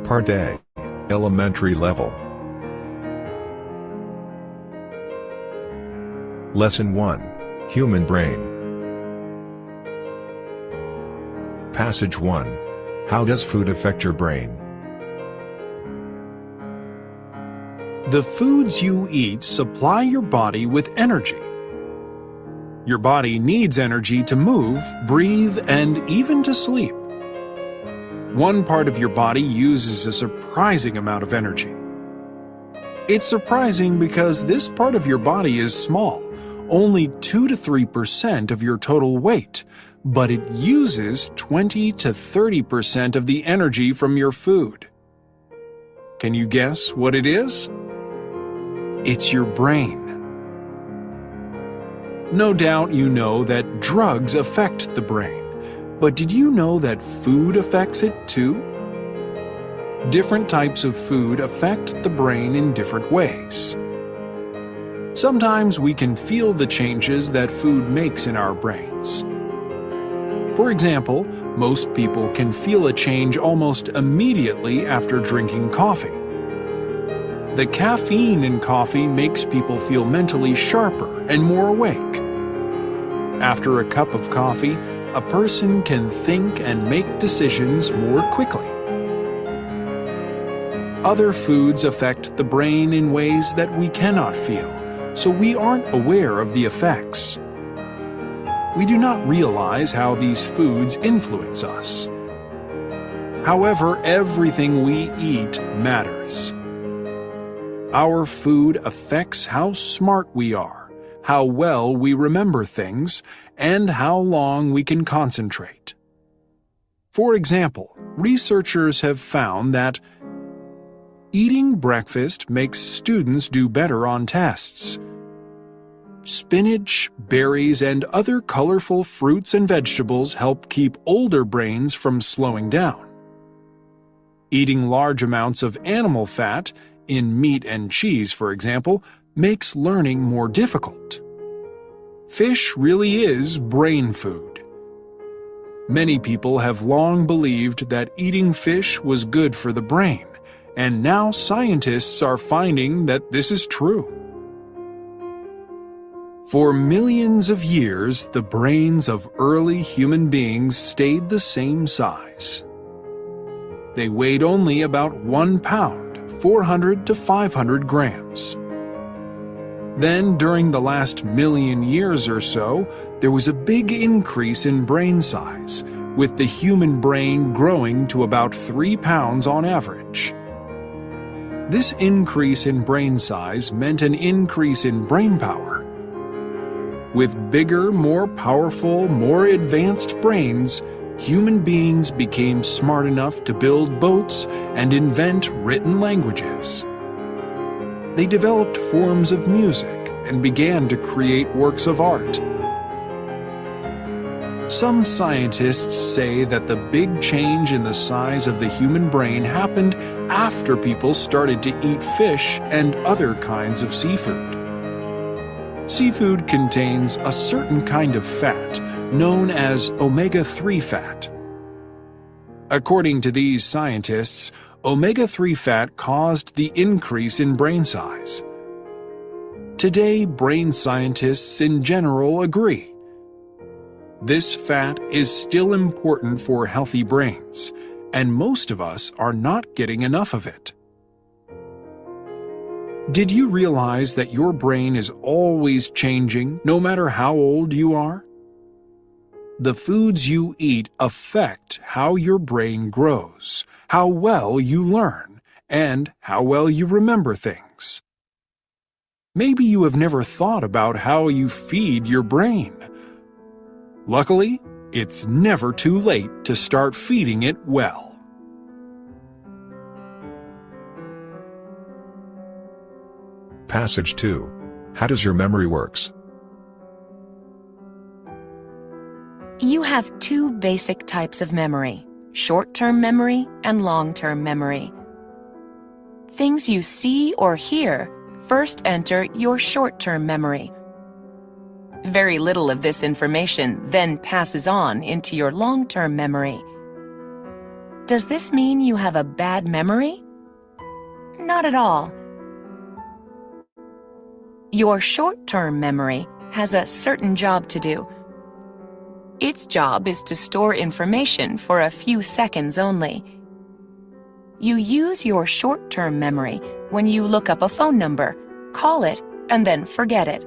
Part A. Elementary level. Lesson 1. Human Brain. Passage 1. How does food affect your brain? The foods you eat supply your body with energy. Your body needs energy to move, breathe, and even to sleep. One part of your body uses a surprising amount of energy. It's surprising because this part of your body is small, only 2 to 3% of your total weight, but it uses 20 to 30% of the energy from your food. Can you guess what it is? It's your brain. No doubt you know that drugs affect the brain, but did you know that food affects it too? Different types of food affect the brain in different ways. Sometimes we can feel the changes that food makes in our brains. For example, most people can feel a change almost immediately after drinking coffee. The caffeine in coffee makes people feel mentally sharper and more awake. After a cup of coffee, a person can think and make decisions more quickly. Other foods affect the brain in ways that we cannot feel, so we aren't aware of the effects. We do not realize how these foods influence us. However, everything we eat matters. Our food affects how smart we are, how well we remember things, and how long we can concentrate. For example, researchers have found that eating breakfast makes students do better on tests. Spinach, berries, and other colorful fruits and vegetables help keep older brains from slowing down. Eating large amounts of animal fat, in meat and cheese for example, makes learning more difficult. Fish really is brain food. Many people have long believed that eating fish was good for the brain, and now scientists are finding that this is true. For millions of years, the brains of early human beings stayed the same size. They weighed only about 1 pound, 400 to 500 grams. Then, during the last million years or so, there was a big increase in brain size, with the human brain growing to about 3 pounds on average. This increase in brain size meant an increase in brain power. With bigger, more powerful, more advanced brains, human beings became smart enough to build boats and invent written languages. They developed forms of music and began to create works of art. Some scientists say that the big change in the size of the human brain happened after people started to eat fish and other kinds of seafood. Seafood contains a certain kind of fat known as omega-3 fat. According to these scientists, omega-3 fat caused the increase in brain size. Today, brain scientists in general agree. This fat is still important for healthy brains, and most of us are not getting enough of it. Did you realize that your brain is always changing, no matter how old you are? The foods you eat affect how your brain grows, how well you learn, and how well you remember things. Maybe you have never thought about how you feed your brain. Luckily, it's never too late to start feeding it well. Passage 2. How does your memory works? You have 2 basic types of memory, short-term memory and long-term memory. Things you see or hear first enter your short-term memory. Very little of this information then passes on into your long-term memory. Does this mean you have a bad memory? Not at all. Your short-term memory has a certain job to do. Its job is to store information for a few seconds only. You use your short-term memory when you look up a phone number, call it, and then forget it.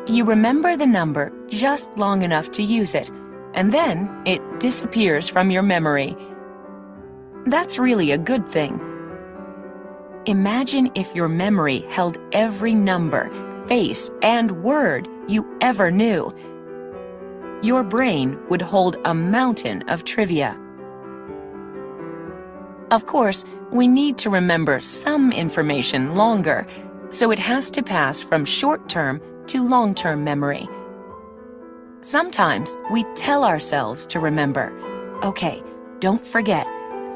You remember the number just long enough to use it, and then it disappears from your memory. That's really a good thing. Imagine if your memory held every number, face, and word you ever knew. Your brain would hold a mountain of trivia. Of course, we need to remember some information longer, so it has to pass from short-term to long-term memory. Sometimes we tell ourselves to remember, okay, don't forget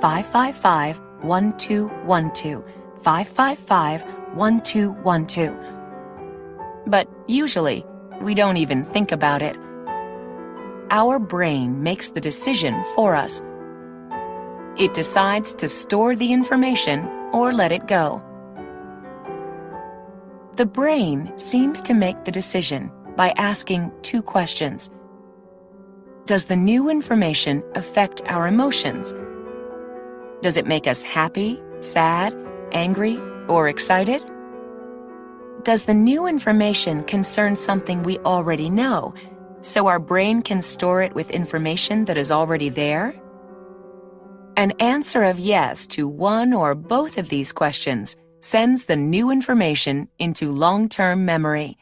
555-1212, 555-1212. But usually, we don't even think about it. Our brain makes the decision for us. It decides to store the information or let it go. The brain seems to make the decision by asking two questions. Does the new information affect our emotions? Does it make us happy, sad, angry, or excited? Does the new information concern something we already know, so our brain can store it with information that is already there? An answer of yes to one or both of these questions sends the new information into long-term memory.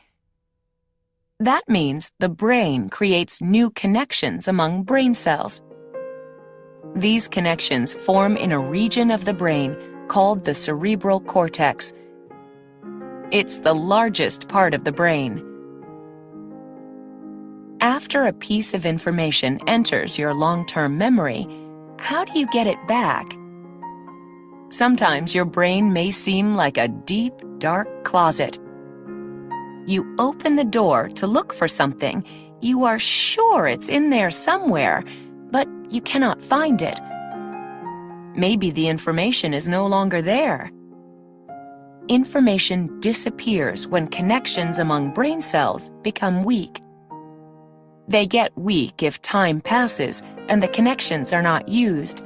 That means the brain creates new connections among brain cells. These connections form in a region of the brain called the cerebral cortex. It's the largest part of the brain. After a piece of information enters your long-term memory, how do you get it back? Sometimes your brain may seem like a deep, dark closet. You open the door to look for something. You are sure it's in there somewhere, but you cannot find it. Maybe the information is no longer there. Information disappears when connections among brain cells become weak. They get weak if time passes and the connections are not used.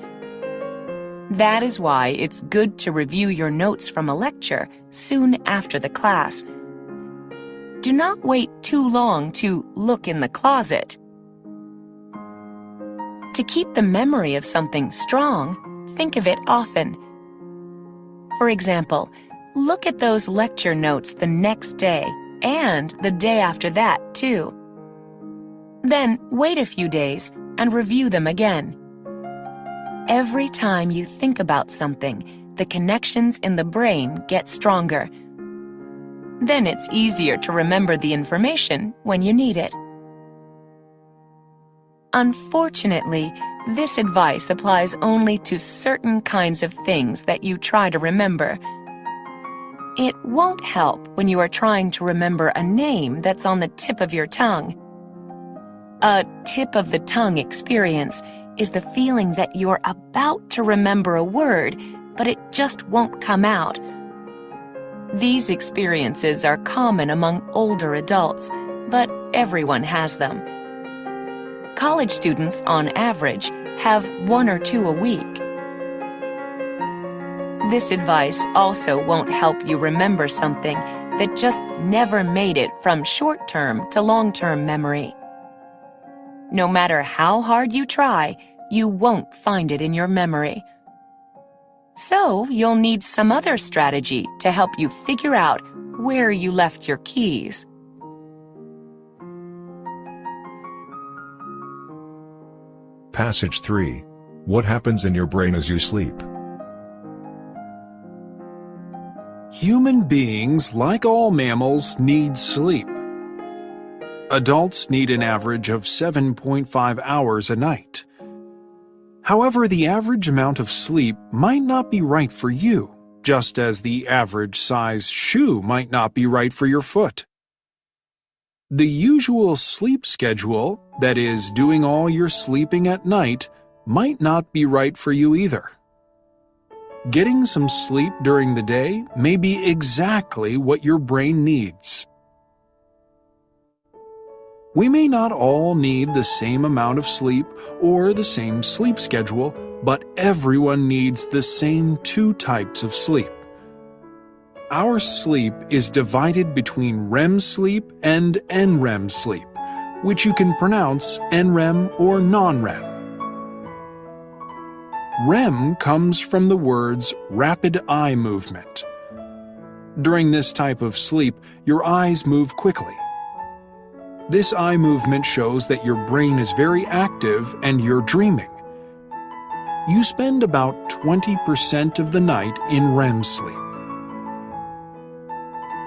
That is why it's good to review your notes from a lecture soon after the class. Do not wait too long to look in the closet. To keep the memory of something strong, think of it often. For example, look at those lecture notes the next day and the day after that, too. Then wait a few days and review them again. Every time you think about something, the connections in the brain get stronger. Then it's easier to remember the information when you need it. Unfortunately, this advice applies only to certain kinds of things that you try to remember. It won't help when you are trying to remember a name that's on the tip of your tongue. A tip-of-the-tongue experience is the feeling that you're about to remember a word, but it just won't come out. These experiences are common among older adults, but everyone has them. College students, on average, have 1 or 2 a week. This advice also won't help you remember something that just never made it from short-term to long-term memory. No matter how hard you try, you won't find it in your memory. So you'll need some other strategy to help you figure out where you left your keys. Passage 3. What happens in your brain as you sleep? Human beings, like all mammals, need sleep. Adults need an average of 7.5 hours a night. However, the average amount of sleep might not be right for you, just as the average size shoe might not be right for your foot. The usual sleep schedule, that is, doing all your sleeping at night, might not be right for you either. Getting some sleep during the day may be exactly what your brain needs. We may not all need the same amount of sleep or the same sleep schedule, but everyone needs the same 2 types of sleep. Our sleep is divided between REM sleep and NREM sleep, which you can pronounce NREM or non-REM. REM comes from the words rapid eye movement. During this type of sleep, your eyes move quickly. This eye movement shows that your brain is very active and you're dreaming. You spend about 20% of the night in REM sleep.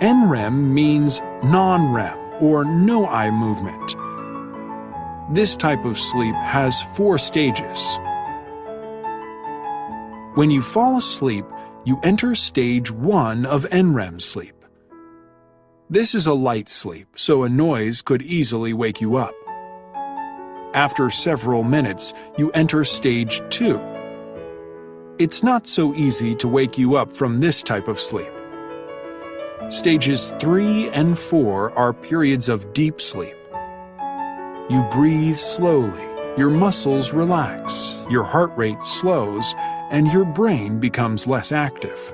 NREM means non-REM or no eye movement. This type of sleep has 4 stages. When you fall asleep, you enter stage 1 of NREM sleep. This is a light sleep, so a noise could easily wake you up. After several minutes, you enter stage 2. It's not so easy to wake you up from this type of sleep. Stages 3 and 4 are periods of deep sleep. You breathe slowly, your muscles relax, your heart rate slows, and your brain becomes less active.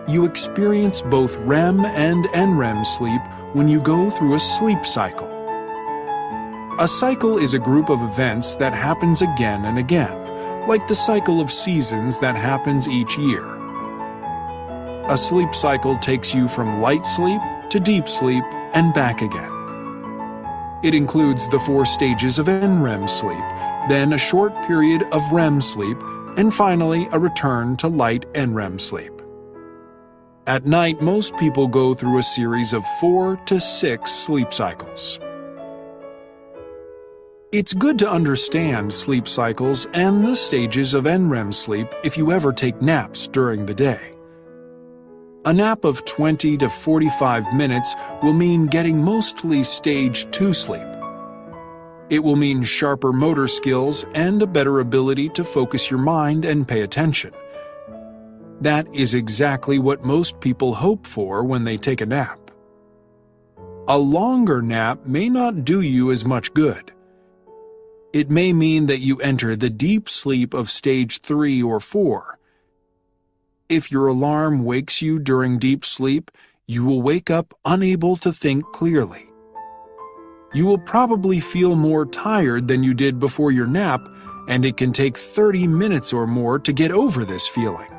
You experience both REM and NREM sleep when you go through a sleep cycle. A cycle is a group of events that happens again and again, like the cycle of seasons that happens each year. A sleep cycle takes you from light sleep to deep sleep and back again. It includes the 4 stages of NREM sleep, then a short period of REM sleep, and finally a return to light NREM sleep. At night, most people go through a series of 4 to 6 sleep cycles. It's good to understand sleep cycles and the stages of NREM sleep if you ever take naps during the day. A nap of 20 to 45 minutes will mean getting mostly stage 2 sleep. It will mean sharper motor skills and a better ability to focus your mind and pay attention. That is exactly what most people hope for when they take a nap. A longer nap may not do you as much good. It may mean that you enter the deep sleep of stage 3 or 4. If your alarm wakes you during deep sleep, you will wake up unable to think clearly. You will probably feel more tired than you did before your nap, and it can take 30 minutes or more to get over this feeling.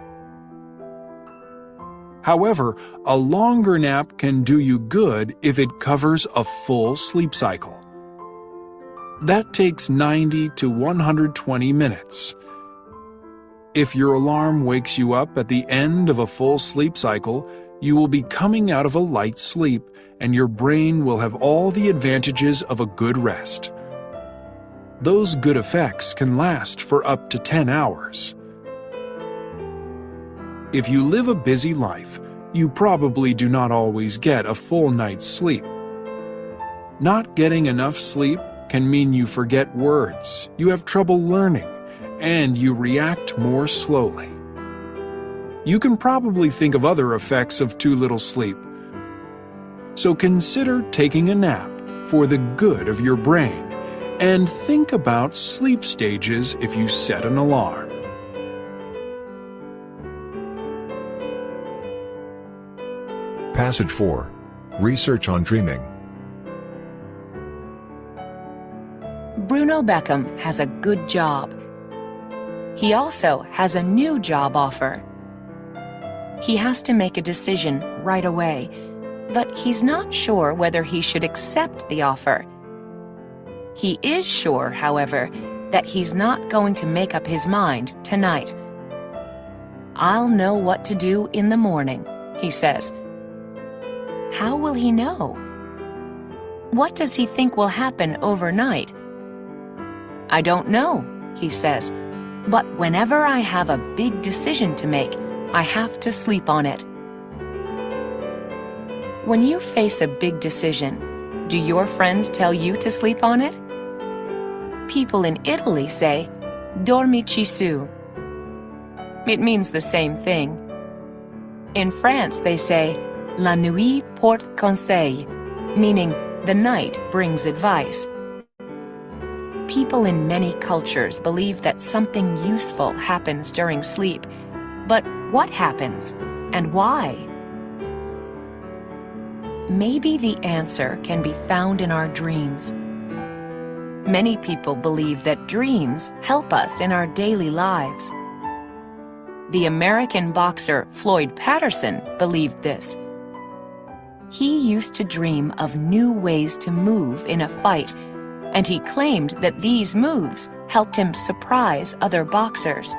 However, a longer nap can do you good if it covers a full sleep cycle. That takes 90 to 120 minutes. If your alarm wakes you up at the end of a full sleep cycle, you will be coming out of a light sleep, and your brain will have all the advantages of a good rest. Those good effects can last for up to 10 hours. If you live a busy life, you probably do not always get a full night's sleep. Not getting enough sleep can mean you forget words, you have trouble learning, and you react more slowly. You can probably think of other effects of too little sleep. So consider taking a nap for the good of your brain, and think about sleep stages if you set an alarm. Passage 4. Research on dreaming. Bruno Beckham has a good job. He also has a new job offer. He has to make a decision right away, but he's not sure whether he should accept the offer. He is sure, however, that he's not going to make up his mind tonight. "I'll know what to do in the morning," he says. How will he know? What does he think will happen overnight? "I don't know," he says, "but whenever I have a big decision to make, I have to sleep on it." When you face a big decision, do your friends tell you to sleep on it? People in Italy say, dormici su. It means the same thing. In France, they say, la nuit porte conseil, meaning the night brings advice. People in many cultures believe that something useful happens during sleep. But what happens, and why? Maybe the answer can be found in our dreams. Many people believe that dreams help us in our daily lives. The American boxer Floyd Patterson believed this. He used to dream of new ways to move in a fight, and he claimed that these moves helped him surprise other boxers.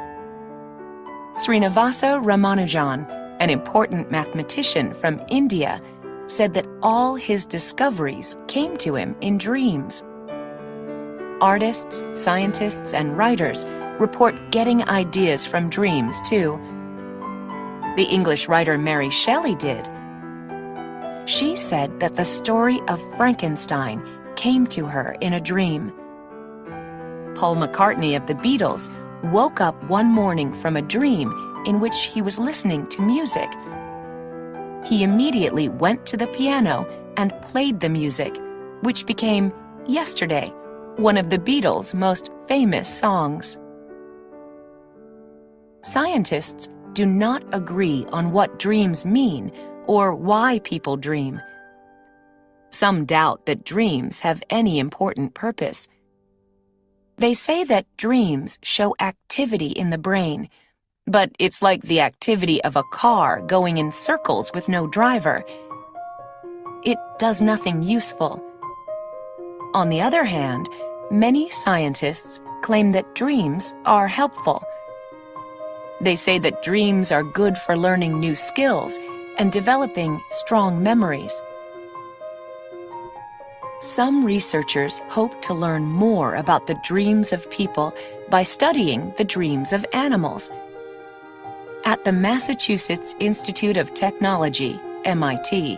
Srinivasa Ramanujan, an important mathematician from India, said that all his discoveries came to him in dreams. Artists, scientists, and writers report getting ideas from dreams, too. The English writer Mary Shelley did. She said that the story of Frankenstein came to her in a dream. Paul McCartney of the Beatles woke up one morning from a dream in which he was listening to music. He immediately went to the piano and played the music, which became Yesterday, one of the Beatles' most famous songs. Scientists do not agree on what dreams mean or why people dream. Some doubt that dreams have any important purpose. They say that dreams show activity in the brain, but it's like the activity of a car going in circles with no driver. It does nothing useful. On the other hand, many scientists claim that dreams are helpful. They say that dreams are good for learning new skills and developing strong memories. Some researchers hope to learn more about the dreams of people by studying the dreams of animals. At the Massachusetts Institute of Technology, MIT,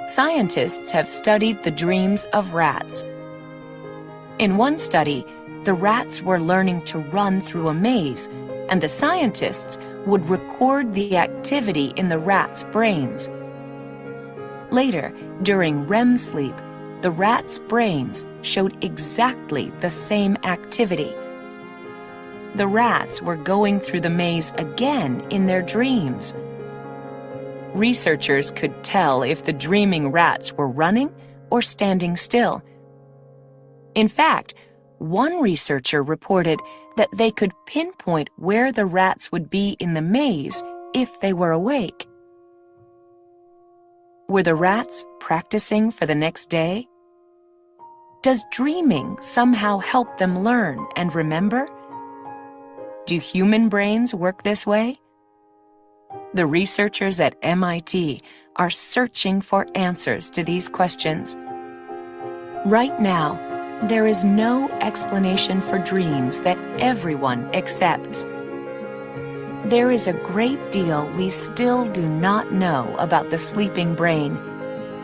scientists have studied the dreams of rats. In one study, the rats were learning to run through a maze, and the scientists would record the activity in the rats' brains. Later, during REM sleep, the rats' brains showed exactly the same activity. The rats were going through the maze again in their dreams. Researchers could tell if the dreaming rats were running or standing still. In fact, one researcher reported that they could pinpoint where the rats would be in the maze if they were awake. Were the rats practicing for the next day? Does dreaming somehow help them learn and remember? Do human brains work this way? The researchers at MIT are searching for answers to these questions. Right now, there is no explanation for dreams that everyone accepts. There is a great deal we still do not know about the sleeping brain,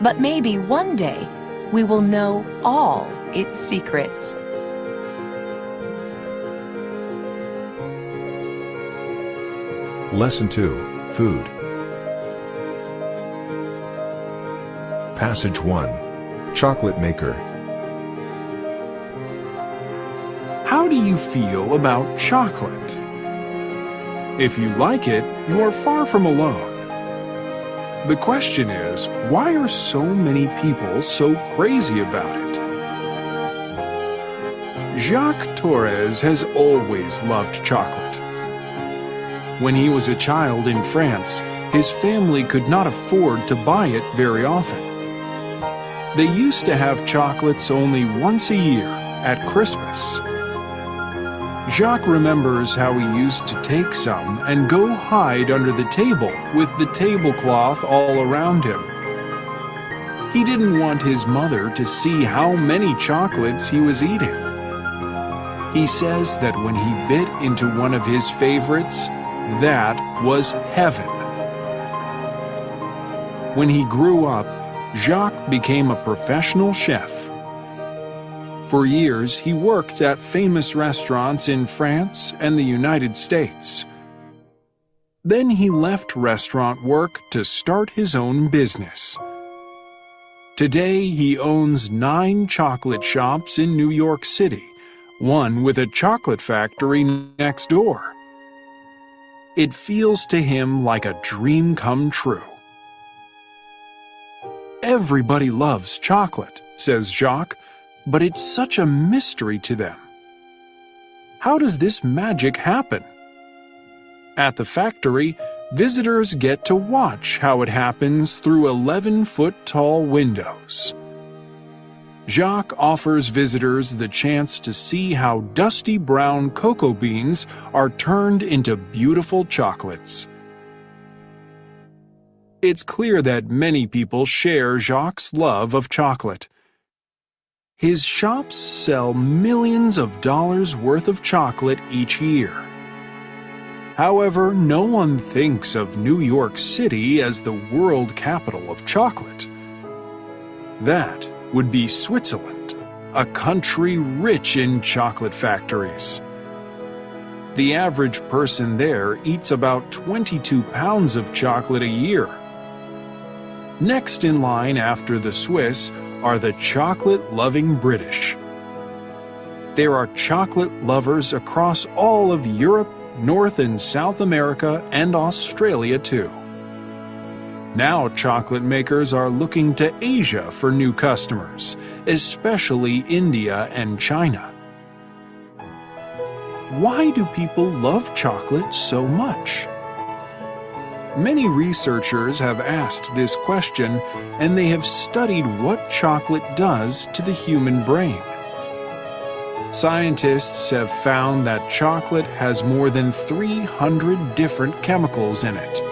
but maybe one day we will know all its secrets. Lesson 2, Food. Passage 1, Chocolate Maker. How do you feel about chocolate? If you like it, you are far from alone. The question is, why are so many people so crazy about it? Jacques Torres has always loved chocolate. When he was a child in France, his family could not afford to buy it very often. They used to have chocolates only once a year, at Christmas. Jacques remembers how he used to take some and go hide under the table with the tablecloth all around him. He didn't want his mother to see how many chocolates he was eating. He says that when he bit into one of his favorites, that was heaven. When he grew up, Jacques became a professional chef. For years, he worked at famous restaurants in France and the United States. Then he left restaurant work to start his own business. Today, he owns 9 chocolate shops in New York City, one with a chocolate factory next door. It feels to him like a dream come true. Everybody loves chocolate, says Jacques, but it's such a mystery to them. How does this magic happen? At the factory, visitors get to watch how it happens through 11-foot-tall windows. Jacques offers visitors the chance to see how dusty brown cocoa beans are turned into beautiful chocolates. It's clear that many people share Jacques' love of chocolate. His shops sell millions of dollars worth of chocolate each year. However, no one thinks of New York City as the world capital of chocolate. That would be Switzerland, a country rich in chocolate factories. The average person there eats about 22 pounds of chocolate a year. Next in line after the Swiss are the chocolate-loving British. There are chocolate lovers across all of Europe, North and South America, and Australia too. Now chocolate makers are looking to Asia for new customers, especially India and China. Why do people love chocolate so much? Many researchers have asked this question, and they have studied what chocolate does to the human brain. Scientists have found that chocolate has more than 300 different chemicals in it.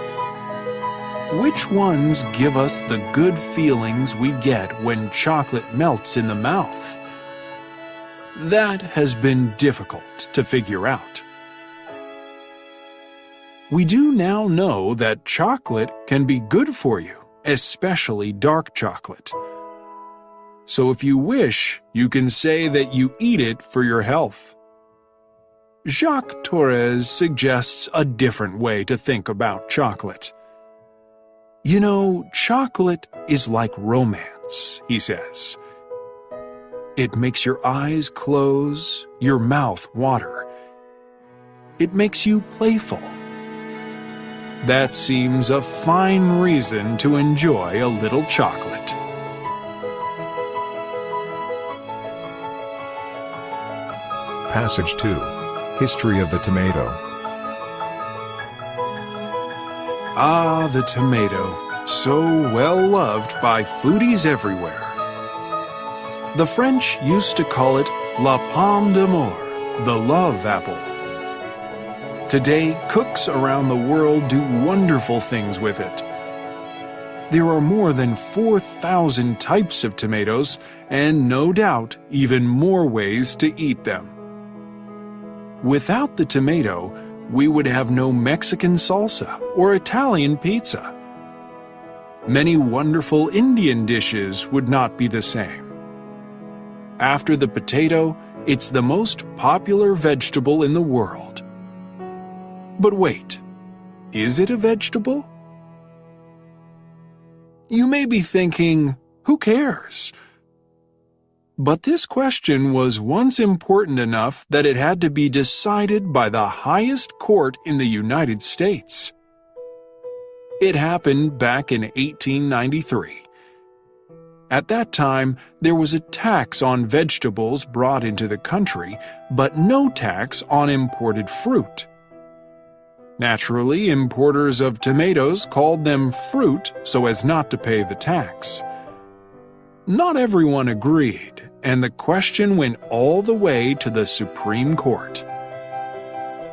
Which ones give us the good feelings we get when chocolate melts in the mouth? That has been difficult to figure out. We do now know that chocolate can be good for you, especially dark chocolate. So if you wish, you can say that you eat it for your health. Jacques Torres suggests a different way to think about chocolate. You know, chocolate is like romance, he says. It makes your eyes close, your mouth water. It makes you playful. That seems a fine reason to enjoy a little chocolate. Passage 2. History of the Tomato. Ah, the tomato, so well loved by foodies everywhere. The French used to call it la pomme d'amour, the love apple. Today, cooks around the world do wonderful things with it. There are more than 4,000 types of tomatoes, and no doubt even more ways to eat them. Without the tomato, we would have no Mexican salsa or Italian pizza. Many wonderful Indian dishes would not be the same. After the potato, it's the most popular vegetable in the world. But wait, is it a vegetable? You may be thinking, who cares? But this question was once important enough that it had to be decided by the highest court in the United States. It happened back in 1893. At that time, there was a tax on vegetables brought into the country, but no tax on imported fruit. Naturally, importers of tomatoes called them fruit so as not to pay the tax. Not everyone agreed, and the question went all the way to the Supreme Court.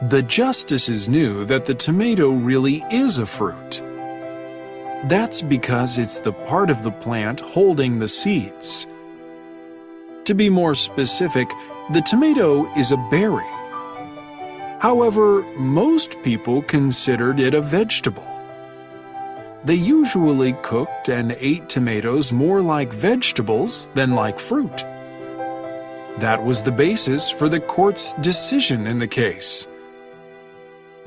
The justices knew that the tomato really is a fruit. That's because it's the part of the plant holding the seeds. To be more specific, the tomato is a berry. However, most people considered it a vegetable. They usually cooked and ate tomatoes more like vegetables than like fruit. That was the basis for the court's decision in the case.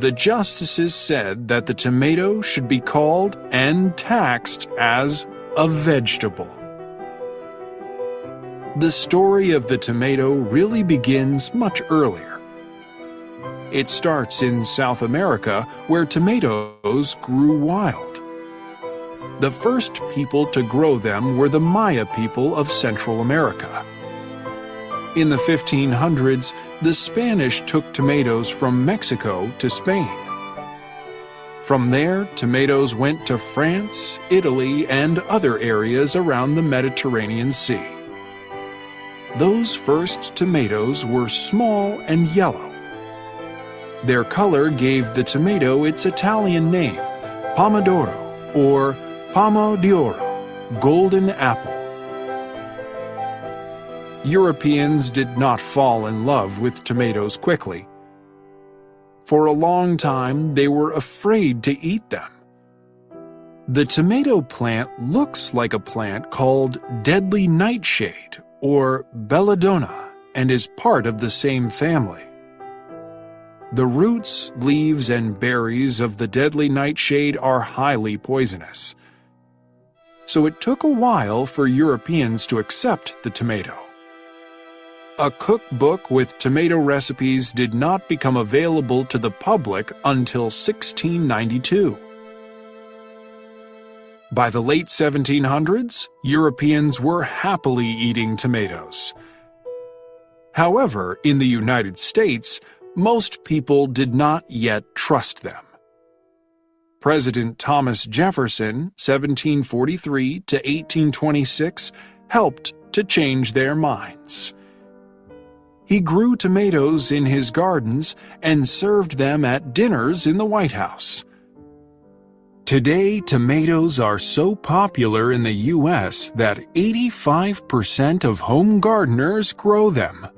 The justices said that the tomato should be called and taxed as a vegetable. The story of the tomato really begins much earlier. It starts in South America, where tomatoes grew wild. The first people to grow them were the Maya people of Central America. In the 1500s, the Spanish took tomatoes from Mexico to Spain. From there, tomatoes went to France, Italy, and other areas around the Mediterranean Sea. Those first tomatoes were small and yellow. Their color gave the tomato its Italian name, Pomodoro, or Pomo d'Oro, golden apple. Europeans did not fall in love with tomatoes quickly. For a long time, they were afraid to eat them. The tomato plant looks like a plant called deadly nightshade, or belladonna, and is part of the same family. The roots, leaves, and berries of the deadly nightshade are highly poisonous. So it took a while for Europeans to accept the tomato. A cookbook with tomato recipes did not become available to the public until 1692. By the late 1700s, Europeans were happily eating tomatoes. However, in the United States, most people did not yet trust them. President Thomas Jefferson, 1743 to 1826, helped to change their minds. He grew tomatoes in his gardens and served them at dinners in the White House. Today, tomatoes are so popular in the U.S. that 85% of home gardeners grow them.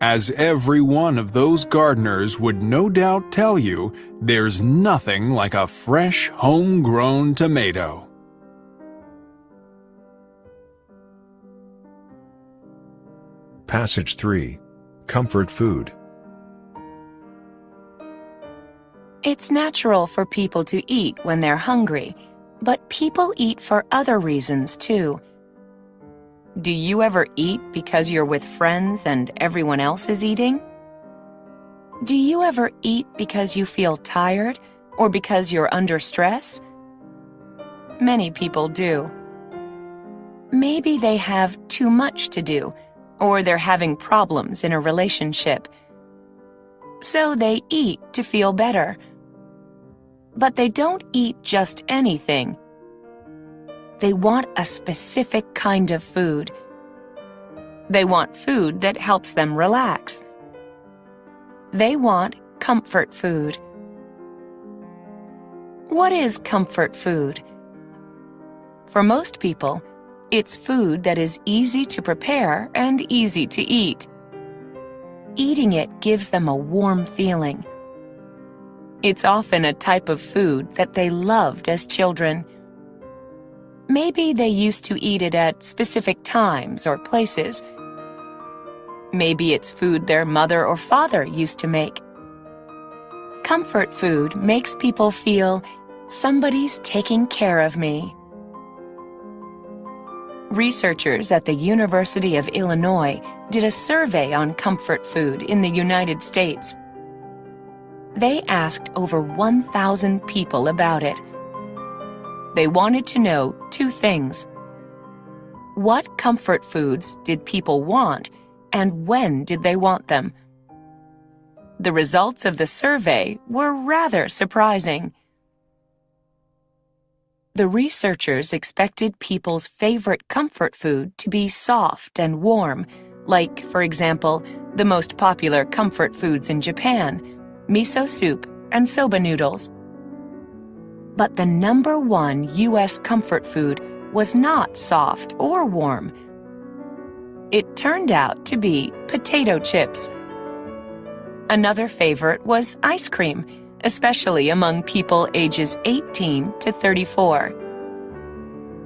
As every one of those gardeners would no doubt tell you, there's nothing like a fresh, homegrown tomato. Passage 3. Comfort food. It's natural for people to eat when they're hungry, but people eat for other reasons too. Do you ever eat because you're with friends and everyone else is eating? Do you ever eat because you feel tired or because you're under stress? Many people do. Maybe they have too much to do, or they're having problems in a relationship. So they eat to feel better. But they don't eat just anything. They want a specific kind of food. They want food that helps them relax. They want comfort food. What is comfort food? For most people, it's food that is easy to prepare and easy to eat. Eating it gives them a warm feeling. It's often a type of food that they loved as children. Maybe they used to eat it at specific times or places. Maybe it's food their mother or father used to make. Comfort food makes people feel, somebody's taking care of me. Researchers at the University of Illinois did a survey on comfort food in the United States. They asked over 1,000 people about it. They wanted to know two things. What comfort foods did people want, and when did they want them? The results of the survey were rather surprising. The researchers expected people's favorite comfort food to be soft and warm, like, for example, the most popular comfort foods in Japan, miso soup and soba noodles. But the number one U.S. comfort food was not soft or warm. It turned out to be potato chips. Another favorite was ice cream, especially among people ages 18 to 34.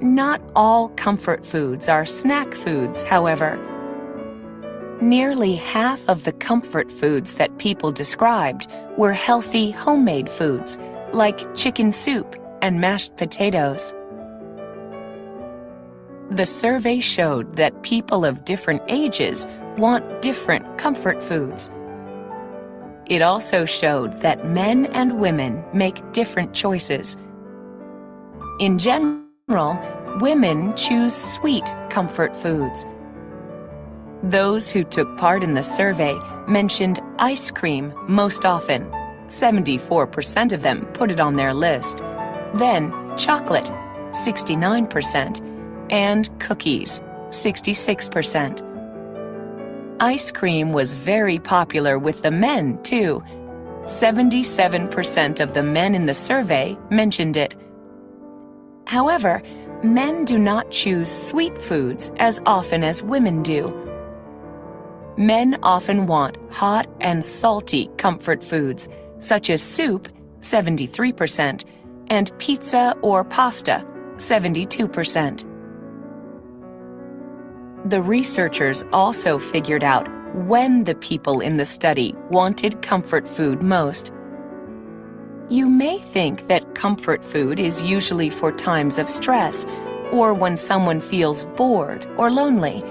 Not all comfort foods are snack foods, however. Nearly half of the comfort foods that people described were healthy homemade foods, like chicken soup and mashed potatoes. The survey showed that people of different ages want different comfort foods. It also showed that men and women make different choices. In general, women choose sweet comfort foods. Those who took part in the survey mentioned ice cream most often. 74% of them put it on their list. Then chocolate, 69%, and cookies, 66%. Ice cream was very popular with the men, too. 77% of the men in the survey mentioned it. However, men do not choose sweet foods as often as women do. Men often want hot and salty comfort foods, such as soup, 73%, and pizza or pasta, 72%. The researchers also figured out when the people in the study wanted comfort food most. You may think that comfort food is usually for times of stress or when someone feels bored or lonely.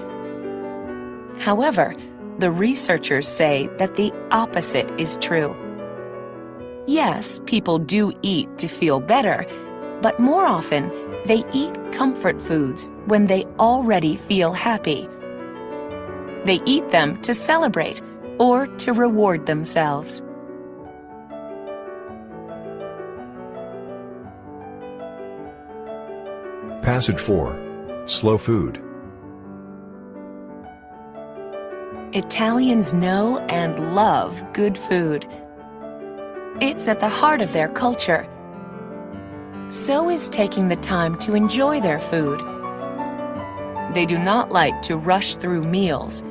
However, the researchers say that the opposite is true. Yes, people do eat to feel better, but more often, they eat comfort foods when they already feel happy. They eat them to celebrate or to reward themselves. Passage 4. Slow food. Italians know and love good food. It's at the heart of their culture. So is taking the time to enjoy their food. They do not like to rush through meals.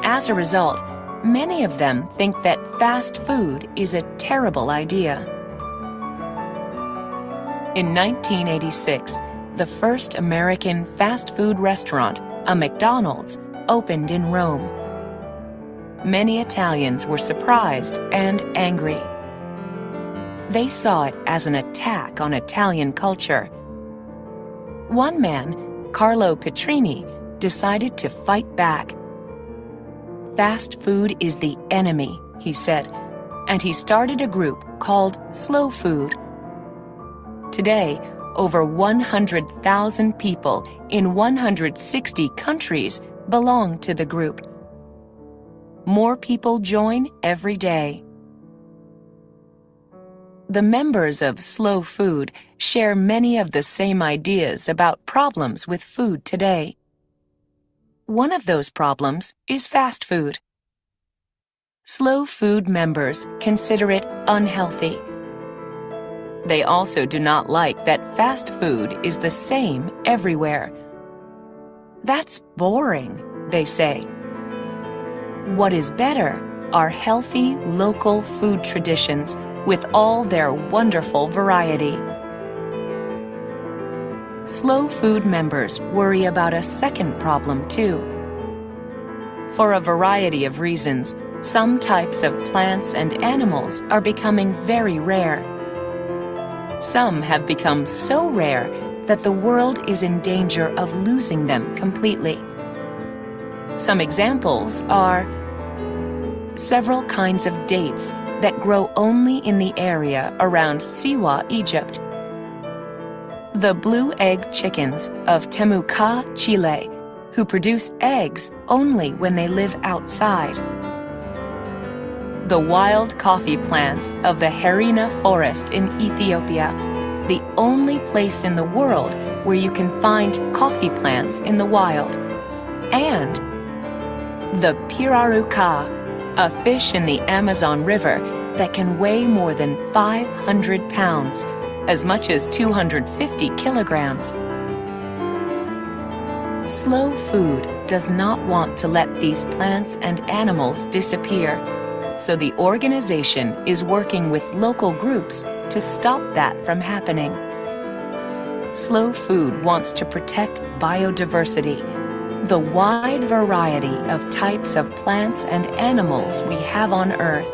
As a result, many of them think that fast food is a terrible idea. In 1986, the first American fast food restaurant, a McDonald's, opened in Rome. Many Italians were surprised and angry. They saw it as an attack on Italian culture. One man, Carlo Petrini, decided to fight back. Fast food is the enemy, he said, and he started a group called Slow Food. Today, over 100,000 people in 160 countries belong to the group. More people join every day. The members of Slow Food share many of the same ideas about problems with food today. One of those problems is fast food. Slow Food members consider it unhealthy. They also do not like that fast food is the same everywhere. That's boring, they say. What is better are healthy local food traditions with all their wonderful variety. Slow Food members worry about a second problem too. For a variety of reasons, some types of plants and animals are becoming very rare. Some have become so rare that the world is in danger of losing them completely. Some examples are several kinds of dates that grow only in the area around Siwa, Egypt. The blue egg chickens of Temuca, Chile, who produce eggs only when they live outside. The wild coffee plants of the Harina forest in Ethiopia, the only place in the world where you can find coffee plants in the wild. And the piraruca, a fish in the Amazon River that can weigh more than 500 pounds, as much as 250 kilograms. Slow Food does not want to let these plants and animals disappear, so the organization is working with local groups to stop that from happening. Slow Food wants to protect biodiversity, the wide variety of types of plants and animals we have on Earth.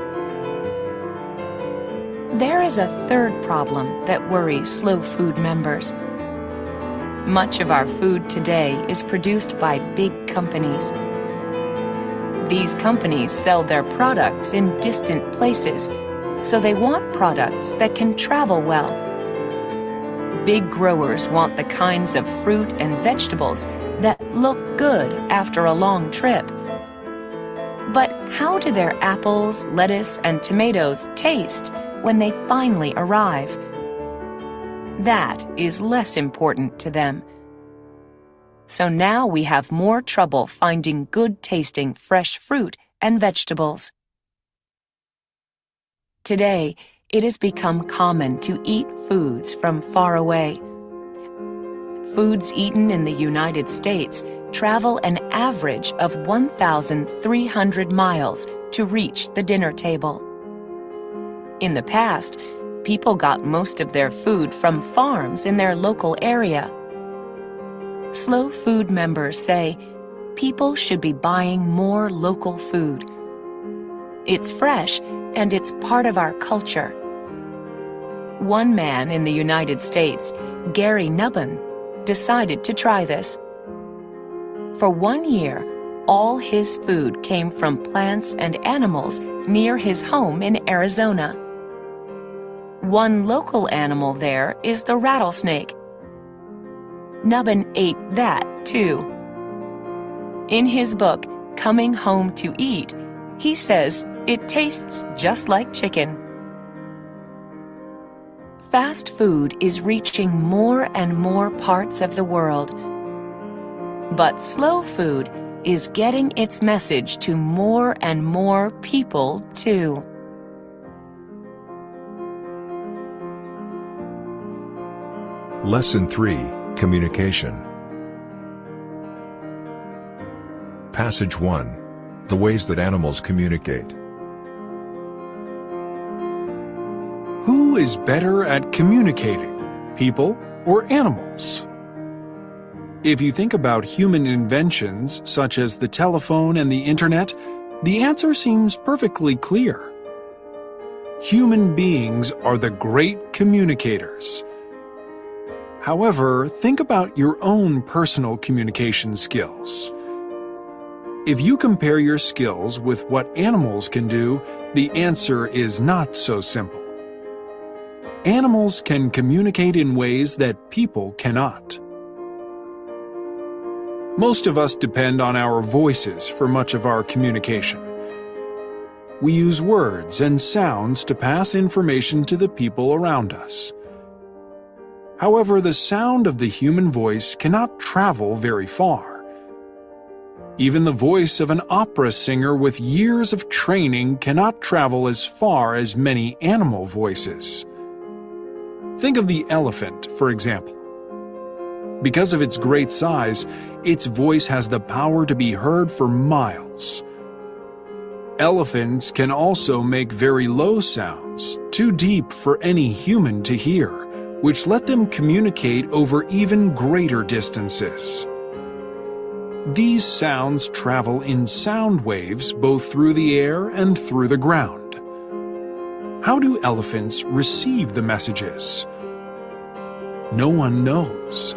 There is a third problem that worries Slow Food members. Much of our food today is produced by big companies. These companies sell their products in distant places, so they want products that can travel well. Big growers want the kinds of fruit and vegetables that look good after a long trip. But how do their apples, lettuce, and tomatoes taste when they finally arrive? That is less important to them. So now we have more trouble finding good-tasting fresh fruit and vegetables. Today, it has become common to eat foods from far away. Foods eaten in the United States travel an average of 1,300 miles to reach the dinner table. In the past, people got most of their food from farms in their local area. Slow Food members say people should be buying more local food. It's fresh and it's part of our culture. One man in the United States, Gary Nubbin, decided to try this. For 1 year, all his food came from plants and animals near his home in Arizona. One local animal there is the rattlesnake. Nubbin ate that, too. In his book, Coming Home to Eat, he says it tastes just like chicken. Fast food is reaching more and more parts of the world. But slow food is getting its message to more and more people, too. Lesson 3, Communication. Passage 1. The ways that animals communicate. Who is better at communicating, people or animals? If you think about human inventions such as the telephone and the internet, the answer seems perfectly clear. Human beings are the great communicators. However, think about your own personal communication skills. If you compare your skills with what animals can do, the answer is not so simple. Animals can communicate in ways that people cannot. Most of us depend on our voices for much of our communication. We use words and sounds to pass information to the people around us. However, the sound of the human voice cannot travel very far. Even the voice of an opera singer with years of training cannot travel as far as many animal voices. Think of the elephant, for example. Because of its great size, its voice has the power to be heard for miles. Elephants can also make very low sounds, too deep for any human to hear, which let them communicate over even greater distances. These sounds travel in sound waves both through the air and through the ground. How do elephants receive the messages? No one knows.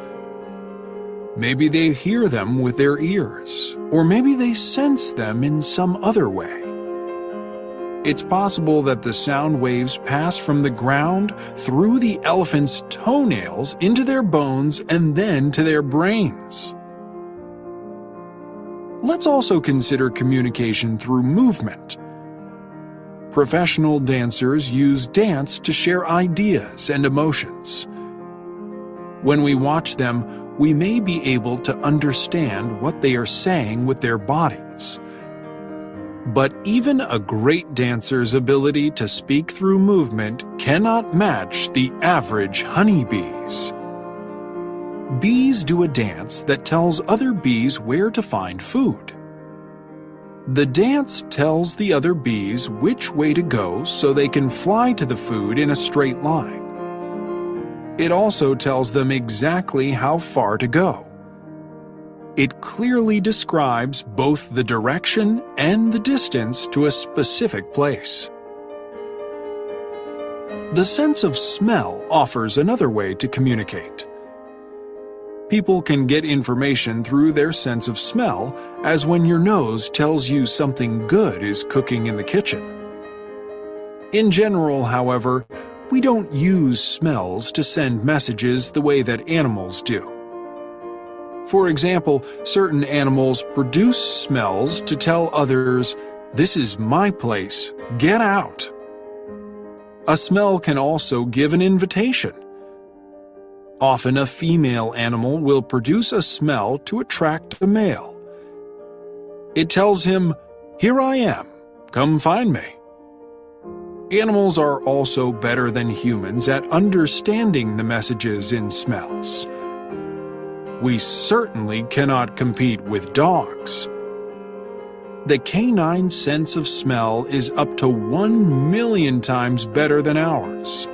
Maybe they hear them with their ears, or maybe they sense them in some other way. It's possible that the sound waves pass from the ground through the elephant's toenails into their bones and then to their brains. Let's also consider communication through movement. Professional dancers use dance to share ideas and emotions. When we watch them, we may be able to understand what they are saying with their bodies. But even a great dancer's ability to speak through movement cannot match the average honeybees. Bees do a dance that tells other bees where to find food. The dance tells the other bees which way to go so they can fly to the food in a straight line. It also tells them exactly how far to go. It clearly describes both the direction and the distance to a specific place. The sense of smell offers another way to communicate. People can get information through their sense of smell, as when your nose tells you something good is cooking in the kitchen. In general, however, we don't use smells to send messages the way that animals do. For example, certain animals produce smells to tell others, "This is my place, get out." A smell can also give an invitation. Often a female animal will produce a smell to attract a male. It tells him, "Here I am, come find me." Animals are also better than humans at understanding the messages in smells. We certainly cannot compete with dogs. The canine sense of smell is up to 1 million times better than ours.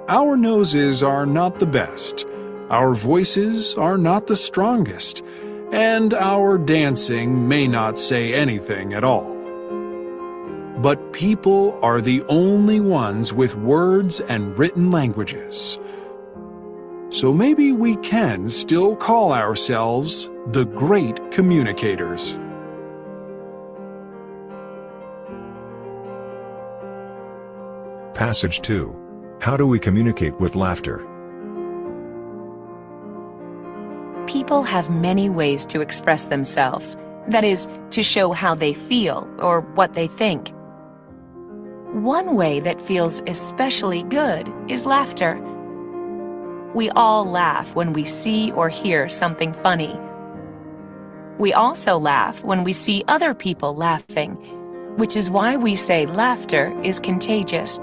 Our noses are not the best, our voices are not the strongest, and our dancing may not say anything at all. But people are the only ones with words and written languages. So maybe we can still call ourselves the great communicators. Passage 2. How do we communicate with laughter? People have many ways to express themselves, that is, to show how they feel or what they think. One way that feels especially good is laughter. We all laugh when we see or hear something funny. We also laugh when we see other people laughing, which is why we say laughter is contagious.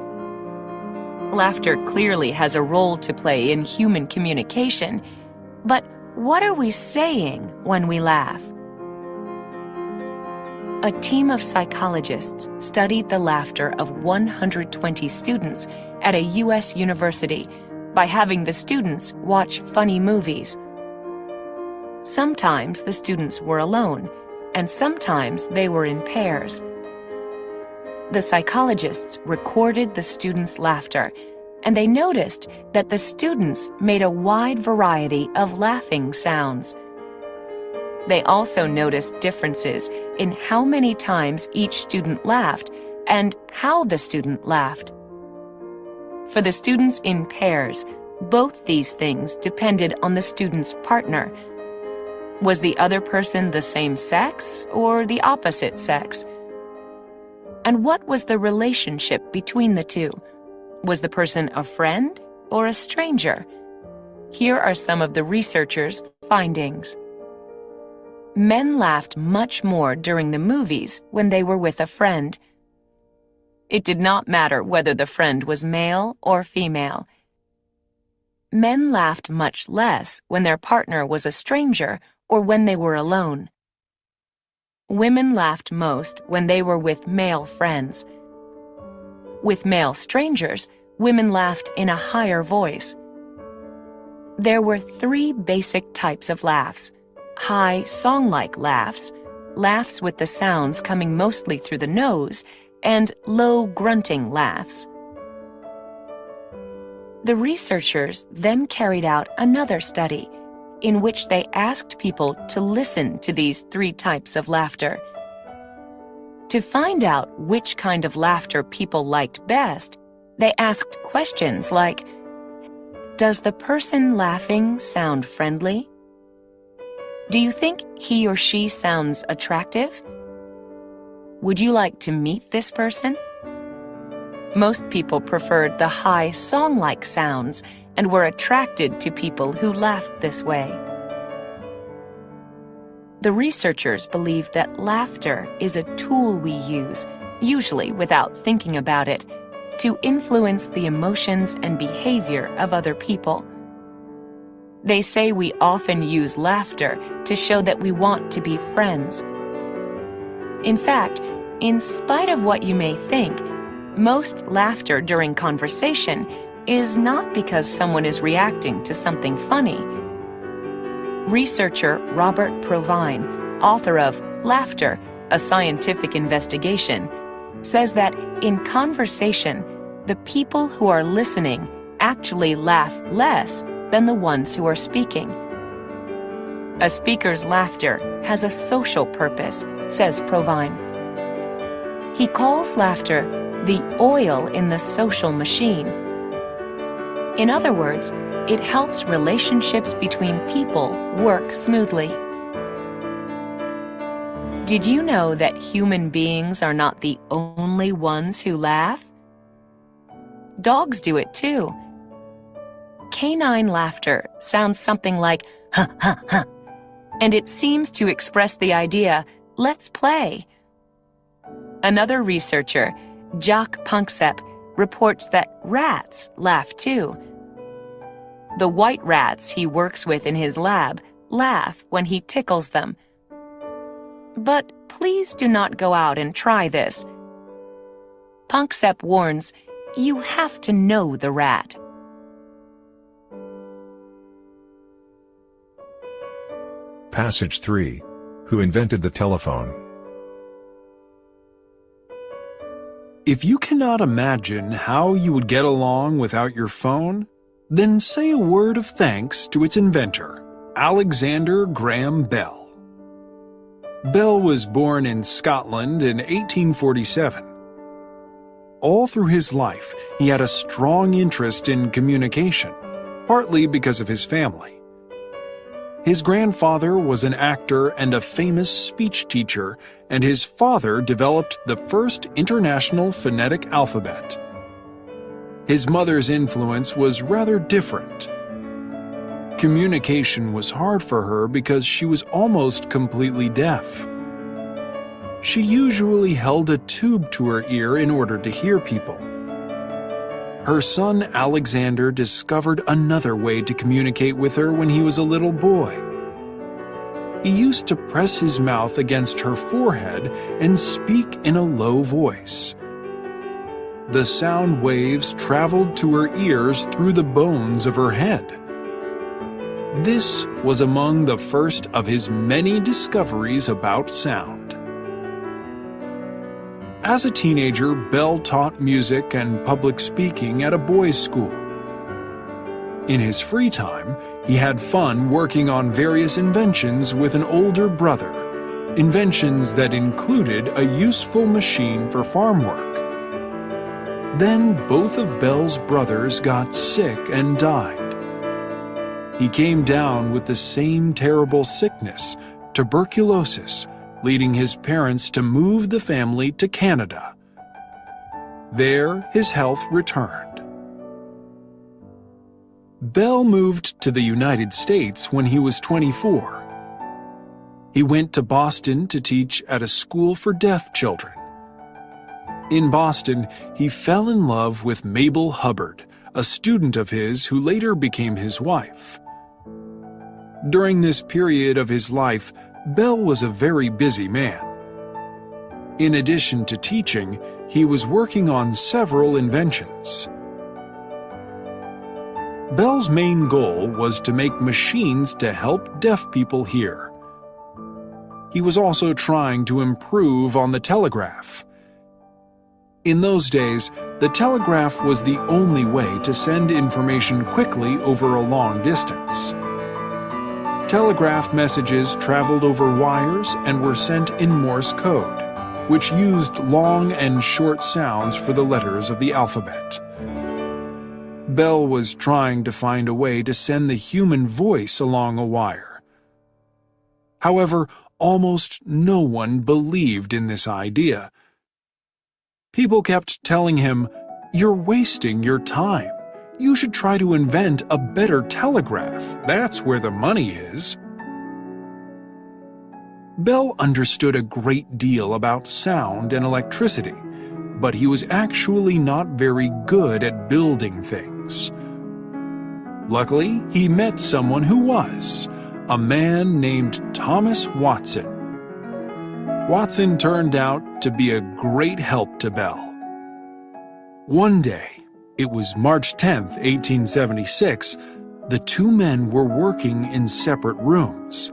Laughter clearly has a role to play in human communication, but what are we saying when we laugh? A team of psychologists studied the laughter of 120 students at a U.S. university by having the students watch funny movies. Sometimes the students were alone, and sometimes they were in pairs. The psychologists recorded the students' laughter, and they noticed that the students made a wide variety of laughing sounds. They also noticed differences in how many times each student laughed and how the student laughed. For the students in pairs, both these things depended on the student's partner. Was the other person the same sex or the opposite sex? And what was the relationship between the two? Was the person a friend or a stranger? Here are some of the researchers' findings. Men laughed much more during the movies when they were with a friend. It did not matter whether the friend was male or female. Men laughed much less when their partner was a stranger or when they were alone. Women laughed most when they were with male friends. With male strangers, women laughed in a higher voice. There were 3 basic types of laughs: high, song-like laughs, laughs with the sounds coming mostly through the nose, and low, grunting laughs. The researchers then carried out another study in which they asked people to listen to these 3 types of laughter. To find out which kind of laughter people liked best, they asked questions like, "Does the person laughing sound friendly? Do you think he or she sounds attractive? Would you like to meet this person?" Most people preferred the high song-like sounds and were attracted to people who laughed this way. The researchers believe that laughter is a tool we use, usually without thinking about it, to influence the emotions and behavior of other people. They say we often use laughter to show that we want to be friends. In fact, in spite of what you may think, most laughter during conversation is not because someone is reacting to something funny. Researcher Robert Provine, author of Laughter, a Scientific Investigation, says that in conversation, the people who are listening actually laugh less than the ones who are speaking. A speaker's laughter has a social purpose, says Provine. He calls laughter the oil in the social machine. In other words, it helps relationships between people work smoothly. Did you know that human beings are not the only ones who laugh? Dogs do it too. Canine laughter sounds something like ha ha ha, and it seems to express the idea, let's play. Another researcher, Jacques Panksepp, reports that rats laugh too. The white rats he works with in his lab laugh when he tickles them. But please do not go out and try this. Panksepp warns, you have to know the rat. Passage 3. Who invented the telephone? If you cannot imagine how you would get along without your phone, then say a word of thanks to its inventor, Alexander Graham Bell. Bell was born in Scotland in 1847. All through his life, he had a strong interest in communication, partly because of his family. His grandfather was an actor and a famous speech teacher, and his father developed the first international phonetic alphabet. His mother's influence was rather different. Communication was hard for her because she was almost completely deaf. She usually held a tube to her ear in order to hear people. Her son Alexander discovered another way to communicate with her when he was a little boy. He used to press his mouth against her forehead and speak in a low voice. The sound waves traveled to her ears through the bones of her head. This was among the first of his many discoveries about sound. As a teenager, Bell taught music and public speaking at a boys' school. In his free time, he had fun working on various inventions with an older brother, inventions that included a useful machine for farm work. Then both of Bell's brothers got sick and died. He came down with the same terrible sickness, tuberculosis, leading his parents to move the family to Canada. There, his health returned. Bell moved to the United States when he was 24. He went to Boston to teach at a school for deaf children. In Boston, he fell in love with Mabel Hubbard, a student of his who later became his wife. During this period of his life, Bell was a very busy man. In addition to teaching, he was working on several inventions. Bell's main goal was to make machines to help deaf people hear. He was also trying to improve on the telegraph. In those days, the telegraph was the only way to send information quickly over a long distance. Telegraph messages traveled over wires and were sent in Morse code, which used long and short sounds for the letters of the alphabet. Bell was trying to find a way to send the human voice along a wire. However, almost no one believed in this idea. People kept telling him, "You're wasting your time. You should try to invent a better telegraph. That's where the money is." Bell understood a great deal about sound and electricity, but he was actually not very good at building things. Luckily, he met someone who was, a man named Thomas Watson. Watson turned out to be a great help to Bell. One day, it was March 10, 1876, the two men were working in separate rooms.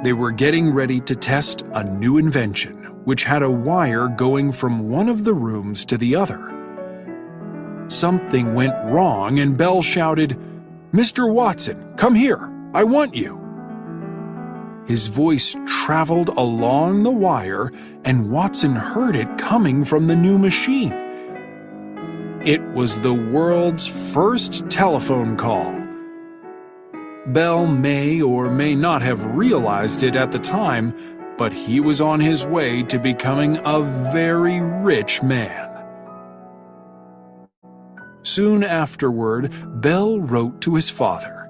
They were getting ready to test a new invention, which had a wire going from one of the rooms to the other. Something went wrong and Bell shouted, "Mr. Watson, come here, I want you." His voice traveled along the wire and Watson heard it coming from the new machine. It was the world's first telephone call. Bell may or may not have realized it at the time, but he was on his way to becoming a very rich man. Soon afterward, Bell wrote to his father,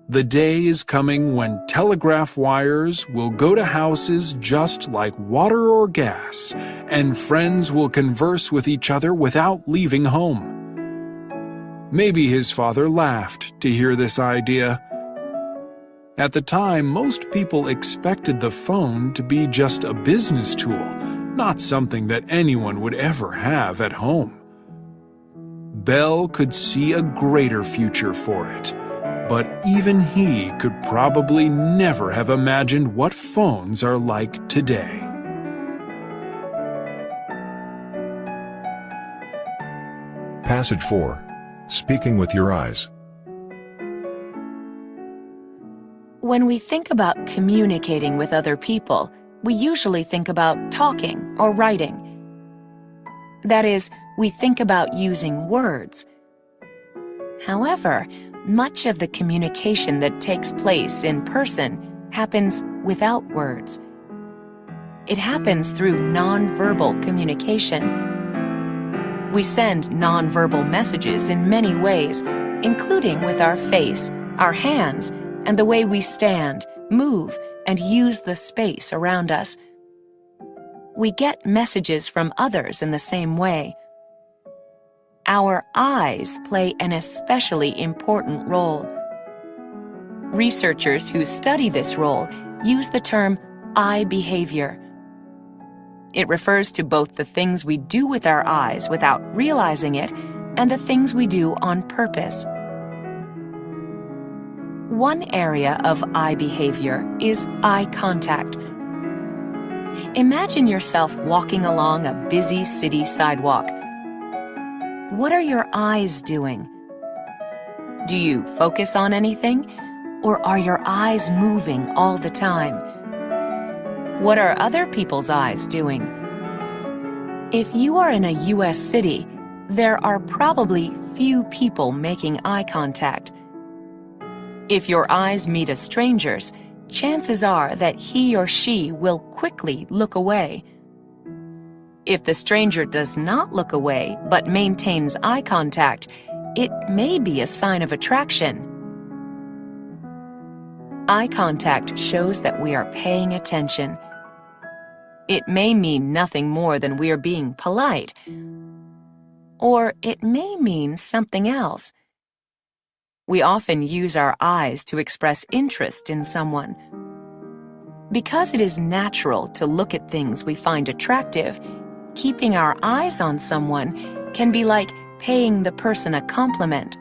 "The day is coming when telegraph wires will go to houses just like water or gas, and friends will converse with each other without leaving home." Maybe his father laughed to hear this idea. At the time, most people expected the phone to be just a business tool, not something that anyone would ever have at home. Bell could see a greater future for it, but even he could probably never have imagined what phones are like today. Passage 4. Speaking with your eyes. When we think about communicating with other people, we usually think about talking or writing. That is, we think about using words. However, much of the communication that takes place in person happens without words. It happens through nonverbal communication. We send nonverbal messages in many ways, including with our face, our hands, and the way we stand, move, and use the space around us. We get messages from others in the same way. Our eyes play an especially important role. Researchers who study this role use the term eye behavior. It refers to both the things we do with our eyes without realizing it and the things we do on purpose. One area of eye behavior is eye contact. Imagine yourself walking along a busy city sidewalk. What are your eyes doing? Do you focus on anything, or are your eyes moving all the time? What are other people's eyes doing? If you are in a U.S. city, there are probably few people making eye contact. If your eyes meet a stranger's, chances are that he or she will quickly look away. If the stranger does not look away but maintains eye contact, it may be a sign of attraction. Eye contact shows that we are paying attention. It may mean nothing more than we are being polite, or it may mean something else. We often use our eyes to express interest in someone. Because it is natural to look at things we find attractive, keeping our eyes on someone can be like paying the person a compliment.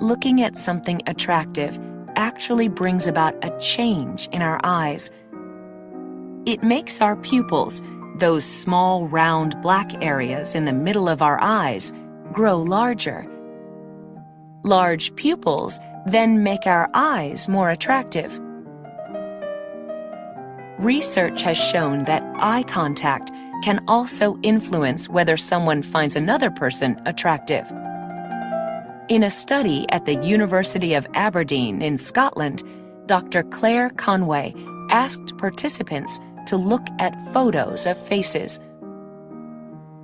Looking at something attractive actually brings about a change in our eyes. It makes our pupils, those small round black areas in the middle of our eyes, grow larger. Large pupils then make our eyes more attractive. Research has shown that eye contact can also influence whether someone finds another person attractive. In a study at the University of Aberdeen in Scotland, Dr. Claire Conway asked participants to look at photos of faces.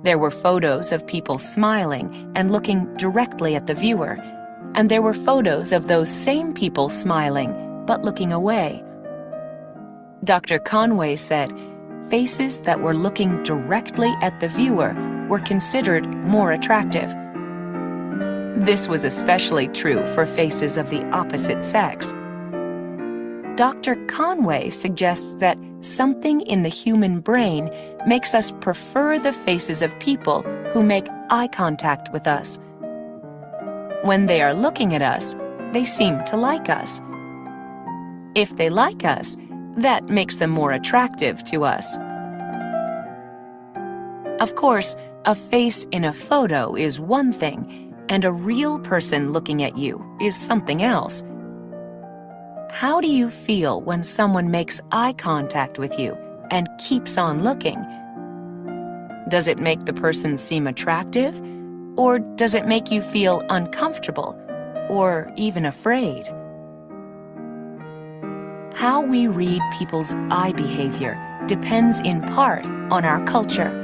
There were photos of people smiling and looking directly at the viewer, and there were photos of those same people smiling but looking away. Dr. Conway said faces that were looking directly at the viewer were considered more attractive. This was especially true for faces of the opposite sex. Dr. Conway suggests that something in the human brain makes us prefer the faces of people who make eye contact with us. When they are looking at us, they seem to like us. If they like us, that makes them more attractive to us. Of course, a face in a photo is one thing, and a real person looking at you is something else. How do you feel when someone makes eye contact with you and keeps on looking? Does it make the person seem attractive, or does it make you feel uncomfortable, or even afraid? How we read people's eye behavior depends in part on our culture.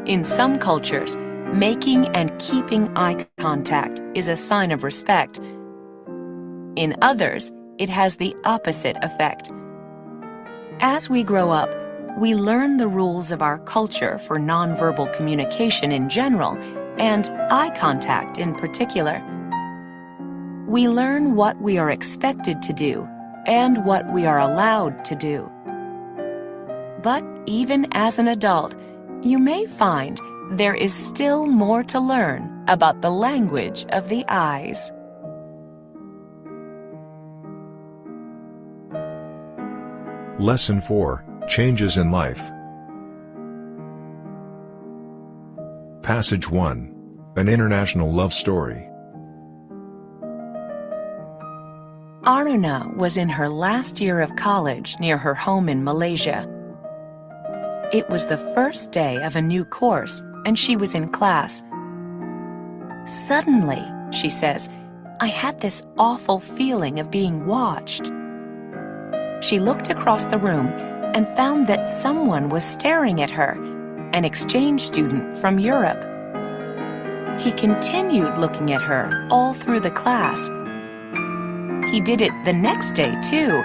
In some cultures, making and keeping eye contact is a sign of respect. In others, it has the opposite effect. As we grow up, we learn the rules of our culture for nonverbal communication in general, and eye contact in particular. We learn what we are expected to do and what we are allowed to do. But even as an adult, you may find there is still more to learn about the language of the eyes. Lesson 4, Changes in Life. Passage 1. An International Love Story. Aruna was in her last year of college near her home in Malaysia. It was the first day of a new course, and she was in class. Suddenly, she says, I had this awful feeling of being watched. She looked across the room and found that someone was staring at her, an exchange student from Europe. He continued looking at her all through the class. He did it the next day, too,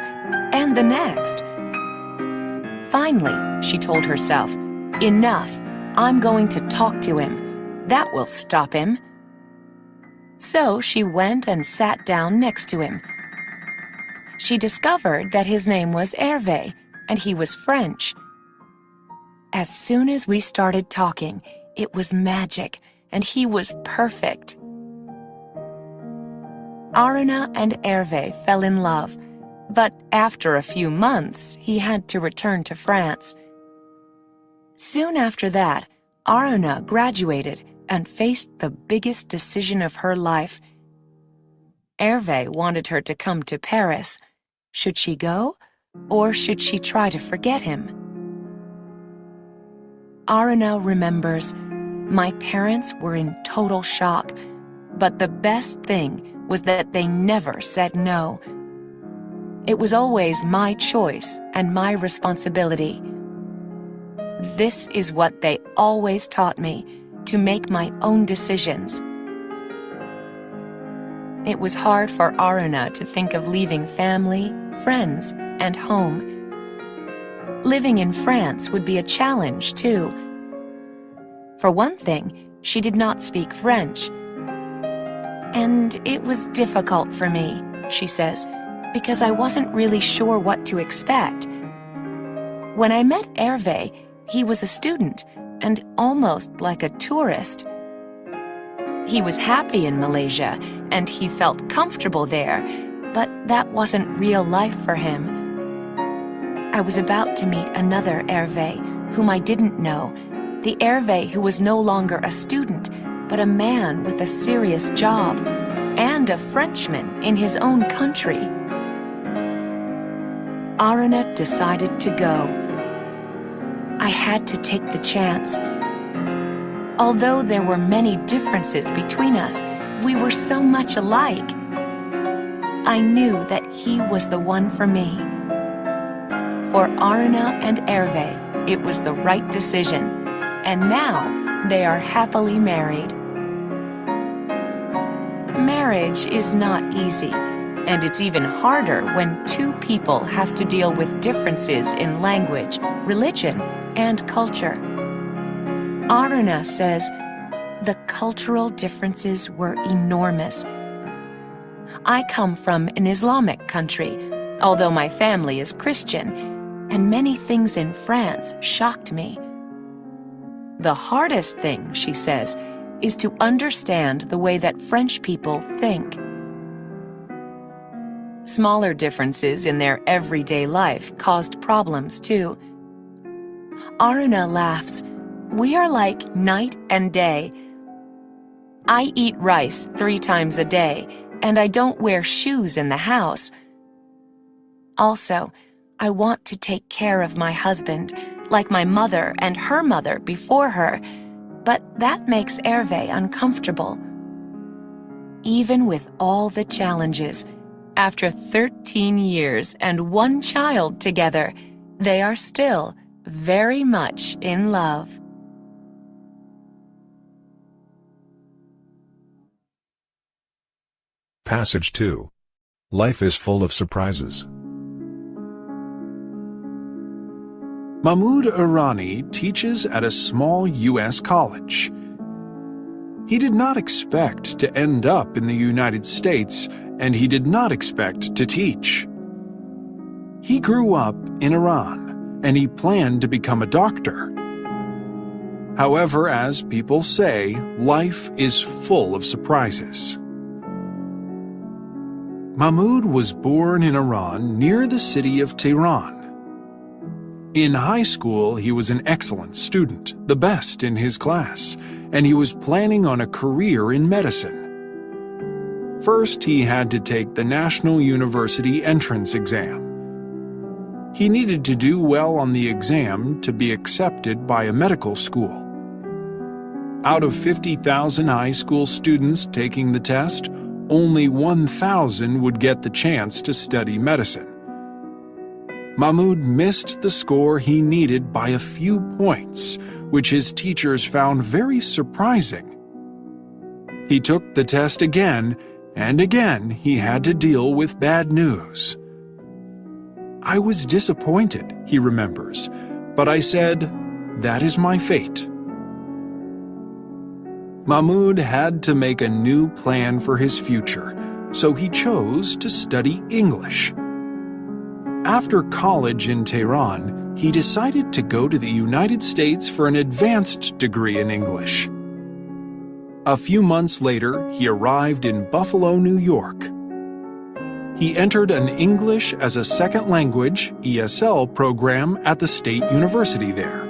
and the next. Finally, she told herself, enough, I'm going to talk to him. That will stop him. So she went and sat down next to him. She discovered that his name was Hervé, and he was French. As soon as we started talking, it was magic, and he was perfect. Aruna and Hervé fell in love, but after a few months, he had to return to France. Soon after that, Aruna graduated and faced the biggest decision of her life. Hervé wanted her to come to Paris. Should she go, or should she try to forget him? Aruna remembers, my parents were in total shock, but the best thing was that they never said no. It was always my choice and my responsibility. This is what they always taught me, to make my own decisions. It was hard for Aruna to think of leaving family, friends, and home. Living in France would be a challenge, too. For one thing, she did not speak French. And it was difficult for me, she says, because I wasn't really sure what to expect. When I met Hervé, he was a student and almost like a tourist. He was happy in Malaysia and he felt comfortable there, but that wasn't real life for him. I was about to meet another Hervé, whom I didn't know, the Hervé who was no longer a student, but a man with a serious job, and a Frenchman in his own country. Aruna decided to go. I had to take the chance. Although there were many differences between us, we were so much alike. I knew that he was the one for me. For Aruna and Hervé, it was the right decision, and now they are happily married. Marriage is not easy, and it's even harder when two people have to deal with differences in language, religion, and culture. Aruna says, the cultural differences were enormous. I come from an Islamic country, although my family is Christian, and many things in France shocked me. The hardest thing, she says, is to understand the way that French people think. Smaller differences in their everyday life caused problems too. Aruna laughs. We are like night and day. I eat rice 3 times a day, and I don't wear shoes in the house. Also, I want to take care of my husband, like my mother and her mother before her, but that makes Hervé uncomfortable. Even with all the challenges, after 13 years and 1 child together, they are still very much in love. Passage 2. Life is full of surprises. Mahmoud Irani teaches at a small U.S. college. He did not expect to end up in the United States, and he did not expect to teach. He grew up in Iran, and he planned to become a doctor. However, as people say, life is full of surprises. Mahmoud was born in Iran near the city of Tehran. In high school, he was an excellent student, the best in his class, and he was planning on a career in medicine. First, he had to take the National University Entrance Exam. He needed to do well on the exam to be accepted by a medical school. Out of 50,000 high school students taking the test, only 1,000 would get the chance to study medicine. Mahmoud missed the score he needed by a few points, which his teachers found very surprising. He took the test again, and again he had to deal with bad news. I was disappointed, he remembers, but I said, that is my fate. Mahmoud had to make a new plan for his future, so he chose to study English. After college in Tehran, he decided to go to the United States for an advanced degree in English. A few months later, he arrived in Buffalo, New York. He entered an English as a Second Language (ESL) program at the State University there.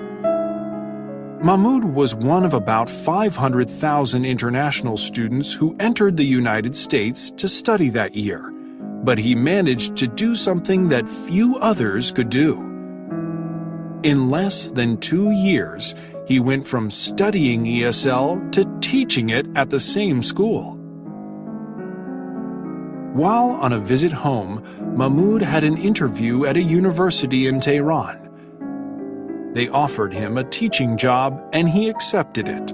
Mahmoud was one of about 500,000 international students who entered the United States to study that year, but he managed to do something that few others could do. In less than 2 years, he went from studying ESL to teaching it at the same school. While on a visit home, Mahmoud had an interview at a university in Tehran. They offered him a teaching job, and he accepted it.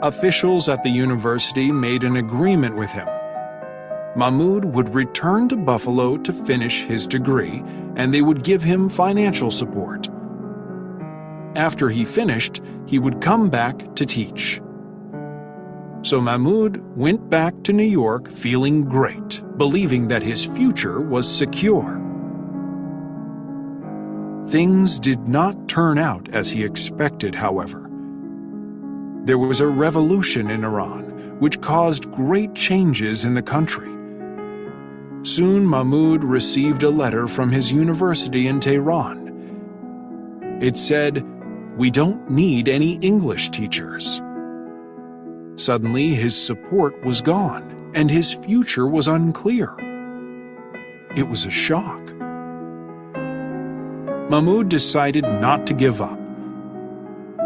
Officials at the university made an agreement with him. Mahmoud would return to Buffalo to finish his degree, and they would give him financial support. After he finished, he would come back to teach. So Mahmoud went back to New York feeling great, believing that his future was secure. Things did not turn out as he expected, however. There was a revolution in Iran, which caused great changes in the country. Soon Mahmoud received a letter from his university in Tehran. It said, "We don't need any English teachers." Suddenly his support was gone, and his future was unclear. It was a shock. Mahmoud decided not to give up.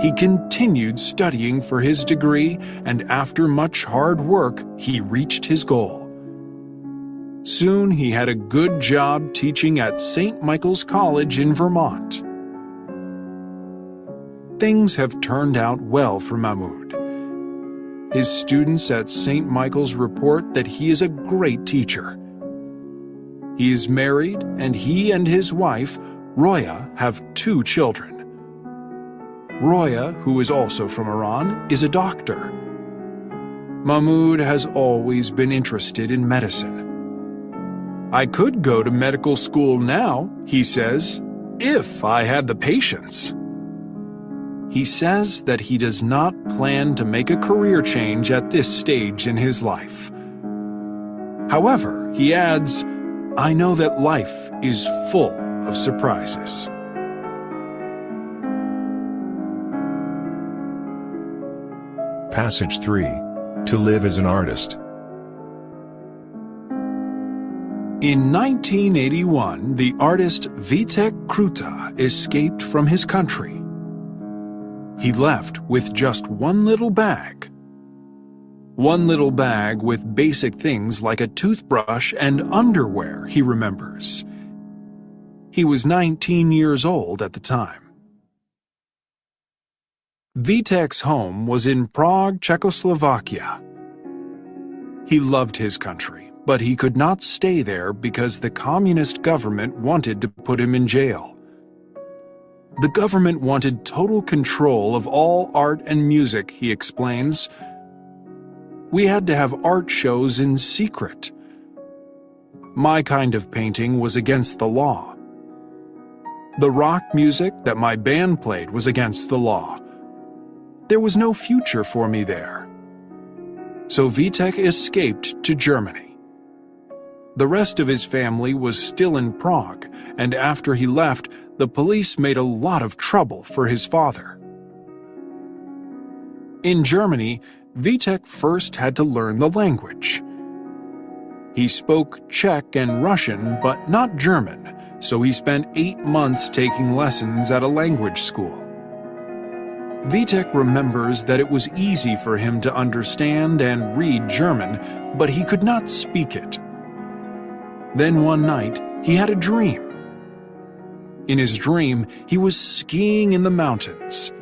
He continued studying for his degree, and after much hard work, he reached his goal. Soon he had a good job teaching at St. Michael's College in Vermont. Things have turned out well for Mahmoud. His students at St. Michael's report that he is a great teacher. He is married, and he and his wife, Roya, have 2 children. Roya, who is also from Iran, is a doctor. Mahmoud has always been interested in medicine. "I could go to medical school now," he says, "if I had the patience." he says that he does not plan to make a career change at this stage in his life. However, he adds, "I know that life is full of surprises." Passage 3. To live as an artist. In 1981, the artist Vitek Kruta escaped from his country. He left with just one little bag. One little bag with basic things like a toothbrush and underwear, he remembers. He was 19 years old at the time. Vitek's home was in Prague, Czechoslovakia. He loved his country, but he could not stay there because the communist government wanted to put him in jail. The government wanted total control of all art and music, he explains. We had to have art shows in secret. My kind of painting was against the law. The rock music that my band played was against the law. There was no future for me there. So Vitek escaped to Germany. The rest of his family was still in Prague, and after he left, the police made a lot of trouble for his father. In Germany, Vitek first had to learn the language. He spoke Czech and Russian, but not German, so he spent 8 months taking lessons at a language school. Vitek remembers that it was easy for him to understand and read German, but he could not speak it. Then one night, he had a dream. In his dream, he was skiing in the mountains.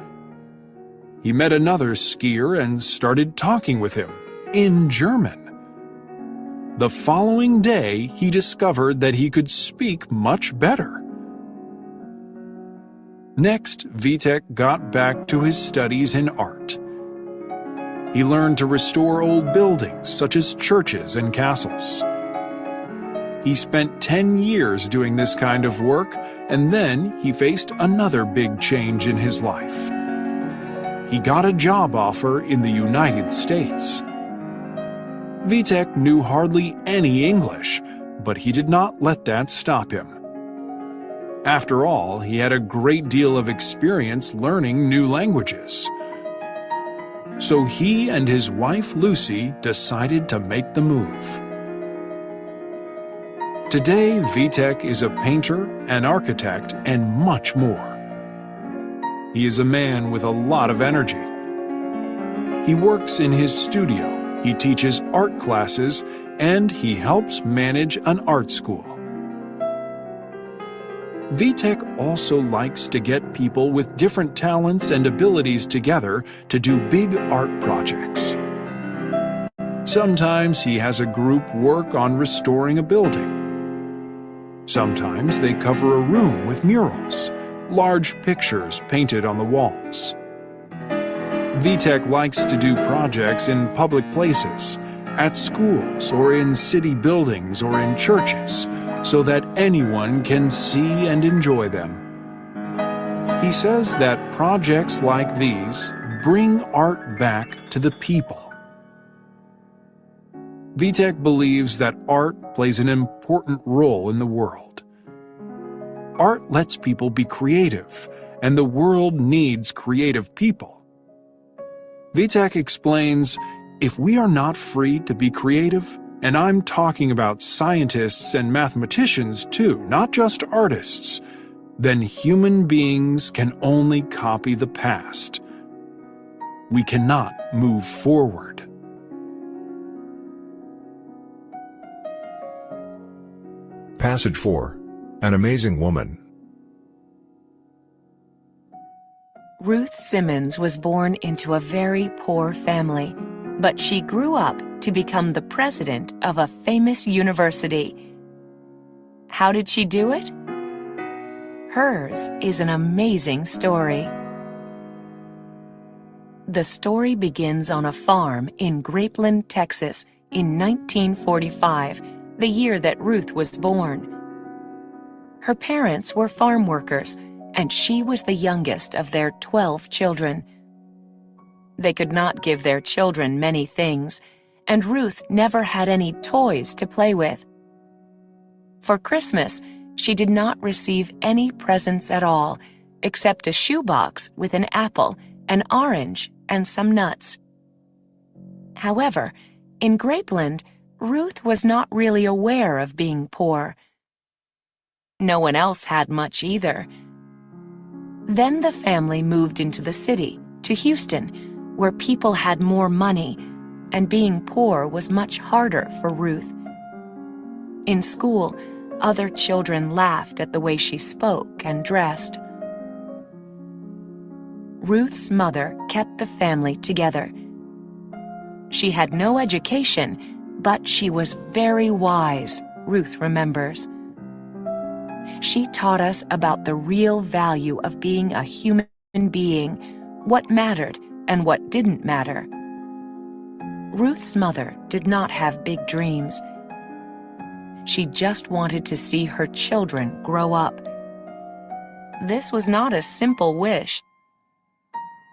He met another skier and started talking with him in German. The following day, he discovered that he could speak much better. Next, Vitek got back to his studies in art. He learned to restore old buildings, such as churches and castles. He spent 10 years doing this kind of work, and then he faced another big change in his life. He got a job offer in the United States. Vitek knew hardly any English, but he did not let that stop him. After all, he had a great deal of experience learning new languages. So he and his wife Lucy decided to make the move. Today, Vitek is a painter, an architect, and much more. He is a man with a lot of energy. He works in his studio, he teaches art classes, and he helps manage an art school. Vitek also likes to get people with different talents and abilities together to do big art projects. Sometimes he has a group work on restoring a building. Sometimes they cover a room with murals, large pictures painted on the walls. Vitek likes to do projects in public places, at schools or in city buildings or in churches, so that anyone can see and enjoy them. He says that projects like these bring art back to the people. Vitek believes that art plays an important role in the world. Art lets people be creative, and the world needs creative people. Vitek explains, if we are not free to be creative, and I'm talking about scientists and mathematicians too, not just artists, then human beings can only copy the past. We cannot move forward. Passage 4. An amazing woman. Ruth Simmons was born into a very poor family, but she grew up to become the president of a famous university. How did she do it? Hers is an amazing story. The story begins on a farm in Grapeland, Texas, in 1945, the year that Ruth was born. Her parents were farm workers, and she was the youngest of their 12 children. They could not give their children many things, and Ruth never had any toys to play with. For Christmas, she did not receive any presents at all, except a shoebox with an apple, an orange, and some nuts. However, in Grapeland, Ruth was not really aware of being poor. No one else had much either. Then the family moved into the city, to Houston, where people had more money, and being poor was much harder for Ruth. In school, other children laughed at the way she spoke and dressed. Ruth's mother kept the family together. She had no education, but she was very wise, Ruth remembers. She taught us about the real value of being a human being, what mattered and what didn't matter. Ruth's mother did not have big dreams. She just wanted to see her children grow up. This was not a simple wish.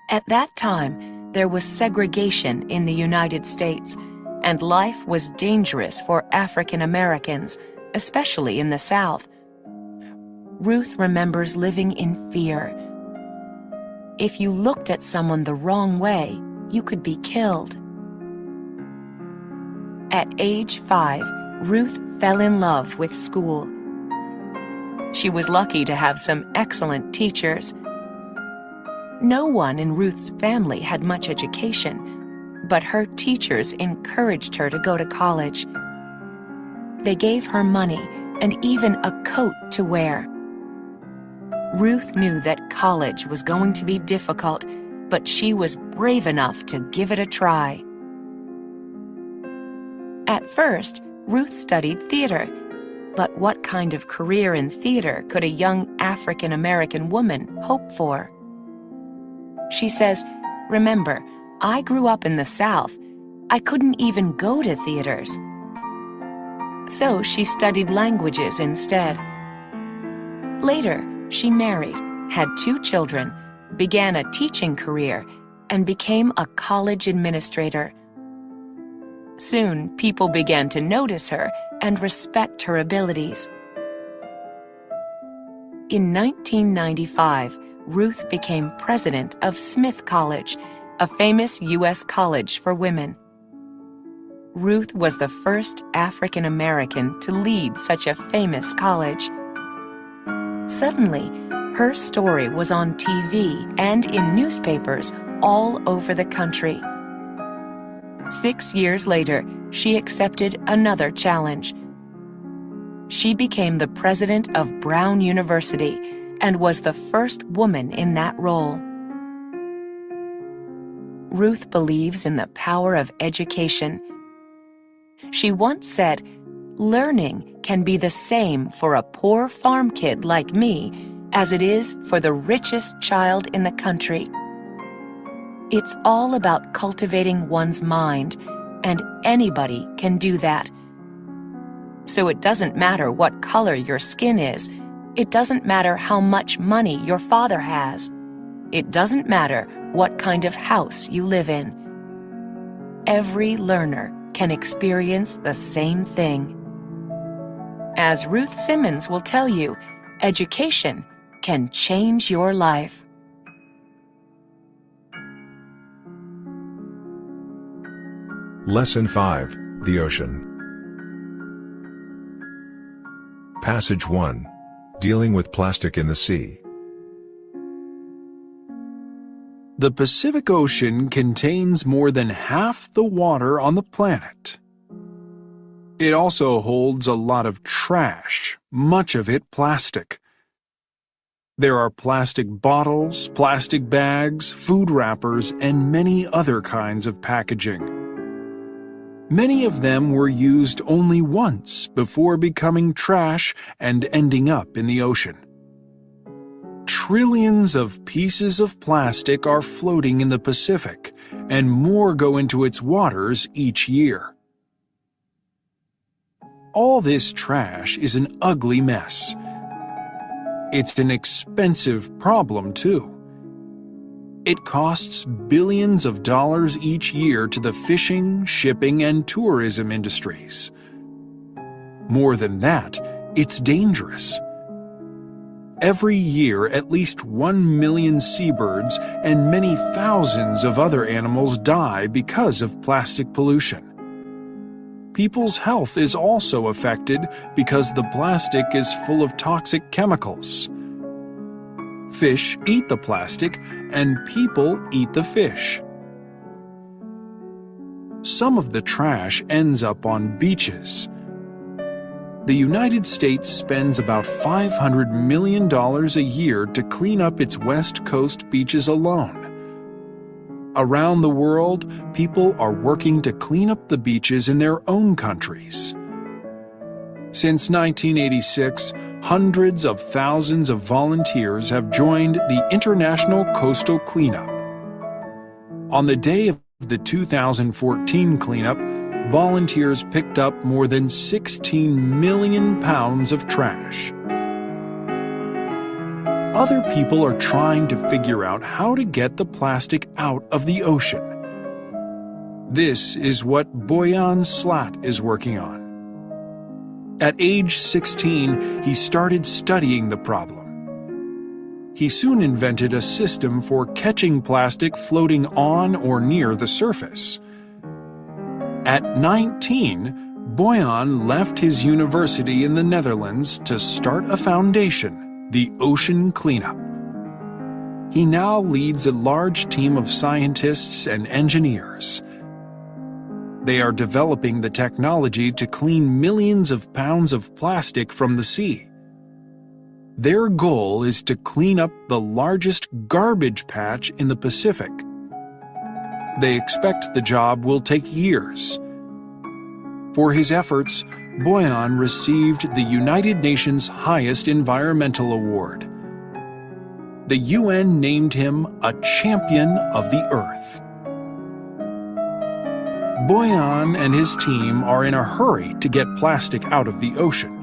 At that time, there was segregation in the United States, and life was dangerous for African Americans, especially in the South. Ruth remembers living in fear. If you looked at someone the wrong way, you could be killed. At age 5, Ruth fell in love with school. She was lucky to have some excellent teachers. No one in Ruth's family had much education, but her teachers encouraged her to go to college. They gave her money and even a coat to wear. Ruth knew that college was going to be difficult, but she was brave enough to give it a try. At first, Ruth studied theater, but what kind of career in theater could a young African American woman hope for? She says, "Remember, I grew up in the South. I couldn't even go to theaters." So she studied languages instead. Later, she married, had 2 children, began a teaching career, and became a college administrator. Soon, people began to notice her and respect her abilities. In 1995, Ruth became president of Smith College, a famous U.S. college for women. Ruth was the first African American to lead such a famous college. Suddenly, her story was on TV and in newspapers all over the country. 6 years later, she accepted another challenge. She became the president of Brown University and was the first woman in that role. Ruth believes in the power of education. She once said, "Learning can be the same for a poor farm kid like me as it is for the richest child in the country." It's all about cultivating one's mind, and anybody can do that. So it doesn't matter what color your skin is. It doesn't matter how much money your father has. It doesn't matter what kind of house you live in. Every learner can experience the same thing. As Ruth Simmons will tell you, education can change your life. Lesson 5, The Ocean. Passage 1. Dealing with plastic in the sea. The Pacific Ocean contains more than half the water on the planet. It also holds a lot of trash, much of it plastic. There are plastic bottles, plastic bags, food wrappers, and many other kinds of packaging. Many of them were used only once before becoming trash and ending up in the ocean. Trillions of pieces of plastic are floating in the Pacific, and more go into its waters each year. All this trash is an ugly mess. It's an expensive problem, too. It costs billions of dollars each year to the fishing, shipping, and tourism industries. More than that, it's dangerous. Every year, at least 1 million seabirds and many thousands of other animals die because of plastic pollution. People's health is also affected because the plastic is full of toxic chemicals. Fish eat the plastic, and people eat the fish. Some of the trash ends up on beaches. The United States spends about $500 million a year to clean up its West Coast beaches alone. Around the world, people are working to clean up the beaches in their own countries. Since 1986, hundreds of thousands of volunteers have joined the International Coastal Cleanup. On the day of the 2014 cleanup, volunteers picked up more than 16 million pounds of trash. Other people are trying to figure out how to get the plastic out of the ocean. This is what Boyan Slat is working on. At age 16, he started studying the problem. He soon invented a system for catching plastic floating on or near the surface. At 19, Boyan left his university in the Netherlands to start a foundation, the Ocean Cleanup. He now leads a large team of scientists and engineers. They are developing the technology to clean millions of pounds of plastic from the sea. Their goal is to clean up the largest garbage patch in the Pacific. They expect the job will take years. For his efforts, Boyan received the United Nations' highest environmental award. The UN named him a champion of the Earth. Boyan and his team are in a hurry to get plastic out of the ocean.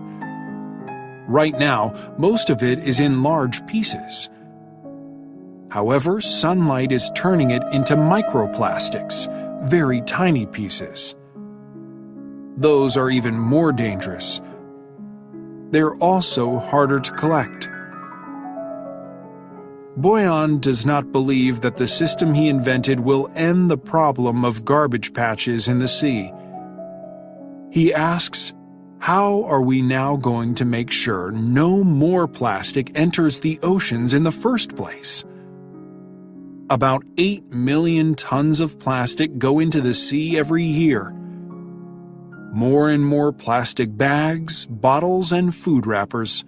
Right now, most of it is in large pieces. However, sunlight is turning it into microplastics, very tiny pieces. Those are even more dangerous. They're also harder to collect. Boyan does not believe that the system he invented will end the problem of garbage patches in the sea. He asks, how are we now going to make sure no more plastic enters the oceans in the first place? About 8 million tons of plastic go into the sea every year. More and more plastic bags, bottles, and food wrappers.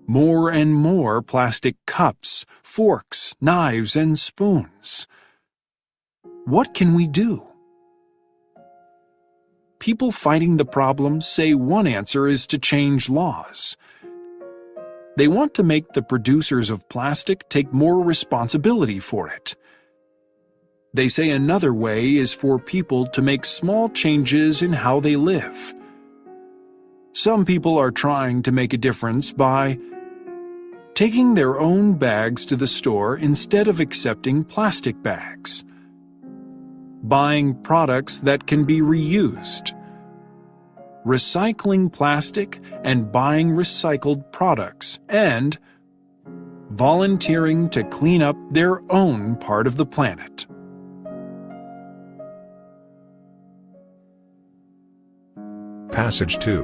More and more plastic cups, forks, knives, and spoons. What can we do? People fighting the problem say one answer is to change laws. They want to make the producers of plastic take more responsibility for it. They say another way is for people to make small changes in how they live. Some people are trying to make a difference by taking their own bags to the store instead of accepting plastic bags, buying products that can be reused, recycling plastic and buying recycled products, and volunteering to clean up their own part of the planet. Passage 2.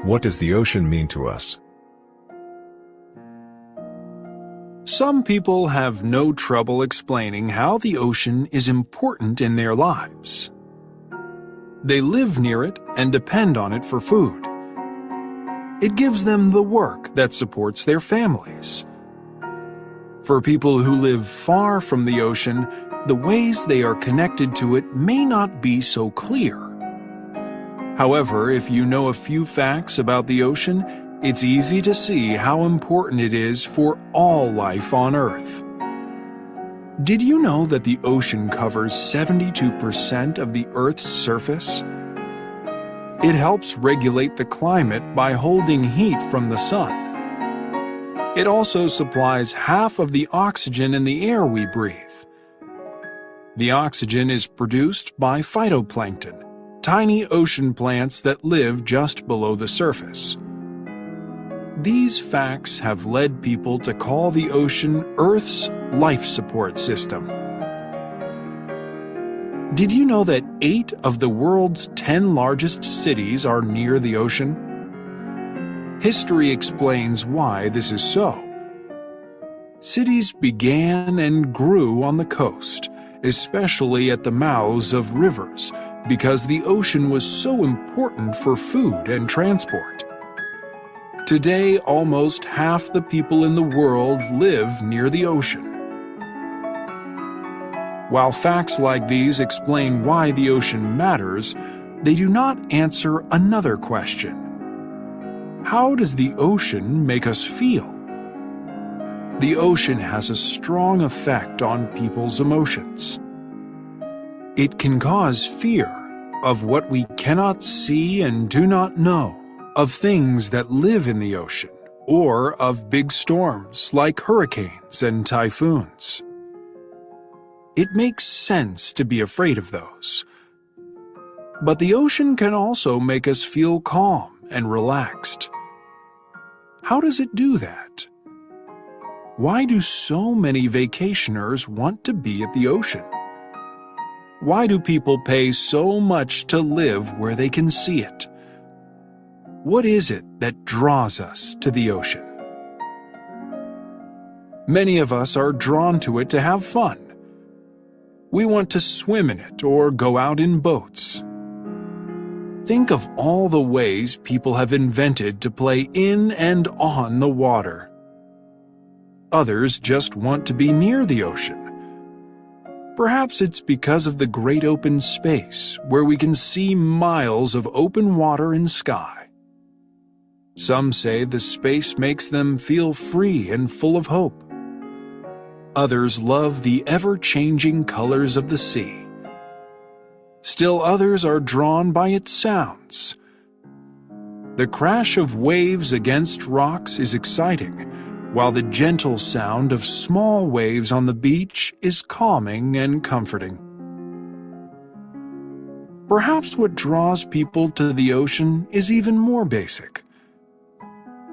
What does the ocean mean to us? Some people have no trouble explaining how the ocean is important in their lives. They live near it and depend on it for food. It gives them the work that supports their families. For people who live far from the ocean, the ways they are connected to it may not be so clear. However, if you know a few facts about the ocean, it's easy to see how important it is for all life on Earth. Did you know that the ocean covers 72% of the Earth's surface? It helps regulate the climate by holding heat from the sun. It also supplies half of the oxygen in the air we breathe. The oxygen is produced by phytoplankton, tiny ocean plants that live just below the surface. These facts have led people to call the ocean Earth's life support system. Did you know that 8 of the world's 10 largest cities are near the ocean? History explains why this is so. Cities began and grew on the coast, especially at the mouths of rivers, because the ocean was so important for food and transport. Today, almost half the people in the world live near the ocean. While facts like these explain why the ocean matters, they do not answer another question. How does the ocean make us feel? The ocean has a strong effect on people's emotions. It can cause fear of what we cannot see and do not know, of things that live in the ocean, or of big storms like hurricanes and typhoons. It makes sense to be afraid of those. But the ocean can also make us feel calm and relaxed. How does it do that? Why do so many vacationers want to be at the ocean? Why do people pay so much to live where they can see it? What is it that draws us to the ocean? Many of us are drawn to it to have fun. We want to swim in it or go out in boats. Think of all the ways people have invented to play in and on the water. Others just want to be near the ocean. Perhaps it's because of the great open space where we can see miles of open water and sky. Some say the space makes them feel free and full of hope. Others love the ever-changing colors of the sea. Still others are drawn by its sounds. The crash of waves against rocks is exciting, while the gentle sound of small waves on the beach is calming and comforting. Perhaps what draws people to the ocean is even more basic.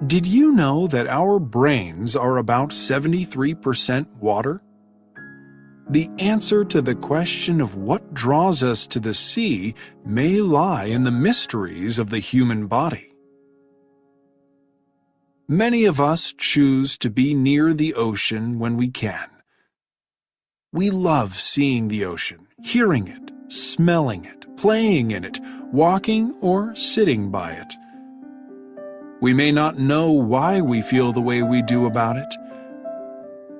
Did you know that our brains are about 73% water? The answer to the question of what draws us to the sea may lie in the mysteries of the human body. Many of us choose to be near the ocean when we can. We love seeing the ocean, hearing it, smelling it, playing in it, walking or sitting by it. We may not know why we feel the way we do about it.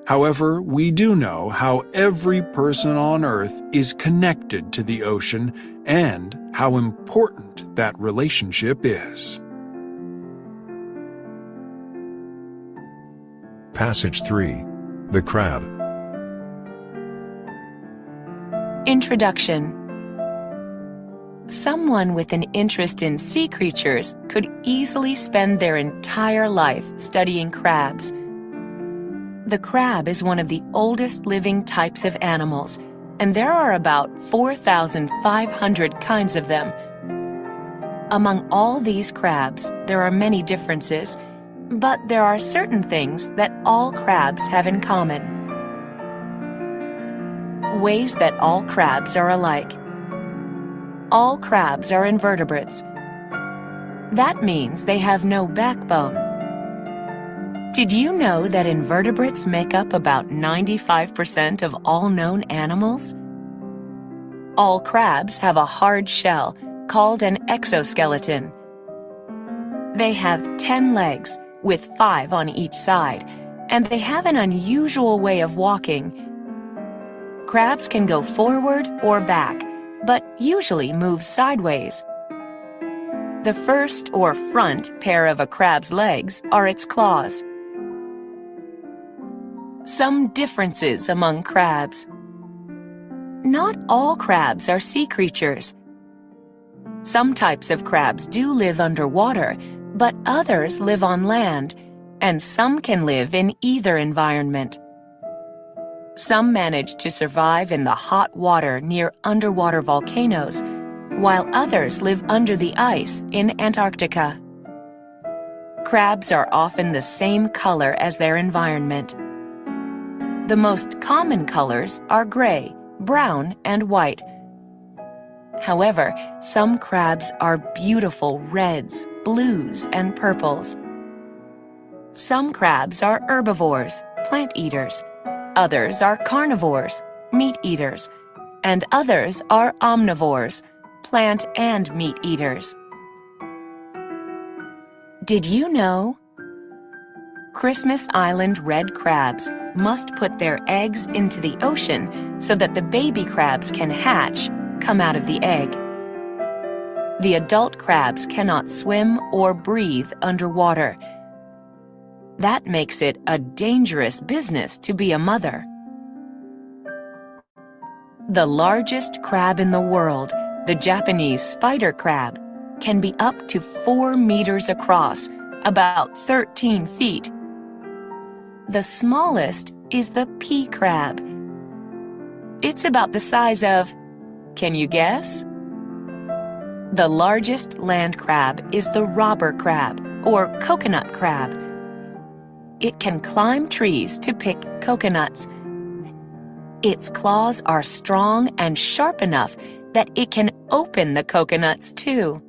However, we do know how every person on Earth is connected to the ocean and how important that relationship is. Passage 3. The Crab. Introduction. Someone with an interest in sea creatures could easily spend their entire life studying crabs. The crab is one of the oldest living types of animals, and there are about 4,500 kinds of them. Among all these crabs, there are many differences, but there are certain things that all crabs have in common. Ways that all crabs are alike. All crabs are invertebrates. That means they have no backbone. Did you know that invertebrates make up about 95% of all known animals? All crabs have a hard shell called an exoskeleton. They have 10 legs, with 5 on each side, and they have an unusual way of walking. Crabs can go forward or back, but usually move sideways. The first or front pair of a crab's legs are its claws. Some differences among crabs. Not all crabs are sea creatures. Some types of crabs do live underwater, but others live on land, and some can live in either environment. Some manage to survive in the hot water near underwater volcanoes, while others live under the ice in Antarctica. Crabs are often the same color as their environment. The most common colors are gray, brown, and white. However, some crabs are beautiful reds, blues, and purples. Some crabs are herbivores, plant eaters. Others are carnivores, meat eaters. And others are omnivores, plant and meat eaters. Did you know? Christmas Island red crabs must put their eggs into the ocean so that the baby crabs can hatch, come out of the egg. The adult crabs cannot swim or breathe underwater. That makes it a dangerous business to be a mother. The largest crab in the world, the Japanese spider crab, can be up to 4 meters across, about 13 feet. The smallest is the pea crab. It's about the size of, can you guess? The largest land crab is the robber crab, or coconut crab. It can climb trees to pick coconuts. Its claws are strong and sharp enough that it can open the coconuts too.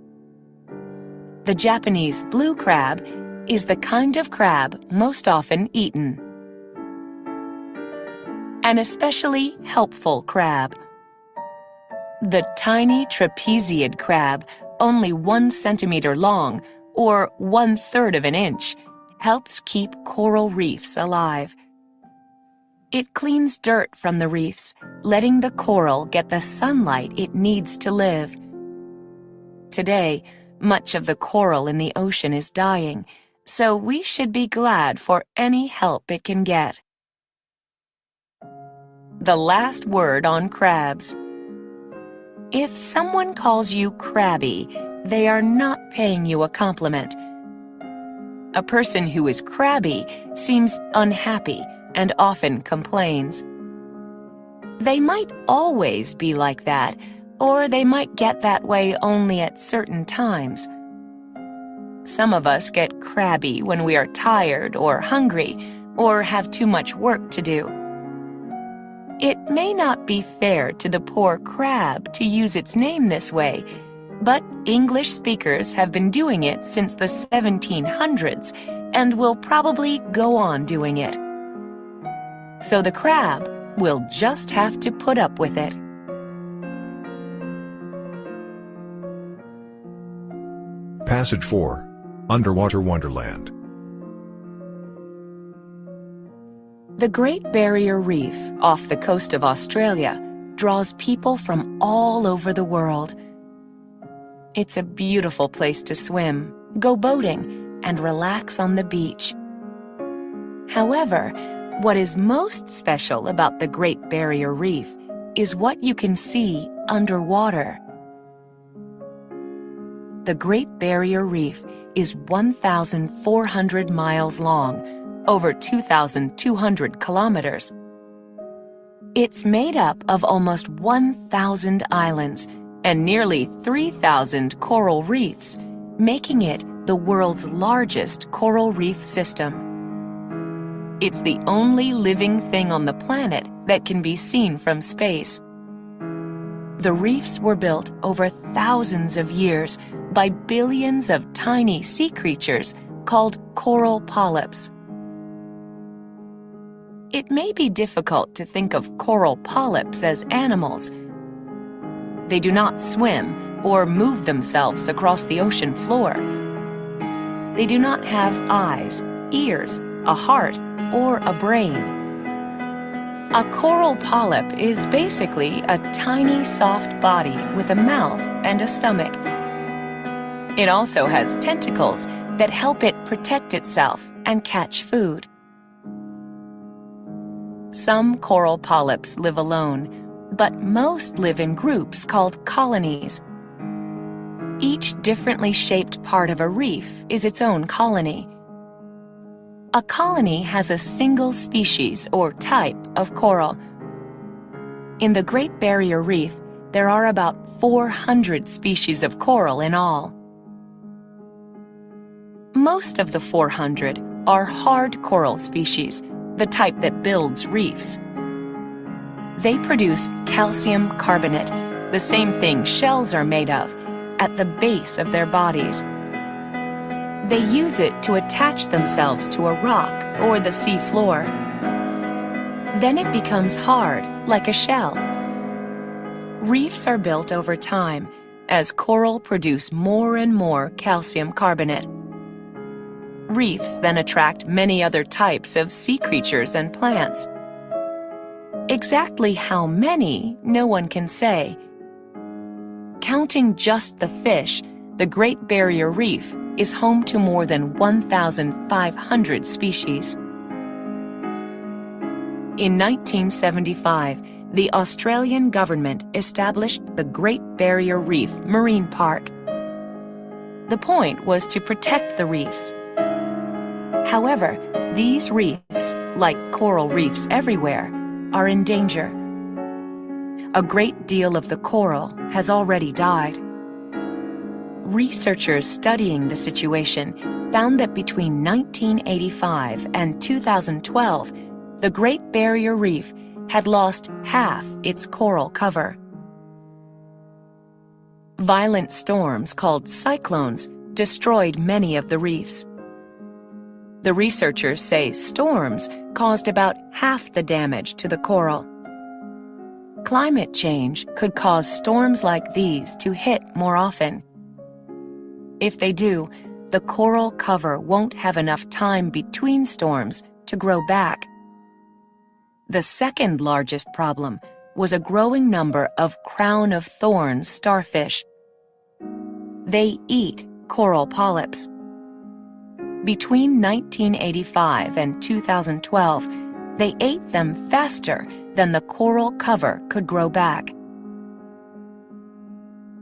The Japanese blue crab is the kind of crab most often eaten. An especially helpful crab. The tiny trapeziid crab, only 1 centimeter long, or 1/3 of an inch, helps keep coral reefs alive. It cleans dirt from the reefs, letting the coral get the sunlight it needs to live. Today, much of the coral in the ocean is dying, so we should be glad for any help it can get. The last word on crabs. If someone calls you crabby, they are not paying you a compliment. A person who is crabby seems unhappy and often complains. They might always be like that, or they might get that way only at certain times. Some of us get crabby when we are tired or hungry, or have too much work to do. It may not be fair to the poor crab to use its name this way, but English speakers have been doing it since the 1700s and will probably go on doing it. So the crab will just have to put up with it. Passage 4. Underwater Wonderland. The Great Barrier Reef off the coast of Australia draws people from all over the world. It's a beautiful place to swim, go boating, and relax on the beach. However, what is most special about the Great Barrier Reef is what you can see underwater. The Great Barrier Reef is 1,400 miles long, over 2,200 kilometers. It's made up of almost 1,000 islands and nearly 3,000 coral reefs, making it the world's largest coral reef system. It's the only living thing on the planet that can be seen from space. The reefs were built over thousands of years by billions of tiny sea creatures called coral polyps. It may be difficult to think of coral polyps as animals. They do not swim or move themselves across the ocean floor. They do not have eyes, ears, a heart, or a brain. A coral polyp is basically a tiny soft body with a mouth and a stomach. It also has tentacles that help it protect itself and catch food. Some coral polyps live alone, but most live in groups called colonies. Each differently shaped part of a reef is its own colony. A colony has a single species or type of coral. In the Great Barrier Reef, there are about 400 species of coral in all. Most of the 400 are hard coral species, the type that builds reefs. They produce calcium carbonate, the same thing shells are made of, at the base of their bodies. They use it to attach themselves to a rock or the sea floor. Then it becomes hard, like a shell. Reefs are built over time as coral produce more and more calcium carbonate. Reefs then attract many other types of sea creatures and plants. Exactly how many, no one can say. Counting just the fish, the Great Barrier Reef is home to more than 1,500 species. In 1975, the Australian government established the Great Barrier Reef Marine Park. The point was to protect the reefs. However, these reefs, like coral reefs everywhere, are in danger. A great deal of the coral has already died. Researchers studying the situation found that between 1985 and 2012, the Great Barrier Reef had lost half its coral cover. Violent storms called cyclones destroyed many of the reefs. The researchers say storms caused about half the damage to the coral. Climate change could cause storms like these to hit more often. If they do, the coral cover won't have enough time between storms to grow back. The second largest problem was a growing number of crown-of-thorns starfish. They eat coral polyps. Between 1985 and 2012, they ate them faster than the coral cover could grow back.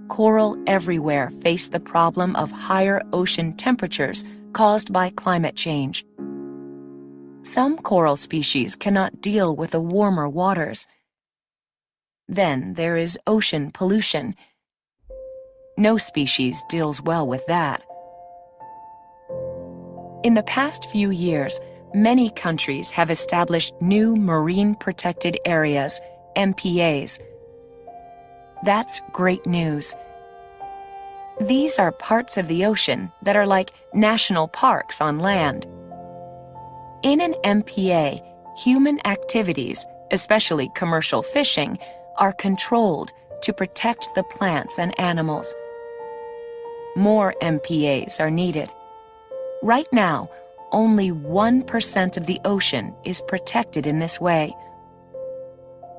Coral everywhere face the problem of higher ocean temperatures caused by climate change. Some coral species cannot deal with the warmer waters. Then there is ocean pollution. No species deals well with that. In the past few years, many countries have established new marine protected areas, MPAs. That's great news. These are parts of the ocean that are like national parks on land. In an MPA, human activities, especially commercial fishing, are controlled to protect the plants and animals. More MPAs are needed. Right now, only 1% of the ocean is protected in this way.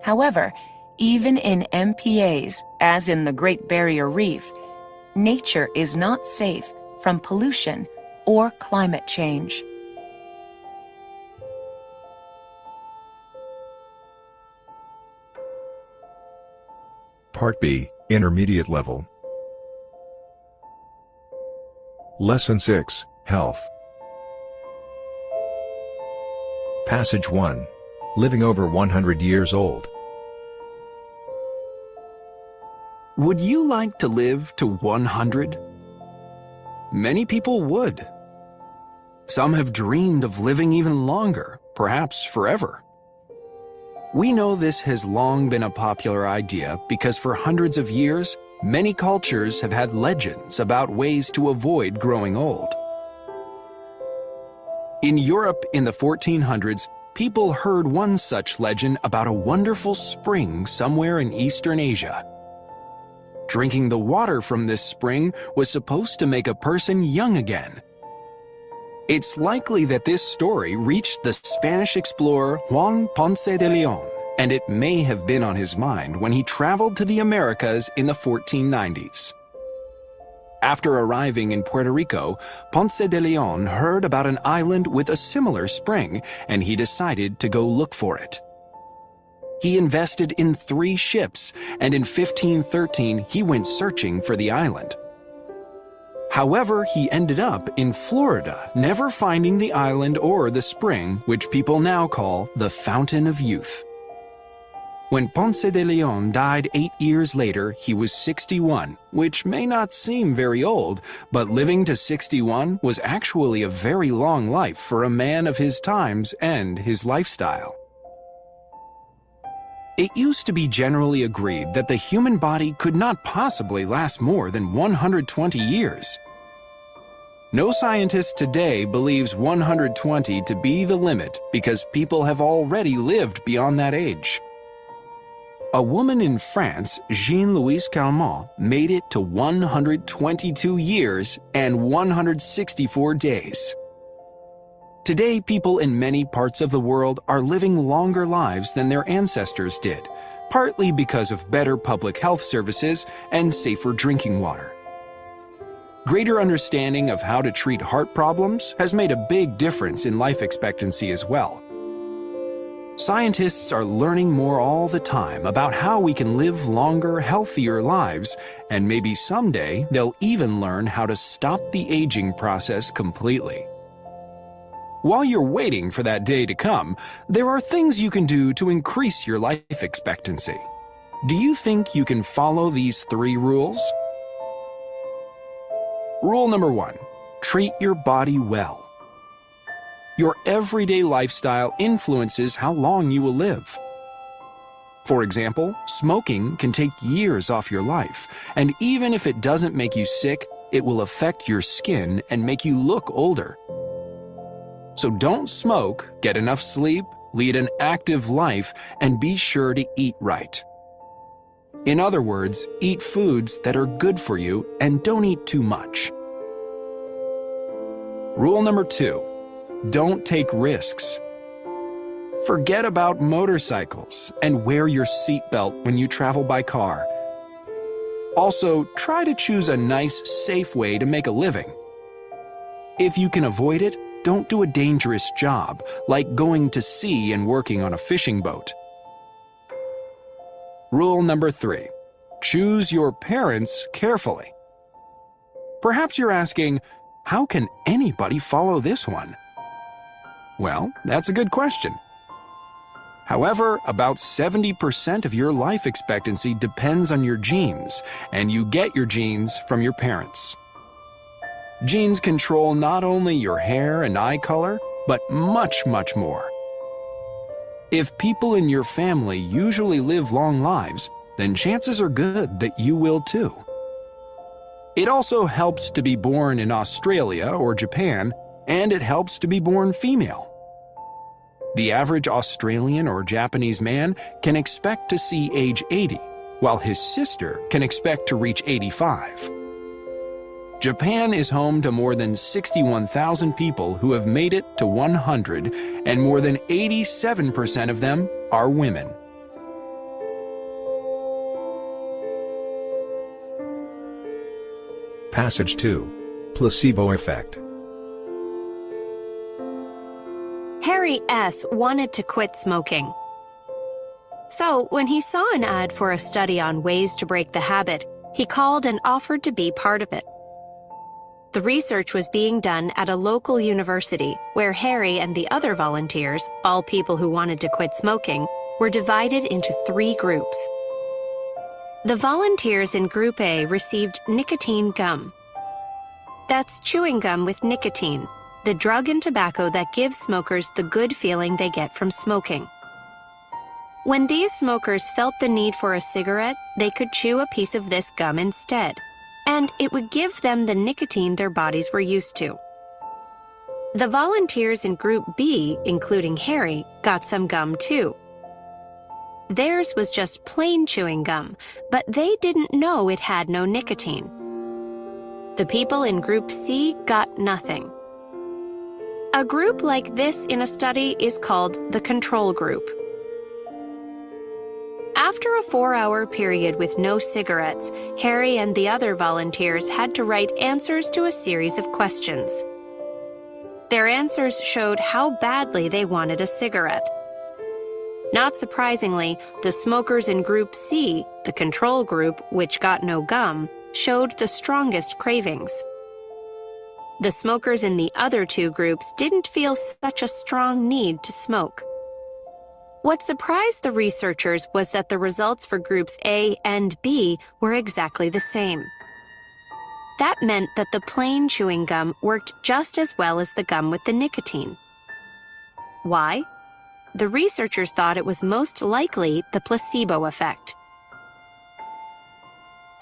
However, even in MPAs, as in the Great Barrier Reef, nature is not safe from pollution or climate change. Part B, Intermediate Level. Lesson 6, Health. Passage 1. Living over 100 years old. Would you like to live to 100? Many people would. Some have dreamed of living even longer, perhaps forever. We know this has long been a popular idea because for hundreds of years, many cultures have had legends about ways to avoid growing old. In Europe in the 1400s, people heard one such legend about a wonderful spring somewhere in Eastern Asia. Drinking the water from this spring was supposed to make a person young again. It's likely that this story reached the Spanish explorer Juan Ponce de León, and it may have been on his mind when he traveled to the Americas in the 1490s. After arriving in Puerto Rico, Ponce de León heard about an island with a similar spring, and he decided to go look for it. He invested in 3 ships, and in 1513 he went searching for the island. However, he ended up in Florida, never finding the island or the spring, which people now call the Fountain of Youth. When Ponce de Leon died 8 years later, he was 61, which may not seem very old, but living to 61 was actually a very long life for a man of his times and his lifestyle. It used to be generally agreed that the human body could not possibly last more than 120 years. No scientist today believes 120 to be the limit because people have already lived beyond that age. A woman in France, Jean-Louise Calment, made it to 122 years and 164 days. Today, people in many parts of the world are living longer lives than their ancestors did, partly because of better public health services and safer drinking water. Greater understanding of how to treat heart problems has made a big difference in life expectancy as well. Scientists are learning more all the time about how we can live longer, healthier lives, and maybe someday they'll even learn how to stop the aging process completely. While you're waiting for that day to come, there are things you can do to increase your life expectancy. Do you think you can follow these 3 rules? Rule number 1, treat your body well. Your everyday lifestyle influences how long you will live. For example, smoking can take years off your life, and even if it doesn't make you sick, it will affect your skin and make you look older. So don't smoke, get enough sleep, lead an active life, and be sure to eat right. In other words, eat foods that are good for you and don't eat too much. Rule number 2, don't take risks. Forget about motorcycles and wear your seatbelt when you travel by car. Also, try to choose a nice, safe way to make a living. If you can avoid it, don't do a dangerous job, like going to sea and working on a fishing boat. Rule number 3, choose your parents carefully. Perhaps you're asking, how can anybody follow this one? Well, that's a good question. However, about 70% of your life expectancy depends on your genes, and you get your genes from your parents. Genes control not only your hair and eye color, but much, much more. If people in your family usually live long lives, then chances are good that you will too. It also helps to be born in Australia or Japan, and it helps to be born female. The average Australian or Japanese man can expect to see age 80, while his sister can expect to reach 85. Japan is home to more than 61,000 people who have made it to 100, and more than 87% of them are women. Passage 2. Placebo effect. Harry S. wanted to quit smoking. So, when he saw an ad for a study on ways to break the habit, he called and offered to be part of it. The research was being done at a local university where Harry and the other volunteers, all people who wanted to quit smoking, were divided into 3 groups. The volunteers in Group A received nicotine gum. That's chewing gum with nicotine, the drug and tobacco that gives smokers the good feeling they get from smoking. When these smokers felt the need for a cigarette, they could chew a piece of this gum instead, and it would give them the nicotine their bodies were used to. The volunteers in Group B, including Harry, got some gum too. Theirs was just plain chewing gum, but they didn't know it had no nicotine. The people in Group C got nothing. A group like this in a study is called the control group. After a 4-hour period with no cigarettes, Harry and the other volunteers had to write answers to a series of questions. Their answers showed how badly they wanted a cigarette. Not surprisingly, the smokers in Group C, the control group, which got no gum, showed the strongest cravings. The smokers in the other two groups didn't feel such a strong need to smoke. What surprised the researchers was that the results for groups A and B were exactly the same. That meant that the plain chewing gum worked just as well as the gum with the nicotine. Why? The researchers thought it was most likely the placebo effect.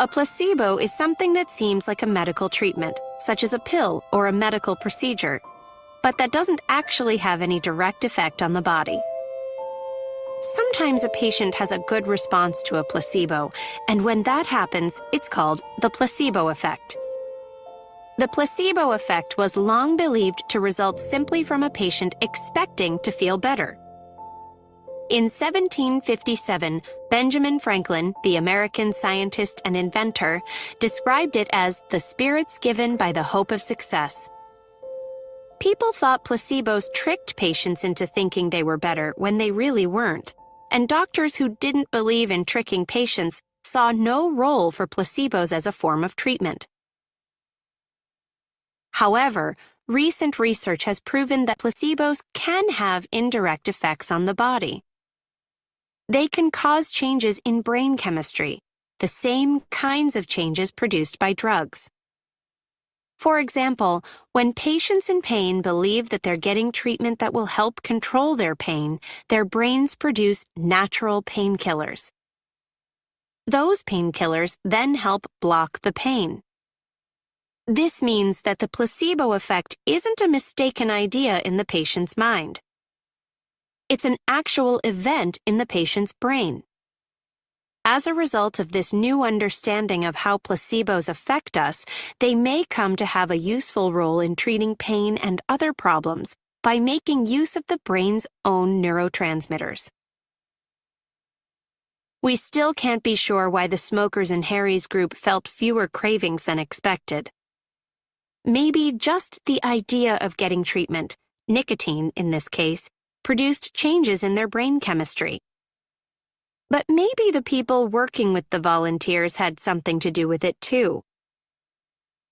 A placebo is something that seems like a medical treatment, such as a pill or a medical procedure, but that doesn't actually have any direct effect on the body. Sometimes a patient has a good response to a placebo, and when that happens, it's called the placebo effect. The placebo effect was long believed to result simply from a patient expecting to feel better. In 1757, Benjamin Franklin, the American scientist and inventor, described it as the spirits given by the hope of success. People thought placebos tricked patients into thinking they were better when they really weren't, and doctors who didn't believe in tricking patients saw no role for placebos as a form of treatment. However, recent research has proven that placebos can have indirect effects on the body. They can cause changes in brain chemistry, the same kinds of changes produced by drugs. For example, when patients in pain believe that they're getting treatment that will help control their pain, their brains produce natural painkillers. Those painkillers then help block the pain. This means that the placebo effect isn't a mistaken idea in the patient's mind. It's an actual event in the patient's brain. As a result of this new understanding of how placebos affect us, they may come to have a useful role in treating pain and other problems by making use of the brain's own neurotransmitters. We still can't be sure why the smokers in Harry's group felt fewer cravings than expected. Maybe just the idea of getting treatment, nicotine in this case, produced changes in their brain chemistry. But maybe the people working with the volunteers had something to do with it too.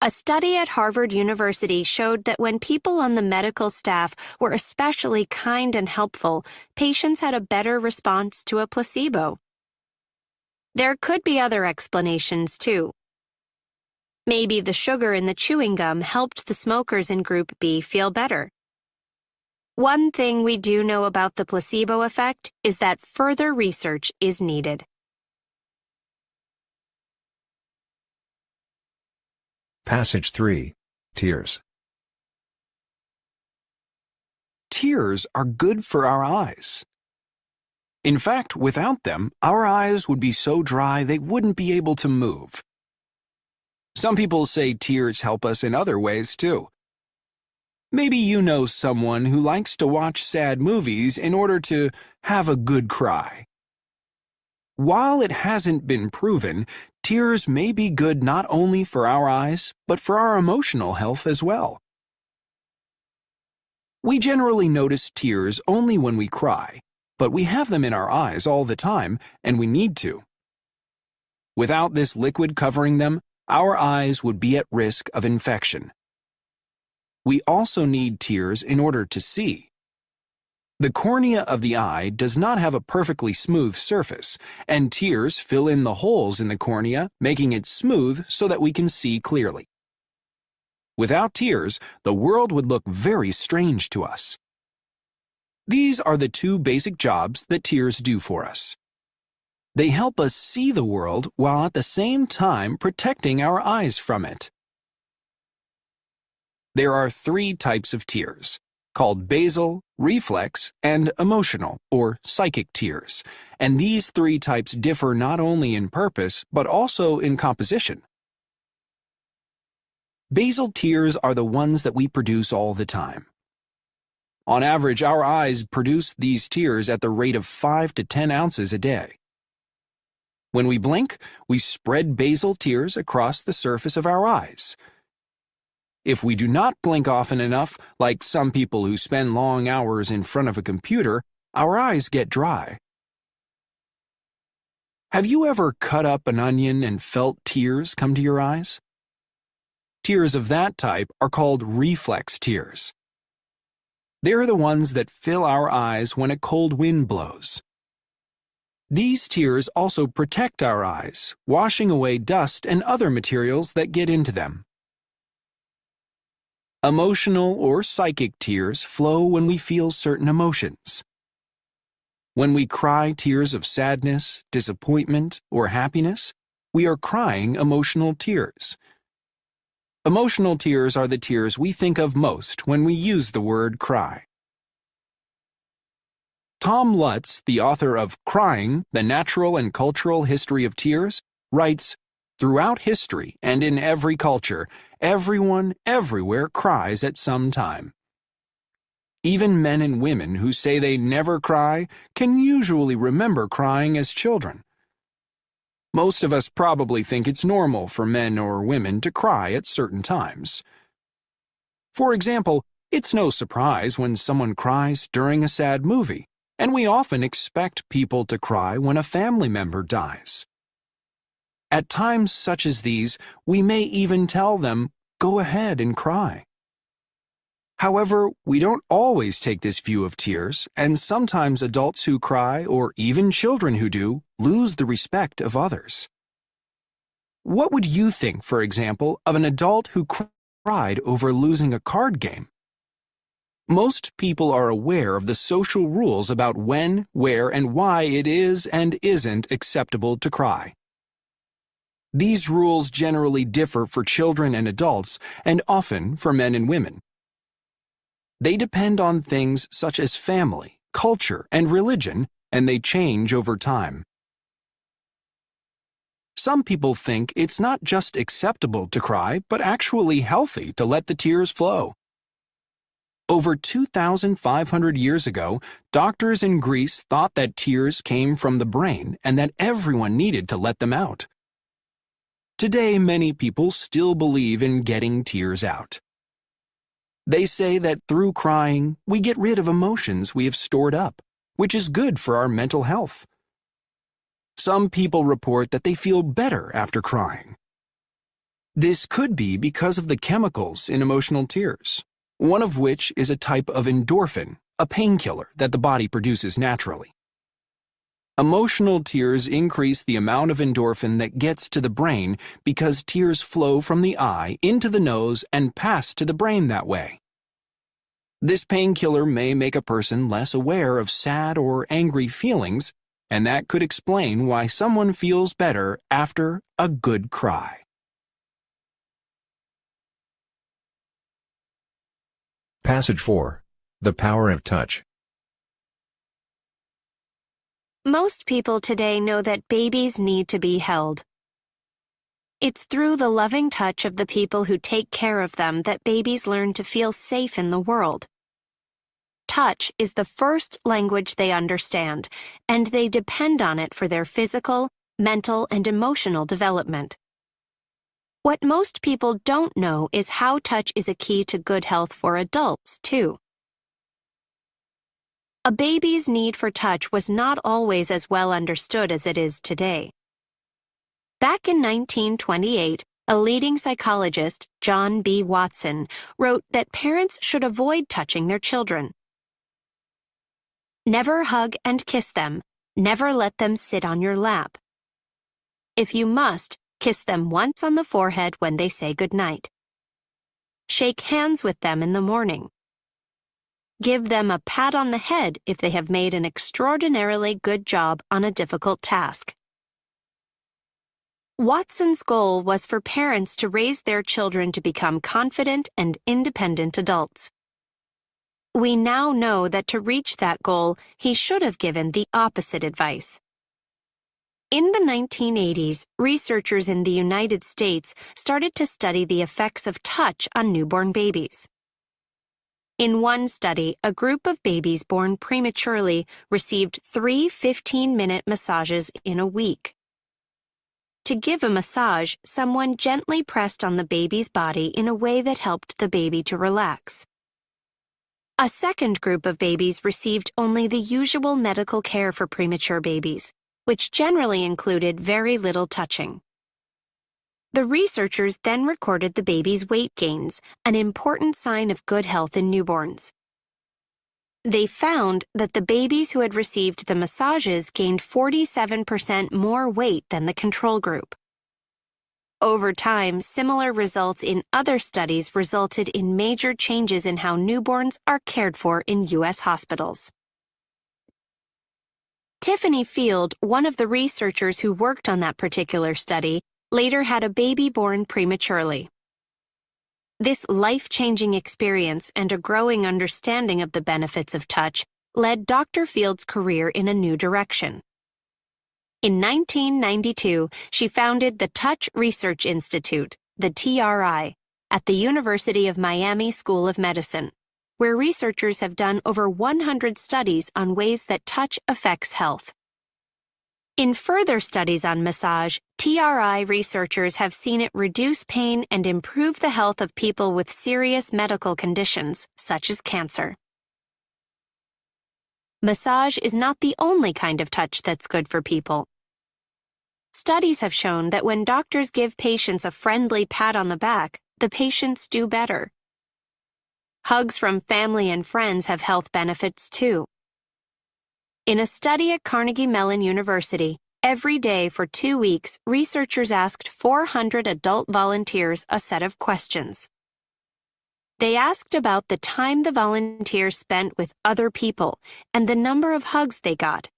A study at Harvard University showed that when people on the medical staff were especially kind and helpful, patients had a better response to a placebo. There could be other explanations too. Maybe the sugar in the chewing gum helped the smokers in Group B feel better. One thing we do know about the placebo effect is that further research is needed. Passage 3. Tears. Tears are good for our eyes. In fact, without them, our eyes would be so dry they wouldn't be able to move. Some people say tears help us in other ways too. Maybe you know someone who likes to watch sad movies in order to have a good cry. While it hasn't been proven, tears may be good not only for our eyes, but for our emotional health as well. We generally notice tears only when we cry, but we have them in our eyes all the time, and we need to. Without this liquid covering them, our eyes would be at risk of infection. We also need tears in order to see. The cornea of the eye does not have a perfectly smooth surface, and tears fill in the holes in the cornea, making it smooth so that we can see clearly. Without tears, the world would look very strange to us. These are the two basic jobs that tears do for us. They help us see the world while at the same time protecting our eyes from it. There are three types of tears, called basal, reflex, and emotional, or psychic tears, and these three types differ not only in purpose, but also in composition. Basal tears are the ones that we produce all the time. On average, our eyes produce these tears at the rate of 5 to 10 ounces a day. When we blink, we spread basal tears across the surface of our eyes. If we do not blink often enough, like some people who spend long hours in front of a computer, our eyes get dry. Have you ever cut up an onion and felt tears come to your eyes? Tears of that type are called reflex tears. They're the ones that fill our eyes when a cold wind blows. These tears also protect our eyes, washing away dust and other materials that get into them. Emotional or psychic tears flow when we feel certain emotions. When we cry tears of sadness, disappointment, or happiness, we are crying emotional tears. Emotional tears are the tears we think of most when we use the word cry. Tom Lutz, the author of Crying, The Natural and Cultural History of Tears, writes, "Throughout history and in every culture, everyone, everywhere cries at some time. Even men and women who say they never cry can usually remember crying as children. Most of us probably think it's normal for men or women to cry at certain times. For example, it's no surprise when someone cries during a sad movie, and we often expect people to cry when a family member dies. At times such as these, we may even tell them, 'Go ahead and cry.' However, we don't always take this view of tears, and sometimes adults who cry, or even children who do, lose the respect of others. What would you think, for example, of an adult who cried over losing a card game? Most people are aware of the social rules about when, where, and why it is and isn't acceptable to cry. These rules generally differ for children and adults, and often for men and women. They depend on things such as family, culture, and religion, and they change over time. Some people think it's not just acceptable to cry, but actually healthy to let the tears flow. Over 2,500 years ago, doctors in Greece thought that tears came from the brain and that everyone needed to let them out. Today, many people still believe in getting tears out. They say that through crying, we get rid of emotions we have stored up, which is good for our mental health. Some people report that they feel better after crying. This could be because of the chemicals in emotional tears, one of which is a type of endorphin, a painkiller that the body produces naturally. Emotional tears increase the amount of endorphin that gets to the brain because tears flow from the eye into the nose and pass to the brain that way. This painkiller may make a person less aware of sad or angry feelings, and that could explain why someone feels better after a good cry. Passage 4. The Power of Touch. Most people today know that babies need to be held. It's through the loving touch of the people who take care of them that babies learn to feel safe in the world. Touch is the first language they understand, and they depend on it for their physical, mental, and emotional development. What most people don't know is how touch is a key to good health for adults, too. A baby's need for touch was not always as well understood as it is today. Back in 1928, a leading psychologist, John B. Watson, wrote that parents should avoid touching their children. Never hug and kiss them. Never let them sit on your lap. If you must, kiss them once on the forehead when they say goodnight. Shake hands with them in the morning. Give them a pat on the head if they have made an extraordinarily good job on a difficult task. Watson's goal was for parents to raise their children to become confident and independent adults. We now know that to reach that goal, he should have given the opposite advice. In the 1980s, researchers in the United States started to study the effects of touch on newborn babies. In one study, a group of babies born prematurely received 3 15-minute massages in a week. To give a massage, someone gently pressed on the baby's body in a way that helped the baby to relax. A second group of babies received only the usual medical care for premature babies, which generally included very little touching. The researchers then recorded the baby's weight gains, an important sign of good health in newborns. They found that the babies who had received the massages gained 47% more weight than the control group. Over time, similar results in other studies resulted in major changes in how newborns are cared for in U.S. hospitals. Tiffany Field, one of the researchers who worked on that particular study, later had a baby born prematurely. This life-changing experience and a growing understanding of the benefits of touch led Dr. Field's career in a new direction. In 1992, she founded the Touch Research Institute, the TRI, at the University of Miami School of Medicine, where researchers have done over 100 studies on ways that touch affects health. In further studies on massage, TRI researchers have seen it reduce pain and improve the health of people with serious medical conditions, such as cancer. Massage is not the only kind of touch that's good for people. Studies have shown that when doctors give patients a friendly pat on the back, the patients do better. Hugs from family and friends have health benefits too. In a study at Carnegie Mellon University, every day for 2 weeks, researchers asked 400 adult volunteers a set of questions. They asked about the time the volunteers spent with other people and the number of hugs they got.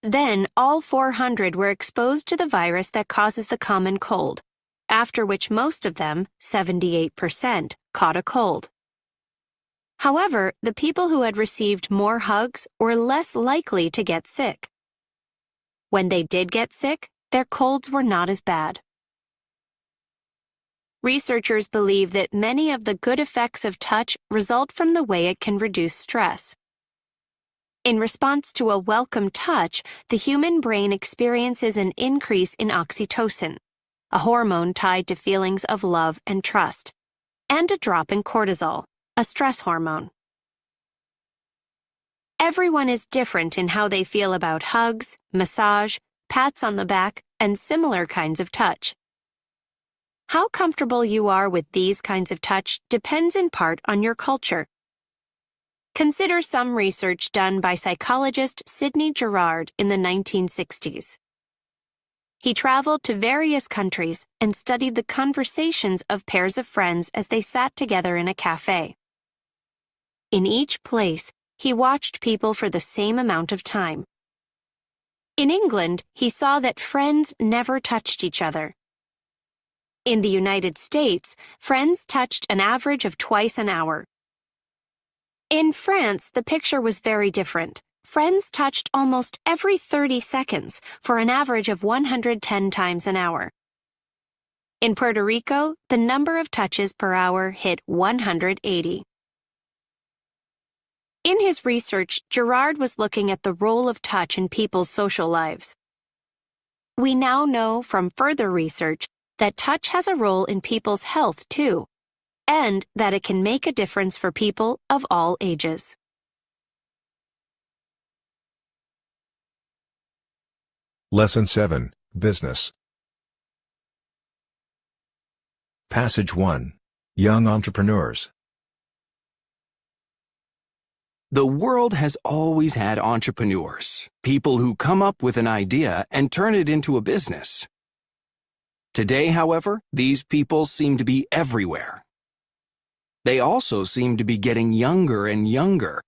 Then, all 400 were exposed to the virus that causes the common cold, after which most of them, 78%, caught a cold. However, the people who had received more hugs were less likely to get sick. When they did get sick, their colds were not as bad. Researchers believe that many of the good effects of touch result from the way it can reduce stress. In response to a welcome touch, the human brain experiences an increase in oxytocin, a hormone tied to feelings of love and trust, and a drop in cortisol, a stress hormone. Everyone is different in how they feel about hugs, massage, pats on the back, and similar kinds of touch. How comfortable you are with these kinds of touch depends in part on your culture. Consider some research done by psychologist Sidney Girard in the 1960s. He traveled to various countries and studied the conversations of pairs of friends as they sat together in a cafe. In each place, he watched people for the same amount of time. In England, he saw that friends never touched each other. In the United States, friends touched an average of twice an hour. In France, the picture was very different. Friends touched almost every 30 seconds for an average of 110 times an hour. In Puerto Rico, the number of touches per hour hit 180. In his research, Girard was looking at the role of touch in people's social lives. We now know from further research that touch has a role in people's health too, and that it can make a difference for people of all ages. Lesson 7, Business. Passage 1. Young entrepreneurs. The world has always had entrepreneurs, people who come up with an idea and turn it into a business. Today, however, these people seem to be everywhere. They also seem to be getting younger and younger.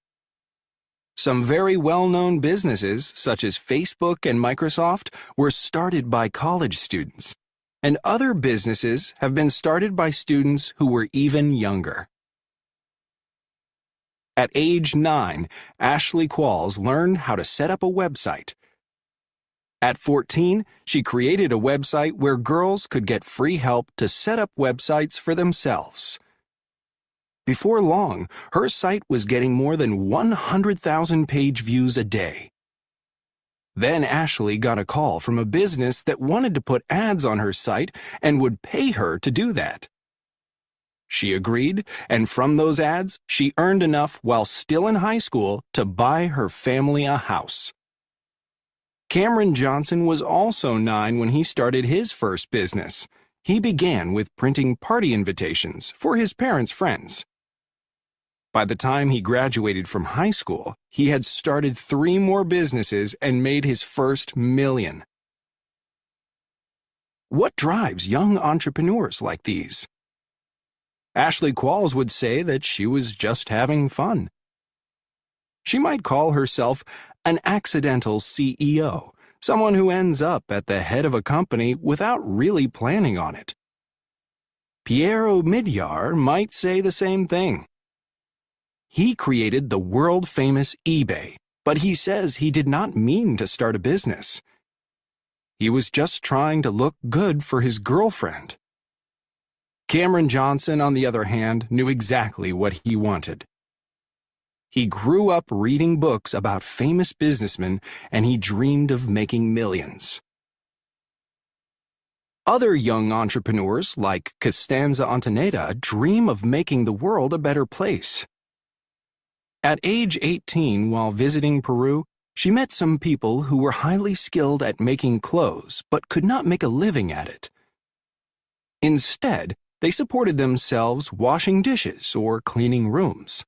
Some very well-known businesses, such as Facebook and Microsoft, were started by college students, and other businesses have been started by students who were even younger. At age 9, Ashley Qualls learned how to set up a website. At 14, she created a website where girls could get free help to set up websites for themselves. Before long, her site was getting more than 100,000 page views a day. Then Ashley got a call from a business that wanted to put ads on her site and would pay her to do that. She agreed, and from those ads, she earned enough while still in high school to buy her family a house. Cameron Johnson was also 9 when he started his first business. He began with printing party invitations for his parents' friends. By the time he graduated from high school, he had started 3 more businesses and made his first million. What drives young entrepreneurs like these? Ashley Qualls would say that she was just having fun. She might call herself an accidental CEO, someone who ends up at the head of a company without really planning on it. Pierre Omidyar might say the same thing. He created the world-famous eBay, but he says he did not mean to start a business. He was just trying to look good for his girlfriend. Cameron Johnson, on the other hand, knew exactly what he wanted. He grew up reading books about famous businessmen, and he dreamed of making millions. Other young entrepreneurs, like Costanza Ontaneda, dream of making the world a better place. At age 18, while visiting Peru, she met some people who were highly skilled at making clothes but could not make a living at it. Instead, they supported themselves washing dishes or cleaning rooms.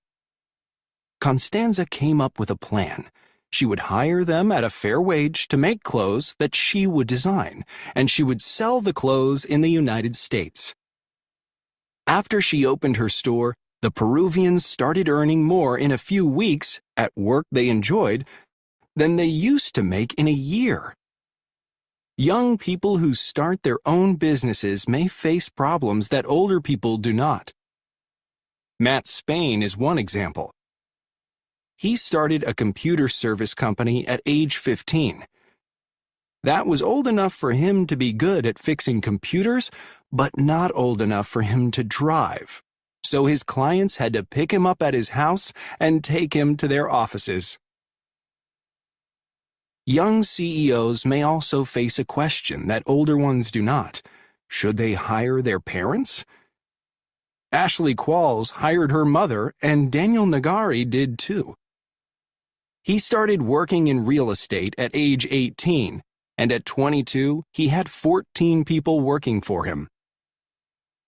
Constanza came up with a plan. She would hire them at a fair wage to make clothes that she would design, and she would sell the clothes in the United States. After she opened her store, the Peruvians started earning more in a few weeks at work they enjoyed than they used to make in a year. Young people who start their own businesses may face problems that older people do not. Matt Spain is one example. He started a computer service company at age 15. That was old enough for him to be good at fixing computers, but not old enough for him to drive. So his clients had to pick him up at his house and take him to their offices. Young CEOs may also face a question that older ones do not. Should they hire their parents? Ashley Qualls hired her mother, and Daniel Nagari did too. He started working in real estate at age 18, and at 22, he had 14 people working for him.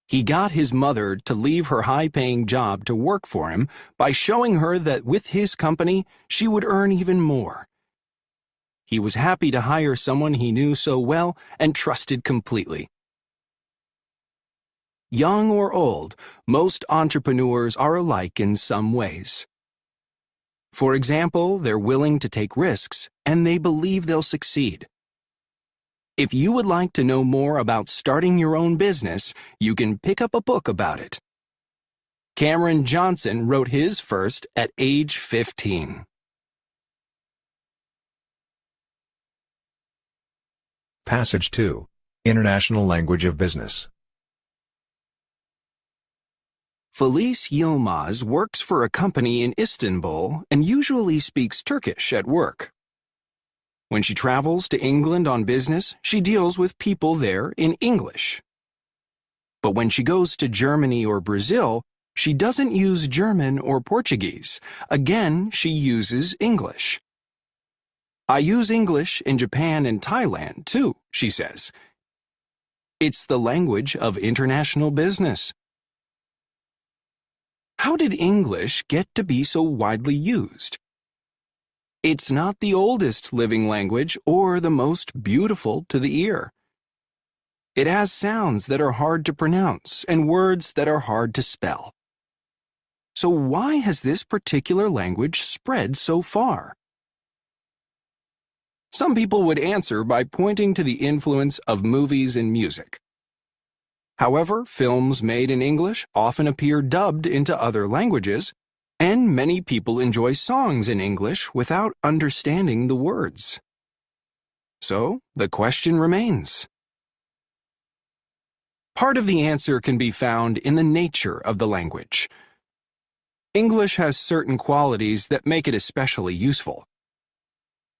He got his mother to leave her high-paying job to work for him by showing her that with his company, she would earn even more. He was happy to hire someone he knew so well and trusted completely. Young or old, most entrepreneurs are alike in some ways. For example, they're willing to take risks, and they believe they'll succeed. If you would like to know more about starting your own business, you can pick up a book about it. Cameron Johnson wrote his first at age 15. Passage 2. International Language of Business. Felice Yilmaz works for a company in Istanbul and usually speaks Turkish at work. When she travels to England on business, she deals with people there in English. But when she goes to Germany or Brazil, she doesn't use German or Portuguese. Again, she uses English. I use English in Japan and Thailand, too, she says. It's the language of international business. How did English get to be so widely used? It's not the oldest living language or the most beautiful to the ear. It has sounds that are hard to pronounce and words that are hard to spell. So why has this particular language spread so far? Some people would answer by pointing to the influence of movies and music. However, films made in English often appear dubbed into other languages, and many people enjoy songs in English without understanding the words. So, the question remains. Part of the answer can be found in the nature of the language. English has certain qualities that make it especially useful.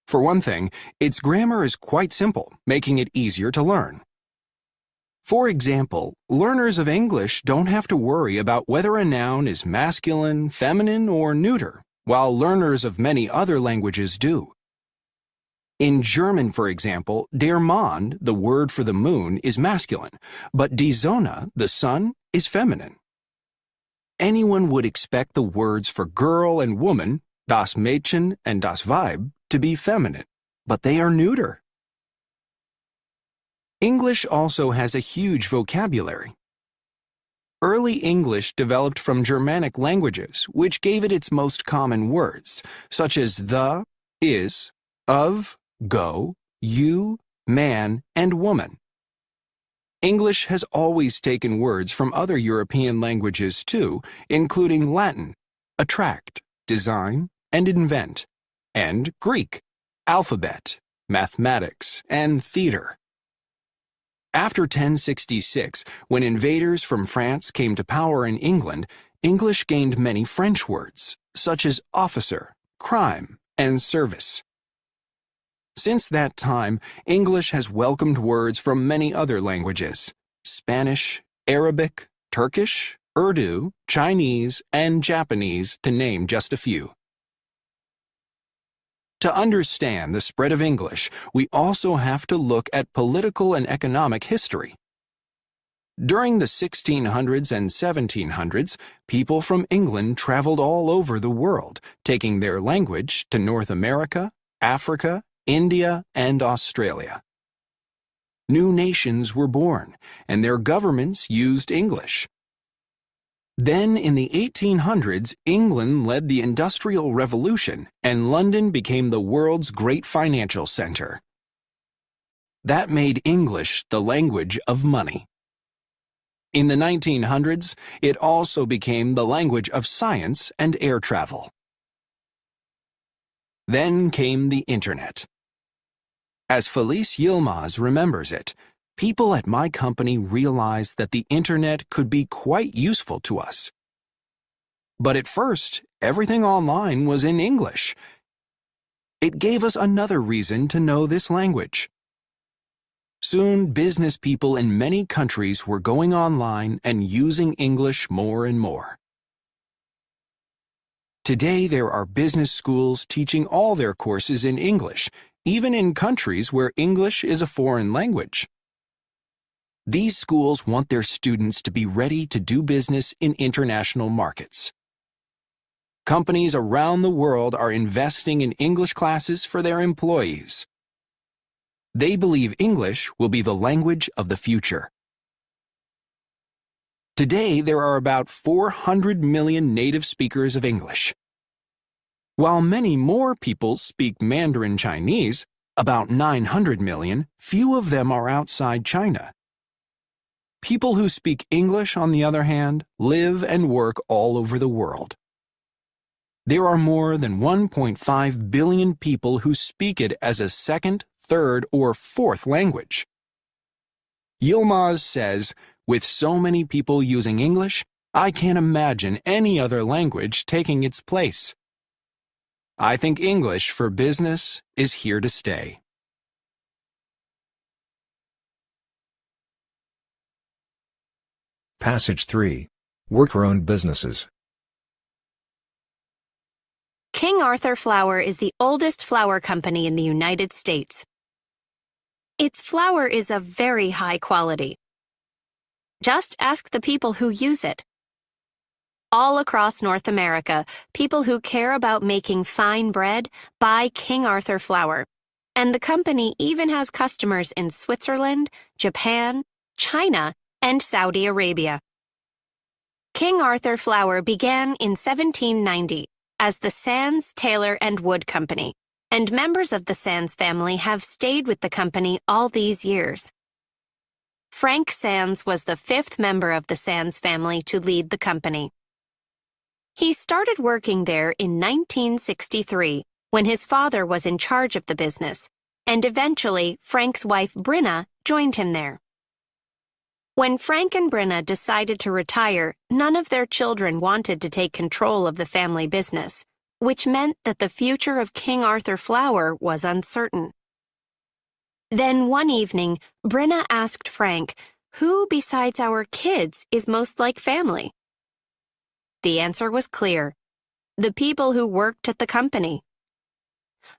For one thing, its grammar is quite simple, making it easier to learn. For example, learners of English don't have to worry about whether a noun is masculine, feminine, or neuter, while learners of many other languages do. In German, for example, der Mond, the word for the moon, is masculine, but die Sonne, the sun, is feminine. Anyone would expect the words for girl and woman, das Mädchen and das Weib, to be feminine, but they are neuter. English also has a huge vocabulary. Early English developed from Germanic languages, which gave it its most common words, such as the, is, of, go, you, man, and woman. English has always taken words from other European languages too, including Latin, attract, design, and invent, and Greek, alphabet, mathematics, and theater. After 1066, when invaders from France came to power in England, English gained many French words, such as officer, crime, and service. Since that time, English has welcomed words from many other languages: Spanish, Arabic, Turkish, Urdu, Chinese, and Japanese, to name just a few. To understand the spread of English, we also have to look at political and economic history. During the 1600s and 1700s, people from England traveled all over the world, taking their language to North America, Africa, India, and Australia. New nations were born, and their governments used English. Then, in the 1800s, England led the Industrial Revolution, and London became the world's great financial center. That made English the language of money. In the 1900s, it also became the language of science and air travel. Then came the Internet. As Felice Yilmaz remembers it, people at my company realized that the Internet could be quite useful to us. But at first, everything online was in English. It gave us another reason to know this language. Soon, business people in many countries were going online and using English more and more. Today, there are business schools teaching all their courses in English, even in countries where English is a foreign language. These schools want their students to be ready to do business in international markets. Companies around the world are investing in English classes for their employees. They believe English will be the language of the future. Today, there are about 400 million native speakers of English. While many more people speak Mandarin Chinese, about 900 million, few of them are outside China. People who speak English, on the other hand, live and work all over the world. There are more than 1.5 billion people who speak it as a second, third, or fourth language. Yilmaz says, "With so many people using English, I can't imagine any other language taking its place. I think English for business is here to stay." Passage 3. Worker-owned businesses. King Arthur Flour is the oldest flour company in the United States. Its flour is of very high quality. Just ask the people who use it. All across North America, people who care about making fine bread buy King Arthur Flour, and the company even has customers in Switzerland, Japan, China, and Saudi Arabia. King Arthur Flour began in 1790 as the Sands, Taylor, and Wood Company, and members of the Sands family have stayed with the company all these years. Frank Sands was the fifth member of the Sands family to lead the company. He started working there in 1963 when his father was in charge of the business, and eventually Frank's wife Brinna joined him there. When Frank and Brinna decided to retire, none of their children wanted to take control of the family business, which meant that the future of King Arthur Flour was uncertain. Then one evening, Brinna asked Frank, "Who besides our kids is most like family?" The answer was clear: the people who worked at the company.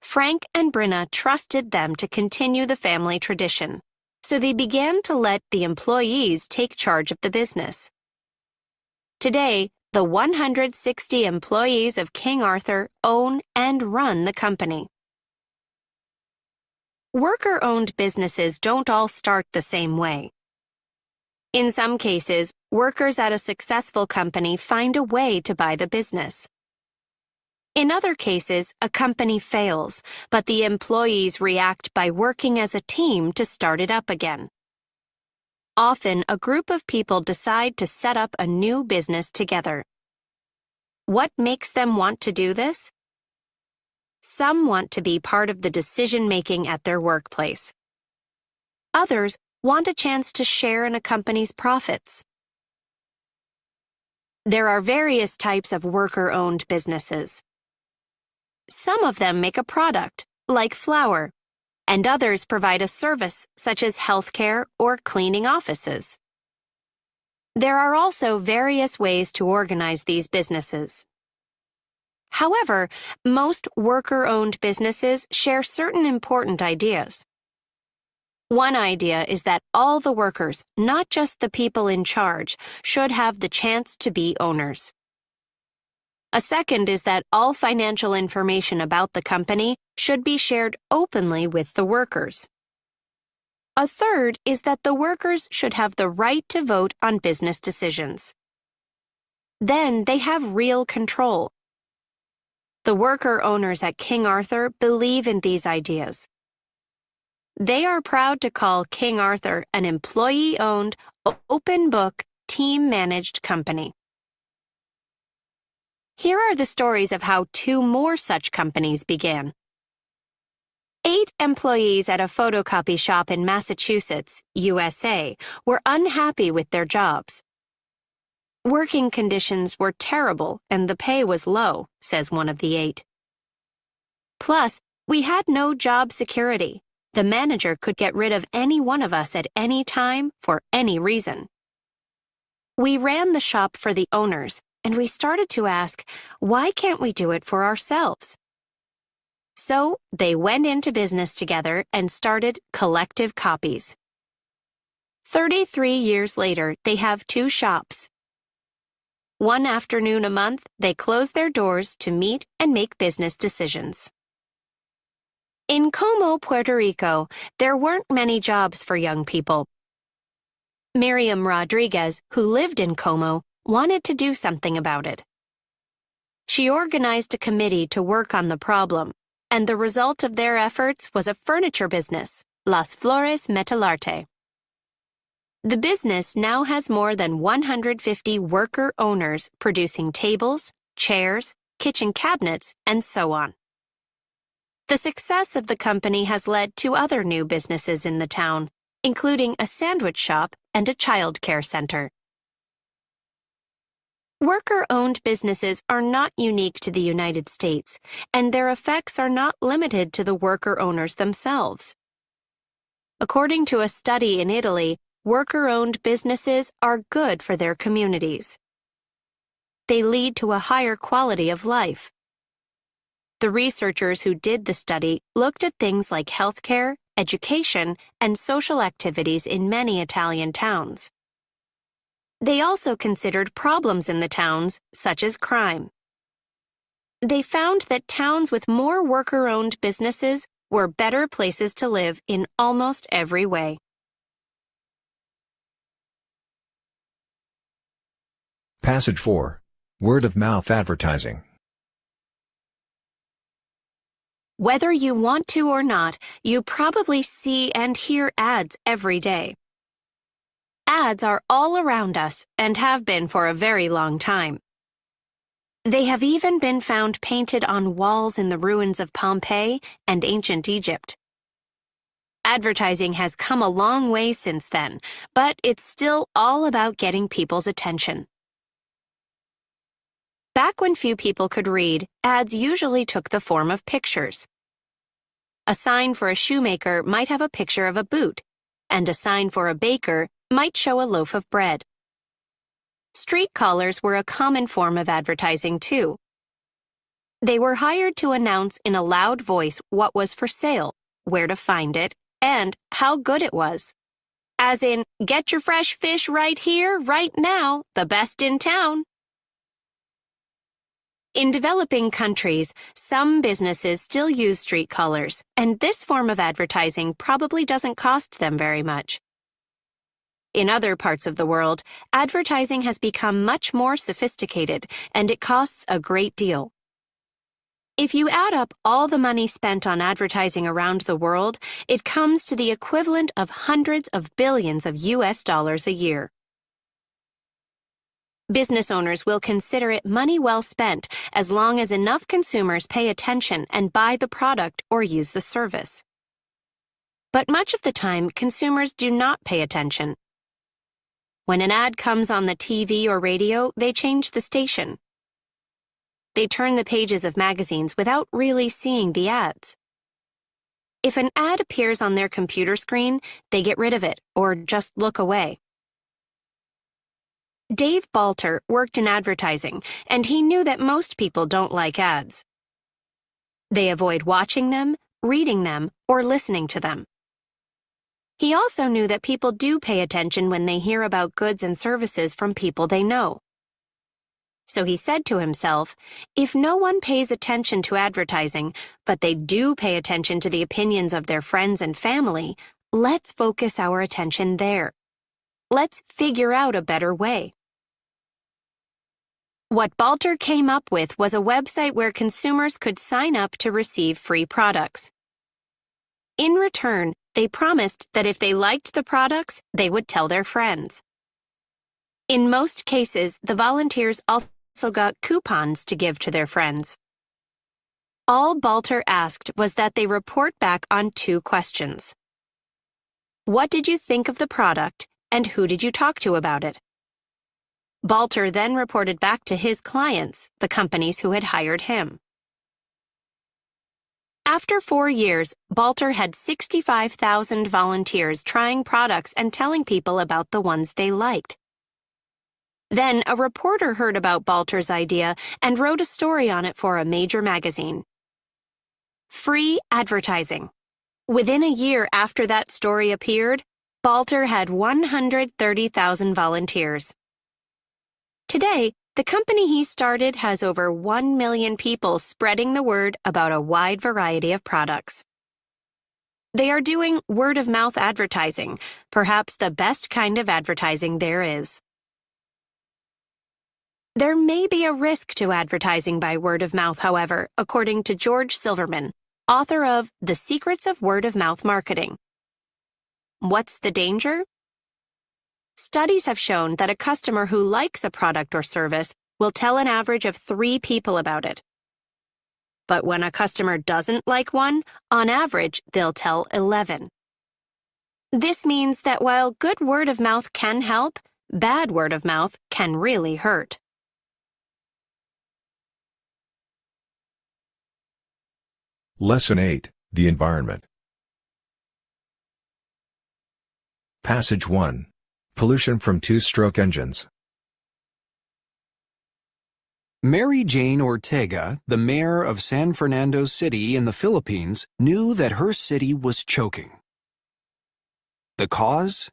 Frank and Brenna trusted them to continue the family tradition, so they began to let the employees take charge of the business. Today, the 160 employees of King Arthur own and run the company. Worker-owned businesses don't all start the same way. In some cases, workers at a successful company find a way to buy the business. In other cases, a company fails, but the employees react by working as a team to start it up again. Often, a group of people decide to set up a new business together. What makes them want to do this? Some want to be part of the decision-making at their workplace. Others want a chance to share in a company's profits. There are various types of worker-owned businesses. Some of them make a product, like flour, and others provide a service, such as healthcare or cleaning offices. There are also various ways to organize these businesses. However, most worker-owned businesses share certain important ideas. One idea is that all the workers, not just the people in charge, should have the chance to be owners. A second is that all financial information about the company should be shared openly with the workers. A third is that the workers should have the right to vote on business decisions. Then they have real control. The worker owners at King Arthur believe in these ideas. They are proud to call King Arthur an employee-owned, open-book, team-managed company. Here are the stories of how 2 more such companies began. 8 employees at a photocopy shop in Massachusetts, USA, were unhappy with their jobs. Working conditions were terrible and the pay was low, says one of the 8. Plus, we had no job security. The manager could get rid of any one of us at any time for any reason. We ran the shop for the owners, and we started to ask, why can't we do it for ourselves? So they went into business together and started Collective Copies. 33 years later, they have 2 shops. One afternoon a month, they close their doors to meet and make business decisions. In Como, Puerto Rico, there weren't many jobs for young people. Miriam Rodriguez, who lived in Como, wanted to do something about it. She organized a committee to work on the problem, and the result of their efforts was a furniture business, Las Flores Metalarte. The business now has more than 150 worker owners producing tables, chairs, kitchen cabinets, and so on. The success of the company has led to other new businesses in the town, including a sandwich shop and a child care center. Worker-owned businesses are not unique to the United States, and their effects are not limited to the worker owners themselves. According to a study in Italy, worker-owned businesses are good for their communities. They lead to a higher quality of life. The researchers who did the study looked at things like healthcare, education, and social activities in many Italian towns. They also considered problems in the towns, such as crime. They found that towns with more worker-owned businesses were better places to live in almost every way. Passage 4. Word-of-mouth advertising. Whether you want to or not, you probably see and hear ads every day. Ads are all around us and have been for a very long time. They have even been found painted on walls in the ruins of Pompeii and ancient Egypt. Advertising has come a long way since then, but it's still all about getting people's attention. Back when few people could read, ads usually took the form of pictures. A sign for a shoemaker might have a picture of a boot, and a sign for a baker might show a loaf of bread. Street collars were a common form of advertising too. They were hired to announce in a loud voice what was for sale, where to find it, and how good it was. As in, get your fresh fish right here, right now, the best in town. In developing countries, some businesses still use street colors, and this form of advertising probably doesn't cost them very much. In other parts of the world, advertising has become much more sophisticated, and it costs a great deal. If you add up all the money spent on advertising around the world, it comes to the equivalent of hundreds of billions of US dollars a year. Business owners will consider it money well spent as long as enough consumers pay attention and buy the product or use the service. But much of the time, consumers do not pay attention. When an ad comes on the TV or radio, they change the station. They turn the pages of magazines without really seeing the ads. If an ad appears on their computer screen, they get rid of it or just look away. Dave Balter worked in advertising, and he knew that most people don't like ads. They avoid watching them, reading them, or listening to them. He also knew that people do pay attention when they hear about goods and services from people they know. So he said to himself, if no one pays attention to advertising, but they do pay attention to the opinions of their friends and family, let's focus our attention there. Let's figure out a better way. What Balter came up with was a website where consumers could sign up to receive free products. In return, they promised that if they liked the products, they would tell their friends. In most cases, the volunteers also got coupons to give to their friends. All Balter asked was that they report back on 2 questions. What did you think of the product, and who did you talk to about it? Balter then reported back to his clients, the companies who had hired him. After 4 years, Balter had 65,000 volunteers trying products and telling people about the ones they liked. Then a reporter heard about Balter's idea and wrote a story on it for a major magazine. Free advertising. Within a year after that story appeared, Balter had 130,000 volunteers. Today, the company he started has over 1 million people spreading the word about a wide variety of products. They are doing word-of-mouth advertising, perhaps the best kind of advertising there is. There may be a risk to advertising by word of mouth, however, according to George Silverman, author of The Secrets of Word-of-Mouth Marketing. What's the danger? Studies have shown that a customer who likes a product or service will tell an average of 3 people about it. But when a customer doesn't like one, on average, they'll tell 11. This means that while good word of mouth can help, bad word of mouth can really hurt. Lesson 8, The Environment. Passage 1. Pollution from 2-stroke engines. Mary Jane Ortega, the mayor of San Fernando City in the Philippines, knew that her city was choking. The cause?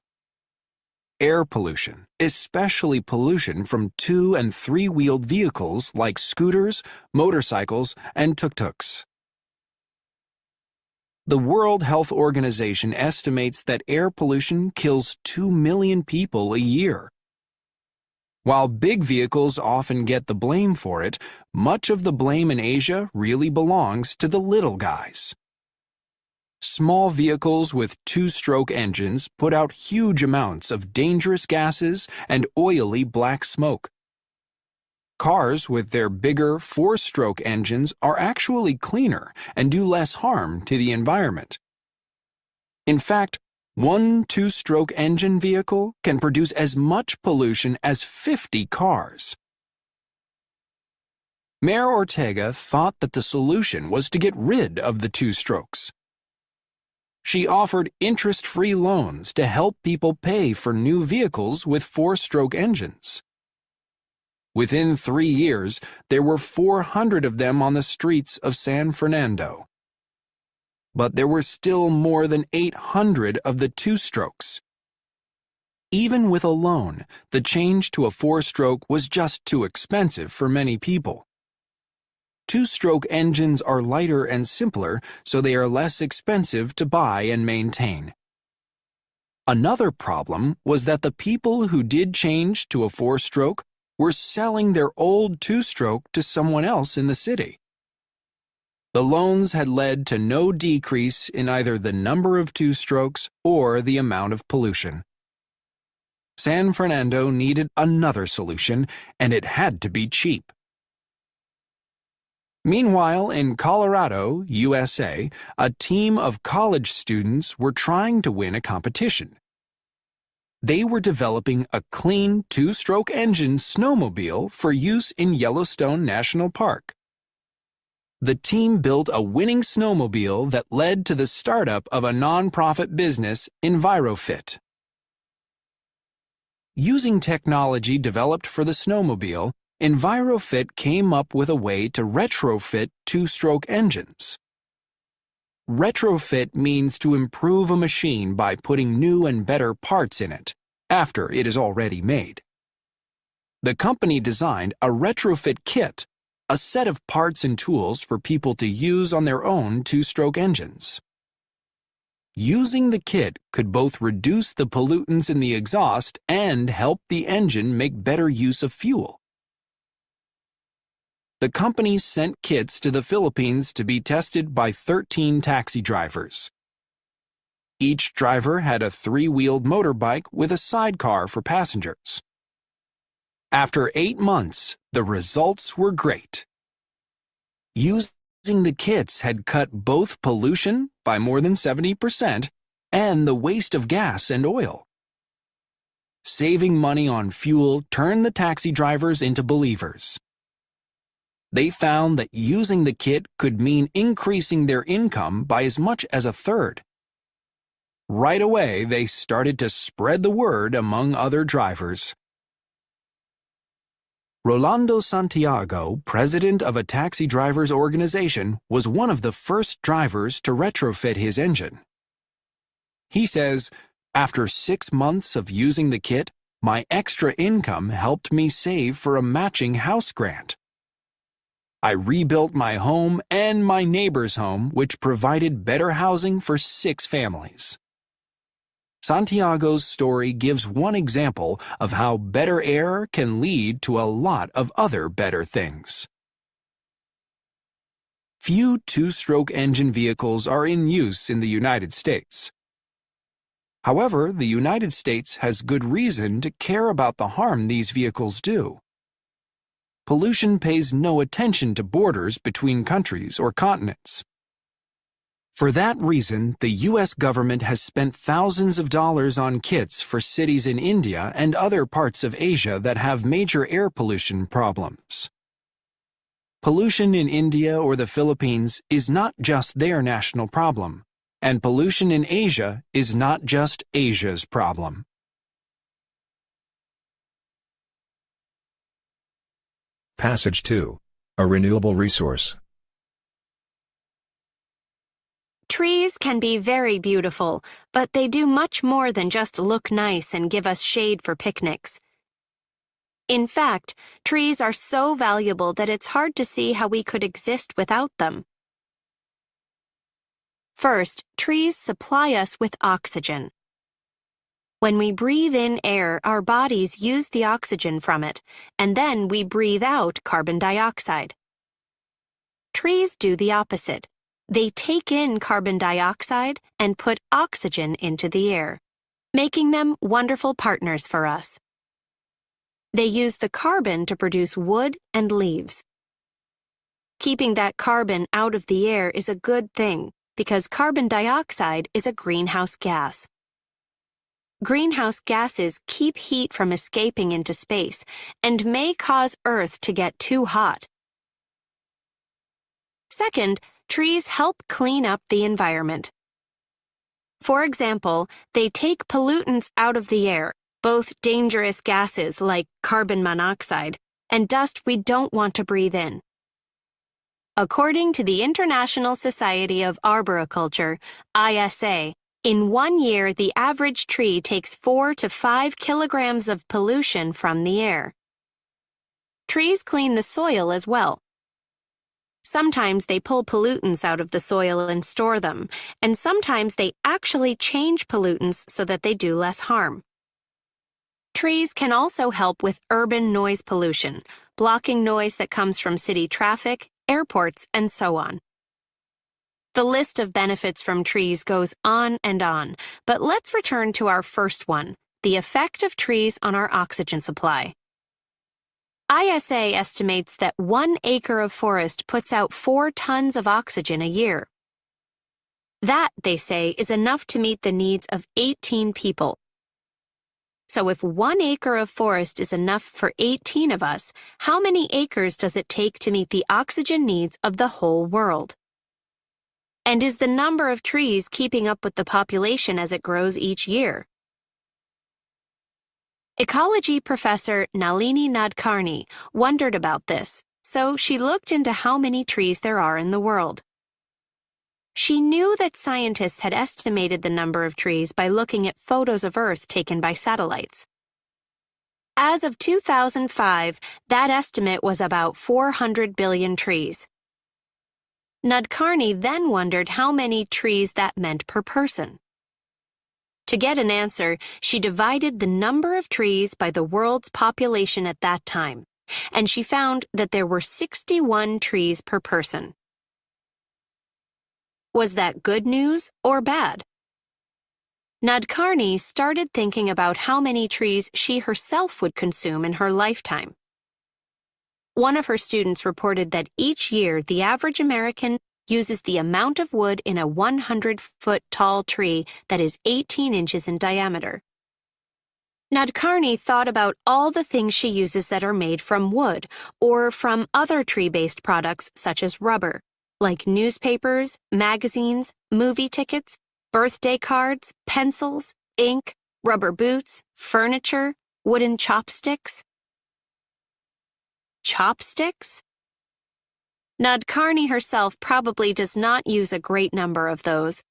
Air pollution, especially pollution from 2- and 3-wheeled vehicles like scooters, motorcycles, and tuk-tuks. The World Health Organization estimates that air pollution kills 2 million people a year. While big vehicles often get the blame for it, much of the blame in Asia really belongs to the little guys. Small vehicles with 2-stroke engines put out huge amounts of dangerous gases and oily black smoke. Cars with their bigger 4-stroke engines are actually cleaner and do less harm to the environment. In fact, one 2-stroke engine vehicle can produce as much pollution as 50 cars. Mayor Ortega thought that the solution was to get rid of the 2-strokes. She offered interest-free loans to help people pay for new vehicles with 4-stroke engines. Within 3 years, there were 400 of them on the streets of San Fernando. But there were still more than 800 of the two-strokes. Even with a loan, the change to a four-stroke was just too expensive for many people. Two-stroke engines are lighter and simpler, so they are less expensive to buy and maintain. Another problem was that the people who did change to a four-stroke were selling their old two-stroke to someone else in the city. The loans had led to no decrease in either the number of two-strokes or the amount of pollution. San Fernando needed another solution, and it had to be cheap. Meanwhile, in Colorado, USA, a team of college students were trying to win a competition. They were developing a clean two-stroke engine snowmobile for use in Yellowstone National Park. The team built a winning snowmobile that led to the startup of a nonprofit business, EnviroFit. Using technology developed for the snowmobile, EnviroFit came up with a way to retrofit two-stroke engines. Retrofit means to improve a machine by putting new and better parts in it, after it is already made. The company designed a retrofit kit, a set of parts and tools for people to use on their own two-stroke engines. Using the kit could both reduce the pollutants in the exhaust and help the engine make better use of fuel. The company sent kits to the Philippines to be tested by 13 taxi drivers. Each driver had a 3-wheeled motorbike with a sidecar for passengers. After 8 months, the results were great. Using the kits had cut both pollution by more than 70% and the waste of gas and oil. Saving money on fuel turned the taxi drivers into believers. They found that using the kit could mean increasing their income by as much as a third. Right away, they started to spread the word among other drivers. Rolando Santiago, president of a taxi drivers organization, was one of the first drivers to retrofit his engine. He says, "After 6 months of using the kit, my extra income helped me save for a matching house grant. I rebuilt my home and my neighbor's home, which provided better housing for 6 families." Santiago's story gives one example of how better air can lead to a lot of other better things. Few two-stroke engine vehicles are in use in the United States. However, the United States has good reason to care about the harm these vehicles do. Pollution pays no attention to borders between countries or continents. For that reason, the U.S. government has spent thousands of dollars on kits for cities in India and other parts of Asia that have major air pollution problems. Pollution in India or the Philippines is not just their national problem, and pollution in Asia is not just Asia's problem. Passage 2. A renewable resource. Trees can be very beautiful, but they do much more than just look nice and give us shade for picnics. In fact, trees are so valuable that it's hard to see how we could exist without them. First, trees supply us with oxygen. When we breathe in air, our bodies use the oxygen from it, and then we breathe out carbon dioxide. Trees do the opposite. They take in carbon dioxide and put oxygen into the air, making them wonderful partners for us. They use the carbon to produce wood and leaves. Keeping that carbon out of the air is a good thing because carbon dioxide is a greenhouse gas. Greenhouse gases keep heat from escaping into space and may cause Earth to get too hot. Second, trees help clean up the environment. For example, they take pollutants out of the air, both dangerous gases like carbon monoxide and dust we don't want to breathe in. According to the International Society of Arboriculture, ISA, in 1 year the average tree takes 4 to 5 kilograms of pollution from the air. Trees clean the soil as well. Sometimes they pull pollutants out of the soil and store them, and sometimes they actually change pollutants so that they do less harm. Trees can also help with urban noise pollution, blocking noise that comes from city traffic, airports, and so on. The list of benefits from trees goes on, but let's return to our first one, the effect of trees on our oxygen supply. ISA estimates that 1 acre of forest puts out 4 tons of oxygen a year. That, they say, is enough to meet the needs of 18 people. So if 1 acre of forest is enough for 18 of us, how many acres does it take to meet the oxygen needs of the whole world? And is the number of trees keeping up with the population as it grows each year? Ecology professor Nalini Nadkarni wondered about this, so she looked into how many trees there are in the world. She knew that scientists had estimated the number of trees by looking at photos of Earth taken by satellites. As of 2005, that estimate was about 400 billion trees. Nadkarni then wondered how many trees that meant per person. To get an answer, she divided the number of trees by the world's population at that time, and she found that there were 61 trees per person. Was that good news or bad? Nadkarni started thinking about how many trees she herself would consume in her lifetime. One of her students reported that each year the average American uses the amount of wood in a 100-foot tall tree that is 18 inches in diameter. Nadkarni thought about all the things she uses that are made from wood or from other tree-based products such as rubber, like newspapers, magazines, movie tickets, birthday cards, pencils, ink, rubber boots, furniture, wooden chopsticks. Chopsticks? Nadkarni herself probably does not use a great number of those.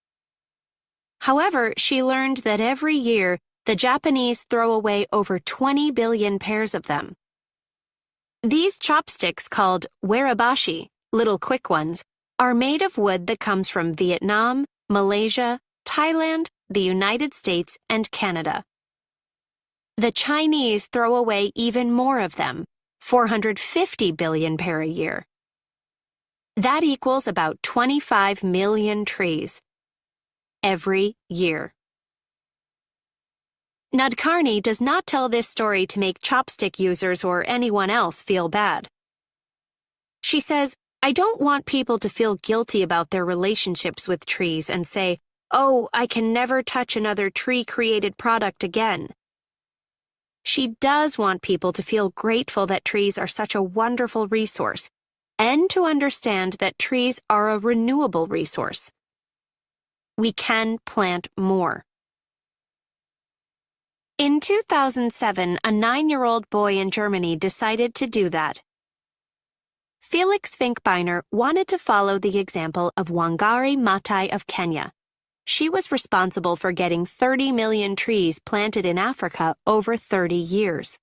However, she learned that every year the Japanese throw away over 20 billion pairs of them. These chopsticks, called warabashi, little quick ones, are made of wood that comes from Vietnam, Malaysia, Thailand, the United States, and Canada. The Chinese throw away even more of them, 450 billion pair a year. That equals about 25 million trees every year. Nadkarni does not tell this story to make chopstick users or anyone else feel bad. She says, I don't want people to feel guilty about their relationships with trees and say, oh, I can never touch another tree-created product again. She does want people to feel grateful that trees are such a wonderful resource, and to understand that trees are a renewable resource. We can plant more. In 2007, a 9-year-old boy in Germany decided to do that. Felix Finkbeiner wanted to follow the example of Wangari Maathai of Kenya. She was responsible for getting 30 million trees planted in Africa over 30 years.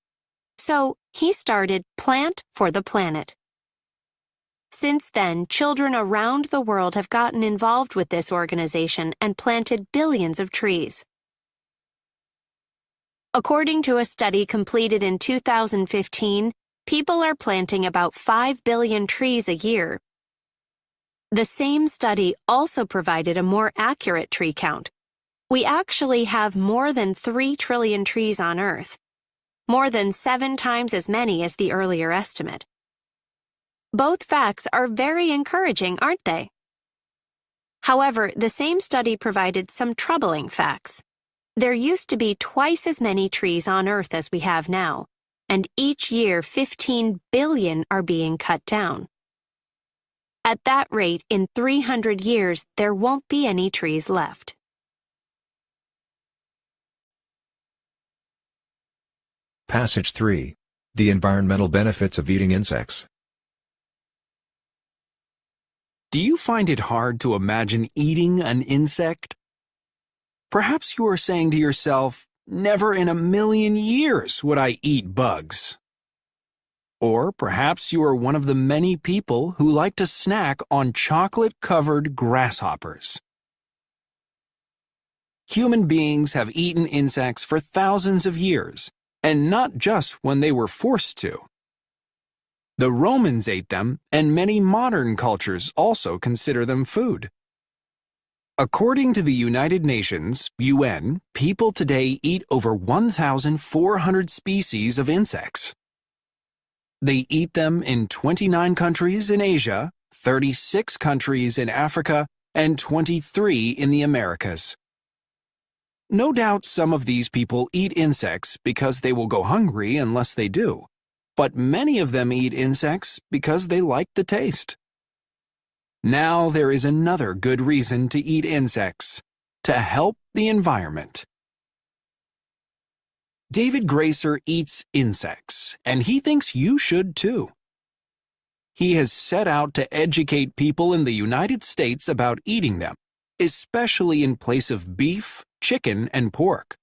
So he started Plant for the Planet. Since then, children around the world have gotten involved with this organization and planted billions of trees. According to a study completed in 2015, people are planting about 5 billion trees a year. The same study also provided a more accurate tree count. We actually have more than 3 trillion trees on Earth, more than 7 times as many as the earlier estimate. Both facts are very encouraging, aren't they? However, the same study provided some troubling facts. There used to be twice as many trees on Earth as we have now, and each year 15 billion are being cut down. At that rate, in 300 years, there won't be any trees left. Passage 3. The environmental benefits of eating insects. Do you find it hard to imagine eating an insect? Perhaps you are saying to yourself, "Never in a million years would I eat bugs." Or perhaps you are one of the many people who like to snack on chocolate-covered grasshoppers. Human beings have eaten insects for thousands of years, and not just when they were forced to. The Romans ate them, and many modern cultures also consider them food. According to the United Nations, UN, people today eat over 1,400 species of insects. They eat them in 29 countries in Asia, 36 countries in Africa, and 23 in the Americas. No doubt some of these people eat insects because they will go hungry unless they do, but many of them eat insects because they like the taste. Now there is another good reason to eat insects: to help the environment. David Gracer eats insects, and he thinks you should too. He has set out to educate people in the United States about eating them, especially in place of beef, chicken, and pork.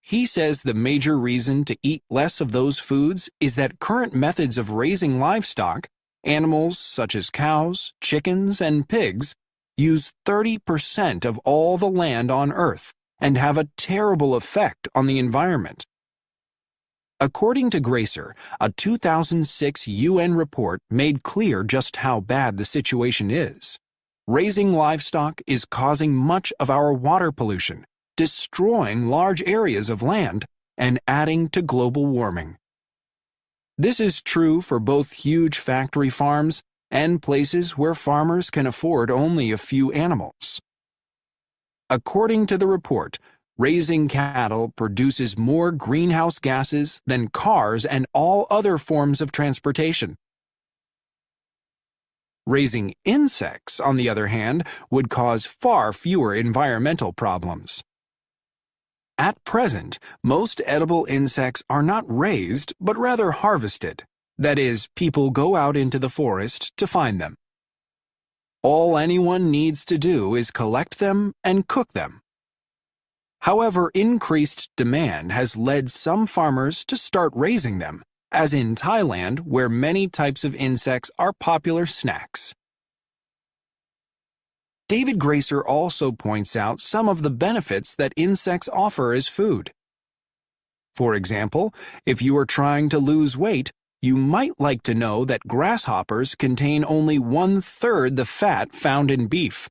He says the major reason to eat less of those foods is that current methods of raising livestock, animals such as cows, chickens, and pigs, use 30% of all the land on Earth and have a terrible effect on the environment. According to Gracer, a 2006 UN report made clear just how bad the situation is. Raising livestock is causing much of our water pollution, destroying large areas of land, and adding to global warming. This is true for both huge factory farms and places where farmers can afford only a few animals. According to the report, raising cattle produces more greenhouse gases than cars and all other forms of transportation. Raising insects, on the other hand, would cause far fewer environmental problems. At present, most edible insects are not raised, but rather harvested. That is, people go out into the forest to find them. All anyone needs to do is collect them and cook them. However, increased demand has led some farmers to start raising them, as in Thailand, where many types of insects are popular snacks. David Gracer also points out some of the benefits that insects offer as food. For example, if you are trying to lose weight, you might like to know that grasshoppers contain only 1/3 the fat found in beef.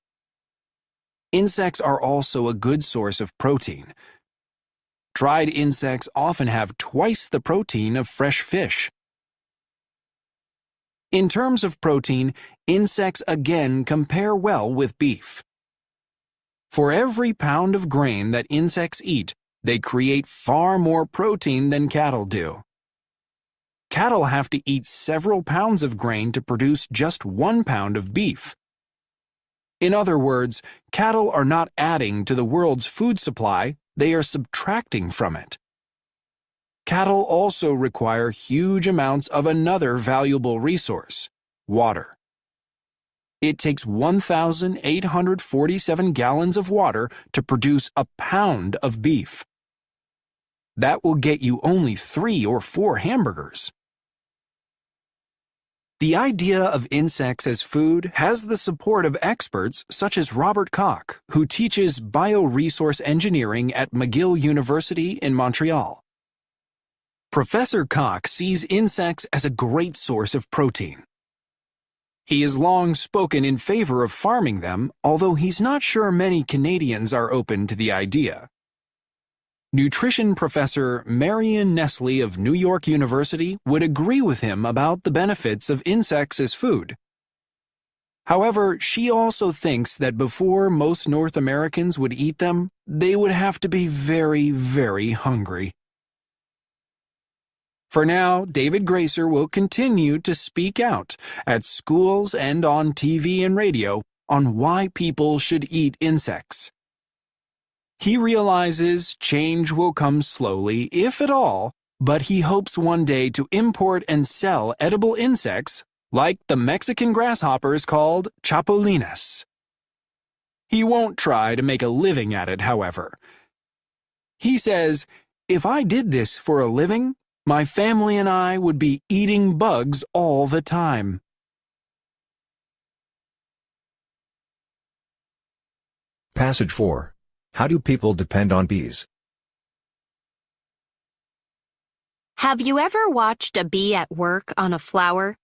Insects are also a good source of protein. Dried insects often have twice the protein of fresh fish. In terms of protein, insects again compare well with beef. For every pound of grain that insects eat, they create far more protein than cattle do. Cattle have to eat several pounds of grain to produce just 1 pound of beef. In other words, cattle are not adding to the world's food supply, they are subtracting from it. Cattle also require huge amounts of another valuable resource: water. It takes 1,847 gallons of water to produce a pound of beef. That will get you only 3 or 4 hamburgers. The idea of insects as food has the support of experts such as Robert Koch, who teaches bioresource engineering at McGill University in Montreal. Professor Koch sees insects as a great source of protein. He has long spoken in favor of farming them, although he's not sure many Canadians are open to the idea. Nutrition professor Marion Nestle of New York University would agree with him about the benefits of insects as food. However, she also thinks that before most North Americans would eat them, they would have to be very, very hungry. For now, David Gracer will continue to speak out at schools and on TV and radio on why people should eat insects. He realizes change will come slowly, if at all, but he hopes one day to import and sell edible insects like the Mexican grasshoppers called chapulines. He won't try to make a living at it, however. He says, "If I did this for a living, my family and I would be eating bugs all the time." Passage 4. How do people depend on bees? Have you ever watched a bee at work on a flower?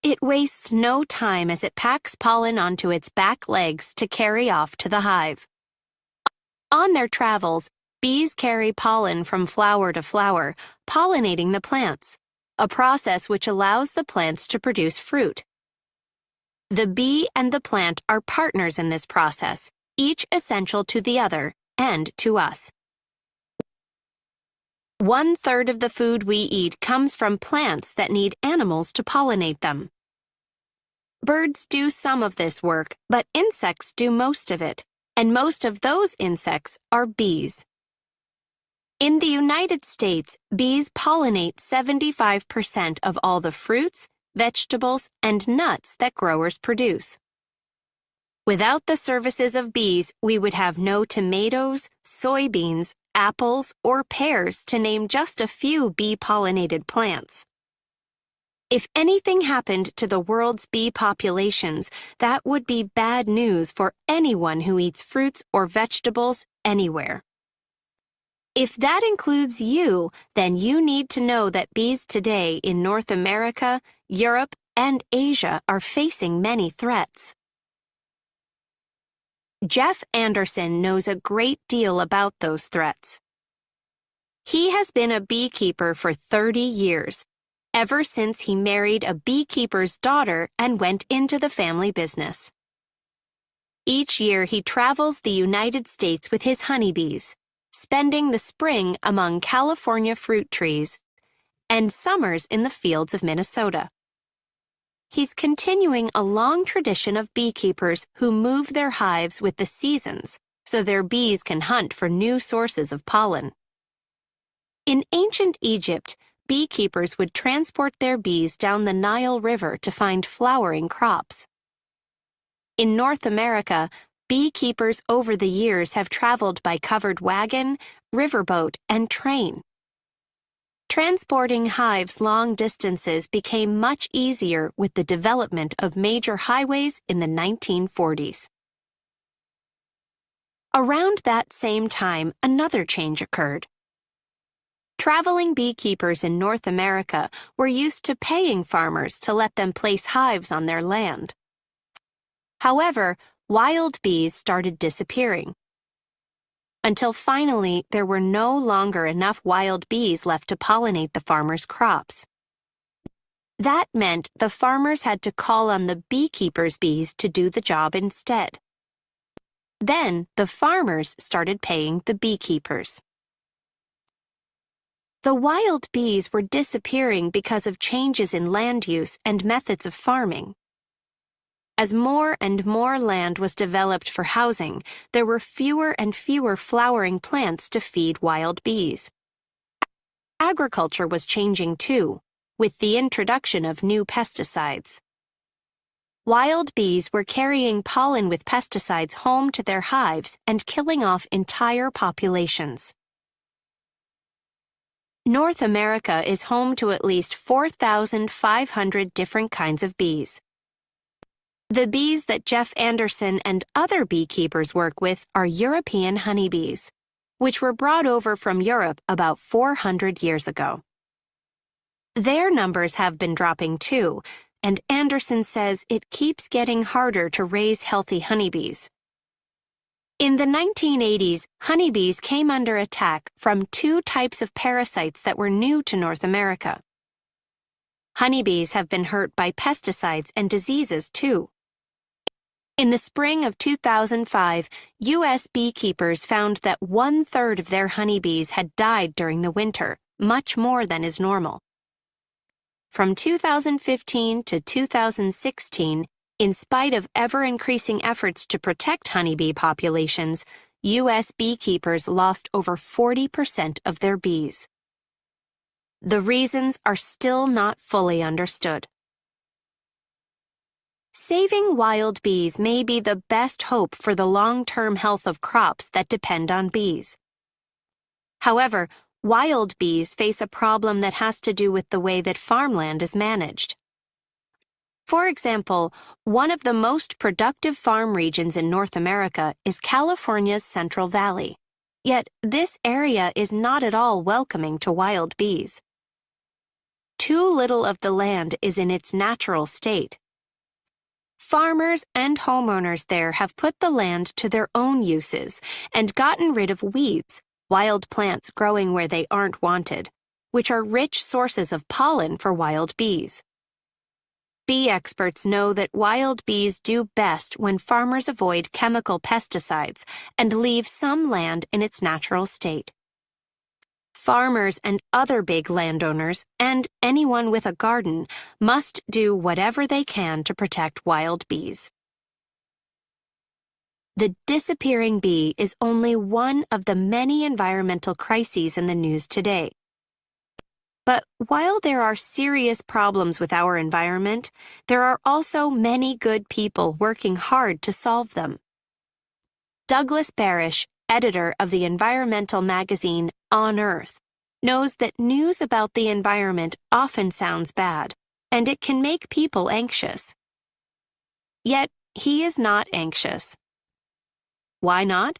It wastes no time as it packs pollen onto its back legs to carry off to the hive. On their travels, bees carry pollen from flower to flower, pollinating the plants, a process which allows the plants to produce fruit. The bee and the plant are partners in this process, each essential to the other and to us. 1/3 of the food we eat comes from plants that need animals to pollinate them. Birds do some of this work, but insects do most of it, and most of those insects are bees. In the United States, bees pollinate 75% of all the fruits, vegetables, and nuts that growers produce. Without the services of bees, we would have no tomatoes, soybeans, apples, or pears, to name just a few bee-pollinated plants. If anything happened to the world's bee populations, that would be bad news for anyone who eats fruits or vegetables anywhere. If that includes you, then you need to know that bees today in North America, Europe, and Asia are facing many threats. Jeff Anderson knows a great deal about those threats. He has been a beekeeper for 30 years, ever since he married a beekeeper's daughter and went into the family business. Each year he travels the United States with his honeybees, spending the spring among California fruit trees and summers in the fields of Minnesota. He's continuing a long tradition of beekeepers who move their hives with the seasons so their bees can hunt for new sources of pollen. In ancient Egypt, beekeepers would transport their bees down the Nile River to find flowering crops. In North America, beekeepers over the years have traveled by covered wagon, riverboat, and train. Transporting hives long distances became much easier with the development of major highways in the 1940s. Around that same time, another change occurred. Traveling beekeepers in North America were used to paying farmers to let them place hives on their land. However, wild bees started disappearing, until finally there were no longer enough wild bees left to pollinate the farmers' crops. That meant the farmers had to call on the beekeepers' bees to do the job instead. Then the farmers started paying the beekeepers. The wild bees were disappearing because of changes in land use and methods of farming. As more and more land was developed for housing, there were fewer and fewer flowering plants to feed wild bees. Agriculture was changing too, with the introduction of new pesticides. Wild bees were carrying pollen with pesticides home to their hives and killing off entire populations. North America is home to at least 4,500 different kinds of bees. The bees that Jeff Anderson and other beekeepers work with are European honeybees, which were brought over from Europe about 400 years ago. Their numbers have been dropping too, and Anderson says it keeps getting harder to raise healthy honeybees. In the 1980s, honeybees came under attack from two types of parasites that were new to North America. Honeybees have been hurt by pesticides and diseases too. In the spring of 2005, U.S. beekeepers found that 1/3 of their honeybees had died during the winter, much more than is normal. From 2015 to 2016, in spite of ever-increasing efforts to protect honeybee populations, U.S. beekeepers lost over 40% of their bees. The reasons are still not fully understood. Saving wild bees may be the best hope for the long-term health of crops that depend on bees. However, wild bees face a problem that has to do with the way that farmland is managed. For example, one of the most productive farm regions in North America is California's Central Valley. Yet, this area is not at all welcoming to wild bees. Too little of the land is in its natural state. Farmers and homeowners there have put the land to their own uses and gotten rid of weeds, wild plants growing where they aren't wanted, which are rich sources of pollen for wild bees. Bee experts know that wild bees do best when farmers avoid chemical pesticides and leave some land in its natural state. Farmers and other big landowners, and anyone with a garden, must do whatever they can to protect wild bees. The disappearing bee is only one of the many environmental crises in the news today. But while there are serious problems with our environment, there are also many good people working hard to solve them. Douglas Barish, editor of the environmental magazine On Earth, knows that news about the environment often sounds bad, and it can make people anxious. Yet, he is not anxious. Why not?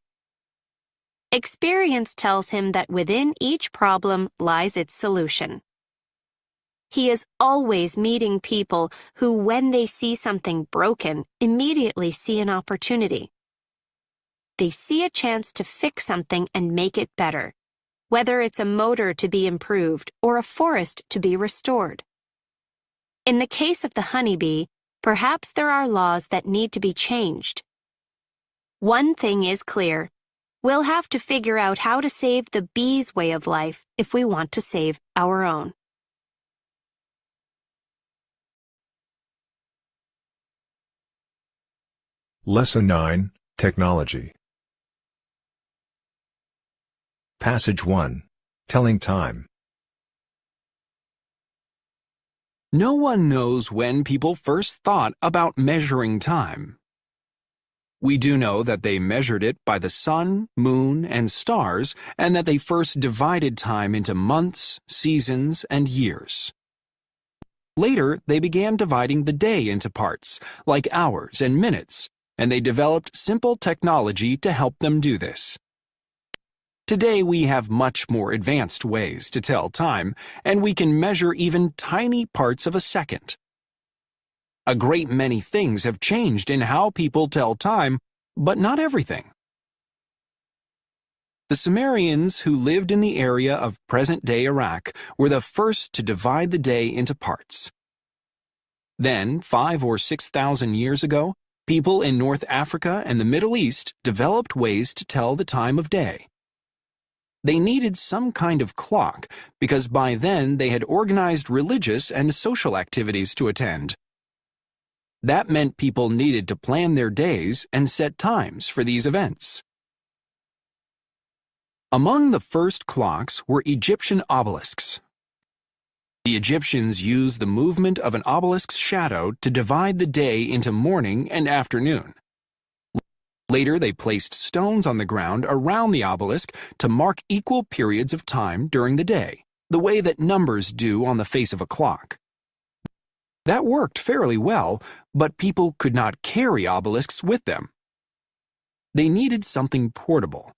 Experience tells him that within each problem lies its solution. He is always meeting people who, when they see something broken, immediately see an opportunity. They see a chance to fix something and make it better, whether it's a motor to be improved or a forest to be restored. In the case of the honeybee, perhaps there are laws that need to be changed. One thing is clear. We'll have to figure out how to save the bees' way of life if we want to save our own. Lesson 9, Technology. Passage 1. Telling time. No one knows when people first thought about measuring time. We do know that they measured it by the sun, moon, and stars, and that they first divided time into months, seasons, and years. Later, they began dividing the day into parts, like hours and minutes, and they developed simple technology to help them do this. Today, we have much more advanced ways to tell time, and we can measure even tiny parts of a second. A great many things have changed in how people tell time, but not everything. The Sumerians, who lived in the area of present-day Iraq, were the first to divide the day into parts. Then, 5,000 or 6,000 years ago, people in North Africa and the Middle East developed ways to tell the time of day. They needed some kind of clock because by then they had organized religious and social activities to attend. That meant people needed to plan their days and set times for these events. Among the first clocks were Egyptian obelisks. The Egyptians used the movement of an obelisk's shadow to divide the day into morning and afternoon. Later, they placed stones on the ground around the obelisk to mark equal periods of time during the day, the way that numbers do on the face of a clock. That worked fairly well, but people could not carry obelisks with them. They needed something portable.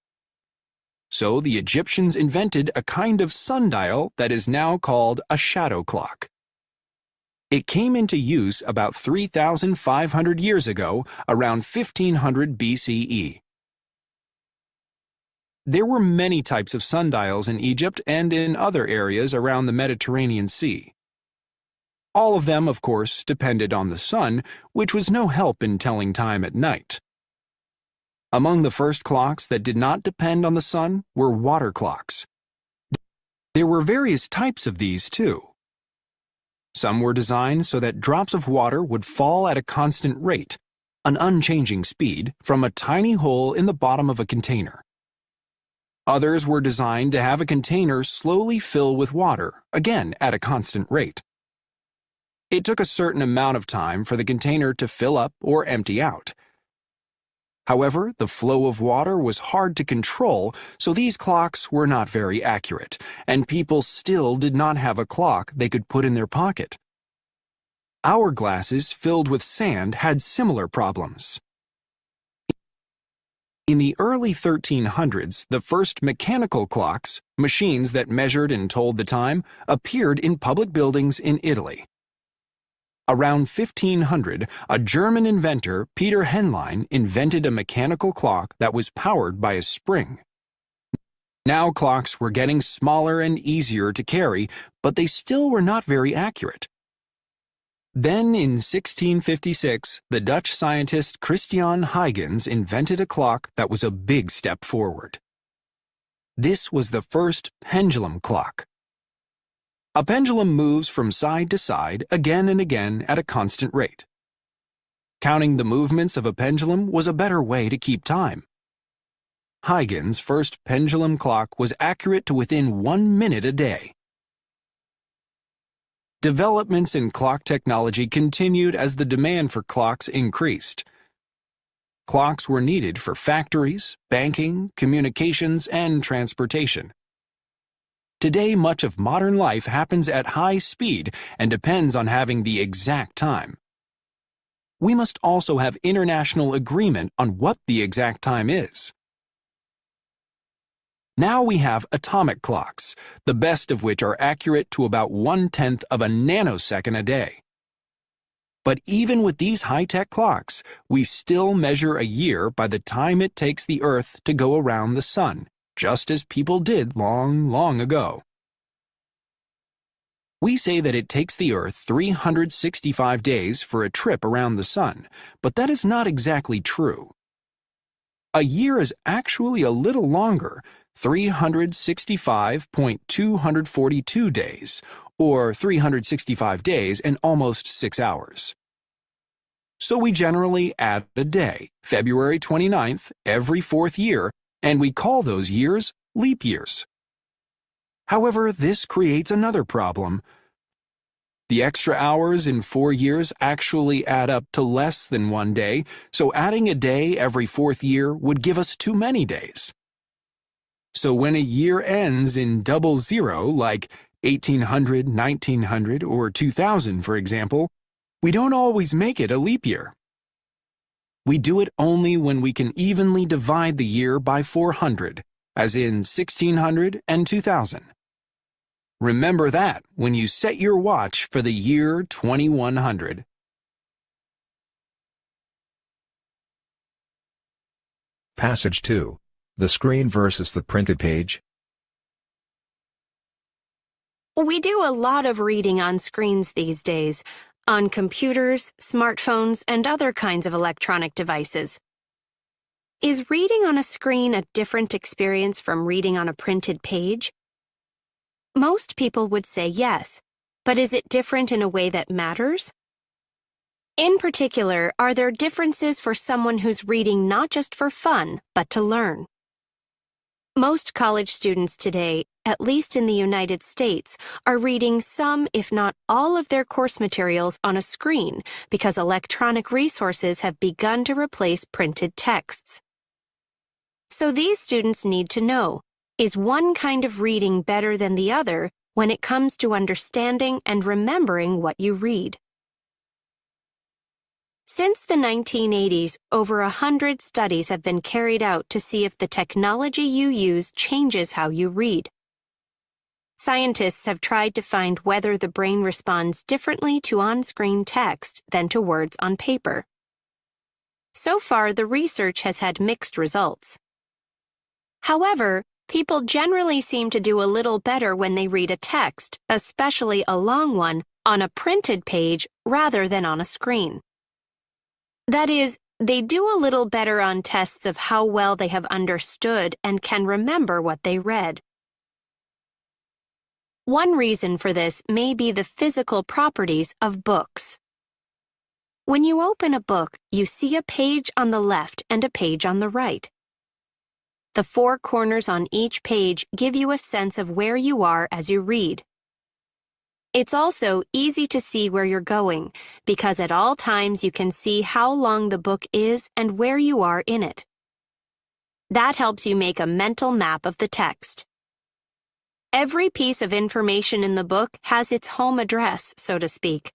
So the Egyptians invented a kind of sundial that is now called a shadow clock. It came into use about 3,500 years ago, around 1500 BCE. There were many types of sundials in Egypt and in other areas around the Mediterranean Sea. All of them, of course, depended on the sun, which was no help in telling time at night. Among the first clocks that did not depend on the sun were water clocks. There were various types of these, too. Some were designed so that drops of water would fall at a constant rate, an unchanging speed, from a tiny hole in the bottom of a container. Others were designed to have a container slowly fill with water, again at a constant rate. It took a certain amount of time for the container to fill up or empty out. However, the flow of water was hard to control, so these clocks were not very accurate, and people still did not have a clock they could put in their pocket. Hourglasses filled with sand had similar problems. In the early 1300s, the first mechanical clocks, machines that measured and told the time, appeared in public buildings in Italy. Around 1500, a German inventor, Peter Henlein, invented a mechanical clock that was powered by a spring. Now clocks were getting smaller and easier to carry, but they still were not very accurate. Then, in 1656, the Dutch scientist Christian Huygens invented a clock that was a big step forward. This was the first pendulum clock. A pendulum moves from side to side again and again at a constant rate. Counting the movements of a pendulum was a better way to keep time. Huygens' first pendulum clock was accurate to within 1 minute a day. Developments in clock technology continued as the demand for clocks increased. Clocks were needed for factories, banking, communications, and transportation. Today, much of modern life happens at high speed and depends on having the exact time. We must also have international agreement on what the exact time is. Now we have atomic clocks, the best of which are accurate to about 1/10 of a nanosecond a day. But even with these high-tech clocks, we still measure a year by the time it takes the Earth to go around the Sun, just as people did long, long ago. We say that it takes the Earth 365 days for a trip around the Sun, but that is not exactly true. A year is actually a little longer, 365.242 days, or 365 days and almost 6 hours. So we generally add a day, February 29th, every 4th year, and we call those years leap years. However, this creates another problem. The extra hours in 4 years actually add up to less than 1 day, so adding a day every 4th year would give us too many days. So when a year ends in 00, like 1800, 1900, or 2000, for example, we don't always make it a leap year. We do it only when we can evenly divide the year by 400, as in 1600 and 2000. Remember that when you set your watch for the year 2100. Passage 2. The screen versus the printed page. We do a lot of reading on screens these days, on computers, smartphones, and other kinds of electronic devices. Is reading on a screen a different experience from reading on a printed page? Most people would say yes, but is it different in a way that matters? In particular, are there differences for someone who's reading not just for fun, but to learn? Most college students today, at least in the United States, are reading some, if not all, of their course materials on a screen because electronic resources have begun to replace printed texts. So these students need to know, is one kind of reading better than the other when it comes to understanding and remembering what you read? Since the 1980s, over 100 studies have been carried out to see if the technology you use changes how you read. Scientists have tried to find whether the brain responds differently to on-screen text than to words on paper. So far, the research has had mixed results. However, people generally seem to do a little better when they read a text, especially a long one, on a printed page rather than on a screen. That is, they do a little better on tests of how well they have understood and can remember what they read. One reason for this may be the physical properties of books. When you open a book, you see a page on the left and a page on the right. The 4 corners on each page give you a sense of where you are as you read. It's also easy to see where you're going, because at all times you can see how long the book is and where you are in it. That helps you make a mental map of the text. Every piece of information in the book has its home address, so to speak.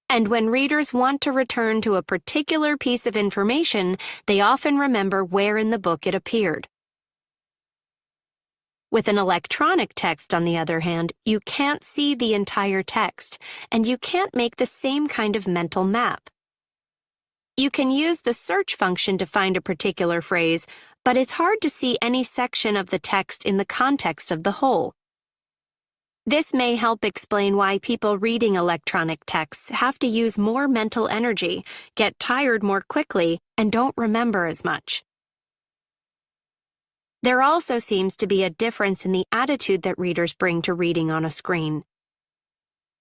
And when readers want to return to a particular piece of information, they often remember where in the book it appeared. With an electronic text, on the other hand, you can't see the entire text, and you can't make the same kind of mental map. You can use the search function to find a particular phrase, but it's hard to see any section of the text in the context of the whole. This may help explain why people reading electronic texts have to use more mental energy, get tired more quickly, and don't remember as much. There also seems to be a difference in the attitude that readers bring to reading on a screen.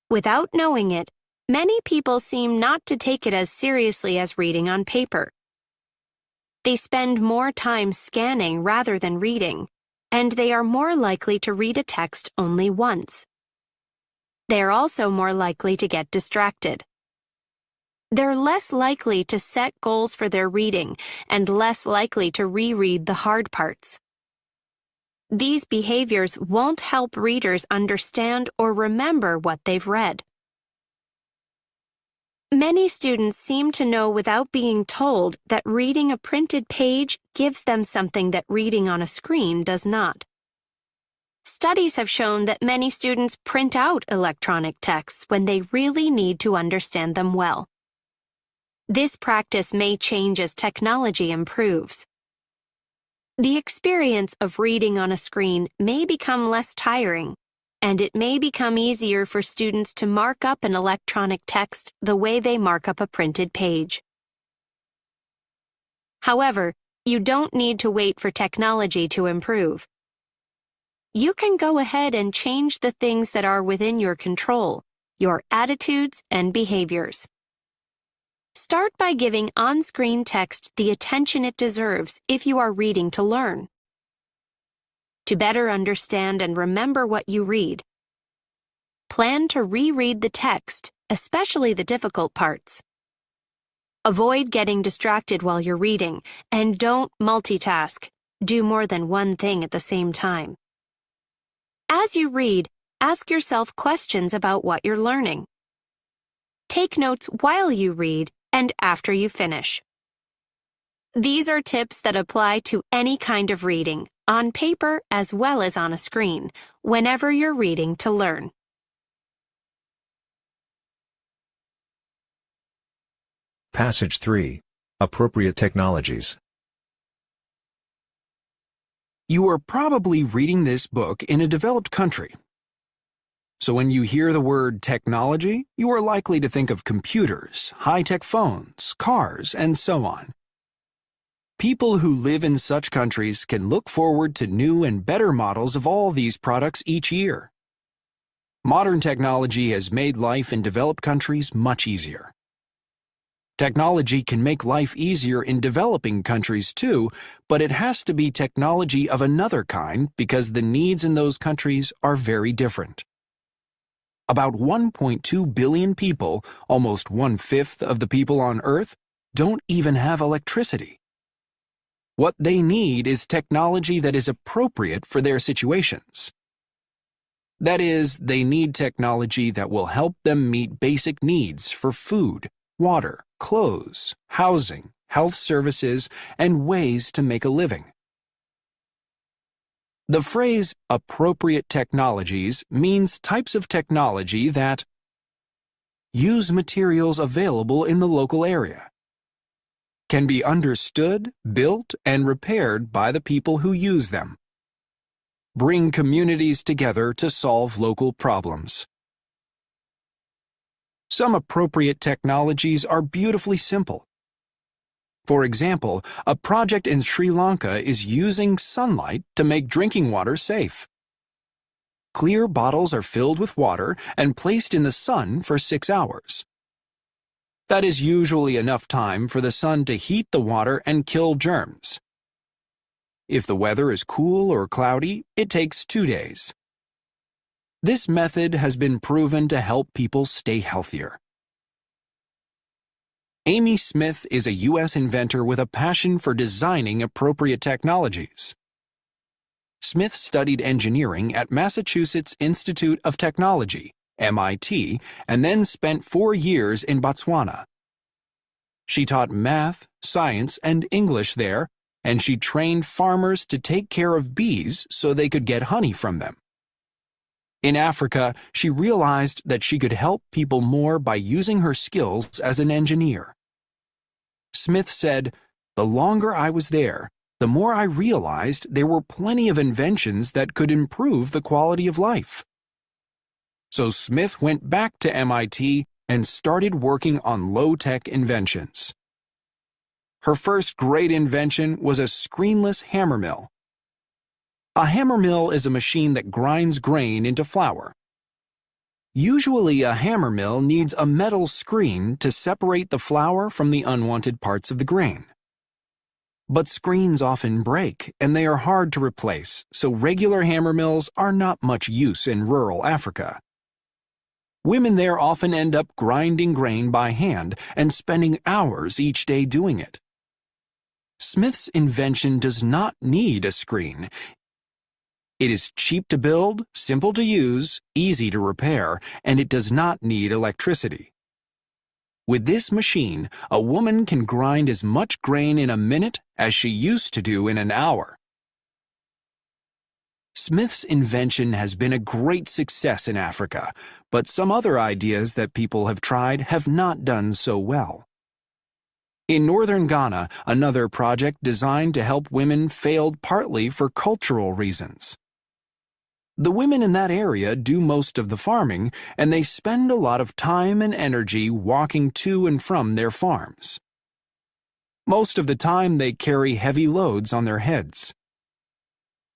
Without knowing it, many people seem not to take it as seriously as reading on paper. They spend more time scanning rather than reading, and they are more likely to read a text only once. They are also more likely to get distracted. They're less likely to set goals for their reading and less likely to reread the hard parts. These behaviors won't help readers understand or remember what they've read. Many students seem to know without being told that reading a printed page gives them something that reading on a screen does not. Studies have shown that many students print out electronic texts when they really need to understand them well. This practice may change as technology improves. The experience of reading on a screen may become less tiring, and it may become easier for students to mark up an electronic text the way they mark up a printed page. However, you don't need to wait for technology to improve. You can go ahead and change the things that are within your control, your attitudes and behaviors. Start by giving on-screen text the attention it deserves if you are reading to learn. To better understand and remember what you read, plan to reread the text, especially the difficult parts. Avoid getting distracted while you're reading, and don't multitask. Do more than one thing at the same time. As you read, ask yourself questions about what you're learning. Take notes while you read and after you finish. These are tips that apply to any kind of reading, on paper as well as on a screen, whenever you're reading to learn. Passage 3. Appropriate technologies. You are probably reading this book in a developed country. So when you hear the word technology, you are likely to think of computers, high-tech phones, cars, and so on. People who live in such countries can look forward to new and better models of all these products each year. Modern technology has made life in developed countries much easier. Technology can make life easier in developing countries too, but it has to be technology of another kind because the needs in those countries are very different. About 1.2 billion people, almost 1/5 of the people on Earth, don't even have electricity. What they need is technology that is appropriate for their situations. That is, they need technology that will help them meet basic needs for food, water, clothes, housing, health services, and ways to make a living. The phrase appropriate technologies means types of technology that use materials available in the local area, can be understood, built, and repaired by the people who use them, bring communities together to solve local problems. Some appropriate technologies are beautifully simple. For example, a project in Sri Lanka is using sunlight to make drinking water safe. Clear bottles are filled with water and placed in the sun for 6 hours. That is usually enough time for the sun to heat the water and kill germs. If the weather is cool or cloudy, it takes 2 days. This method has been proven to help people stay healthier. Amy Smith is a U.S. inventor with a passion for designing appropriate technologies. Smith studied engineering at Massachusetts Institute of Technology, MIT, and then spent 4 years in Botswana. She taught math, science, and English there, and she trained farmers to take care of bees so they could get honey from them. In Africa, she realized that she could help people more by using her skills as an engineer. Smith said, "The longer I was there, the more I realized there were plenty of inventions that could improve the quality of life." So Smith went back to MIT and started working on low-tech inventions. Her first great invention was a screenless hammer mill. A hammer mill is a machine that grinds grain into flour. Usually, a hammer mill needs a metal screen to separate the flour from the unwanted parts of the grain. But screens often break, and they are hard to replace, so regular hammer mills are not much use in rural Africa. Women there often end up grinding grain by hand and spending hours each day doing it. Smith's invention does not need a screen. It is cheap to build, simple to use, easy to repair, and it does not need electricity. With this machine, a woman can grind as much grain in a minute as she used to do in an hour. Smith's invention has been a great success in Africa, but some other ideas that people have tried have not done so well. In northern Ghana, another project designed to help women failed partly for cultural reasons. The women in that area do most of the farming, and they spend a lot of time and energy walking to and from their farms. Most of the time, they carry heavy loads on their heads.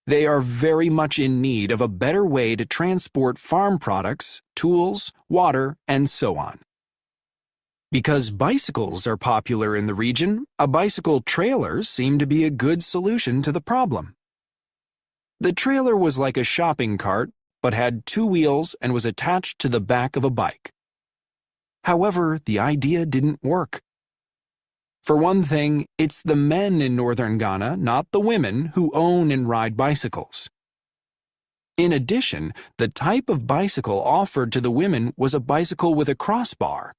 They are very much in need of a better way to transport farm products, tools, water, and so on. Because bicycles are popular in the region, a bicycle trailer seemed to be a good solution to the problem. The trailer was like a shopping cart, but had 2 wheels and was attached to the back of a bike. However, the idea didn't work. For one thing, it's the men in northern Ghana, not the women, who own and ride bicycles. In addition, the type of bicycle offered to the women was a bicycle with a crossbar.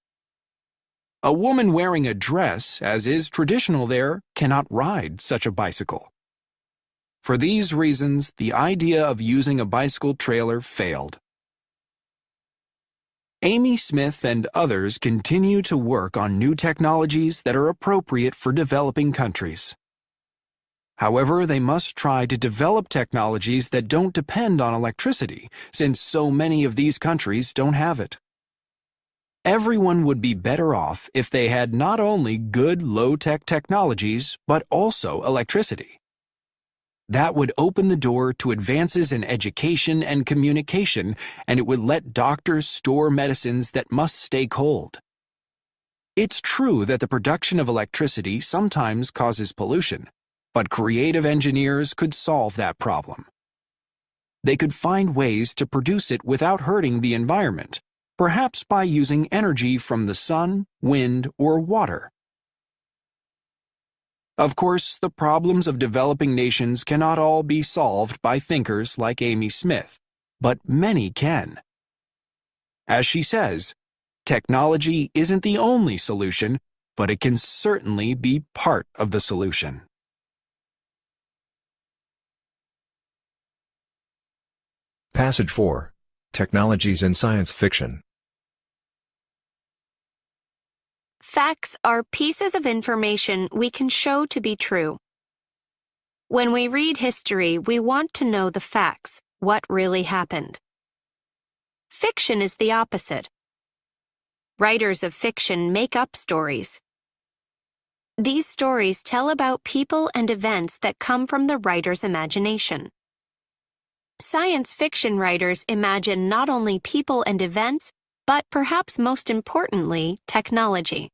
A woman wearing a dress, as is traditional there, cannot ride such a bicycle. For these reasons, the idea of using a bicycle trailer failed. Amy Smith and others continue to work on new technologies that are appropriate for developing countries. However, they must try to develop technologies that don't depend on electricity, since so many of these countries don't have it. Everyone would be better off if they had not only good low-tech technologies, but also electricity. That would open the door to advances in education and communication, and it would let doctors store medicines that must stay cold. It's true that the production of electricity sometimes causes pollution, but creative engineers could solve that problem. They could find ways to produce it without hurting the environment, perhaps by using energy from the sun, wind, or water. Of course, the problems of developing nations cannot all be solved by thinkers like Amy Smith, but many can. As she says, technology isn't the only solution, but it can certainly be part of the solution. Passage 4. Technologies in Science Fiction. Facts are pieces of information we can show to be true. When we read history, we want to know the facts, what really happened. Fiction is the opposite. Writers of fiction make up stories. These stories tell about people and events that come from the writer's imagination. Science fiction writers imagine not only people and events, but perhaps most importantly, technology.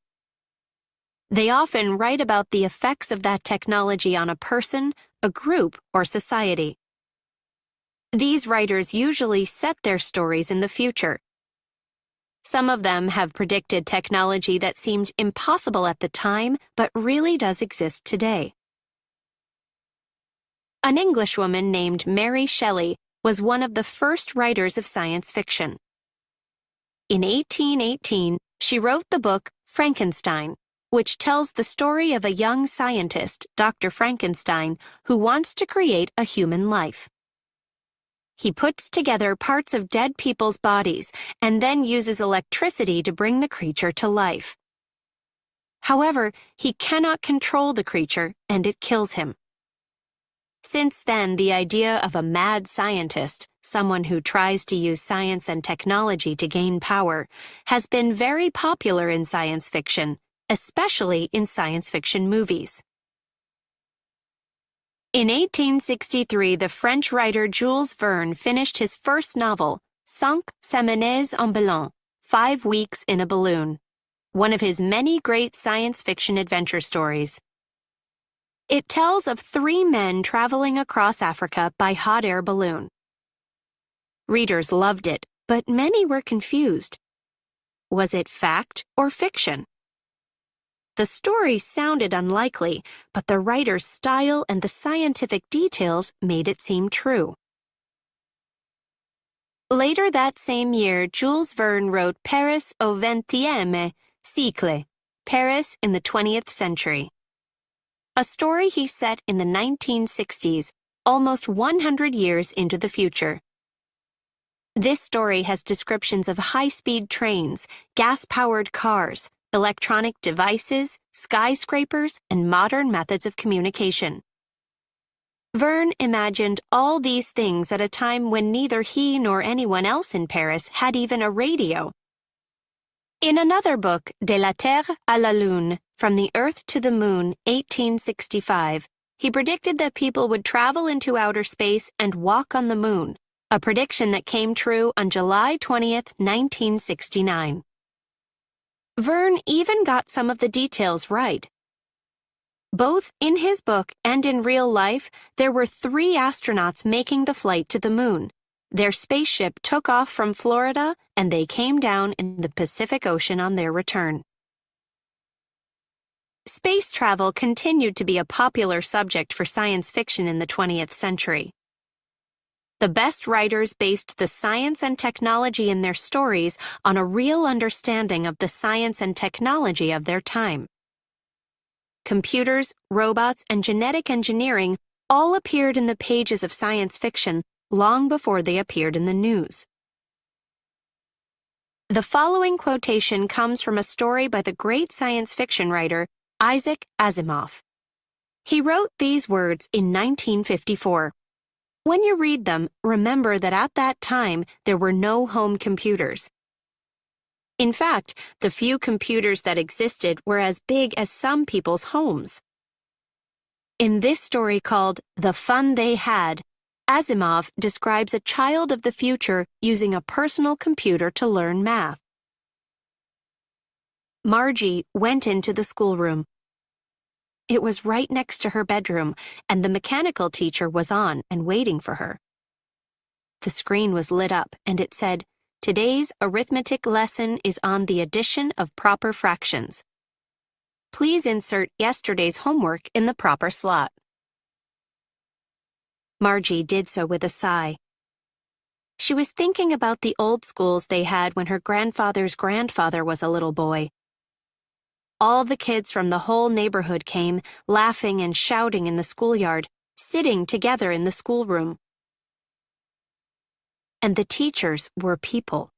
They often write about the effects of that technology on a person, a group, or society. These writers usually set their stories in the future. Some of them have predicted technology that seemed impossible at the time but really does exist today. An Englishwoman named Mary Shelley was one of the first writers of science fiction. In 1818, she wrote the book Frankenstein, which tells the story of a young scientist, Dr. Frankenstein, who wants to create a human life. He puts together parts of dead people's bodies and then uses electricity to bring the creature to life. However, he cannot control the creature and it kills him. Since then, the idea of a mad scientist, someone who tries to use science and technology to gain power, has been very popular in science fiction, especially in science fiction movies. In 1863, the French writer Jules Verne finished his first novel, Cinq Semaines en Ballon, 5 Weeks in a Balloon, one of his many great science fiction adventure stories. It tells of 3 men traveling across Africa by hot air balloon. Readers loved it, but many were confused. Was it fact or fiction? The story sounded unlikely, but the writer's style and the scientific details made it seem true. Later that same year, Jules Verne wrote Paris au XXe siècle, Paris in the 20th century, a story he set in the 1960s, almost 100 years into the future. This story has descriptions of high-speed trains, gas-powered cars, electronic devices, skyscrapers, and modern methods of communication. Verne imagined all these things at a time when neither he nor anyone else in Paris had even a radio. In another book, De la Terre à la Lune, From the Earth to the Moon, 1865, he predicted that people would travel into outer space and walk on the moon, a prediction that came true on July 20th, 1969. Verne even got some of the details right. Both in his book and in real life, there were 3 astronauts making the flight to the moon. Their spaceship took off from Florida and they came down in the Pacific Ocean on their return. Space travel continued to be a popular subject for science fiction in the 20th century. The best writers based the science and technology in their stories on a real understanding of the science and technology of their time. Computers, robots, and genetic engineering all appeared in the pages of science fiction long before they appeared in the news. The following quotation comes from a story by the great science fiction writer Isaac Asimov. He wrote these words in 1954. When you read them, remember that at that time there were no home computers. In fact, the few computers that existed were as big as some people's homes. In this story called The Fun They Had, Asimov describes a child of the future using a personal computer to learn math. Margie went into the schoolroom. It was right next to her bedroom, and the mechanical teacher was on and waiting for her. The screen was lit up, and it said, "Today's arithmetic lesson is on the addition of proper fractions. Please insert yesterday's homework in the proper slot." Margie did so with a sigh. She was thinking about the old schools they had when her grandfather's grandfather was a little boy. All the kids from the whole neighborhood came, laughing and shouting in the schoolyard, sitting together in the schoolroom. And the teachers were people.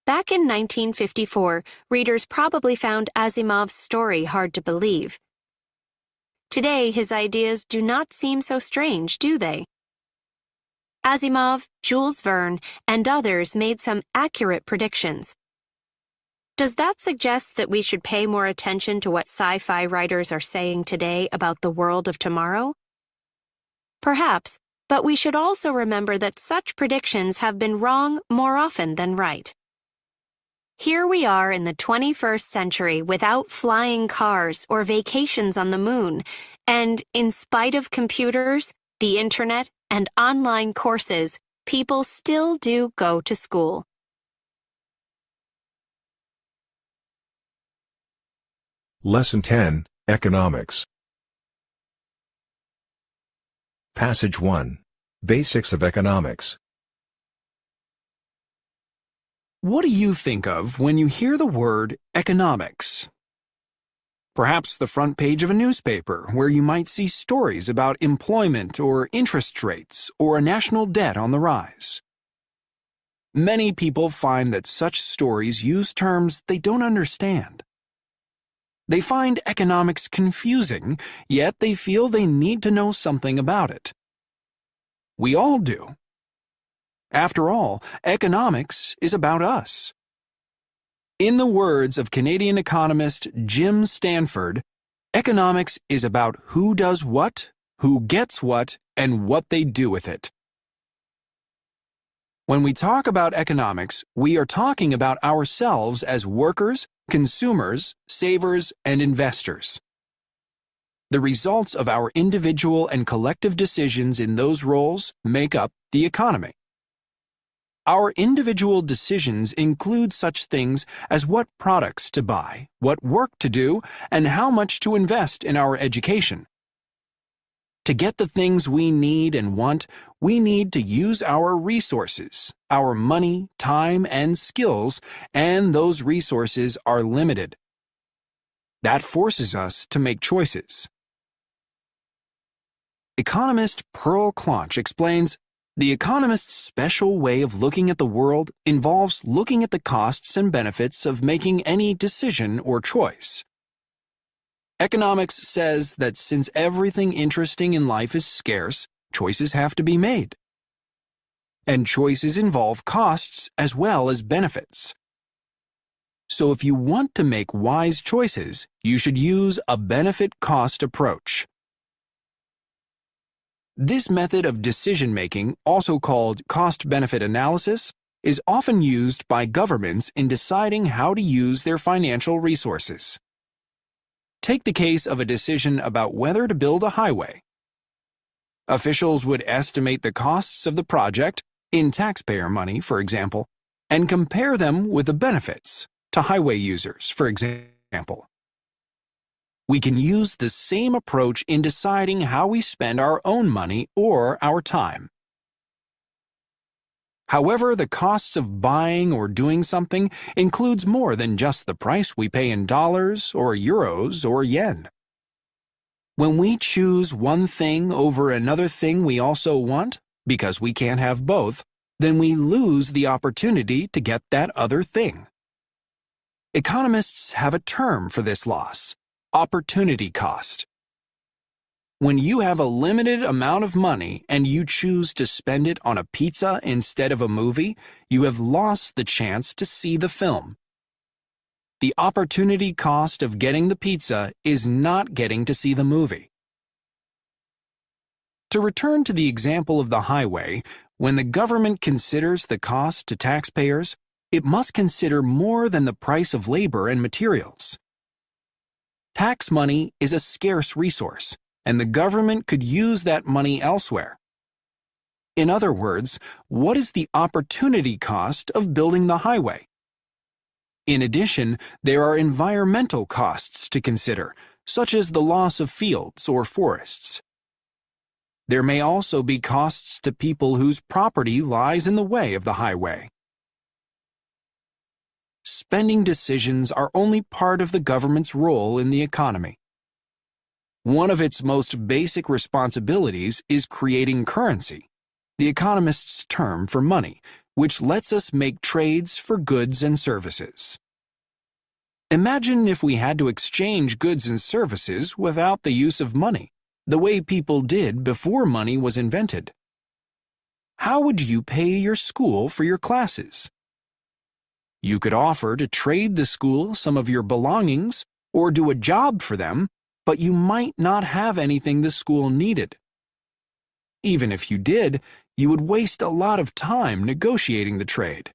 Back in 1954, readers probably found Asimov's story hard to believe. Today, his ideas do not seem so strange, do they? Asimov, Jules Verne, and others made some accurate predictions. Does that suggest that we should pay more attention to what sci-fi writers are saying today about the world of tomorrow? Perhaps, but we should also remember that such predictions have been wrong more often than right. Here we are in the 21st century without flying cars or vacations on the moon, and in spite of computers, the internet, and online courses, people still do go to school. Lesson 10, Economics. Passage 1. Basics of Economics. What do you think of when you hear the word economics? Perhaps the front page of a newspaper where you might see stories about employment or interest rates or a national debt on the rise. Many people find that such stories use terms they don't understand. They find economics confusing, yet they feel they need to know something about it. We all do. After all, economics is about us. In the words of Canadian economist Jim Stanford, economics is about who does what, who gets what, and what they do with it. When we talk about economics, we are talking about ourselves as workers, consumers, savers, and investors. The results of our individual and collective decisions in those roles make up the economy. Our individual decisions include such things as what products to buy, what work to do, and how much to invest in our education. To get the things we need and want, we need to use our resources, our money, time, and skills, and those resources are limited. That forces us to make choices. Economist Pearl Clonch explains, the economist's special way of looking at the world involves looking at the costs and benefits of making any decision or choice. Economics says that since everything interesting in life is scarce, choices have to be made. And choices involve costs as well as benefits. So if you want to make wise choices, you should use a benefit-cost approach. This method of decision-making, also called cost-benefit analysis, is often used by governments in deciding how to use their financial resources. Take the case of a decision about whether to build a highway. Officials would estimate the costs of the project, in taxpayer money, for example, and compare them with the benefits to highway users, for example. We can use the same approach in deciding how we spend our own money or our time. However, the costs of buying or doing something includes more than just the price we pay in dollars or euros or yen. When we choose one thing over another thing we also want, because we can't have both, then we lose the opportunity to get that other thing. Economists have a term for this loss: opportunity cost. When you have a limited amount of money and you choose to spend it on a pizza instead of a movie, you have lost the chance to see the film. The opportunity cost of getting the pizza is not getting to see the movie. To return to the example of the highway, when the government considers the cost to taxpayers, it must consider more than the price of labor and materials. Tax money is a scarce resource, and the government could use that money elsewhere. In other words, what is the opportunity cost of building the highway? In addition, there are environmental costs to consider, such as the loss of fields or forests. There may also be costs to people whose property lies in the way of the highway. Spending decisions are only part of the government's role in the economy. One of its most basic responsibilities is creating currency, the economist's term for money, which lets us make trades for goods and services. Imagine if we had to exchange goods and services without the use of money, the way people did before money was invented. How would you pay your school for your classes? You could offer to trade the school some of your belongings or do a job for them, but you might not have anything the school needed. Even if you did, you would waste a lot of time negotiating the trade.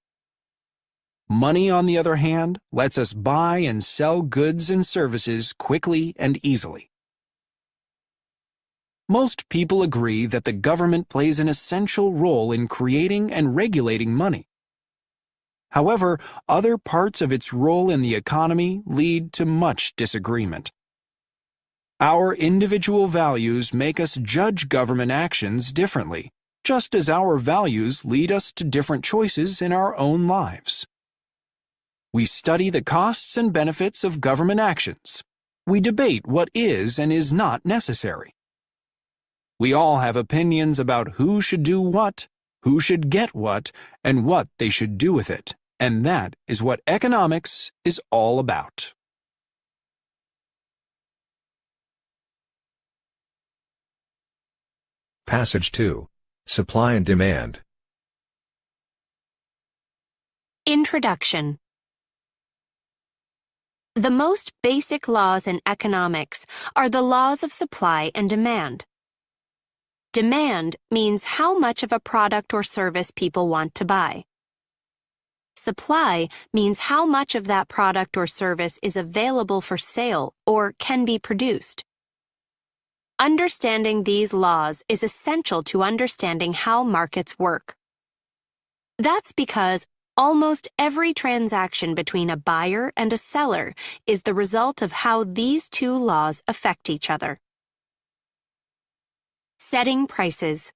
Money, on the other hand, lets us buy and sell goods and services quickly and easily. Most people agree that the government plays an essential role in creating and regulating money. However, other parts of its role in the economy lead to much disagreement. Our individual values make us judge government actions differently, just as our values lead us to different choices in our own lives. We study the costs and benefits of government actions. We debate what is and is not necessary. We all have opinions about who should do what, who should get what, and what they should do with it, and that is what economics is all about. Passage 2. Supply and demand. Introduction. The most basic laws in economics are the laws of supply and demand. Demand means how much of a product or service people want to buy. Supply means how much of that product or service is available for sale or can be produced. Understanding these laws is essential to understanding how markets work. That's because almost every transaction between a buyer and a seller is the result of how these two laws affect each other. Setting prices.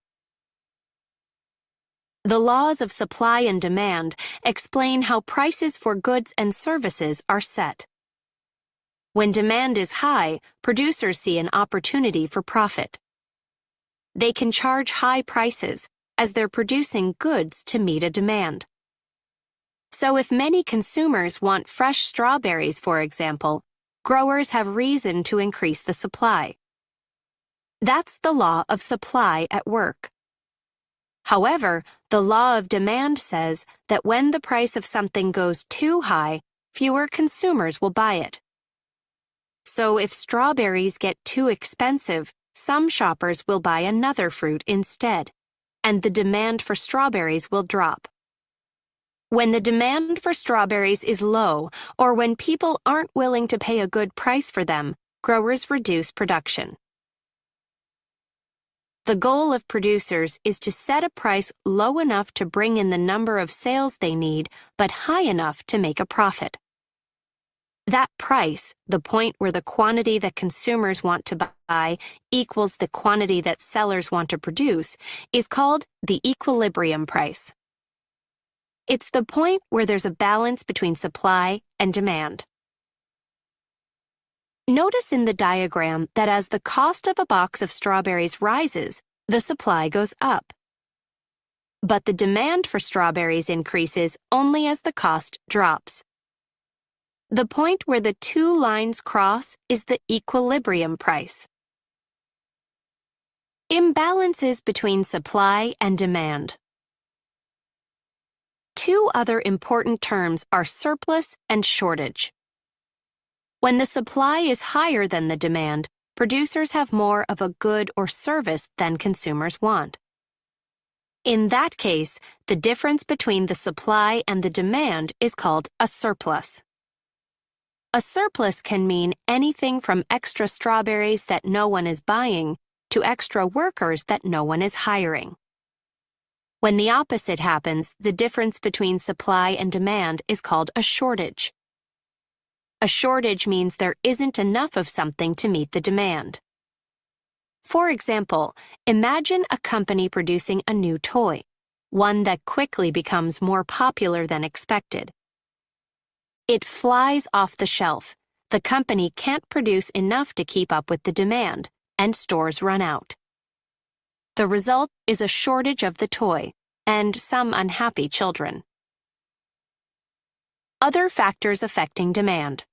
The laws of supply and demand explain how prices for goods and services are set. When demand is high, producers see an opportunity for profit. They can charge high prices as they're producing goods to meet a demand. So if many consumers want fresh strawberries, for example, growers have reason to increase the supply. That's the law of supply at work. However, the law of demand says that when the price of something goes too high, fewer consumers will buy it. So if strawberries get too expensive, some shoppers will buy another fruit instead, and the demand for strawberries will drop. When the demand for strawberries is low, or when people aren't willing to pay a good price for them, growers reduce production. The goal of producers is to set a price low enough to bring in the number of sales they need, but high enough to make a profit. That price, the point where the quantity that consumers want to buy equals the quantity that sellers want to produce, is called the equilibrium price. It's the point where there's a balance between supply and demand. Notice in the diagram that as the cost of a box of strawberries rises, the supply goes up. But the demand for strawberries increases only as the cost drops. The point where the two lines cross is the equilibrium price. Imbalances between supply and demand. Two other important terms are surplus and shortage. When the supply is higher than the demand, producers have more of a good or service than consumers want. In that case, the difference between the supply and the demand is called a surplus. A surplus can mean anything from extra strawberries that no one is buying to extra workers that no one is hiring. When the opposite happens, the difference between supply and demand is called a shortage. A shortage means there isn't enough of something to meet the demand. For example, imagine a company producing a new toy, one that quickly becomes more popular than expected. It flies off the shelf. The company can't produce enough to keep up with the demand, and stores run out. The result is a shortage of the toy, and some unhappy children. Other factors affecting demand.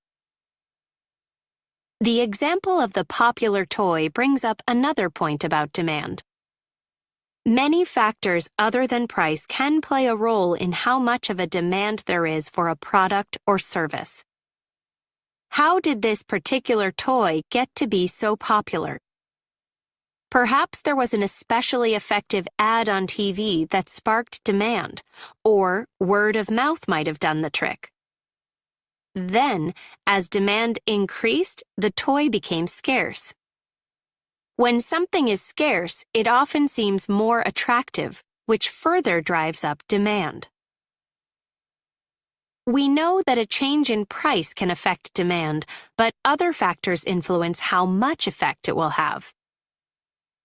The example of the popular toy brings up another point about demand. Many factors other than price can play a role in how much of a demand there is for a product or service. How did this particular toy get to be so popular? Perhaps there was an especially effective ad on TV that sparked demand, or word of mouth might have done the trick. Then, as demand increased, the toy became scarce. When something is scarce, it often seems more attractive, which further drives up demand. We know that a change in price can affect demand, but other factors influence how much effect it will have.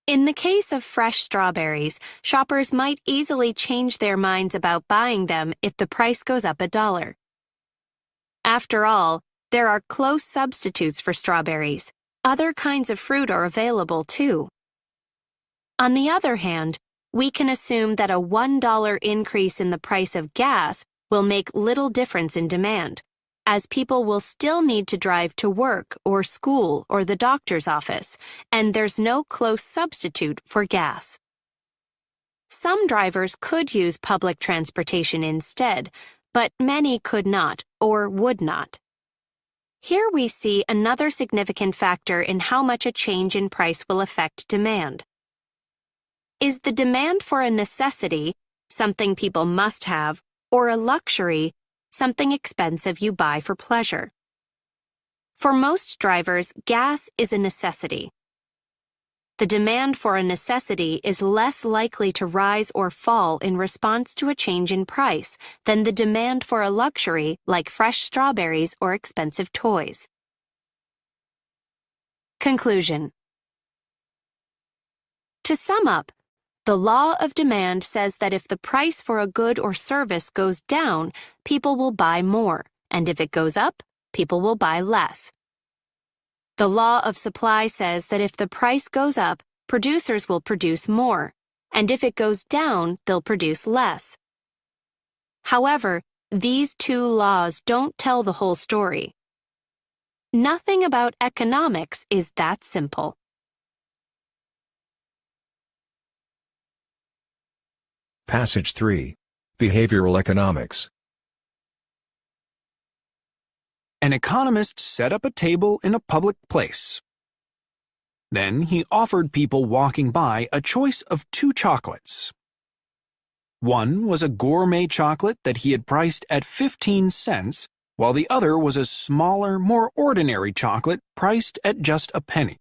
In the case of fresh strawberries, shoppers might easily change their minds about buying them if the price goes up $1. After all, there are close substitutes for strawberries. Other kinds of fruit are available too. On the other hand, we can assume that a $1 increase in the price of gas will make little difference in demand, as people will still need to drive to work or school or the doctor's office, and there's no close substitute for gas. Some drivers could use public transportation instead, but many could not or would not. Here we see another significant factor in how much a change in price will affect demand. Is the demand for a necessity, something people must have, or a luxury, something expensive you buy for pleasure? For most drivers, gas is a necessity. The demand for a necessity is less likely to rise or fall in response to a change in price than the demand for a luxury like fresh strawberries or expensive toys. Conclusion. To sum up, the law of demand says that if the price for a good or service goes down, people will buy more, and if it goes up, people will buy less. The law of supply says that if the price goes up, producers will produce more, and if it goes down, they'll produce less. However, these two laws don't tell the whole story. Nothing about economics is that simple. Passage 3. Behavioral Economics. An economist set up a table in a public place. Then he offered people walking by a choice of 2 chocolates. One was a gourmet chocolate that he had priced at 15 cents, while the other was a smaller, more ordinary chocolate priced at just a penny.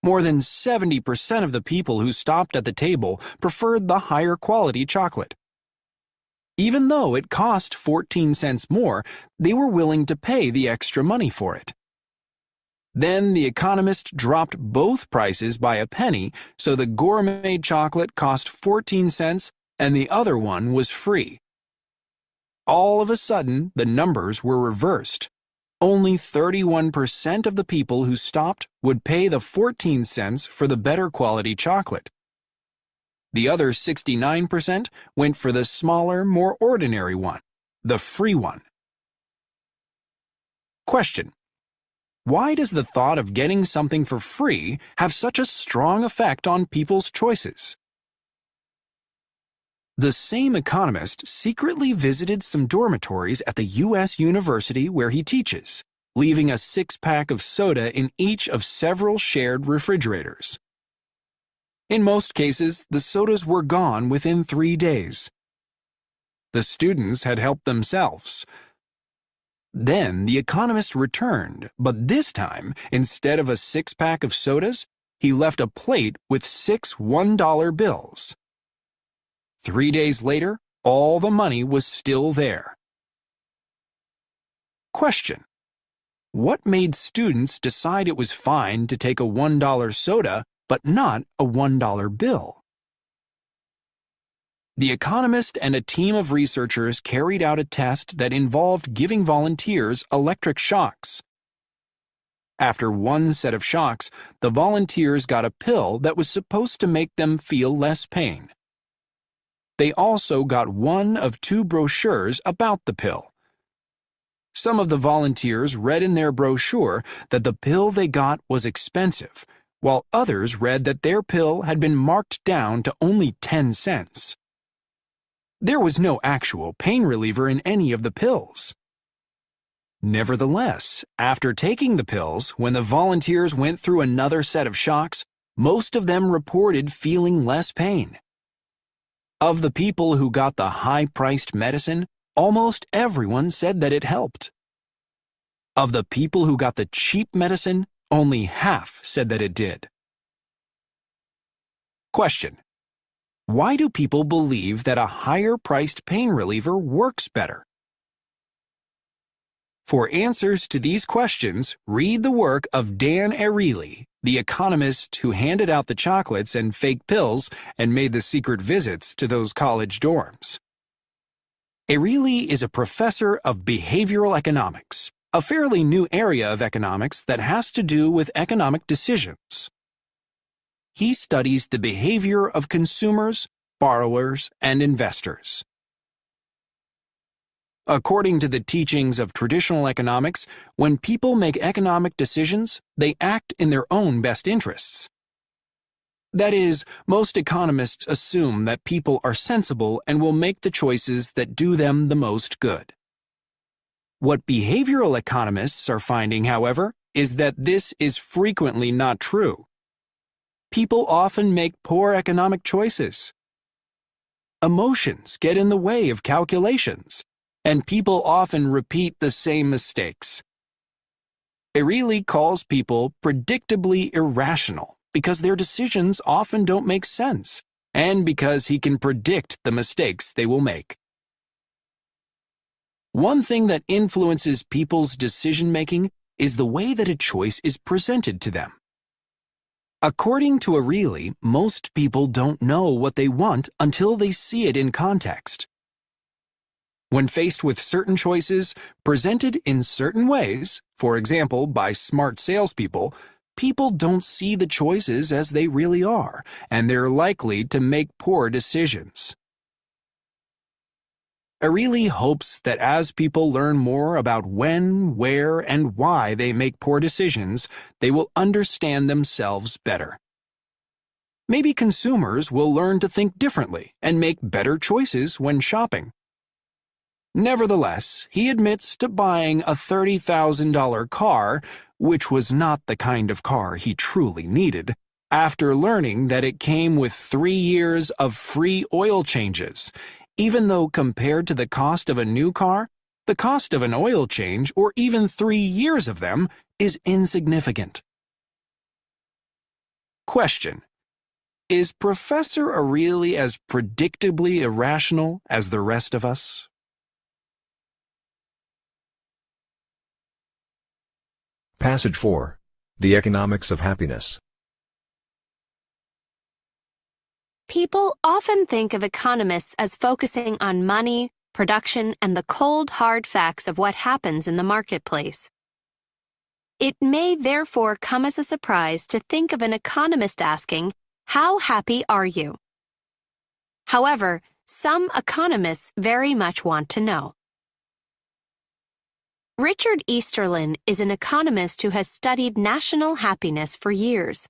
More than 70% of the people who stopped at the table preferred the higher quality chocolate. Even though it cost 14 cents more, they were willing to pay the extra money for it. Then the economist dropped both prices by a penny, so the gourmet chocolate cost 14 cents and the other one was free. All of a sudden, the numbers were reversed. Only 31% of the people who stopped would pay the 14 cents for the better quality chocolate. The other 69% went for the smaller, more ordinary one, the free one. Question: why does the thought of getting something for free have such a strong effect on people's choices? The same economist secretly visited some dormitories at the U.S. university where he teaches, leaving a 6-pack of soda in each of several shared refrigerators. In most cases, the sodas were gone within 3 days. The students had helped themselves. Then the economist returned, but this time, instead of a 6-pack of sodas, he left a plate with 6 $1 bills. 3 days later, all the money was still there. Question: what made students decide it was fine to take a $1 soda but not a $1 bill? The economist and a team of researchers carried out a test that involved giving volunteers electric shocks. After one set of shocks, the volunteers got a pill that was supposed to make them feel less pain. They also got one of 2 brochures about the pill. Some of the volunteers read in their brochure that the pill they got was expensive, while others read that their pill had been marked down to only 10 cents. There was no actual pain reliever in any of the pills. Nevertheless, after taking the pills, when the volunteers went through another set of shocks, most of them reported feeling less pain. Of the people who got the high-priced medicine, almost everyone said that it helped. Of the people who got the cheap medicine, only half said that it did. Question: why do people believe that a higher-priced pain reliever works better? For answers to these questions, read the work of Dan Ariely, the economist who handed out the chocolates and fake pills and made the secret visits to those college dorms. Ariely is a professor of behavioral economics, a fairly new area of economics that has to do with economic decisions. He studies the behavior of consumers, borrowers, and investors. According to the teachings of traditional economics, when people make economic decisions, they act in their own best interests. That is, most economists assume that people are sensible and will make the choices that do them the most good. What behavioral economists are finding, however, is that this is frequently not true. People often make poor economic choices. Emotions get in the way of calculations, and people often repeat the same mistakes. Ariely calls people predictably irrational because their decisions often don't make sense, and because he can predict the mistakes they will make. One thing that influences people's decision-making is the way that a choice is presented to them. According to Ariely, most people don't know what they want until they see it in context. When faced with certain choices, presented in certain ways, for example by smart salespeople, people don't see the choices as they really are, and they're likely to make poor decisions. Ariely hopes that as people learn more about when, where, and why they make poor decisions, they will understand themselves better. Maybe consumers will learn to think differently and make better choices when shopping. Nevertheless, he admits to buying a $30,000 car, which was not the kind of car he truly needed, after learning that it came with 3 years of free oil changes, even though compared to the cost of a new car, the cost of an oil change, or even 3 years of them, is insignificant. Question: is Professor Ariely as predictably irrational as the rest of us? Passage 4. The Economics of Happiness. People often think of economists as focusing on money, production, and the cold, hard facts of what happens in the marketplace. It may therefore come as a surprise to think of an economist asking, "How happy are you?" However, some economists very much want to know. Richard Easterlin is an economist who has studied national happiness for years.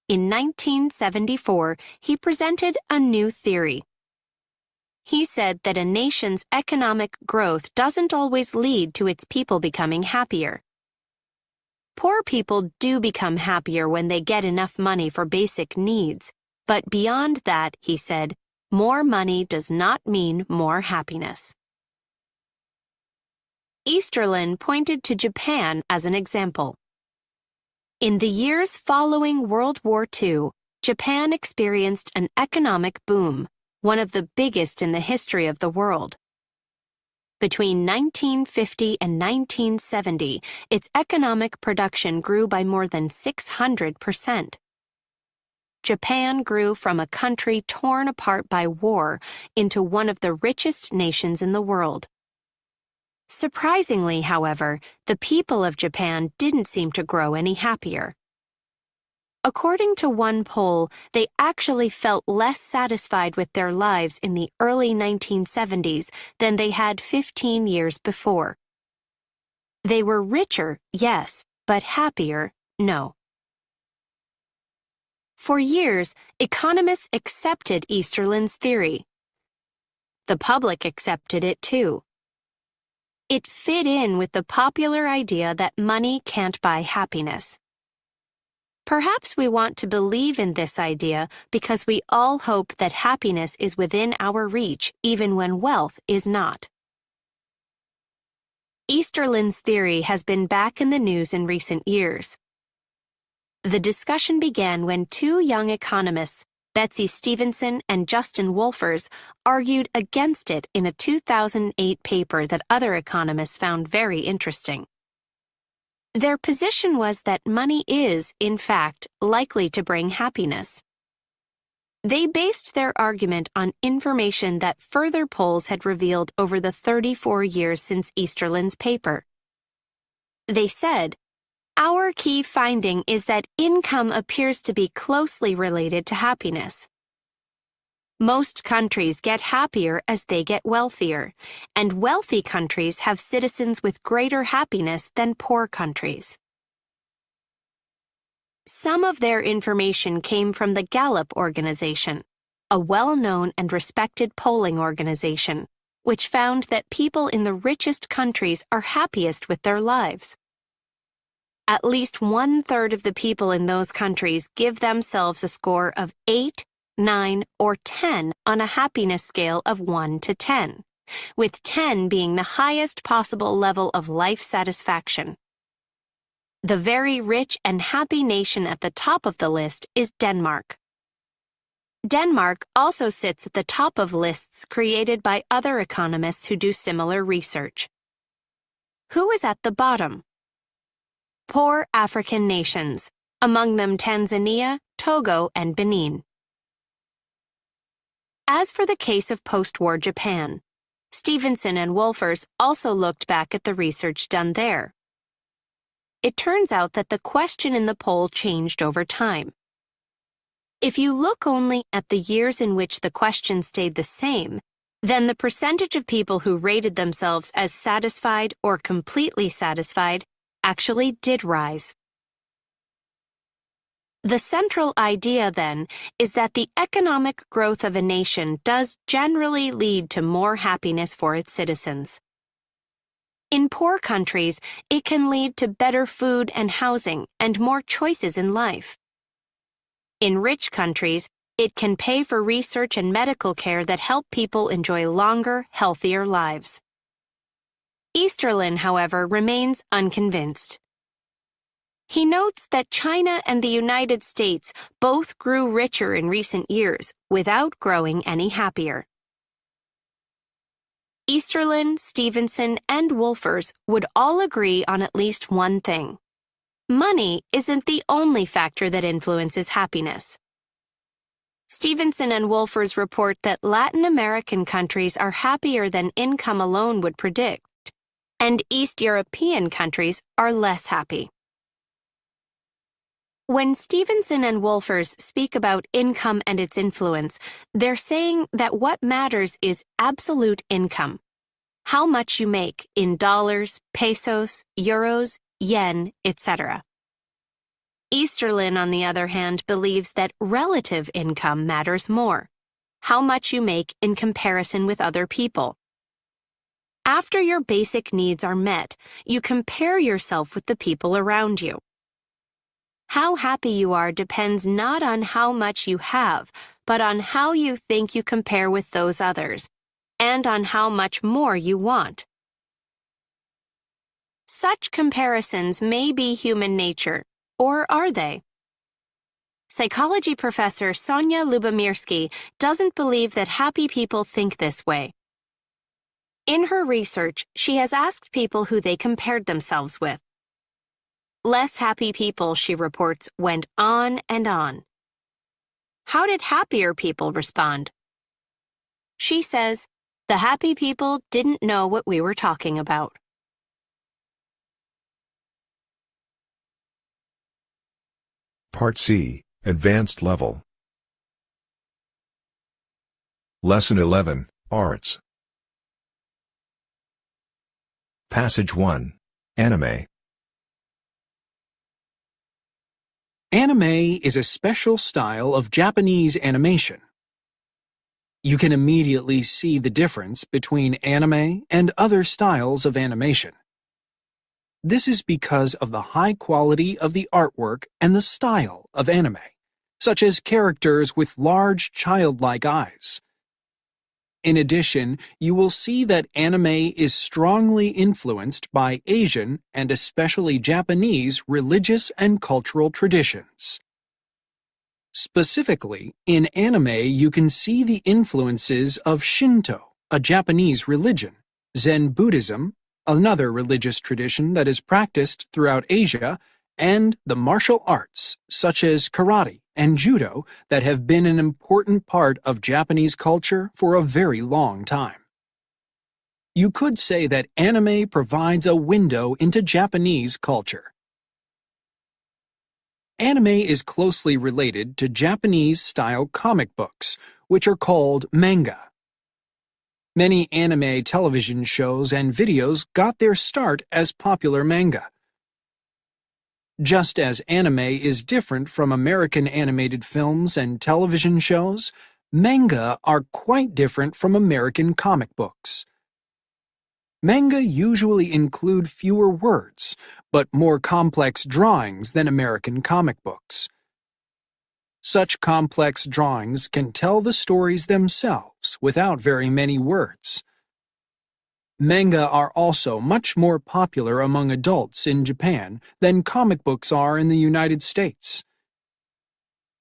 In 1974, he presented a new theory. He said that a nation's economic growth doesn't always lead to its people becoming happier. Poor people do become happier when they get enough money for basic needs, but beyond that, he said, more money does not mean more happiness. Easterlin pointed to Japan as an example. In the years following World War II, Japan experienced an economic boom, one of the biggest in the history of the world. Between 1950 and 1970, its economic production grew by more than 600%. Japan grew from a country torn apart by war into one of the richest nations in the world. Surprisingly, however, the people of Japan didn't seem to grow any happier. According to one poll, they actually felt less satisfied with their lives in the early 1970s than they had 15 years before. They were richer, yes, but happier, no. For years, economists accepted Easterlin's theory. The public accepted it too. It fit in with the popular idea that money can't buy happiness. Perhaps we want to believe in this idea because we all hope that happiness is within our reach, even when wealth is not. Easterlin's theory has been back in the news in recent years. The discussion began when two young economists, Betsy Stevenson and Justin Wolfers, argued against it in a 2008 paper that other economists found very interesting. Their position was that money is, in fact, likely to bring happiness. They based their argument on information that further polls had revealed over the 34 years since Easterlin's paper. They said, "Our key finding is that income appears to be closely related to happiness. Most countries get happier as they get wealthier, and wealthy countries have citizens with greater happiness than poor countries." Some of their information came from the Gallup organization, a well-known and respected polling organization, which found that people in the richest countries are happiest with their lives. At least 1/3 of the people in those countries give themselves a score of 8, 9, or 10 on a happiness scale of 1 to 10, with 10 being the highest possible level of life satisfaction. The very rich and happy nation at the top of the list is Denmark. Denmark also sits at the top of lists created by other economists who do similar research. Who is at the bottom? Poor African nations, among them Tanzania, Togo, and Benin. As for the case of post-war Japan, Stevenson and Wolfers also looked back at the research done there. It turns out that the question in the poll changed over time. If you look only at the years in which the question stayed the same, then the percentage of people who rated themselves as satisfied or completely satisfied actually did rise. The central idea, then, is that the economic growth of a nation does generally lead to more happiness for its citizens. In poor countries, it can lead to better food and housing and more choices in life. In rich countries, it can pay for research and medical care that help people enjoy longer, healthier lives. Easterlin, however, remains unconvinced. He notes that China and the United States both grew richer in recent years without growing any happier. Easterlin, Stevenson, and Wolfers would all agree on at least one thing. Money isn't the only factor that influences happiness. Stevenson and Wolfers report that Latin American countries are happier than income alone would predict, and East European countries are less happy. When Stevenson and Wolfers speak about income and its influence, they're saying that what matters is absolute income. How much you make in dollars, pesos, euros, yen, etc. Easterlin, on the other hand, believes that relative income matters more. How much you make in comparison with other people. After your basic needs are met, you compare yourself with the people around you. How happy you are depends not on how much you have, but on how you think you compare with those others, and on how much more you want. Such comparisons may be human nature, or are they? Psychology professor Sonia Lubomirsky doesn't believe that happy people think this way. In her research, she has asked people who they compared themselves with. Less happy people, she reports, went on and on. How did happier people respond? She says, the happy people didn't know what we were talking about. Part C, Advanced Level. Lesson 11, Arts. Passage 1, Anime. Anime is a special style of Japanese animation. You can immediately see the difference between anime and other styles of animation. This is because of the high quality of the artwork and the style of anime, such as characters with large childlike eyes. In addition, you will see that anime is strongly influenced by Asian and especially Japanese religious and cultural traditions. Specifically, in anime you can see the influences of Shinto, a Japanese religion, Zen Buddhism, another religious tradition that is practiced throughout Asia, and the martial arts, such as karate and judo, that have been an important part of Japanese culture for a very long time. You could say that anime provides a window into Japanese culture. Anime is closely related to Japanese-style comic books, which are called manga. Many anime television shows and videos got their start as popular manga. Just as anime is different from American animated films and television shows, manga are quite different from American comic books. Manga usually include fewer words, but more complex drawings than American comic books. Such complex drawings can tell the stories themselves without very many words. Manga are also much more popular among adults in Japan than comic books are in the United States.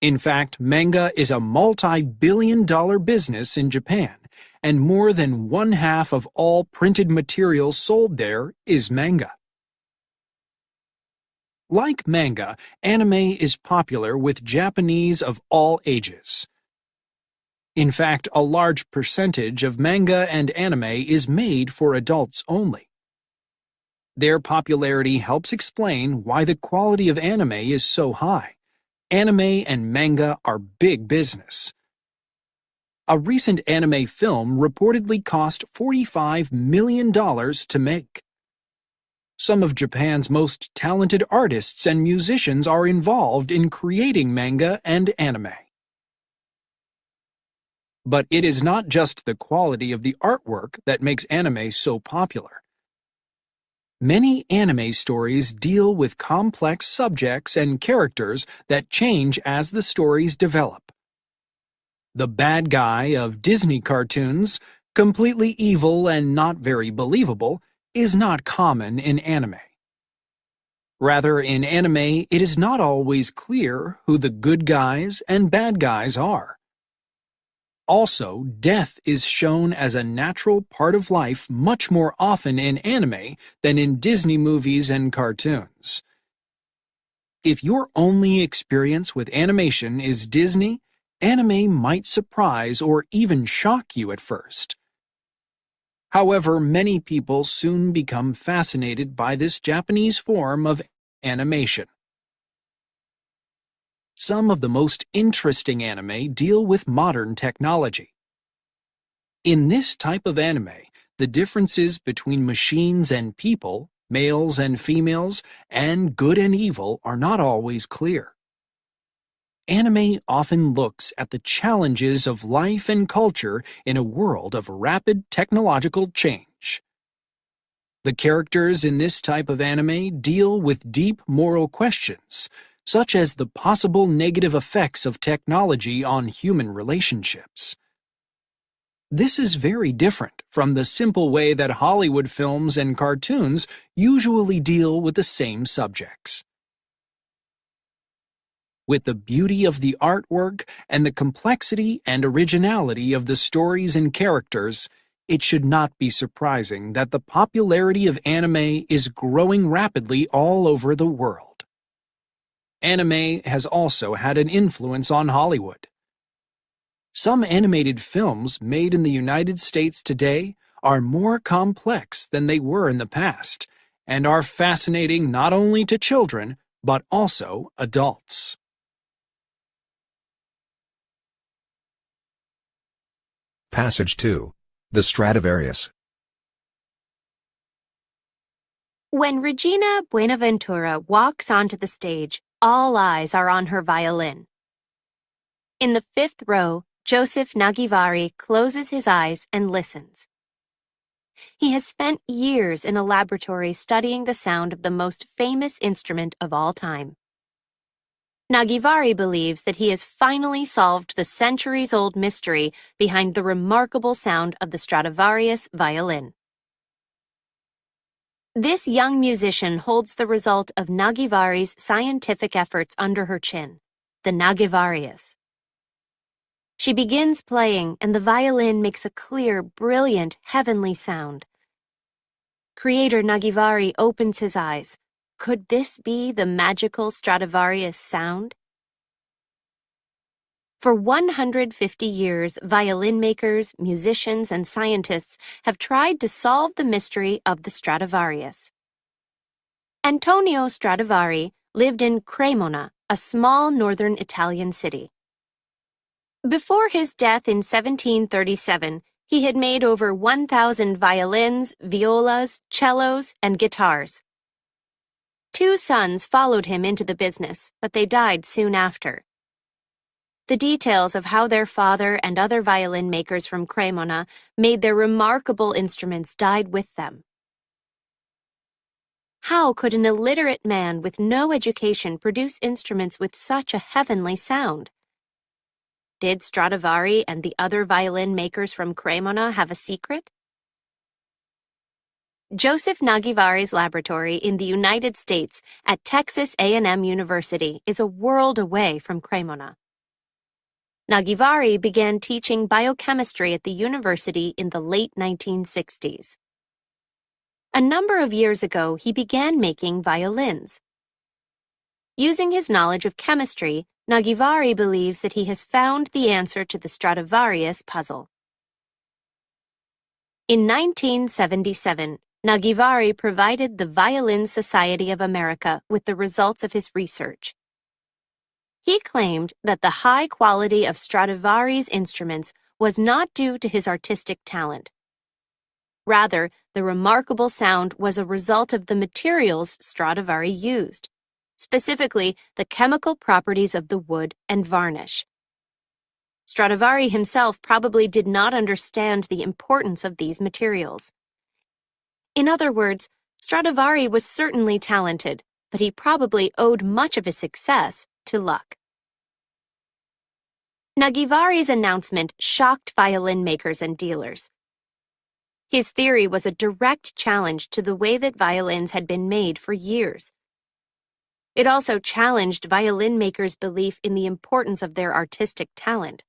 In fact, manga is a multi-billion-dollar business in Japan, and more than one-half of all printed material sold there is manga. Like manga, anime is popular with Japanese of all ages. In fact, a large percentage of manga and anime is made for adults only. Their popularity helps explain why the quality of anime is so high. Anime and manga are big business. A recent anime film reportedly cost $45 million to make. Some of Japan's most talented artists and musicians are involved in creating manga and anime. But it is not just the quality of the artwork that makes anime so popular. Many anime stories deal with complex subjects and characters that change as the stories develop. The bad guy of Disney cartoons, completely evil and not very believable, is not common in anime. Rather, in anime, it is not always clear who the good guys and bad guys are. Also, death is shown as a natural part of life much more often in anime than in Disney movies and cartoons. If your only experience with animation is Disney, anime might surprise or even shock you at first. However, many people soon become fascinated by this Japanese form of animation. Some of the most interesting anime deal with modern technology. In this type of anime, the differences between machines and people, males and females, and good and evil are not always clear. Anime often looks at the challenges of life and culture in a world of rapid technological change. The characters in this type of anime deal with deep moral questions, such as the possible negative effects of technology on human relationships. This is very different from the simple way that Hollywood films and cartoons usually deal with the same subjects. With the beauty of the artwork and the complexity and originality of the stories and characters, it should not be surprising that the popularity of anime is growing rapidly all over the world. Anime has also had an influence on Hollywood. Some animated films made in the United States today are more complex than they were in the past, and are fascinating not only to children, but also adults. Passage 2. The Stradivarius. When Regina Buenaventura walks onto the stage, all eyes are on her violin. In the fifth row, Joseph Nagivari closes his eyes and listens. He has spent years in a laboratory studying the sound of the most famous instrument of all time. Nagivari believes that he has finally solved the centuries-old mystery behind the remarkable sound of the Stradivarius violin. This young musician holds the result of Nagivari's scientific efforts under her chin, the Nagivarius. She begins playing, and the violin makes a clear, brilliant, heavenly sound. Creator Nagivari opens his eyes. Could this be the magical Stradivarius sound? For 150 years, violin makers, musicians, and scientists have tried to solve the mystery of the Stradivarius. Antonio Stradivari lived in Cremona, a small northern Italian city. Before his death in 1737, he had made over 1,000 violins, violas, cellos, and guitars. 2 sons followed him into the business, but they died soon after. The details of how their father and other violin makers from Cremona made their remarkable instruments died with them. How could an illiterate man with no education produce instruments with such a heavenly sound? Did Stradivari and the other violin makers from Cremona have a secret? Joseph Nagivari's laboratory in the United States at Texas A&M University is a world away from Cremona. Nagivari began teaching biochemistry at the university in the late 1960s. A number of years ago, he began making violins. Using his knowledge of chemistry, Nagivari believes that he has found the answer to the Stradivarius puzzle. In 1977, Nagivari provided the Violin Society of America with the results of his research. He claimed that the high quality of Stradivari's instruments was not due to his artistic talent. Rather, the remarkable sound was a result of the materials Stradivari used, specifically the chemical properties of the wood and varnish. Stradivari himself probably did not understand the importance of these materials. In other words, Stradivari was certainly talented, but he probably owed much of his success to luck. Nagivari's announcement shocked violin makers and dealers. His theory was a direct challenge to the way that violins had been made for years. It also challenged violin makers' belief in the importance of their artistic talent.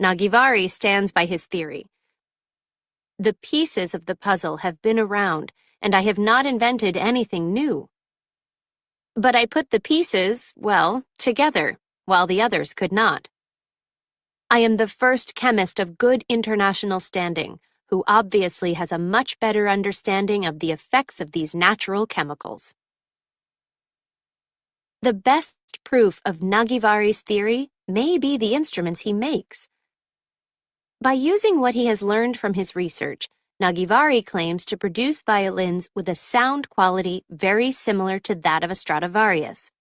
Nagivari stands by his theory. The pieces of the puzzle have been around, and I have not invented anything new. But I put the pieces, well, together, while the others could not. I am the first chemist of good international standing, who obviously has a much better understanding of the effects of these natural chemicals. The best proof of Nagivari's theory may be the instruments he makes. By using what he has learned from his research, Nagivari claims to produce violins with a sound quality very similar to that of a Stradivarius.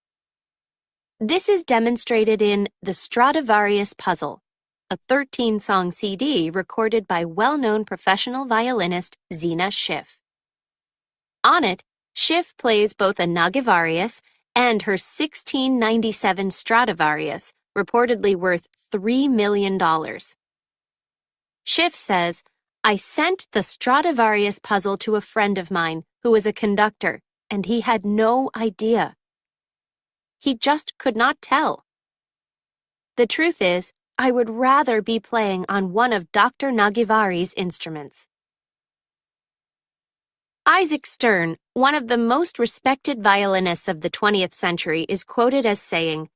This is demonstrated in The Stradivarius Puzzle, a 13-song CD recorded by well-known professional violinist Zina Schiff. On it, Schiff plays both a Nagivarius and her 1697 Stradivarius, reportedly worth $3 million. Schiff says, "I sent the Stradivarius puzzle to a friend of mine who is a conductor, and he had no idea. He just could not tell. The truth is, I would rather be playing on one of Dr. Nagivari's instruments." Isaac Stern, one of the most respected violinists of the 20th century, is quoted as saying,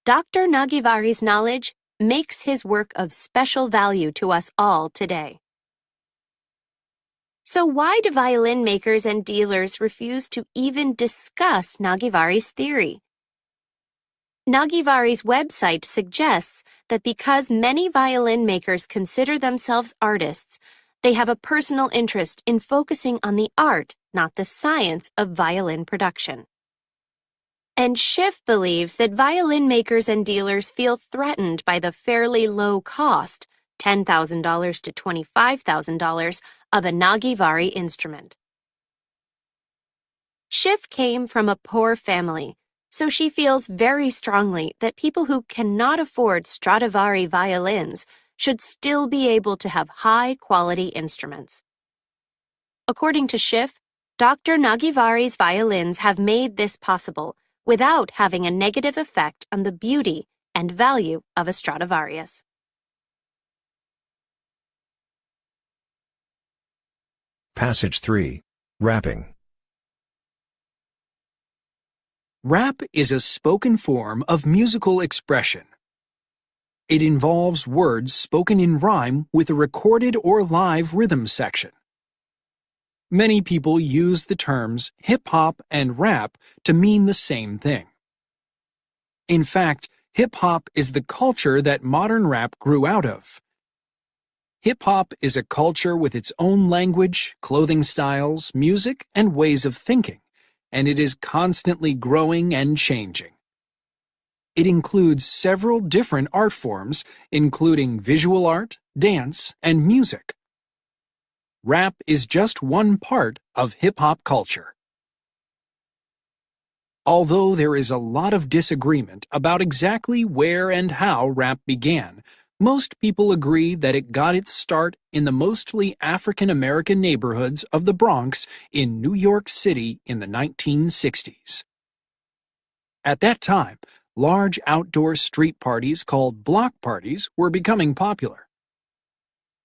"Dr. Nagivari's knowledge makes his work of special value to us all today." So why do violin makers and dealers refuse to even discuss Nagivari's theory? Nagivari's website suggests that because many violin makers consider themselves artists, they have a personal interest in focusing on the art, not the science, of violin production. And Schiff believes that violin makers and dealers feel threatened by the fairly low cost, $10,000 to $25,000 of a Nagivari instrument. Shiv came from a poor family, so she feels very strongly that people who cannot afford Stradivari violins should still be able to have high-quality instruments. According to Shiv, Dr. Nagivari's violins have made this possible without having a negative effect on the beauty and value of a Stradivarius. Passage 3. Rapping. Rap is a spoken form of musical expression. It involves words spoken in rhyme with a recorded or live rhythm section. Many people use the terms hip-hop and rap to mean the same thing. In fact, hip-hop is the culture that modern rap grew out of. Hip-hop is a culture with its own language, clothing styles, music, and ways of thinking, and it is constantly growing and changing. It includes several different art forms, including visual art, dance, and music. Rap is just one part of hip-hop culture. Although there is a lot of disagreement about exactly where and how rap began, most people agree that it got its start in the mostly African-American neighborhoods of the Bronx in New York City in the 1960s. At that time, large outdoor street parties called block parties were becoming popular.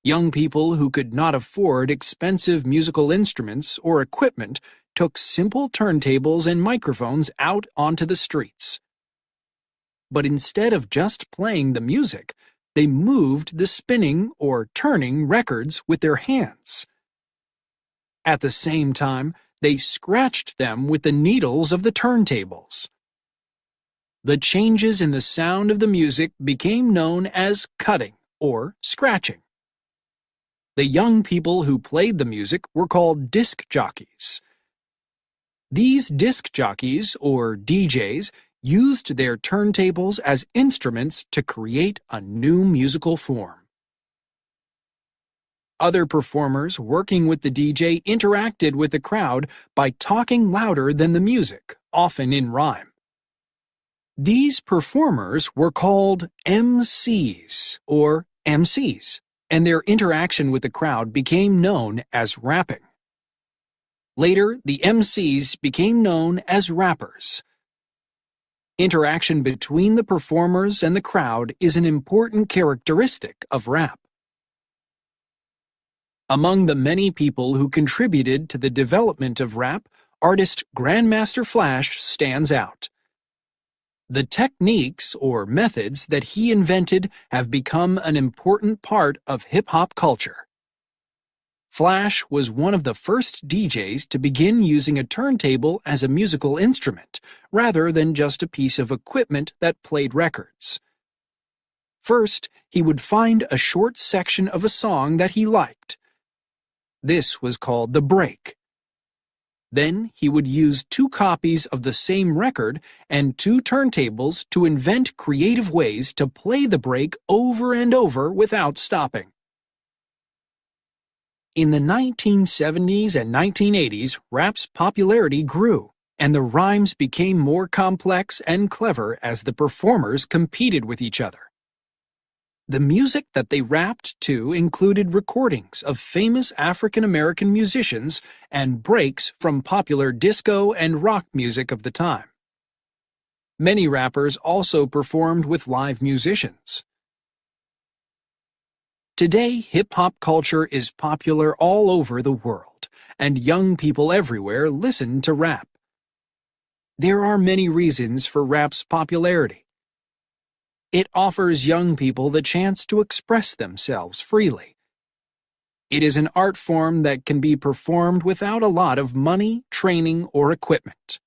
Young people who could not afford expensive musical instruments or equipment took simple turntables and microphones out onto the streets. But instead of just playing the music, they moved the spinning or turning records with their hands. At the same time, they scratched them with the needles of the turntables. The changes in the sound of the music became known as cutting or scratching. The young people who played the music were called disc jockeys. These disc jockeys, or DJs, used their turntables as instruments to create a new musical form. Other performers working with the DJ interacted with the crowd by talking louder than the music, often in rhyme. These performers were called MCs, or MCs, and their interaction with the crowd became known as rapping. Later, the MCs became known as rappers. Interaction between the performers and the crowd is an important characteristic of rap. Among the many people who contributed to the development of rap, artist Grandmaster Flash stands out. The techniques or methods that he invented have become an important part of hip-hop culture. Flash was one of the first DJs to begin using a turntable as a musical instrument, rather than just a piece of equipment that played records. First, he would find a short section of a song that he liked. This was called the break. Then he would use 2 copies of the same record and 2 turntables to invent creative ways to play the break over and over without stopping. In the 1970s and 1980s, rap's popularity grew, and the rhymes became more complex and clever as the performers competed with each other. The music that they rapped to included recordings of famous African-American musicians and breaks from popular disco and rock music of the time. Many rappers also performed with live musicians. Today, hip-hop culture is popular all over the world, and young people everywhere listen to rap. There are many reasons for rap's popularity. It offers young people the chance to express themselves freely. It is an art form that can be performed without a lot of money, training, or equipment.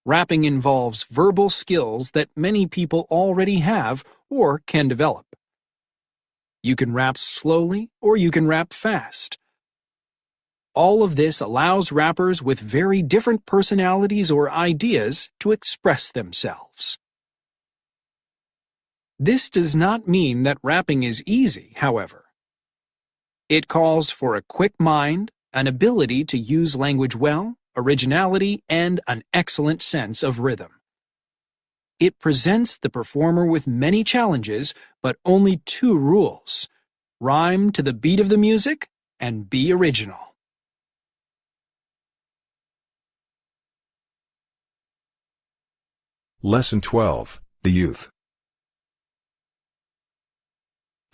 Rapping involves verbal skills that many people already have or can develop. You can rap slowly or you can rap fast. All of this allows rappers with very different personalities or ideas to express themselves. This does not mean that rapping is easy, however. It calls for a quick mind, an ability to use language well, originality, and an excellent sense of rhythm. It presents the performer with many challenges, but only 2 rules: rhyme to the beat of the music and be original. Lesson 12, The Youth.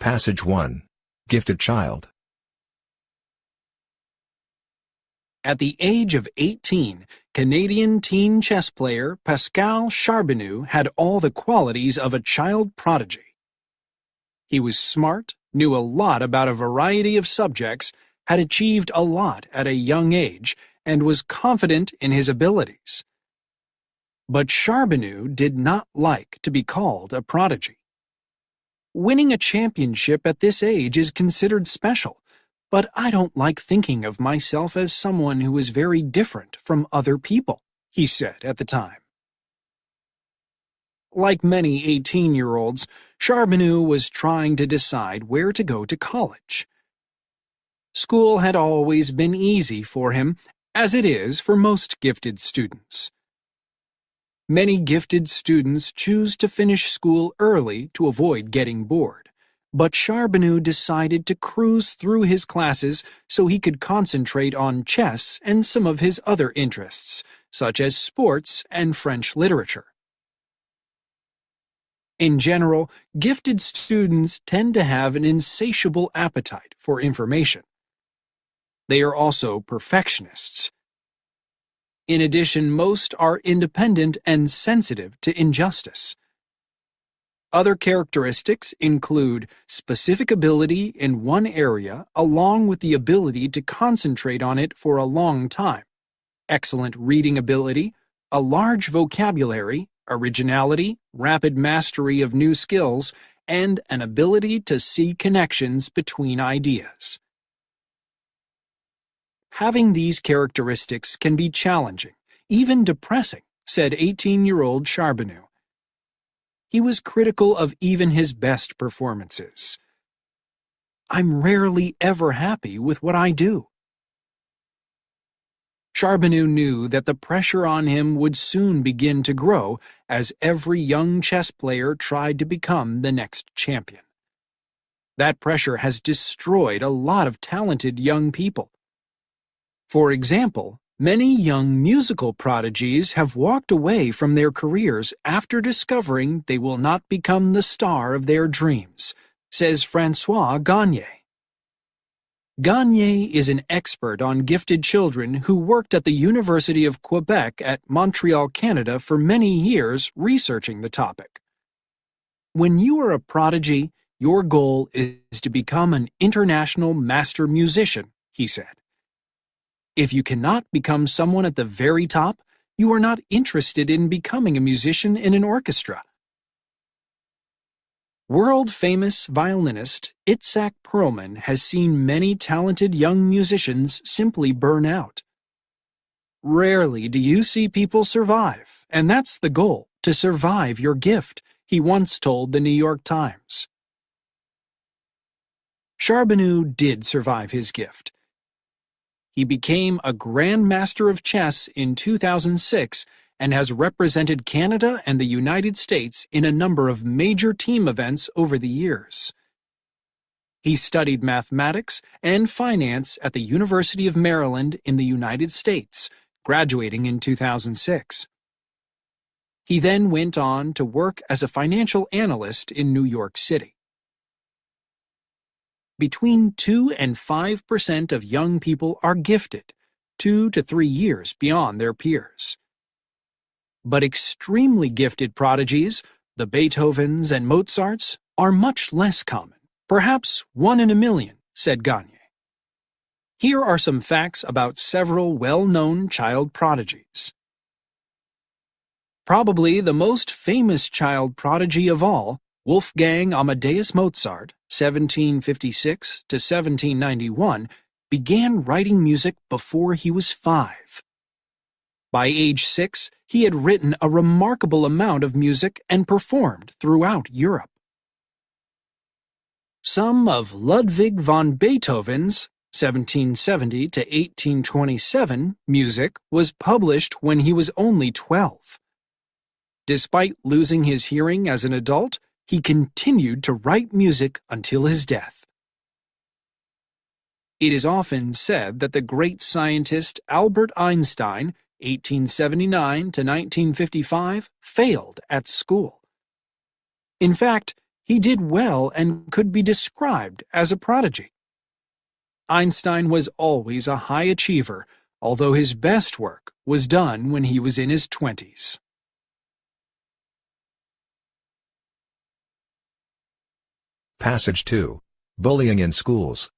Passage 1. Gifted Child. At the age of 18, Canadian teen chess player Pascal Charbonneau had all the qualities of a child prodigy. He was smart, knew a lot about a variety of subjects, had achieved a lot at a young age, and was confident in his abilities. But Charbonneau did not like to be called a prodigy. Winning a championship at this age is considered special, but I don't like thinking of myself as someone who is very different from other people, he said at the time. Like many 18-year-olds, Charbonneau was trying to decide where to go to college. School had always been easy for him, as it is for most gifted students. Many gifted students choose to finish school early to avoid getting bored. But Charbonneau decided to cruise through his classes so he could concentrate on chess and some of his other interests, such as sports and French literature. In general, gifted students tend to have an insatiable appetite for information. They are also perfectionists. In addition, most are independent and sensitive to injustice. Other characteristics include specific ability in one area along with the ability to concentrate on it for a long time, excellent reading ability, a large vocabulary, originality, rapid mastery of new skills, and an ability to see connections between ideas. Having these characteristics can be challenging, even depressing, said 18-year-old Charbonneau. He was critical of even his best performances. I'm rarely ever happy with what I do. Charbonneau knew that the pressure on him would soon begin to grow as every young chess player tried to become the next champion. That pressure has destroyed a lot of talented young people. For example, many young musical prodigies have walked away from their careers after discovering they will not become the star of their dreams, says François Gagné. Gagné is an expert on gifted children who worked at the University of Quebec at Montreal, Canada for many years researching the topic. When you are a prodigy, your goal is to become an international master musician, he said. If you cannot become someone at the very top, you are not interested in becoming a musician in an orchestra. World-famous violinist Itzhak Perlman has seen many talented young musicians simply burn out. Rarely do you see people survive, and that's the goal, to survive your gift, he once told the New York Times. Charbonneau did survive his gift. He became a Grand Master of Chess in 2006 and has represented Canada and the United States in a number of major team events over the years. He studied mathematics and finance at the University of Maryland in the United States, graduating in 2006. He then went on to work as a financial analyst in New York City. Between 2 and 5% of young people are gifted, 2 to 3 years beyond their peers. But extremely gifted prodigies, the Beethovens and Mozarts, are much less common, perhaps 1 in a million, said Gagné. Here are some facts about several well-known child prodigies. Probably the most famous child prodigy of all, Wolfgang Amadeus Mozart, 1756 to 1791, began writing music before he was 5. By age 6, he had written a remarkable amount of music and performed throughout Europe. Some of Ludwig van Beethoven's 1770 to 1827 music was published when he was only 12. Despite losing his hearing as an adult, he continued to write music until his death. It is often said that the great scientist Albert Einstein, 1879 to 1955, failed at school. In fact, he did well and could be described as a prodigy. Einstein was always a high achiever, although his best work was done when he was in his 20s. Passage 2. Bullying in schools.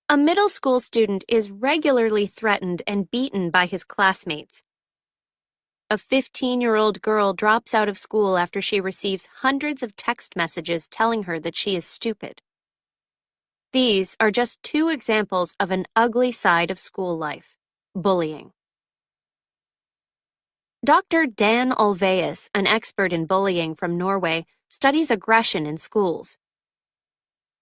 A middle school student is regularly threatened and beaten by his classmates. A 15-year-old girl drops out of school after she receives hundreds of text messages telling her that she is stupid. These are just two examples of an ugly side of school life: bullying. Dr. Dan Olveus, an expert in bullying from Norway, studies aggression in schools.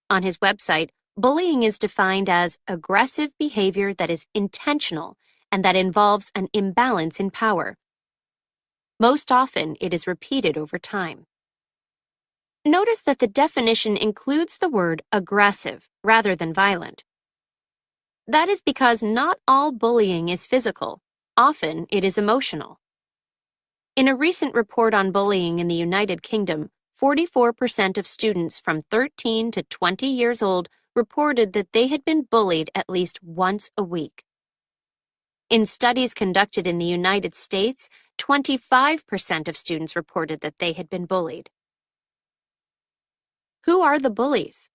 On his website, bullying is defined as aggressive behavior that is intentional and that involves an imbalance in power. Most often, it is repeated over time. Notice that the definition includes the word aggressive rather than violent. That is because not all bullying is physical. Often, it is emotional. In a recent report on bullying in the United Kingdom, 44% of students from 13 to 20 years old reported that they had been bullied at least once a week. In studies conducted in the United States, 25% of students reported that they had been bullied. Who are the bullies?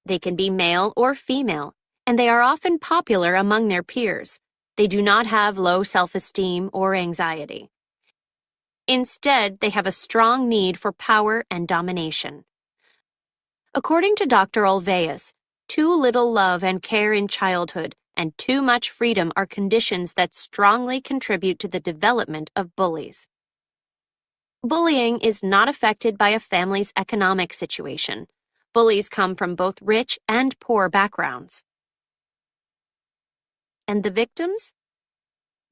They can be male or female, and they are often popular among their peers. They do not have low self-esteem or anxiety. Instead, they have a strong need for power and domination. According to Dr. Olveus, too little love and care in childhood and too much freedom are conditions that strongly contribute to the development of bullies. Bullying is not affected by a family's economic situation. Bullies come from both rich and poor backgrounds. And the victims?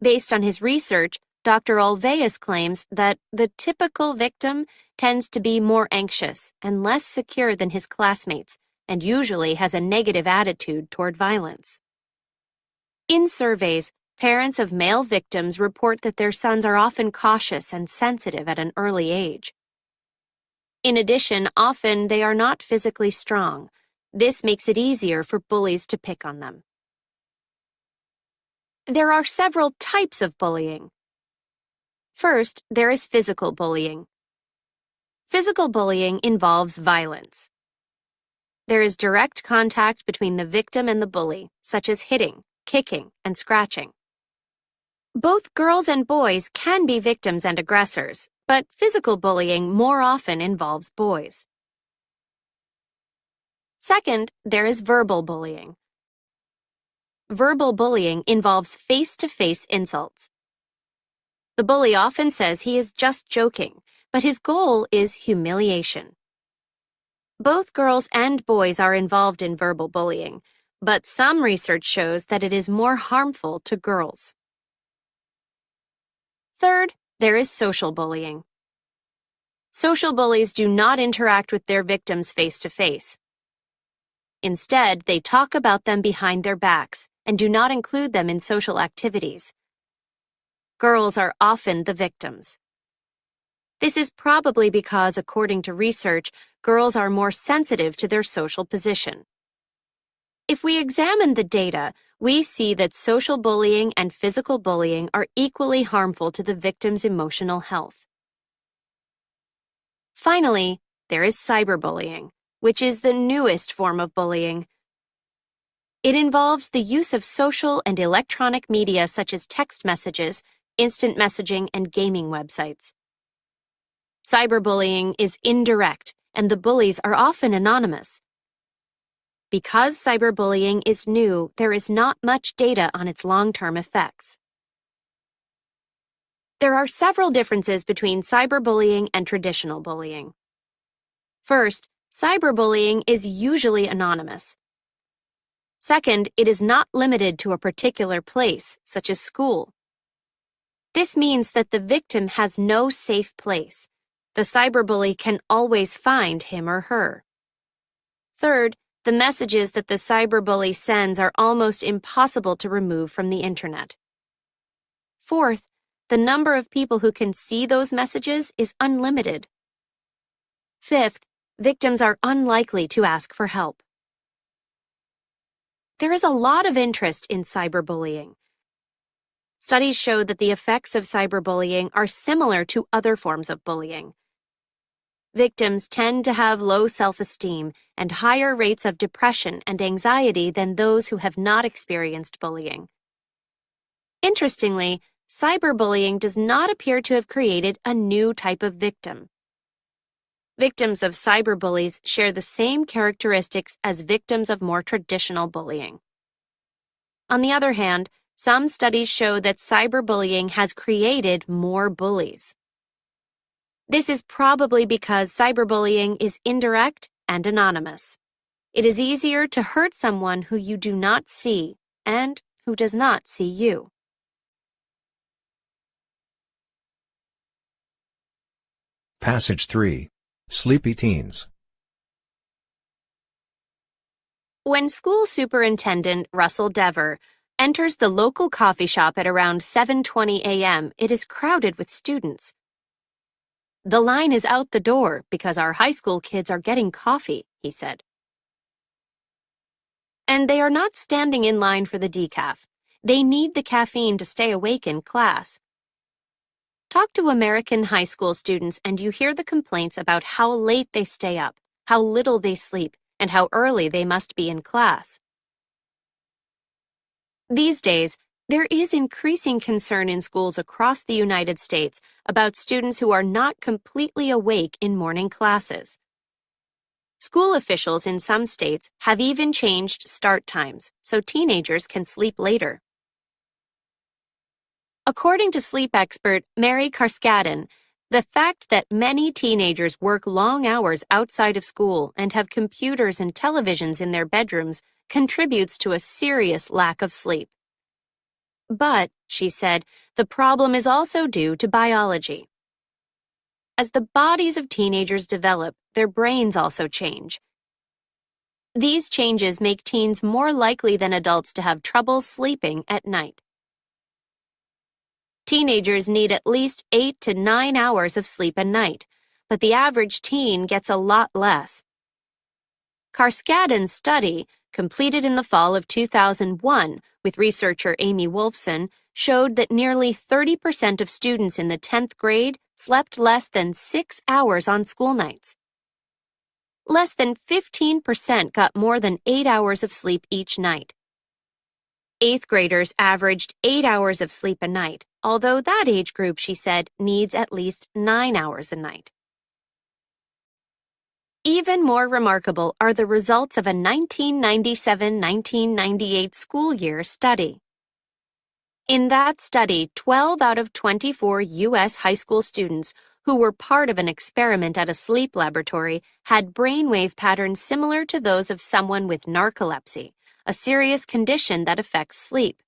Based on his research, Dr. Olveus claims that the typical victim tends to be more anxious and less secure than his classmates and usually has a negative attitude toward violence. In surveys, parents of male victims report that their sons are often cautious and sensitive at an early age. In addition, often they are not physically strong. This makes it easier for bullies to pick on them. There are several types of bullying. First, there is physical bullying. Physical bullying involves violence. There is direct contact between the victim and the bully, such as hitting, kicking, and scratching. Both girls and boys can be victims and aggressors, but physical bullying more often involves boys. Second, there is verbal bullying. Verbal bullying involves face-to-face insults. The bully often says he is just joking, but his goal is humiliation. Both girls and boys are involved in verbal bullying, but some research shows that it is more harmful to girls. Third, there is social bullying. Social bullies do not interact with their victims face-to-face. Instead, they talk about them behind their backs and do not include them in social activities. Girls are often the victims. This is probably because, according to research, girls are more sensitive to their social position. If we examine the data, we see that social bullying and physical bullying are equally harmful to the victim's emotional health. Finally, there is cyberbullying, which is the newest form of bullying. It involves the use of social and electronic media such as text messages, instant messaging, and gaming websites. Cyberbullying is indirect, and the bullies are often anonymous. Because cyberbullying is new, there is not much data on its long-term effects. There are several differences between cyberbullying and traditional bullying. First, cyberbullying is usually anonymous. Second, it is not limited to a particular place, such as school. This means that the victim has no safe place. The cyberbully can always find him or her. Third, the messages that the cyberbully sends are almost impossible to remove from the internet. Fourth, the number of people who can see those messages is unlimited. Fifth, victims are unlikely to ask for help. There is a lot of interest in cyberbullying. Studies show that the effects of cyberbullying are similar to other forms of bullying. Victims tend to have low self-esteem and higher rates of depression and anxiety than those who have not experienced bullying. Interestingly, cyberbullying does not appear to have created a new type of victim. Victims of cyberbullies share the same characteristics as victims of more traditional bullying. On the other hand, some studies show that cyberbullying has created more bullies. This is probably because cyberbullying is indirect and anonymous. It is easier to hurt someone who you do not see and who does not see you. Passage 3. Sleepy teens. When school superintendent Russell Dever enters the local coffee shop at around 7:20 a.m., it is crowded with students. "The line is out the door because our high school kids are getting coffee," he said. And they are not standing in line for the decaf. They need the caffeine to stay awake in class. Talk to American high school students and you hear the complaints about how late they stay up, how little they sleep, and how early they must be in class. These days, there is increasing concern in schools across the United States about students who are not completely awake in morning classes. School officials in some states have even changed start times so teenagers can sleep later. According to sleep expert Mary Carskadden, the fact that many teenagers work long hours outside of school and have computers and televisions in their bedrooms contributes to a serious lack of sleep. But, she said, the problem is also due to biology. As the bodies of teenagers develop, their brains also change. These changes make teens more likely than adults to have trouble sleeping at night. Teenagers need at least 8 to 9 hours of sleep a night, but the average teen gets a lot less. Carskadden's study, completed in the fall of 2001 with researcher Amy Wolfson, showed that nearly 30% of students in the 10th grade slept less than 6 hours on school nights. Less than 15% got more than 8 hours of sleep each night. 8th graders averaged 8 hours of sleep a night, although that age group, she said, needs at least 9 hours a night. Even more remarkable are the results of a 1997-1998 school year study. In that study, 12 out of 24 U.S. high school students who were part of an experiment at a sleep laboratory had brainwave patterns similar to those of someone with narcolepsy, a serious condition that affects sleep.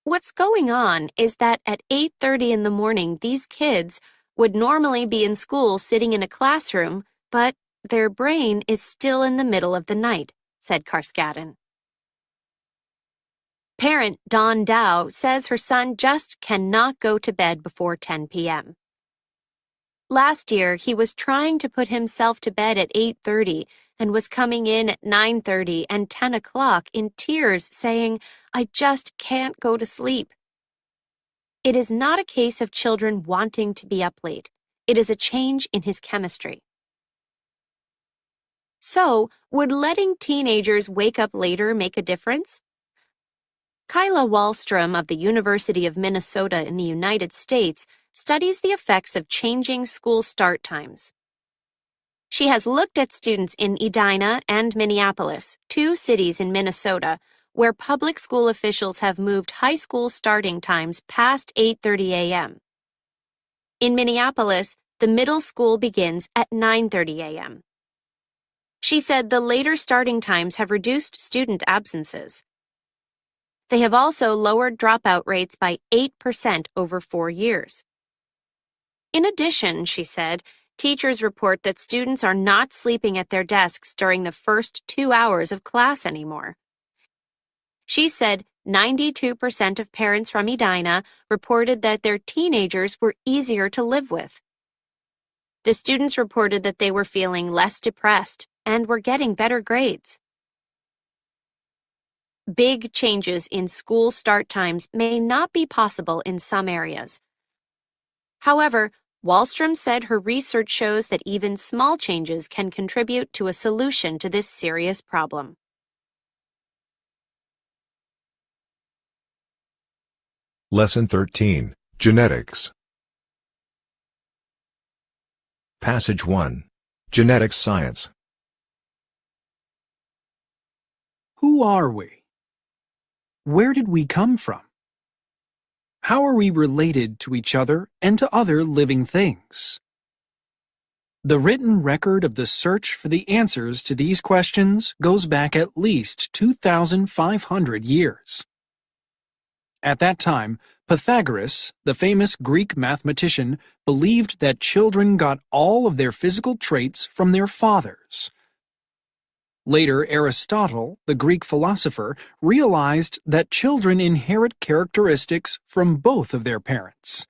What's going on is that at 8:30 in the morning, these kids would normally be in school sitting in a classroom, but their brain is still in the middle of the night, said Carskadden. Parent Dawn Dow says her son just cannot go to bed before 10 p.m. Last year, he was trying to put himself to bed at 8:30 and was coming in at 9:30 and 10 o'clock in tears saying, "I just can't go to sleep." It is not a case of children wanting to be up late. It is a change in his chemistry. So, would letting teenagers wake up later make a difference? Kyla Wallstrom of the University of Minnesota in the United States studies the effects of changing school start times. She has looked at students in Edina and Minneapolis, two cities in Minnesota, where public school officials have moved high school starting times past 8:30 a.m. In Minneapolis, the middle school begins at 9:30 a.m. She said the later starting times have reduced student absences. They have also lowered dropout rates by 8% over 4 years. In addition, she said, teachers report that students are not sleeping at their desks during the first 2 hours of class anymore. She said 92% of parents from Edina reported that their teenagers were easier to live with. The students reported that they were feeling less depressed and were getting better grades. Big changes in school start times may not be possible in some areas. However, Wallstrom said her research shows that even small changes can contribute to a solution to this serious problem. Lesson 13, Genetics. Passage 1. Genetics Science. Who are we? Where did we come from? How are we related to each other and to other living things? The written record of the search for the answers to these questions goes back at least 2,500 years. At that time, Pythagoras, the famous Greek mathematician, believed that children got all of their physical traits from their fathers. Later, Aristotle, the Greek philosopher, realized that children inherit characteristics from both of their parents.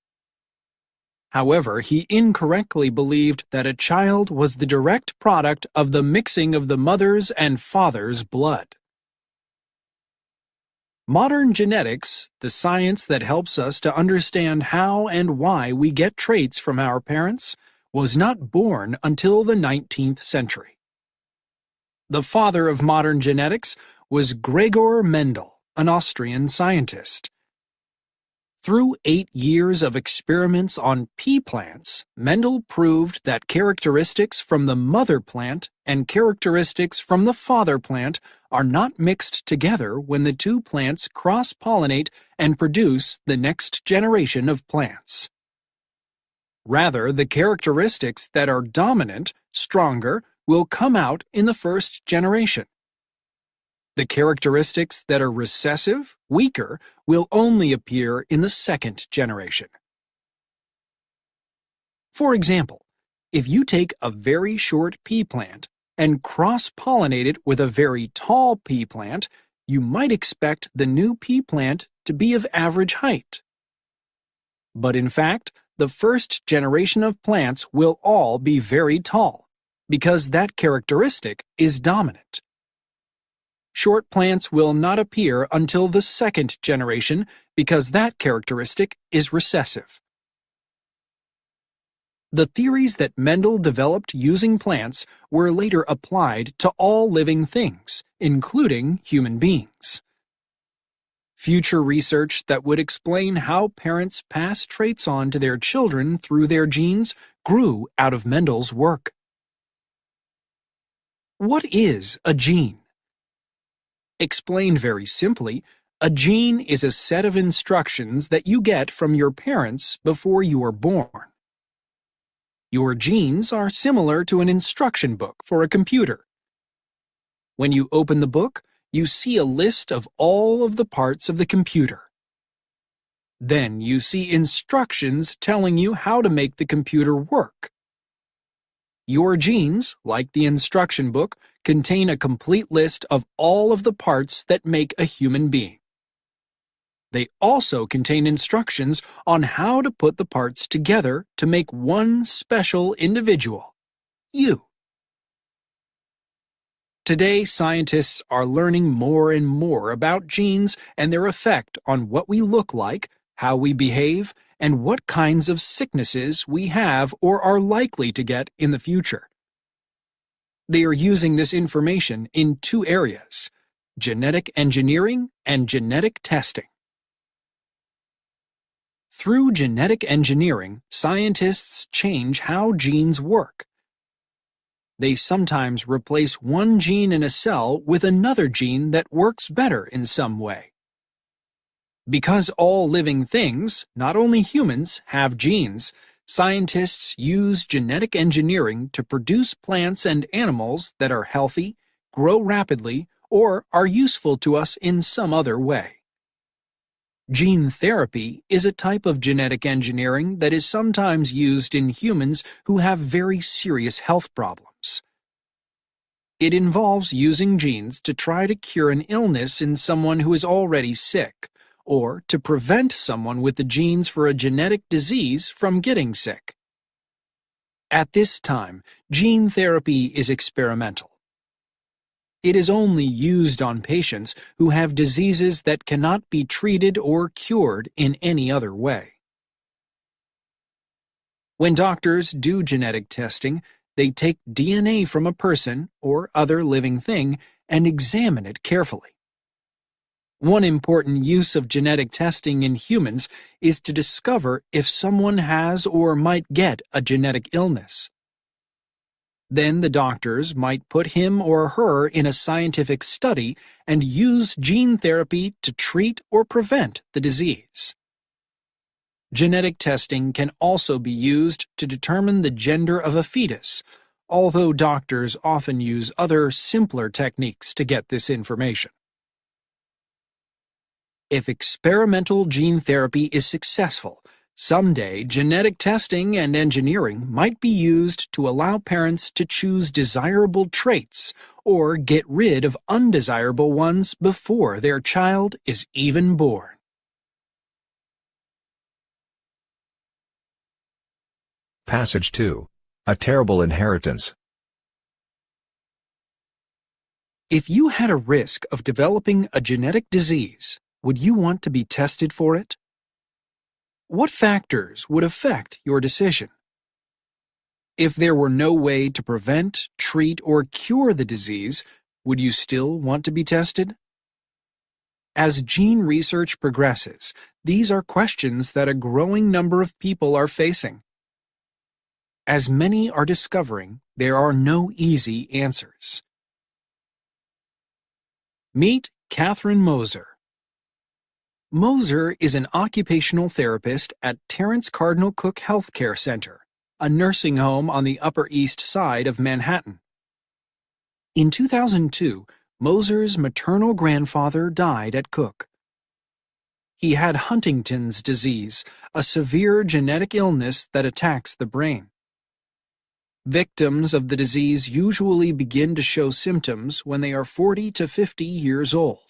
However, he incorrectly believed that a child was the direct product of the mixing of the mother's and father's blood. Modern genetics, the science that helps us to understand how and why we get traits from our parents, was not born until the 19th century. The father of modern genetics was Gregor Mendel, an Austrian scientist. Through 8 years of experiments on pea plants, Mendel proved that characteristics from the mother plant and characteristics from the father plant are not mixed together when the two plants cross-pollinate and produce the next generation of plants. Rather, the characteristics that are dominant, stronger, will come out in the first generation. The characteristics that are recessive, weaker, will only appear in the second generation. For example, if you take a very short pea plant and cross-pollinate it with a very tall pea plant, you might expect the new pea plant to be of average height. But in fact, the first generation of plants will all be very tall, because that characteristic is dominant. Short plants will not appear until the second generation because that characteristic is recessive. The theories that Mendel developed using plants were later applied to all living things, including human beings. Future research that would explain how parents pass traits on to their children through their genes grew out of Mendel's work. What is a gene? Explained very simply, a gene is a set of instructions that you get from your parents before you are born. Your genes are similar to an instruction book for a computer. When you open the book, you see a list of all of the parts of the computer. Then you see instructions telling you how to make the computer work. Your genes, like the instruction book, contain a complete list of all of the parts that make a human being. They also contain instructions on how to put the parts together to make one special individual, you. Today, scientists are learning more and more about genes and their effect on what we look like, how we behave, and what kinds of sicknesses we have or are likely to get in the future. They are using this information in 2 areas: genetic engineering and genetic testing. Through genetic engineering, scientists change how genes work. They sometimes replace one gene in a cell with another gene that works better in some way. Because all living things, not only humans, have genes, scientists use genetic engineering to produce plants and animals that are healthy, grow rapidly, or are useful to us in some other way. Gene therapy is a type of genetic engineering that is sometimes used in humans who have very serious health problems. It involves using genes to try to cure an illness in someone who is already sick, or to prevent someone with the genes for a genetic disease from getting sick. At this time, gene therapy is experimental. It is only used on patients who have diseases that cannot be treated or cured in any other way. When doctors do genetic testing, they take DNA from a person or other living thing and examine it carefully. One important use of genetic testing in humans is to discover if someone has or might get a genetic illness. Then the doctors might put him or her in a scientific study and use gene therapy to treat or prevent the disease. Genetic testing can also be used to determine the gender of a fetus, although doctors often use other simpler techniques to get this information. If experimental gene therapy is successful, someday genetic testing and engineering might be used to allow parents to choose desirable traits or get rid of undesirable ones before their child is even born. Passage 2. A Terrible Inheritance. If you had a risk of developing a genetic disease, would you want to be tested for it? What factors would affect your decision? If there were no way to prevent, treat, or cure the disease, would you still want to be tested? As gene research progresses, these are questions that a growing number of people are facing. As many are discovering, there are no easy answers. Meet Catherine Moser. Moser is an occupational therapist at Terrence Cardinal Cook Healthcare Center, a nursing home on the Upper East Side of Manhattan. In 2002, Moser's maternal grandfather died at Cook. He had Huntington's disease, a severe genetic illness that attacks the brain. Victims of the disease usually begin to show symptoms when they are 40 to 50 years old.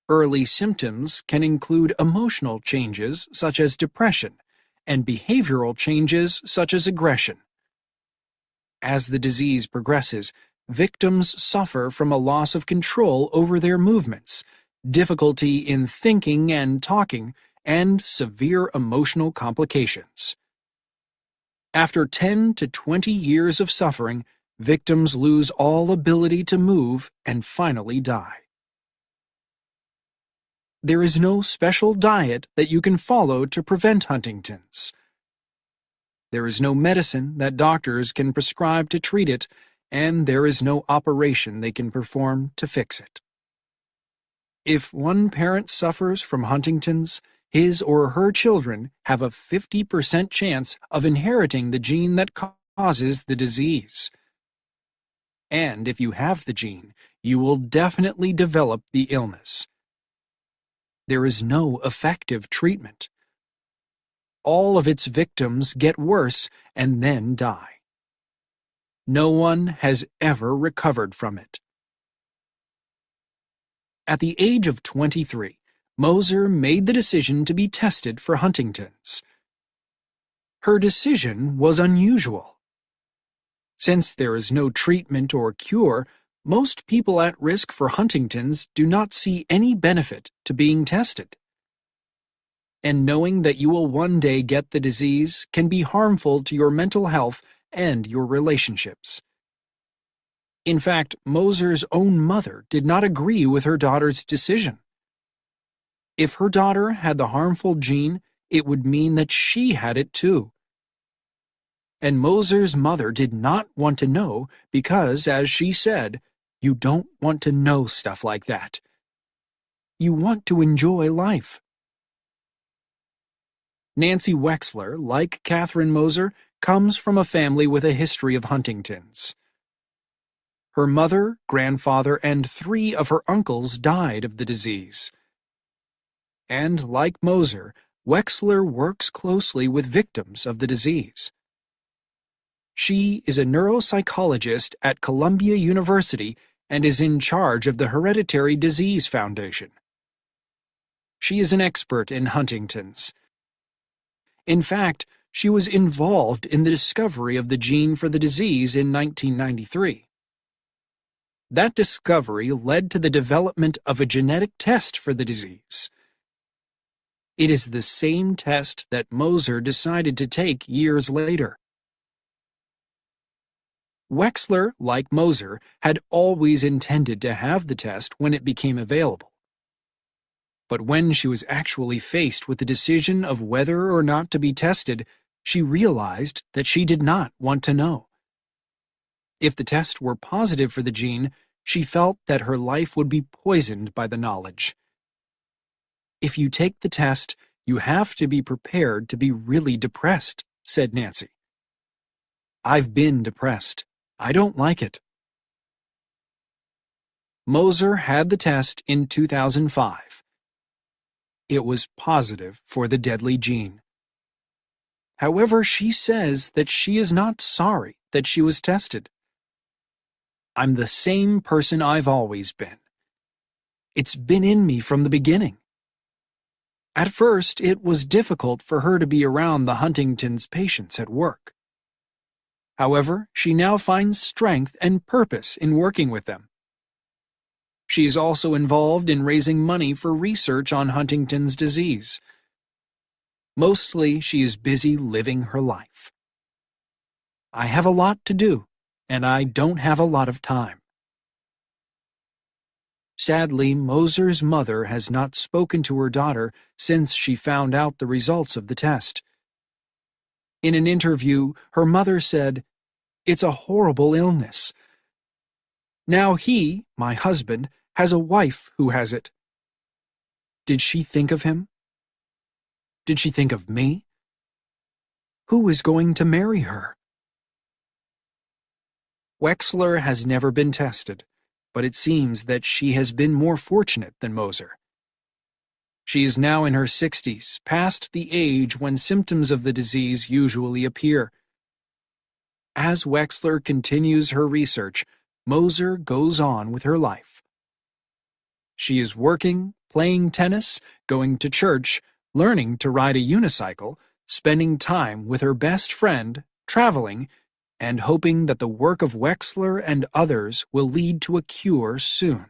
Early symptoms can include emotional changes such as depression and behavioral changes such as aggression. As the disease progresses, victims suffer from a loss of control over their movements, difficulty in thinking and talking, and severe emotional complications. After 10 to 20 years of suffering, victims lose all ability to move and finally die. There is no special diet that you can follow to prevent Huntington's. There is no medicine that doctors can prescribe to treat it, and there is no operation they can perform to fix it. If one parent suffers from Huntington's, his or her children have a 50% chance of inheriting the gene that causes the disease. And if you have the gene, you will definitely develop the illness. There is no effective treatment. All of its victims get worse and then die. No one has ever recovered from it. At the age of 23, Moser made the decision to be tested for Huntington's. Her decision was unusual. Since there is no treatment or cure, most people at risk for Huntington's do not see any benefit to being tested. And knowing that you will one day get the disease can be harmful to your mental health and your relationships. In fact, Moser's own mother did not agree with her daughter's decision. If her daughter had the harmful gene, it would mean that she had it too. And Moser's mother did not want to know because, as she said, you don't want to know stuff like that. You want to enjoy life. Nancy Wexler, like Catherine Moser, comes from a family with a history of Huntington's. Her mother, grandfather, and 3 of her uncles died of the disease. And like Moser, Wexler works closely with victims of the disease. She is a neuropsychologist at Columbia University and is in charge of the Hereditary Disease Foundation. She is an expert in Huntington's. In fact, she was involved in the discovery of the gene for the disease in 1993. That discovery led to the development of a genetic test for the disease. It is the same test that Moser decided to take years later. Wexler, like Moser, had always intended to have the test when it became available. But when she was actually faced with the decision of whether or not to be tested, she realized that she did not want to know. If the test were positive for the gene, she felt that her life would be poisoned by the knowledge. If you take the test, you have to be prepared to be really depressed, said Nancy. I've been depressed. I don't like it. Moser had the test in 2005. It was positive for the deadly gene. However, she says that she is not sorry that she was tested. I'm the same person I've always been. It's been in me from the beginning. At first, it was difficult for her to be around the Huntington's patients at work. However, she now finds strength and purpose in working with them. She is also involved in raising money for research on Huntington's disease. Mostly, she is busy living her life. I have a lot to do, and I don't have a lot of time. Sadly, Moser's mother has not spoken to her daughter since she found out the results of the test. In an interview, her mother said, "It's a horrible illness. Now he, my husband, has a wife who has it." Did she think of him? Did she think of me? Who is going to marry her? Wexler has never been tested, but it seems that she has been more fortunate than Moser. She is now in her 60s, past the age when symptoms of the disease usually appear. As Wexler continues her research, Moser goes on with her life. She is working, playing tennis, going to church, learning to ride a unicycle, spending time with her best friend, traveling, and hoping that the work of Wexler and others will lead to a cure soon,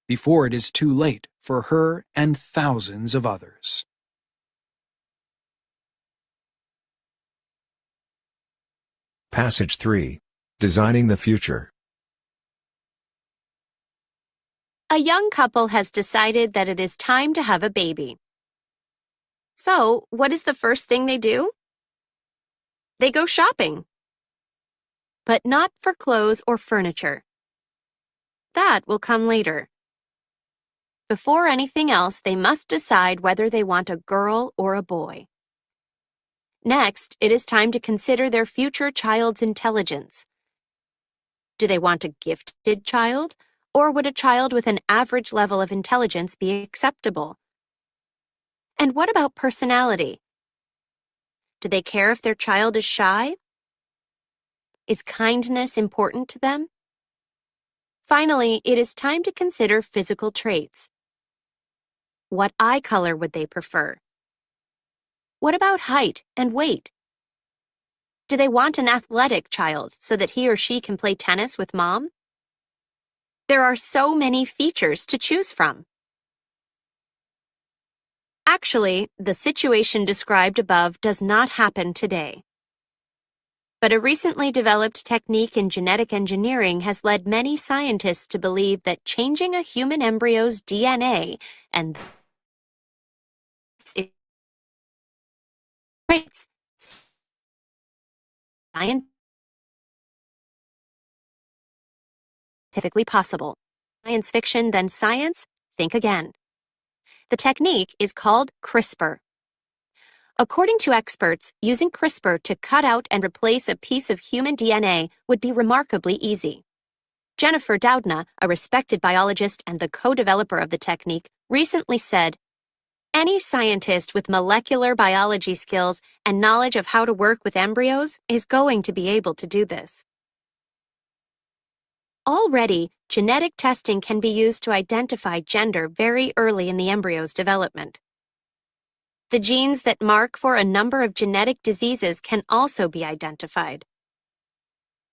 before it is too late for her and thousands of others. Passage 3. Designing the Future. A young couple has decided that it is time to have a baby. So, what is the first thing they do? They go shopping. But not for clothes or furniture. That will come later. Before anything else, they must decide whether they want a girl or a boy. Next, it is time to consider their future child's intelligence. Do they want a gifted child, or would a child with an average level of intelligence be acceptable? And what about personality? Do they care if their child is shy? Is kindness important to them? Finally, it is time to consider physical traits. What eye color would they prefer? What about height and weight? Do they want an athletic child so that he or she can play tennis with mom? There are so many features to choose from. Actually, the situation described above does not happen today. But a recently developed technique in genetic engineering has led many scientists to believe that changing a human embryo's DNA and traits scientifically possible. Science fiction, then science? Think again. The technique is called CRISPR. According to experts, using CRISPR to cut out and replace a piece of human DNA would be remarkably easy. Jennifer Doudna, a respected biologist and the co-developer of the technique, recently said, "Any scientist with molecular biology skills and knowledge of how to work with embryos is going to be able to do this." Already, genetic testing can be used to identify gender very early in the embryo's development. The genes that mark for a number of genetic diseases can also be identified.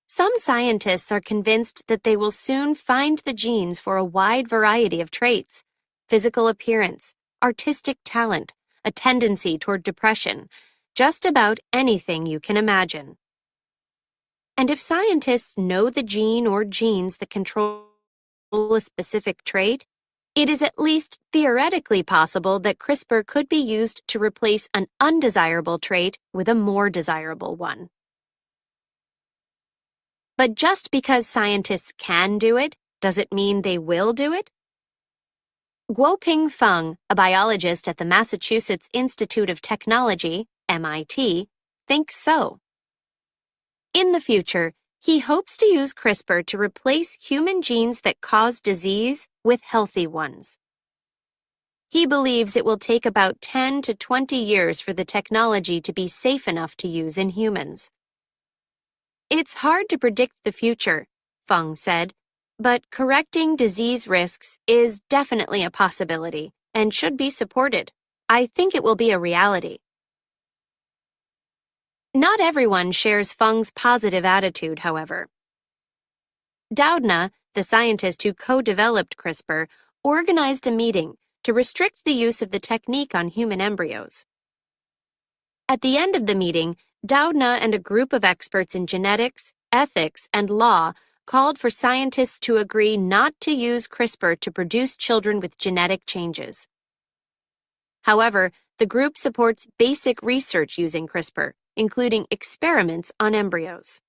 Some scientists are convinced that they will soon find the genes for a wide variety of traits: physical appearance, artistic talent, a tendency toward depression, just about anything you can imagine. And if scientists know the gene or genes that control a specific trait, it is at least theoretically possible that CRISPR could be used to replace an undesirable trait with a more desirable one. But just because scientists can do it, does it mean they will do it? Guoping Feng, a biologist at the Massachusetts Institute of Technology, MIT, thinks so. In the future, he hopes to use CRISPR to replace human genes that cause disease with healthy ones. He believes it will take about 10 to 20 years for the technology to be safe enough to use in humans. "It's hard to predict the future," Feng said, "but correcting disease risks is definitely a possibility and should be supported. I think it will be a reality." Not everyone shares Feng's positive attitude, however. Doudna, the scientist who co-developed CRISPR, organized a meeting to restrict the use of the technique on human embryos. At the end of the meeting, Doudna and a group of experts in genetics, ethics, and law called for scientists to agree not to use CRISPR to produce children with genetic changes. However, the group supports basic research using CRISPR, including experiments on embryos.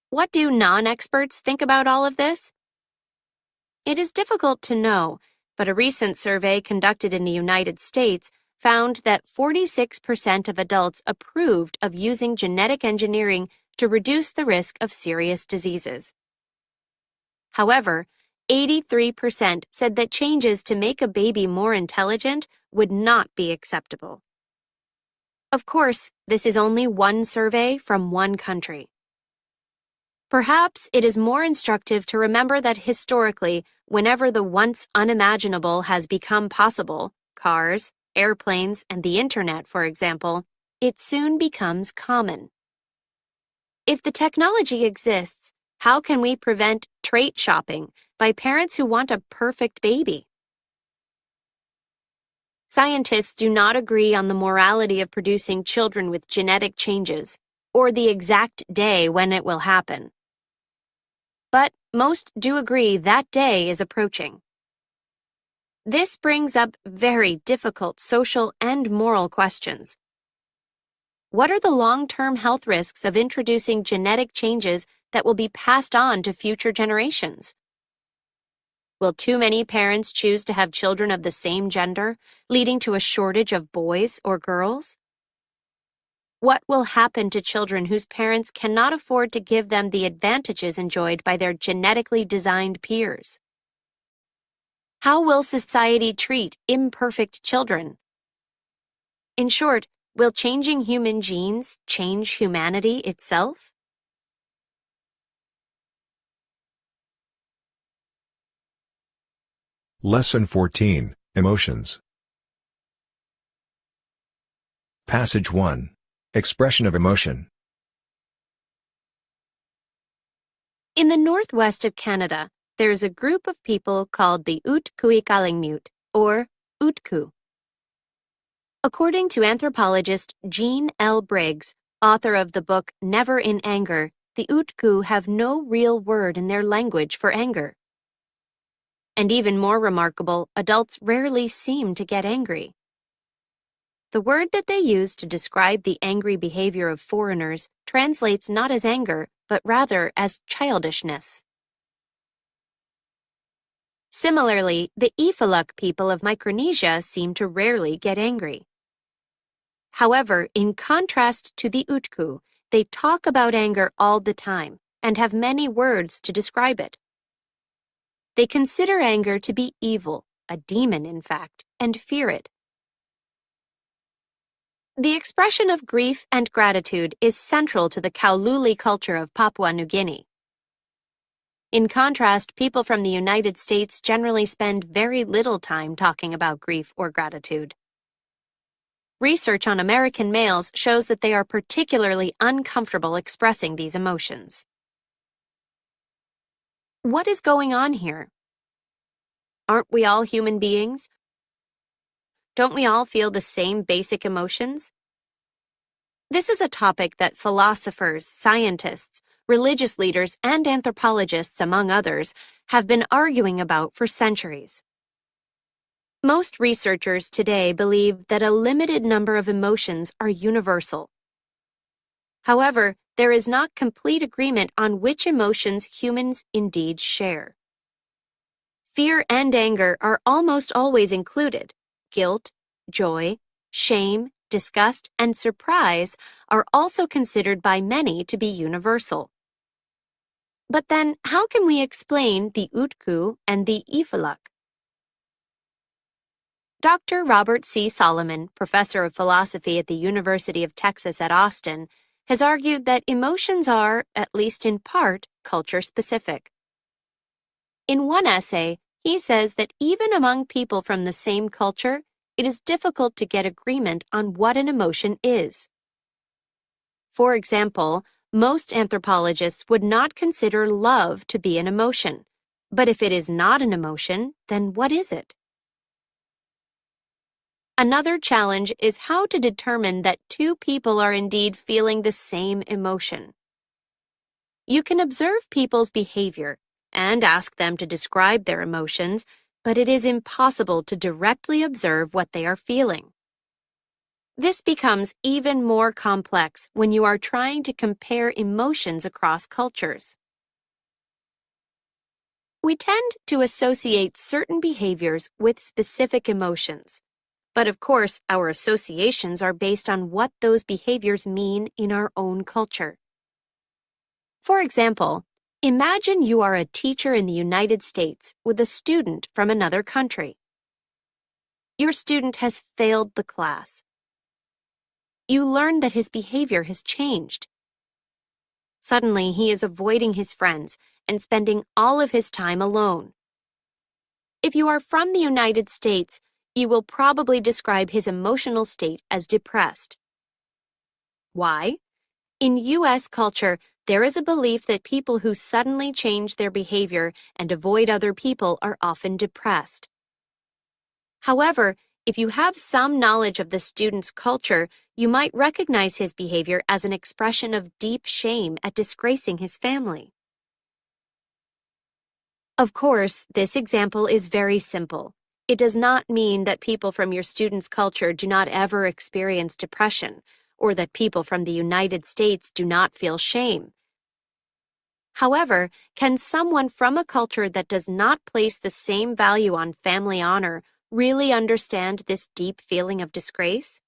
What do non-experts think about all of this? It is difficult to know, but a recent survey conducted in the United States found that 46% of adults approved of using genetic engineering to reduce the risk of serious diseases. However, 83% said that changes to make a baby more intelligent would not be acceptable. Of course, this is only one survey from one country. Perhaps it is more instructive to remember that historically, whenever the once unimaginable has become possible, cars, airplanes, and the internet, for example, it soon becomes common. If the technology exists, how can we prevent trait shopping by parents who want a perfect baby? Scientists do not agree on the morality of producing children with genetic changes or the exact day when it will happen. But most do agree that day is approaching. This brings up very difficult social and moral questions. What are the long-term health risks of introducing genetic changes that will be passed on to future generations? Will too many parents choose to have children of the same gender, leading to a shortage of boys or girls? What will happen to children whose parents cannot afford to give them the advantages enjoyed by their genetically designed peers? How will society treat imperfect children? In short, will changing human genes change humanity itself? Lesson 14, Emotions. Passage 1. Expression of emotion. In the northwest of Canada, there is a group of people called the Utquisikalingmut, or Utku. According to anthropologist Jean L. Briggs, author of the book Never in Anger, the Utku have no real word in their language for anger. And even more remarkable, adults rarely seem to get angry. The word that they use to describe the angry behavior of foreigners translates not as anger, but rather as childishness. Similarly, the Ifaluk people of Micronesia seem to rarely get angry. However, in contrast to the Utku, they talk about anger all the time and have many words to describe it. They consider anger to be evil, a demon in fact, and fear it. The expression of grief and gratitude is central to the Kaululi culture of Papua New Guinea. In contrast, people from the United States generally spend very little time talking about grief or gratitude. Research on American males shows that they are particularly uncomfortable expressing these emotions. What is going on here? Aren't we all human beings? Don't we all feel the same basic emotions? This is a topic that philosophers, scientists, religious leaders, and anthropologists, among others, have been arguing about for centuries. Most researchers today believe that a limited number of emotions are universal. However, there is not complete agreement on which emotions humans indeed share. Fear and anger are almost always included. Guilt, joy, shame, disgust, and surprise are also considered by many to be universal. But then, how can we explain the Utku and the Ifalak? Dr. Robert C. Solomon, professor of philosophy at the University of Texas at Austin, has argued that emotions are, at least in part, culture-specific. In one essay, he says that even among people from the same culture, it is difficult to get agreement on what an emotion is. For example, most anthropologists would not consider love to be an emotion. But if it is not an emotion, then what is it? Another challenge is how to determine that two people are indeed feeling the same emotion. You can observe people's behavior and ask them to describe their emotions, but it is impossible to directly observe what they are feeling. This becomes even more complex when you are trying to compare emotions across cultures. We tend to associate certain behaviors with specific emotions, but of course, our associations are based on what those behaviors mean in our own culture. For example, imagine you are a teacher in the United States with a student from another country. Your student has failed the class. You learn that his behavior has changed. Suddenly, he is avoiding his friends and spending all of his time alone. If you are from the United States, you will probably describe his emotional state as depressed. Why? In U.S. culture, there is a belief that people who suddenly change their behavior and avoid other people are often depressed. However, if you have some knowledge of the student's culture, you might recognize his behavior as an expression of deep shame at disgracing his family. Of course, this example is very simple. It does not mean that people from your student's culture do not ever experience depression, or that people from the United States do not feel shame. However, can someone from a culture that does not place the same value on family honor really understand this deep feeling of disgrace?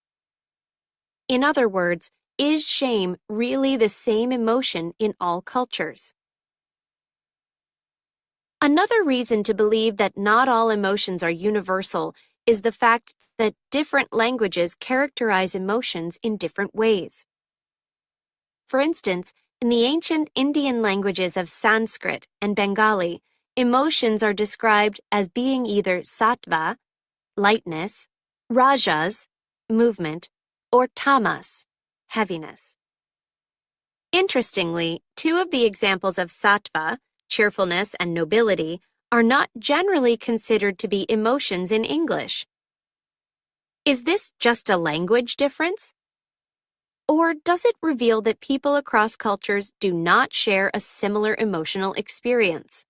In other words, is shame really the same emotion in all cultures? Another reason to believe that not all emotions are universal is the fact that different languages characterize emotions in different ways. For instance, in the ancient Indian languages of Sanskrit and Bengali, emotions are described as being either sattva, lightness, rajas, movement, or tamas, heaviness. Interestingly, two of the examples of sattva, cheerfulness and nobility, are not generally considered to be emotions in English. Is this just a language difference? Or does it reveal that people across cultures do not share a similar emotional experience?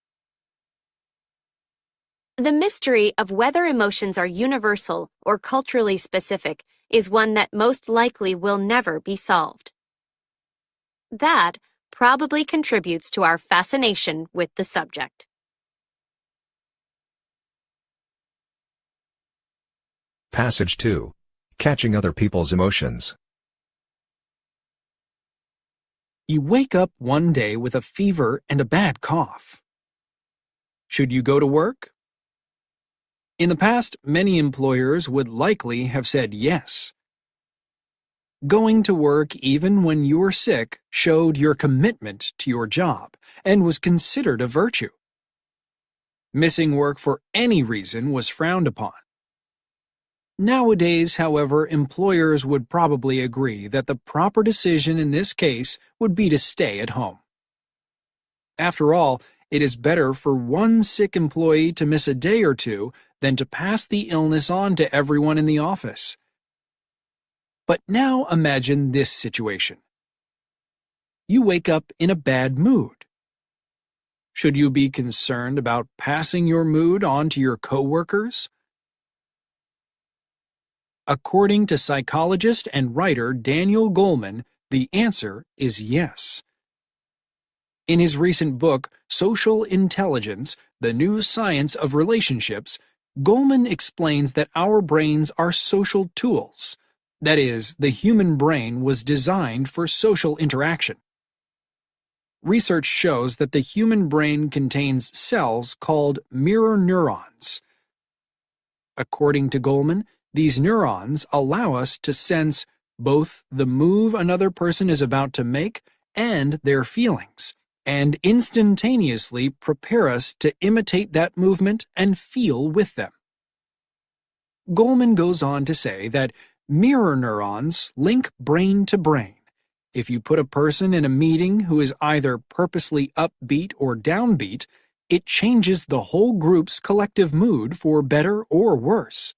The mystery of whether emotions are universal or culturally specific is one that most likely will never be solved. That probably contributes to our fascination with the subject. Passage 2. Catching other people's emotions. You wake up one day with a fever and a bad cough. Should you go to work? In the past, many employers would likely have said yes. Going to work even when you were sick showed your commitment to your job and was considered a virtue. Missing work for any reason was frowned upon. Nowadays, however, employers would probably agree that the proper decision in this case would be to stay at home. After all, it is better for one sick employee to miss a day or two than to pass the illness on to everyone in the office. But now imagine this situation. You wake up in a bad mood. Should you be concerned about passing your mood on to your coworkers? According to psychologist and writer Daniel Goleman, the answer is yes. In his recent book, Social Intelligence, The New Science of Relationships, Goleman explains that our brains are social tools. That is, the human brain was designed for social interaction. Research shows that the human brain contains cells called mirror neurons. According to Goleman, these neurons allow us to sense both the move another person is about to make and their feelings, and instantaneously prepare us to imitate that movement and feel with them. Goleman goes on to say that mirror neurons link brain to brain. If you put a person in a meeting who is either purposely upbeat or downbeat, it changes the whole group's collective mood for better or worse.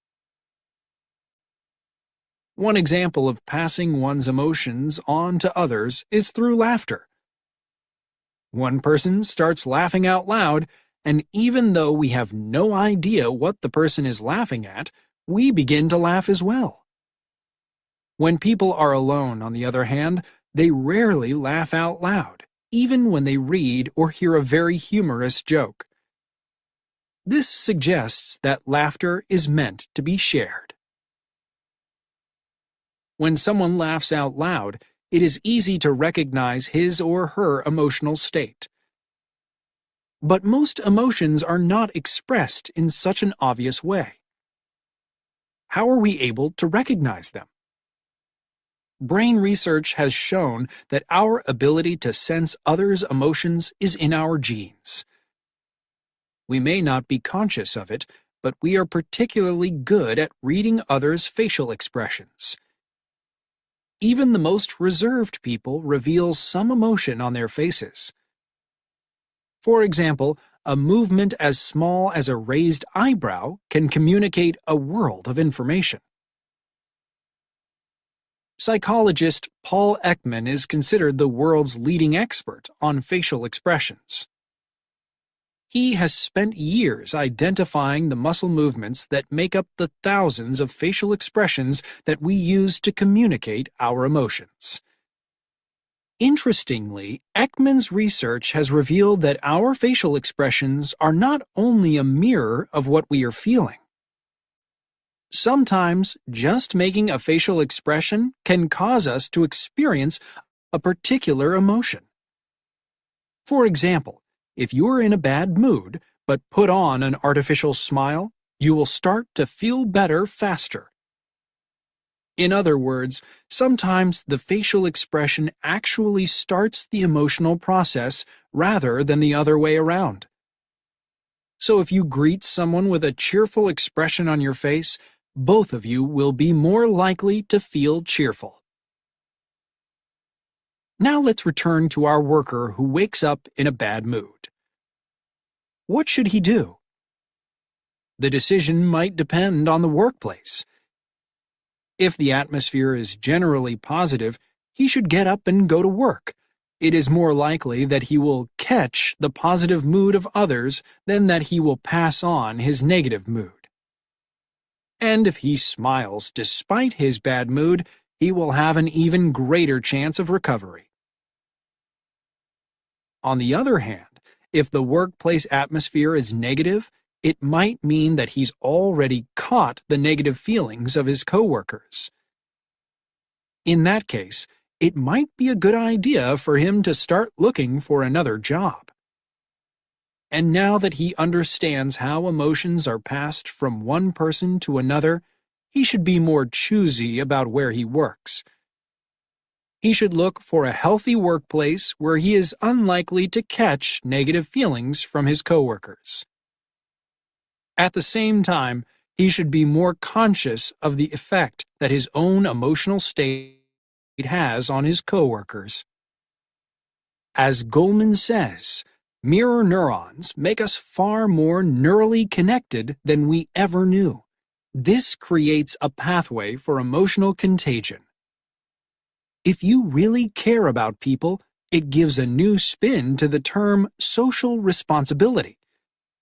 One example of passing one's emotions on to others is through laughter. One person starts laughing out loud, and even though we have no idea what the person is laughing at, we begin to laugh as well. When people are alone, on the other hand, they rarely laugh out loud, even when they read or hear a very humorous joke. This suggests that laughter is meant to be shared. When someone laughs out loud, it is easy to recognize his or her emotional state. But most emotions are not expressed in such an obvious way. How are we able to recognize them? Brain research has shown that our ability to sense others' emotions is in our genes. We may not be conscious of it, but we are particularly good at reading others' facial expressions. Even the most reserved people reveal some emotion on their faces. For example, a movement as small as a raised eyebrow can communicate a world of information. Psychologist Paul Ekman is considered the world's leading expert on facial expressions. He has spent years identifying the muscle movements that make up the thousands of facial expressions that we use to communicate our emotions. Interestingly, Ekman's research has revealed that our facial expressions are not only a mirror of what we are feeling. Sometimes, just making a facial expression can cause us to experience a particular emotion. For example, if you are in a bad mood but put on an artificial smile, you will start to feel better faster. In other words, sometimes the facial expression actually starts the emotional process rather than the other way around. So if you greet someone with a cheerful expression on your face, both of you will be more likely to feel cheerful. Now let's return to our worker who wakes up in a bad mood. What should he do? The decision might depend on the workplace. If the atmosphere is generally positive, he should get up and go to work. It is more likely that he will catch the positive mood of others than that he will pass on his negative mood. And if he smiles despite his bad mood, he will have an even greater chance of recovery. On the other hand, if the workplace atmosphere is negative, it might mean that he's already caught the negative feelings of his coworkers. In that case, it might be a good idea for him to start looking for another job. And now that he understands how emotions are passed from one person to another, he should be more choosy about where he works. He should look for a healthy workplace where he is unlikely to catch negative feelings from his coworkers. At the same time, he should be more conscious of the effect that his own emotional state has on his coworkers. As Goleman says, mirror neurons make us far more neurally connected than we ever knew. This creates a pathway for emotional contagion. If you really care about people, it gives a new spin to the term social responsibility.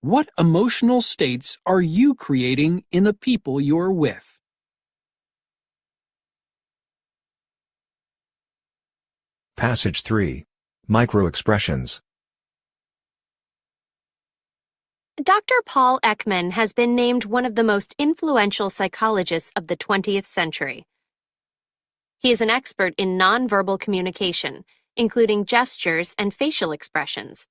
What emotional states are you creating in the people you're with? Passage 3. Microexpressions. Dr. Paul Ekman has been named one of the most influential psychologists of the 20th century. He is an expert in nonverbal communication, including gestures and facial expressions.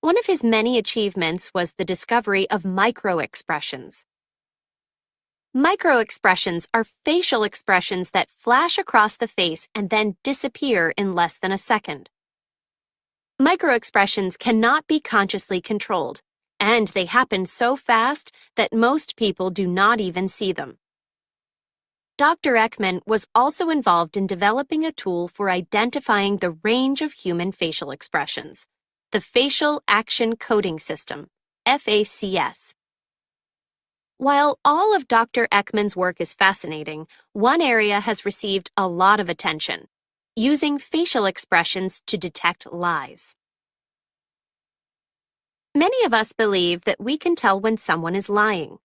One of his many achievements was the discovery of microexpressions. Microexpressions are facial expressions that flash across the face and then disappear in less than a second. Microexpressions cannot be consciously controlled, and they happen so fast that most people do not even see them. Dr. Ekman was also involved in developing a tool for identifying the range of human facial expressions, the Facial Action Coding System, FACS. While all of Dr. Ekman's work is fascinating, one area has received a lot of attention: using facial expressions to detect lies. Many of us believe that we can tell when someone is lying.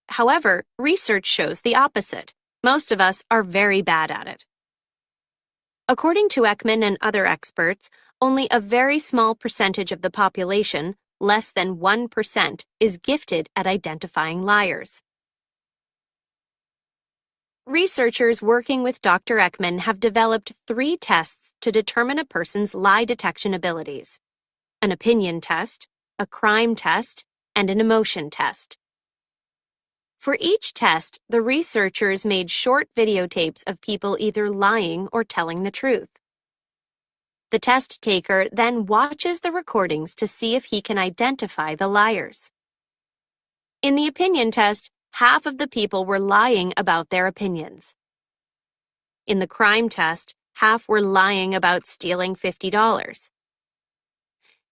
However, research shows the opposite. Most of us are very bad at it. According to Ekman and other experts, only a very small percentage of the population, less than 1%, is gifted at identifying liars. Researchers working with Dr. Ekman have developed 3 tests to determine a person's lie detection abilities: an opinion test, a crime test, and an emotion test. For each test, the researchers made short videotapes of people either lying or telling the truth. The test taker then watches the recordings to see if he can identify the liars. In the opinion test, half of the people were lying about their opinions. In the crime test, half were lying about stealing $50.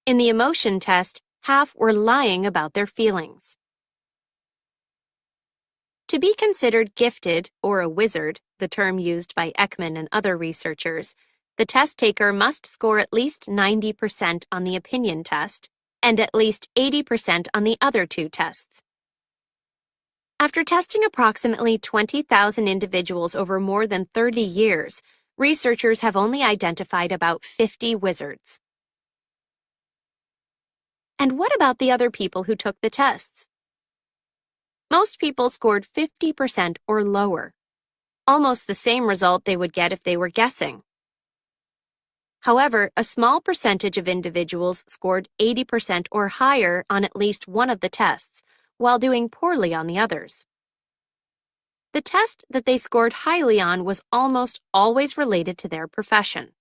In the emotion test, half were lying about their feelings. To be considered gifted or a wizard, the term used by Ekman and other researchers, the test taker must score at least 90% on the opinion test and at least 80% on the other 2 tests. After testing approximately 20,000 individuals over more than 30 years, researchers have only identified about 50 wizards. And what about the other people who took the tests? Most people scored 50% or lower, almost the same result they would get if they were guessing. However, a small percentage of individuals scored 80% or higher on at least one of the tests, while doing poorly on the others. The test that they scored highly on was almost always related to their profession.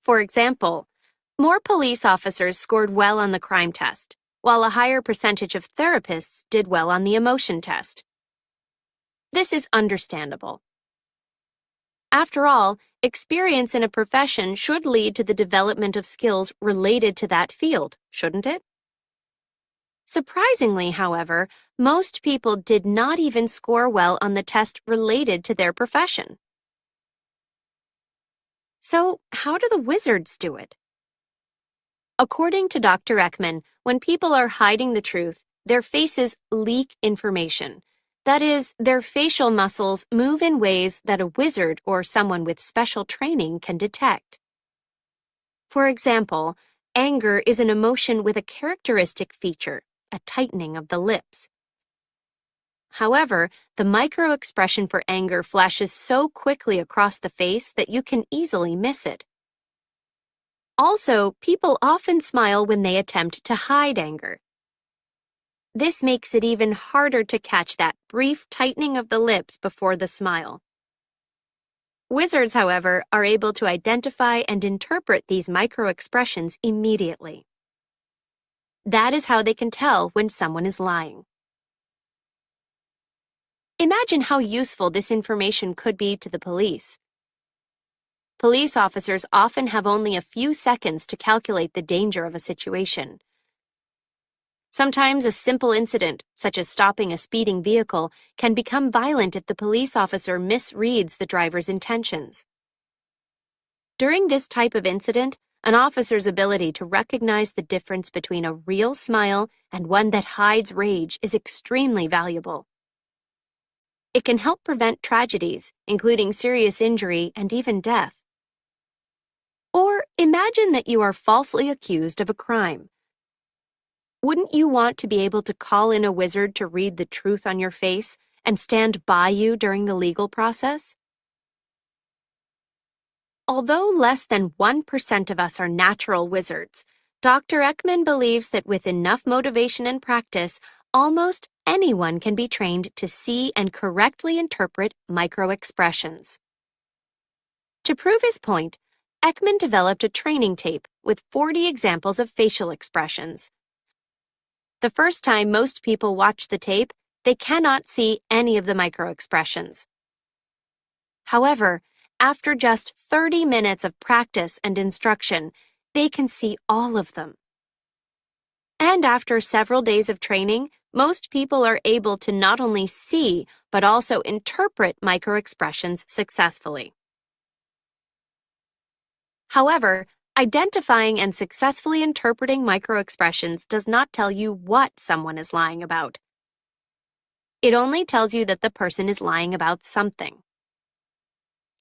For example, more police officers scored well on the crime test, while a higher percentage of therapists did well on the emotion test. This is understandable. After all, experience in a profession should lead to the development of skills related to that field, shouldn't it? Surprisingly, however, most people did not even score well on the test related to their profession. So, how do the wizards do it? According to Dr. Ekman, when people are hiding the truth, their faces leak information. That is, their facial muscles move in ways that a wizard or someone with special training can detect. For example, anger is an emotion with a characteristic feature, a tightening of the lips. However, the micro-expression for anger flashes so quickly across the face that you can easily miss it. Also, people often smile when they attempt to hide anger. This makes it even harder to catch that brief tightening of the lips before the smile. Wizards, however, are able to identify and interpret these micro-expressions immediately. That is how they can tell when someone is lying. Imagine how useful this information could be to the police. Police officers often have only a few seconds to calculate the danger of a situation. Sometimes a simple incident, such as stopping a speeding vehicle, can become violent if the police officer misreads the driver's intentions. During this type of incident, an officer's ability to recognize the difference between a real smile and one that hides rage is extremely valuable. It can help prevent tragedies, including serious injury and even death. Or imagine that you are falsely accused of a crime. Wouldn't you want to be able to call in a wizard to read the truth on your face and stand by you during the legal process? Although less than 1% of us are natural wizards, Dr. Ekman believes that with enough motivation and practice, almost anyone can be trained to see and correctly interpret micro-expressions. To prove his point, Ekman developed a training tape with 40 examples of facial expressions. The first time most people watch the tape, they cannot see any of the micro-expressions. However, after just 30 minutes of practice and instruction, they can see all of them. And after several days of training, most people are able to not only see, but also interpret micro-expressions successfully. However, identifying and successfully interpreting micro-expressions does not tell you what someone is lying about. It only tells you that the person is lying about something.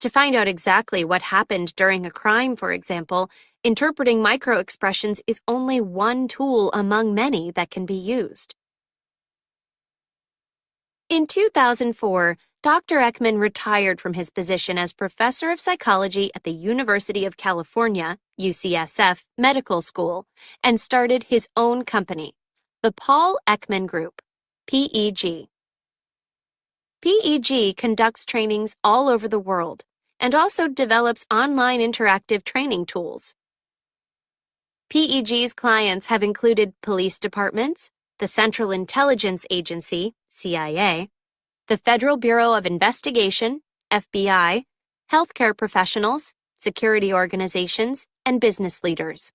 To find out exactly what happened during a crime, for example, interpreting micro-expressions is only one tool among many that can be used. In 2004, Dr. Ekman retired from his position as professor of psychology at the University of California, UCSF, Medical School, and started his own company, the Paul Ekman Group, PEG. PEG conducts trainings all over the world and also develops online interactive training tools. PEG's clients have included police departments, the Central Intelligence Agency, CIA, the Federal Bureau of Investigation, FBI, healthcare professionals, security organizations, and business leaders.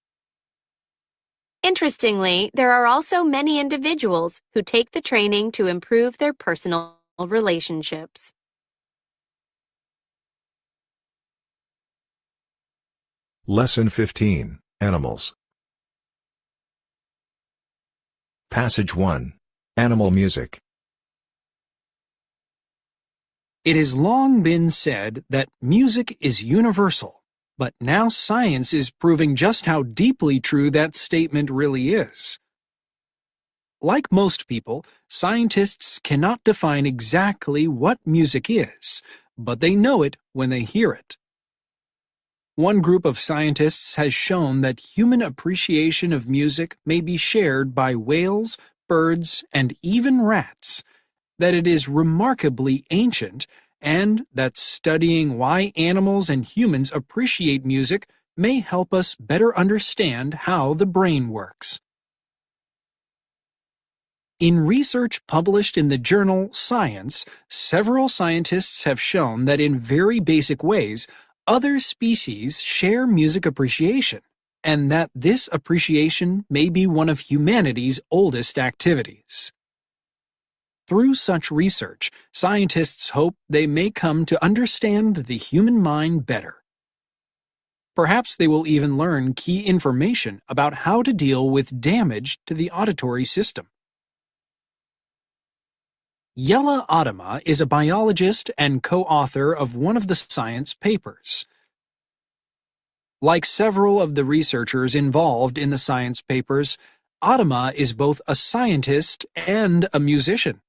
Interestingly, there are also many individuals who take the training to improve their personal relationships. Lesson 15, Animals. Passage 1. Animal music. It has long been said that music is universal, but now science is proving just how deeply true that statement really is. Like most people, scientists cannot define exactly what music is, but they know it when they hear it. One group of scientists has shown that human appreciation of music may be shared by whales, birds, and even rats, that it is remarkably ancient, and that studying why animals and humans appreciate music may help us better understand how the brain works. In research published in the journal Science, several scientists have shown that in very basic ways, other species share music appreciation, and that this appreciation may be one of humanity's oldest activities. Through such research, scientists hope they may come to understand the human mind better. Perhaps they will even learn key information about how to deal with damage to the auditory system. Yella Adama is a biologist and co-author of one of the science papers. Like several of the researchers involved in the science papers, Adama is both a scientist and a musician.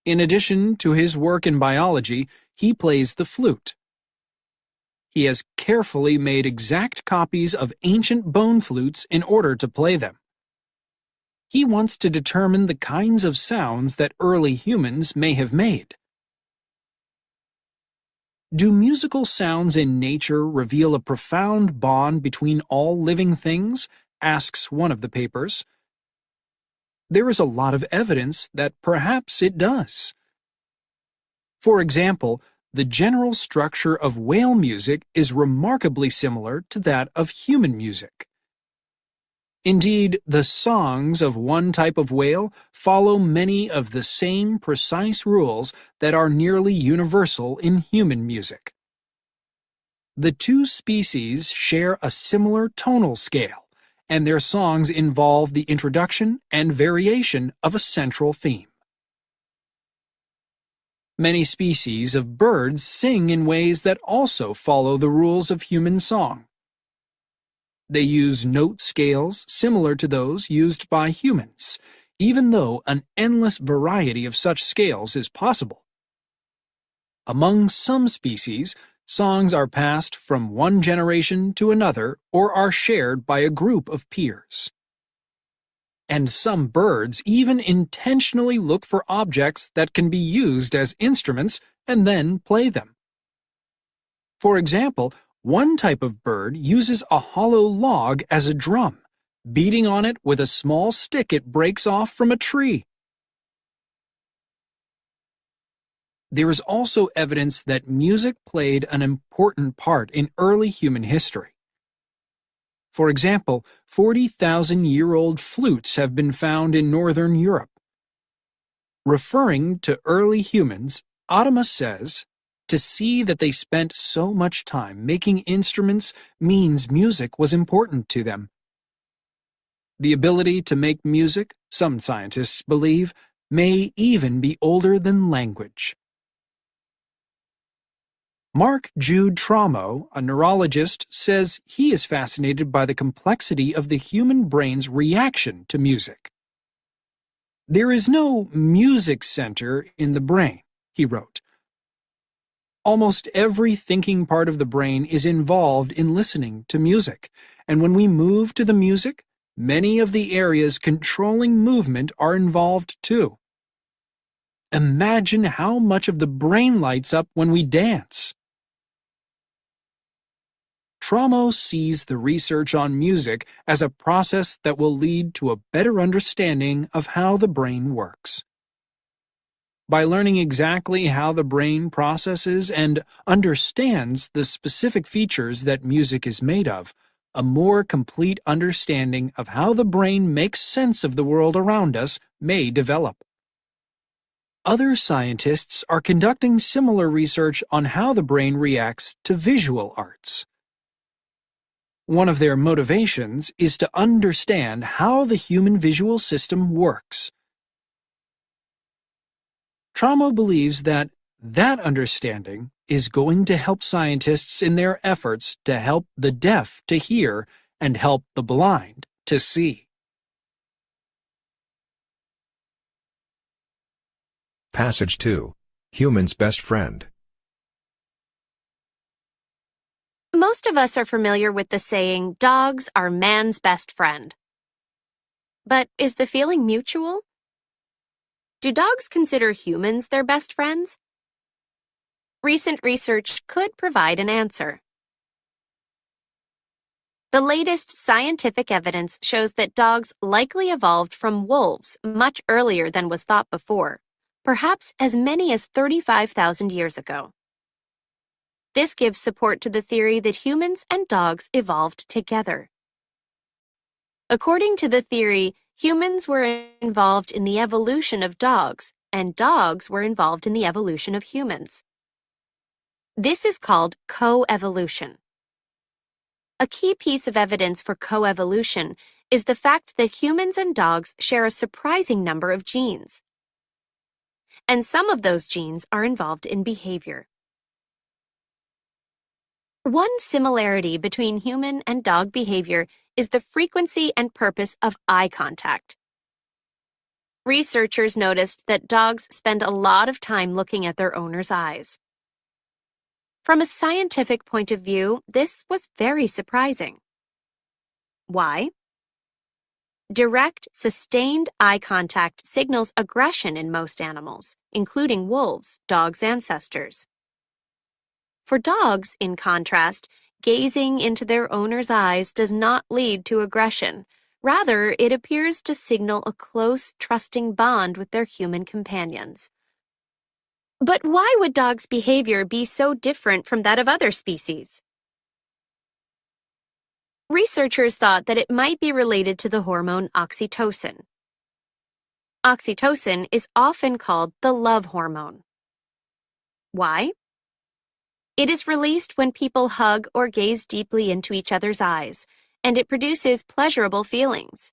In addition to his work in biology, he plays the flute. He has carefully made exact copies of ancient bone flutes in order to play them. He wants to determine the kinds of sounds that early humans may have made. Do musical sounds in nature reveal a profound bond between all living things? Asks one of the papers. There is a lot of evidence that perhaps it does. For example, the general structure of whale music is remarkably similar to that of human music. Indeed, the songs of one type of whale follow many of the same precise rules that are nearly universal in human music. The two species share a similar tonal scale, and their songs involve the introduction and variation of a central theme. Many species of birds sing in ways that also follow the rules of human song. They use note scales similar to those used by humans, even though an endless variety of such scales is possible. Among some species, songs are passed from one generation to another or are shared by a group of peers. And some birds even intentionally look for objects that can be used as instruments and then play them. For example, one type of bird uses a hollow log as a drum, beating on it with a small stick it breaks off from a tree. There is also evidence that music played an important part in early human history. For example, 40,000-year-old flutes have been found in northern Europe. Referring to early humans, Adama says, "To see that they spent so much time making instruments means music was important to them." The ability to make music, some scientists believe, may even be older than language. Mark Jude Tramo, a neurologist, says he is fascinated by the complexity of the human brain's reaction to music. "There is no music center in the brain," he wrote. "Almost every thinking part of the brain is involved in listening to music, and when we move to the music, many of the areas controlling movement are involved too. Imagine how much of the brain lights up when we dance." Tramo sees the research on music as a process that will lead to a better understanding of how the brain works. By learning exactly how the brain processes and understands the specific features that music is made of, a more complete understanding of how the brain makes sense of the world around us may develop. Other scientists are conducting similar research on how the brain reacts to visual arts. One of their motivations is to understand how the human visual system works. Tramo believes that understanding is going to help scientists in their efforts to help the deaf to hear and help the blind to see. Passage 2. Human's best friend. Most of us are familiar with the saying, "Dogs are man's best friend." But is the feeling mutual? Do dogs consider humans their best friends? Recent research could provide an answer. The latest scientific evidence shows that dogs likely evolved from wolves much earlier than was thought before, perhaps as many as 35,000 years ago. This gives support to the theory that humans and dogs evolved together. According to the theory, humans were involved in the evolution of dogs, and dogs were involved in the evolution of humans. This is called coevolution. A key piece of evidence for coevolution is the fact that humans and dogs share a surprising number of genes. And some of those genes are involved in behavior. One similarity between human and dog behavior is the frequency and purpose of eye contact. Researchers noticed that dogs spend a lot of time looking at their owner's eyes. From a scientific point of view, this was very surprising. Why? Direct, sustained eye contact signals aggression in most animals, including wolves, dogs' ancestors. For dogs, in contrast, gazing into their owner's eyes does not lead to aggression. Rather, it appears to signal a close, trusting bond with their human companions. But why would dogs' behavior be so different from that of other species? Researchers thought that it might be related to the hormone oxytocin. Oxytocin is often called the love hormone. Why? It is released when people hug or gaze deeply into each other's eyes, and it produces pleasurable feelings.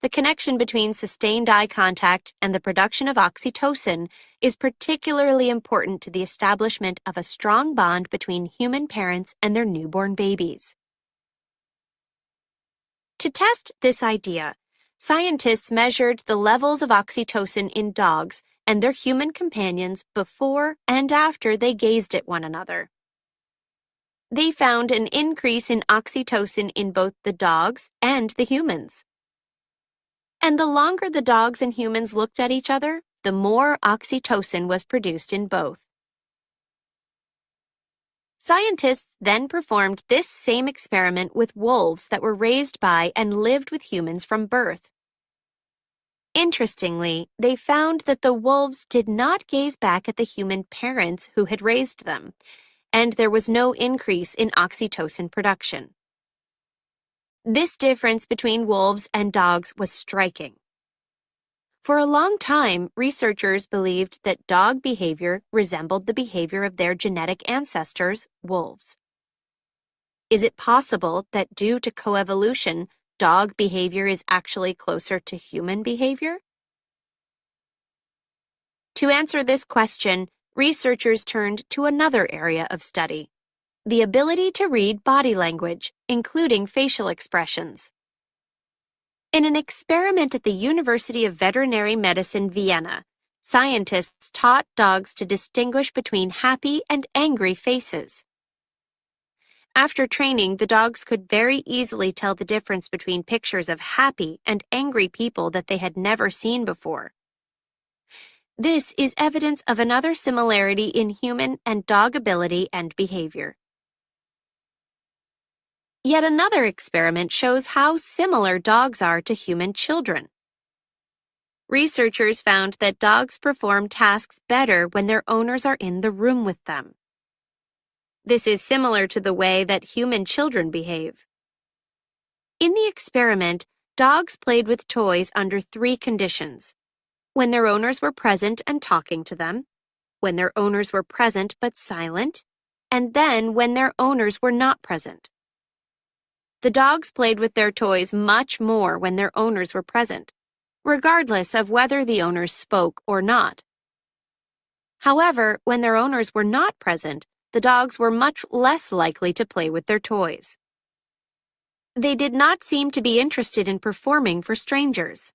The connection between sustained eye contact and the production of oxytocin is particularly important to the establishment of a strong bond between human parents and their newborn babies. To test this idea, scientists measured the levels of oxytocin in dogs and their human companions before and after they gazed at one another. They found an increase in oxytocin in both the dogs and the humans. And the longer the dogs and humans looked at each other, the more oxytocin was produced in both. Scientists then performed this same experiment with wolves that were raised by and lived with humans from birth. Interestingly, they found that the wolves did not gaze back at the human parents who had raised them, and there was no increase in oxytocin production. This difference between wolves and dogs was striking. For a long time, researchers believed that dog behavior resembled the behavior of their genetic ancestors, wolves. Is it possible that due to coevolution, dog behavior is actually closer to human behavior? To answer this question, researchers turned to another area of study: the ability to read body language, including facial expressions. In an experiment at the University of Veterinary Medicine, Vienna, scientists taught dogs to distinguish between happy and angry faces. After training, the dogs could very easily tell the difference between pictures of happy and angry people that they had never seen before. This is evidence of another similarity in human and dog ability and behavior. Yet another experiment shows how similar dogs are to human children. Researchers found that dogs perform tasks better when their owners are in the room with them. This is similar to the way that human children behave. In the experiment, dogs played with toys under 3 conditions: when their owners were present and talking to them, when their owners were present but silent, and then when their owners were not present. The dogs played with their toys much more when their owners were present, regardless of whether the owners spoke or not. However, when their owners were not present, the dogs were much less likely to play with their toys. They did not seem to be interested in performing for strangers.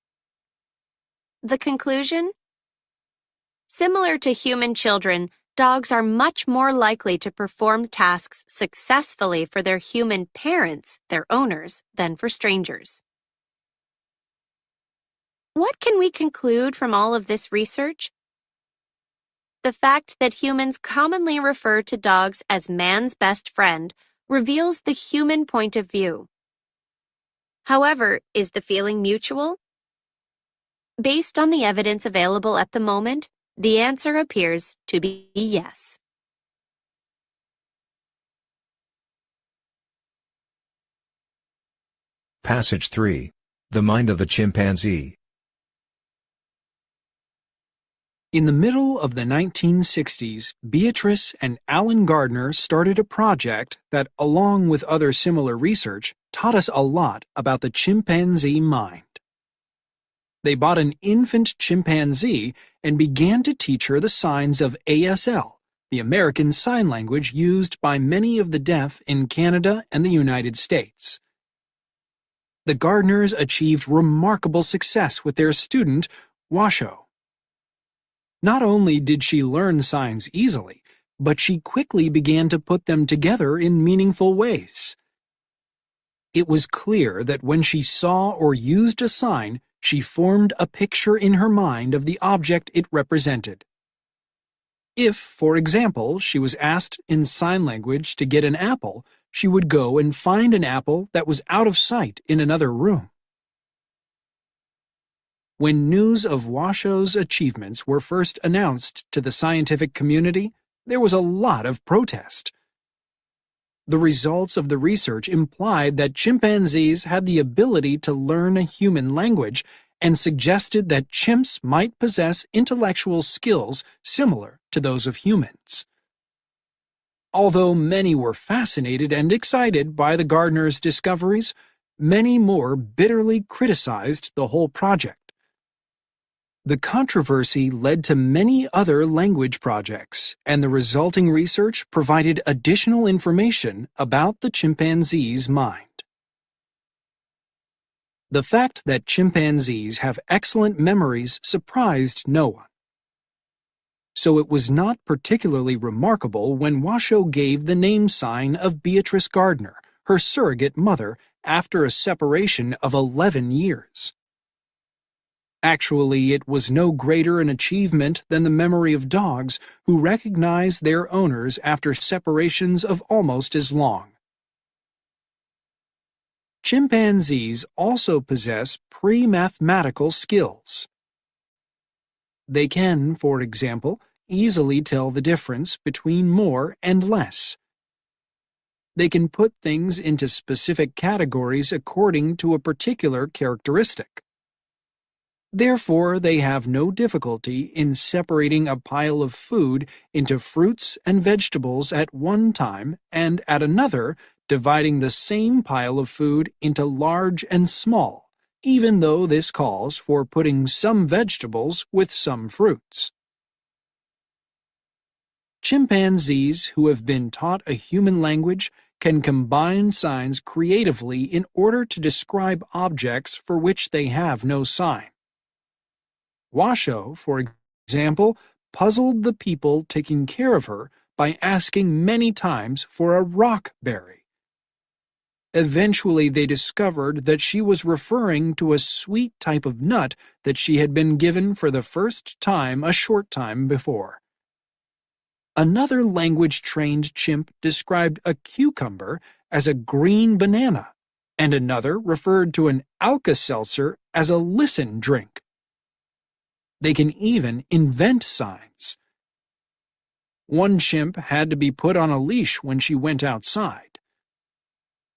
The conclusion? Similar to human children, dogs are much more likely to perform tasks successfully for their human parents, their owners, than for strangers. What can we conclude from all of this research? The fact that humans commonly refer to dogs as man's best friend reveals the human point of view. However, is the feeling mutual? Based on the evidence available at the moment, the answer appears to be yes. Passage 3. The Mind of the Chimpanzee. In the middle of the 1960s, Beatrice and Alan Gardner started a project that, along with other similar research, taught us a lot about the chimpanzee mind. They bought an infant chimpanzee and began to teach her the signs of ASL, the American Sign Language used by many of the deaf in Canada and the United States. The Gardners achieved remarkable success with their student, Washoe. Not only did she learn signs easily, but she quickly began to put them together in meaningful ways. It was clear that when she saw or used a sign, she formed a picture in her mind of the object it represented. If, for example, she was asked in sign language to get an apple, she would go and find an apple that was out of sight in another room. When news of Washoe's achievements were first announced to the scientific community, there was a lot of protest. The results of the research implied that chimpanzees had the ability to learn a human language and suggested that chimps might possess intellectual skills similar to those of humans. Although many were fascinated and excited by the Gardners' discoveries, many more bitterly criticized the whole project. The controversy led to many other language projects, and the resulting research provided additional information about the chimpanzee's mind. The fact that chimpanzees have excellent memories surprised no one. So it was not particularly remarkable when Washoe gave the name sign of Beatrice Gardner, her surrogate mother, after a separation of 11 years. Actually, it was no greater an achievement than the memory of dogs who recognize their owners after separations of almost as long. Chimpanzees also possess pre-mathematical skills. They can, for example, easily tell the difference between more and less. They can put things into specific categories according to a particular characteristic. Therefore, they have no difficulty in separating a pile of food into fruits and vegetables at one time and at another dividing the same pile of food into large and small, even though this calls for putting some vegetables with some fruits. Chimpanzees who have been taught a human language can combine signs creatively in order to describe objects for which they have no sign. Washoe, for example, puzzled the people taking care of her by asking many times for a rockberry. Eventually they discovered that she was referring to a sweet type of nut that she had been given for the first time a short time before. Another language-trained chimp described a cucumber as a green banana, and another referred to an Alka-Seltzer as a listen drink. They can even invent signs. One chimp had to be put on a leash when she went outside.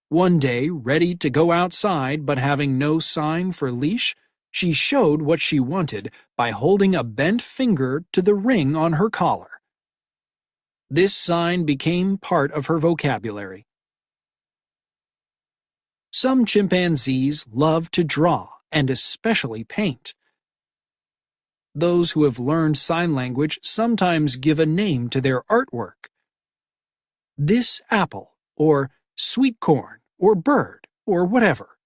One day, ready to go outside but having no sign for leash, she showed what she wanted by holding a bent finger to the ring on her collar. This sign became part of her vocabulary. Some chimpanzees love to draw and especially paint. Those who have learned sign language sometimes give a name to their artwork. This apple, or sweet corn, or bird, or whatever.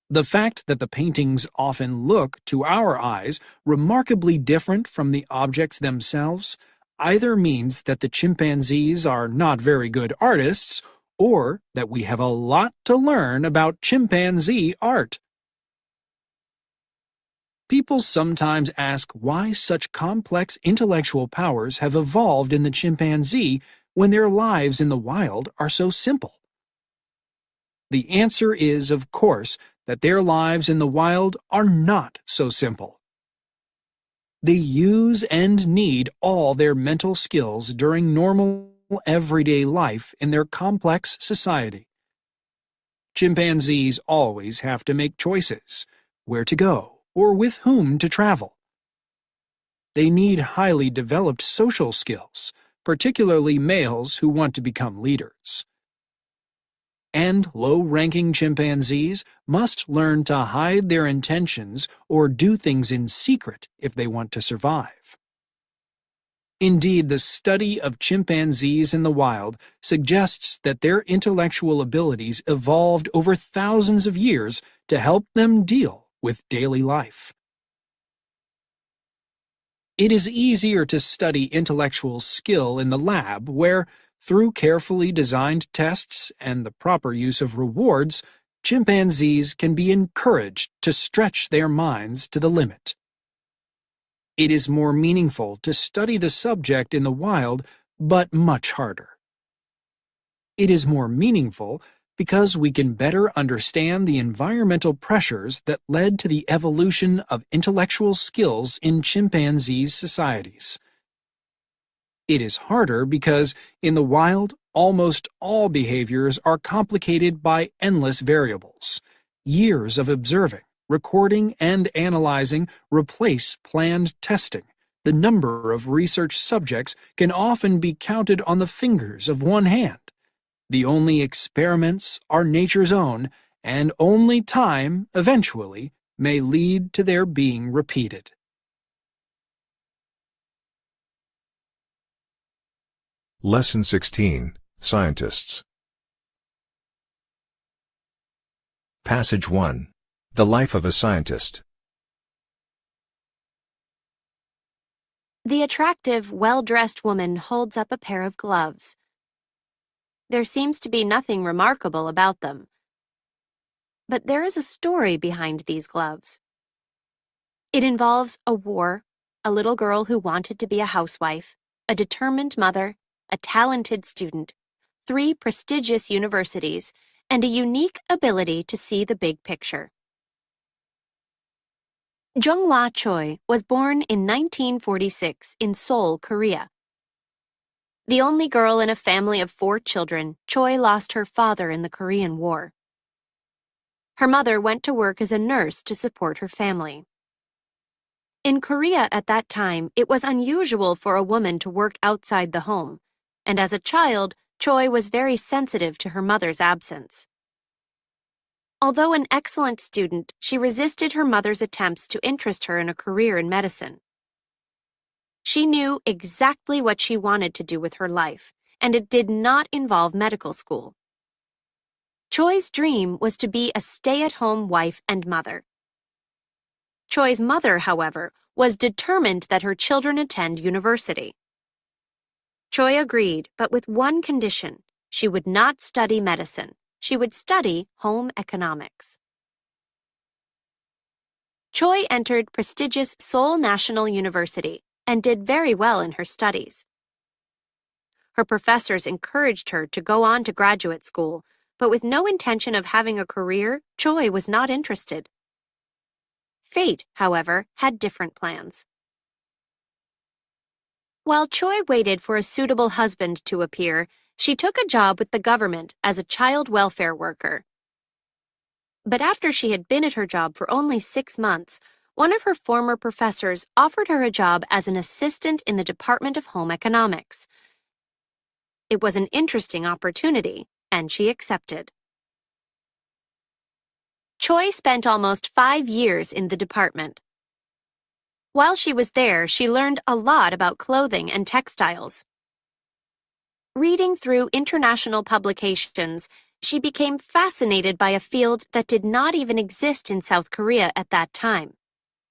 The fact that the paintings often look, to our eyes, remarkably different from the objects themselves either means that the chimpanzees are not very good artists, or that we have a lot to learn about chimpanzee art. People sometimes ask why such complex intellectual powers have evolved in the chimpanzee when their lives in the wild are so simple. The answer is, of course, that their lives in the wild are not so simple. They use and need all their mental skills during normal, everyday life in their complex society. Chimpanzees always have to make choices, where to go, or with whom to travel. They need highly developed social skills, particularly males who want to become leaders. And low-ranking chimpanzees must learn to hide their intentions or do things in secret if they want to survive. Indeed, the study of chimpanzees in the wild suggests that their intellectual abilities evolved over thousands of years to help them deal with daily life. It is easier to study intellectual skill in the lab where, through carefully designed tests and the proper use of rewards, chimpanzees can be encouraged to stretch their minds to the limit. It is more meaningful to study the subject in the wild, but much harder. It is more meaningful because we can better understand the environmental pressures that led to the evolution of intellectual skills in chimpanzees' societies. It is harder because, in the wild, almost all behaviors are complicated by endless variables. Years of observing, recording, and analyzing replace planned testing. The number of research subjects can often be counted on the fingers of one hand. The only experiments are nature's own, and only time, eventually, may lead to their being repeated. Lesson 16, Scientists. Passage 1. The Life of a Scientist. The attractive, well-dressed woman holds up a pair of gloves. There seems to be nothing remarkable about them. But there is a story behind these gloves. It involves a war, a little girl who wanted to be a housewife, a determined mother, a talented student, 3 prestigious universities, and a unique ability to see the big picture. Jung-hwa Choi was born in 1946 in Seoul, Korea. The only girl in a family of 4 children, Choi lost her father in the Korean War. Her mother went to work as a nurse to support her family. In Korea at that time, it was unusual for a woman to work outside the home, and as a child, Choi was very sensitive to her mother's absence. Although an excellent student, she resisted her mother's attempts to interest her in a career in medicine. She knew exactly what she wanted to do with her life, and it did not involve medical school. Choi's dream was to be a stay-at-home wife and mother. Choi's mother, however, was determined that her children attend university. Choi agreed, but with one condition: she would not study medicine. She would study home economics. Choi entered prestigious Seoul National University and did very well in her studies. Her professors encouraged her to go on to graduate school, but with no intention of having a career, Choi was not interested. Fate, however, had different plans. While Choi waited for a suitable husband to appear, she took a job with the government as a child welfare worker. But after she had been at her job for only 6 months, one of her former professors offered her a job as an assistant in the Department of Home Economics. It was an interesting opportunity, and she accepted. Choi spent almost 5 years in the department. While she was there, she learned a lot about clothing and textiles. Reading through international publications, she became fascinated by a field that did not even exist in South Korea at that time: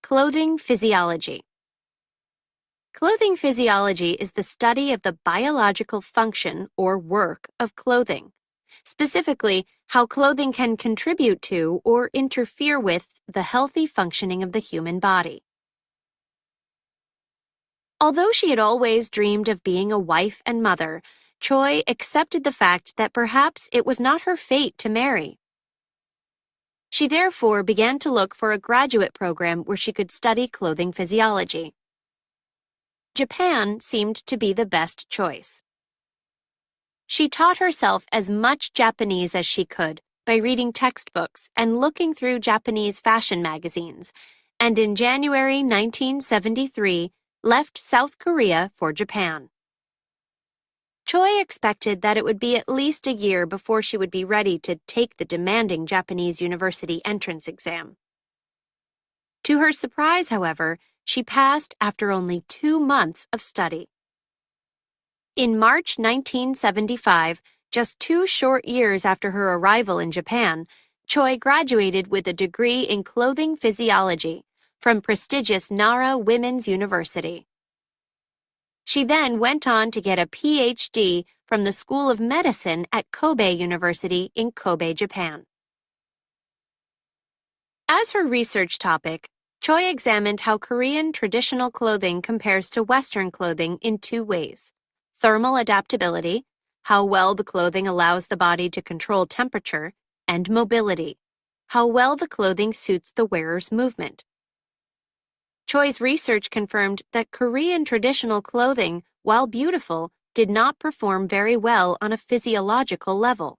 clothing physiology. Clothing physiology is the study of the biological function or work of clothing, specifically how clothing can contribute to or interfere with the healthy functioning of the human body. Although she had always dreamed of being a wife and mother, Choi accepted the fact that perhaps it was not her fate to marry. She therefore began to look for a graduate program where she could study clothing physiology. Japan seemed to be the best choice. She taught herself as much Japanese as she could by reading textbooks and looking through Japanese fashion magazines, and in January 1973, left South Korea for Japan. Choi expected that it would be at least a year before she would be ready to take the demanding Japanese university entrance exam. To her surprise, however, she passed after only 2 months of study. In March 1975, just 2 short years after her arrival in Japan, Choi graduated with a degree in clothing physiology from prestigious Nara Women's University. She then went on to get a PhD from the School of Medicine at Kobe University in Kobe, Japan. As her research topic, Choi examined how Korean traditional clothing compares to Western clothing in 2 ways: thermal adaptability, how well the clothing allows the body to control temperature, and mobility, how well the clothing suits the wearer's movement. Choi's research confirmed that Korean traditional clothing, while beautiful, did not perform very well on a physiological level.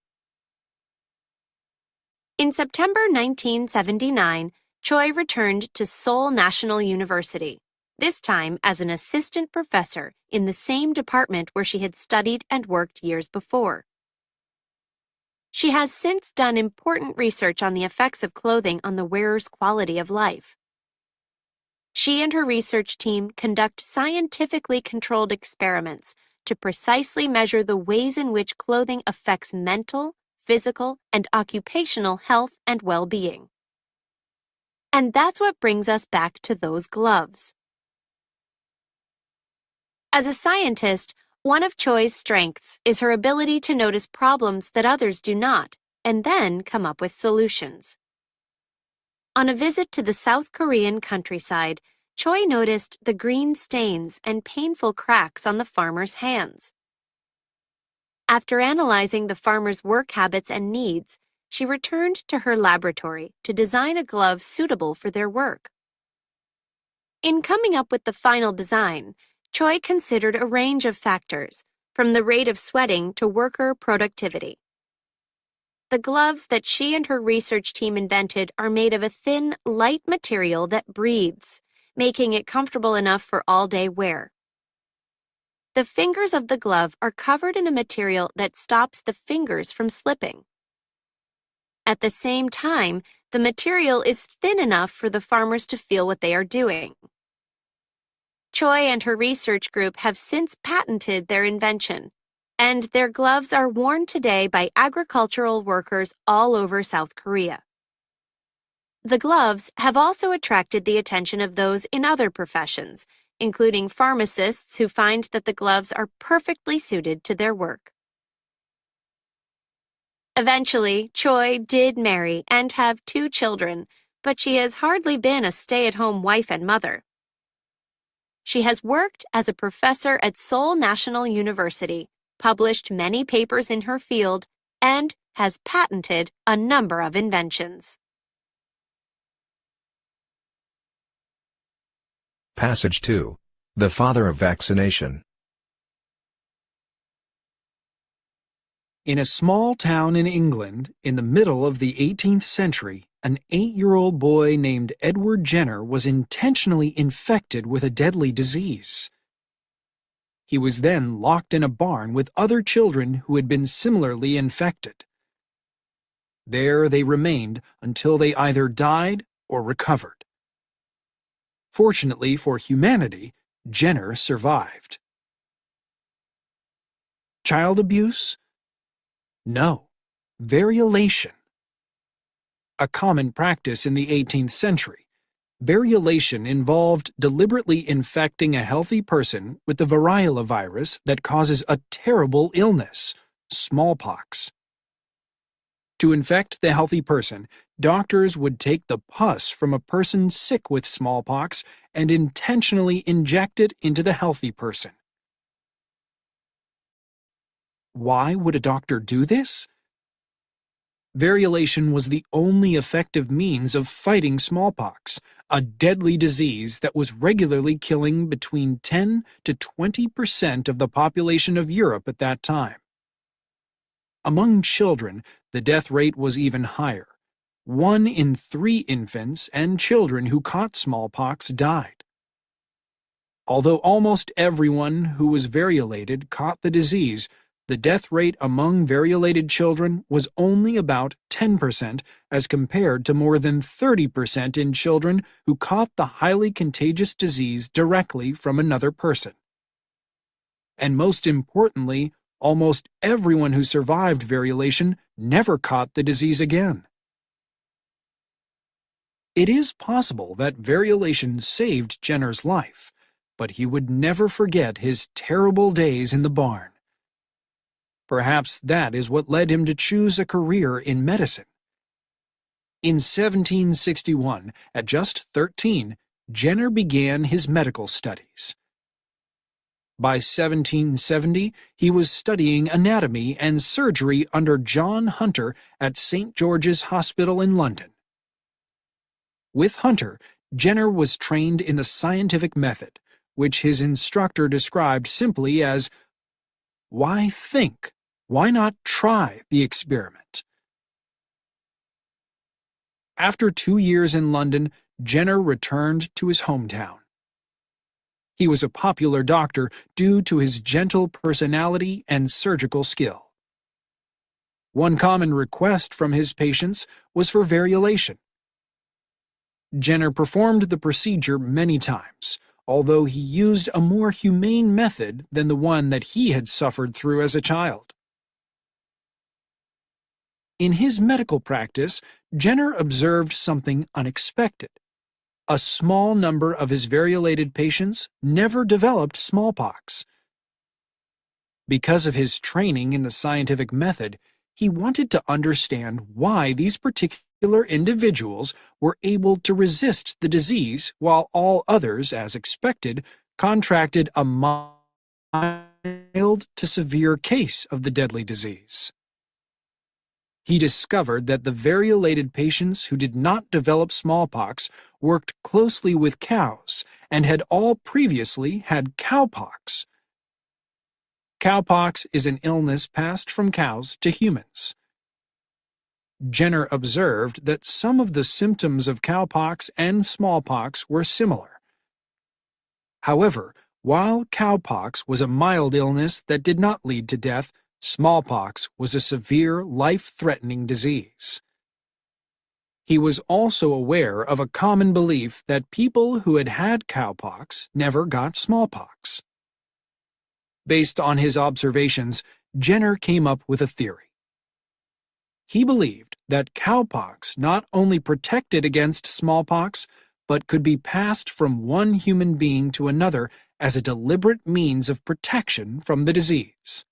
In September 1979, Choi returned to Seoul National University, this time as an assistant professor in the same department where she had studied and worked years before. She has since done important research on the effects of clothing on the wearer's quality of life. She and her research team conduct scientifically controlled experiments to precisely measure the ways in which clothing affects mental, physical, and occupational health and well-being. And that's what brings us back to those gloves. As a scientist, one of Choi's strengths is her ability to notice problems that others do not, and then come up with solutions. On a visit to the South Korean countryside, Choi noticed the green stains and painful cracks on the farmers' hands. After analyzing the farmers' work habits and needs, she returned to her laboratory to design a glove suitable for their work. In coming up with the final design, Choi considered a range of factors, from the rate of sweating to worker productivity. The gloves that she and her research team invented are made of a thin, light material that breathes, making it comfortable enough for all-day wear. The fingers of the glove are covered in a material that stops the fingers from slipping. At the same time, the material is thin enough for the farmers to feel what they are doing. Choi and her research group have since patented their invention, and their gloves are worn today by agricultural workers all over South Korea. The gloves have also attracted the attention of those in other professions, including pharmacists who find that the gloves are perfectly suited to their work. Eventually, Choi did marry and have 2 children, but she has hardly been a stay-at-home wife and mother. She has worked as a professor at Seoul National University, published many papers in her field, and has patented a number of inventions. Passage 2. The father of vaccination. In a small town in England, in the middle of the 18th century, an 8-year-old boy named Edward Jenner was intentionally infected with a deadly disease. He was then locked in a barn with other children who had been similarly infected. There they remained until they either died or recovered. Fortunately for humanity, Jenner survived. Child abuse? No. Variolation. A common practice in the 18th century, variolation involved deliberately infecting a healthy person with the variola virus that causes a terrible illness, smallpox. To infect the healthy person, doctors would take the pus from a person sick with smallpox and intentionally inject it into the healthy person. Why would a doctor do this? Variolation was the only effective means of fighting smallpox, a deadly disease that was regularly killing between 10 to 20% of the population of Europe at that time. Among children, the death rate was even higher. 1 in 3 infants and children who caught smallpox died. Although almost everyone who was variolated caught the disease, the death rate among variolated children was only about 10% as compared to more than 30% in children who caught the highly contagious disease directly from another person. And most importantly, almost everyone who survived variolation never caught the disease again. It is possible that variolation saved Jenner's life, but he would never forget his terrible days in the barn. Perhaps that is what led him to choose a career in medicine. In 1761, at just 13, Jenner began his medical studies. By 1770, he was studying anatomy and surgery under John Hunter at St. George's Hospital in London. With Hunter, Jenner was trained in the scientific method, which his instructor described simply as, "Why think? Why not try the experiment?" After 2 years in London, Jenner returned to his hometown. He was a popular doctor due to his gentle personality and surgical skill. One common request from his patients was for variolation. Jenner performed the procedure many times, although he used a more humane method than the one that he had suffered through as a child. In his medical practice, Jenner observed something unexpected. A small number of his variolated patients never developed smallpox. Because of his training in the scientific method, he wanted to understand why these particular individuals were able to resist the disease while all others, as expected, contracted a mild to severe case of the deadly disease. He discovered that the variolated patients who did not develop smallpox worked closely with cows and had all previously had cowpox. Cowpox is an illness passed from cows to humans. Jenner observed that some of the symptoms of cowpox and smallpox were similar. However, while cowpox was a mild illness that did not lead to death, smallpox was a severe, life-threatening disease. He was also aware of a common belief that people who had had cowpox never got smallpox. Based on his observations, Jenner came up with a theory. He believed that cowpox not only protected against smallpox, but could be passed from one human being to another as a deliberate means of protection from the disease.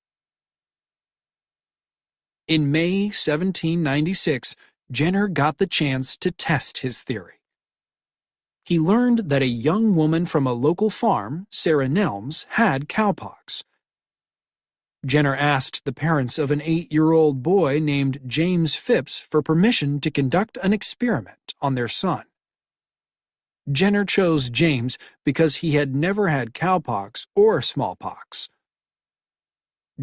In May 1796, Jenner got the chance to test his theory. He learned that a young woman from a local farm, Sarah Nelms, had cowpox. Jenner asked the parents of an 8-year-old boy named James Phipps for permission to conduct an experiment on their son. Jenner chose James because he had never had cowpox or smallpox.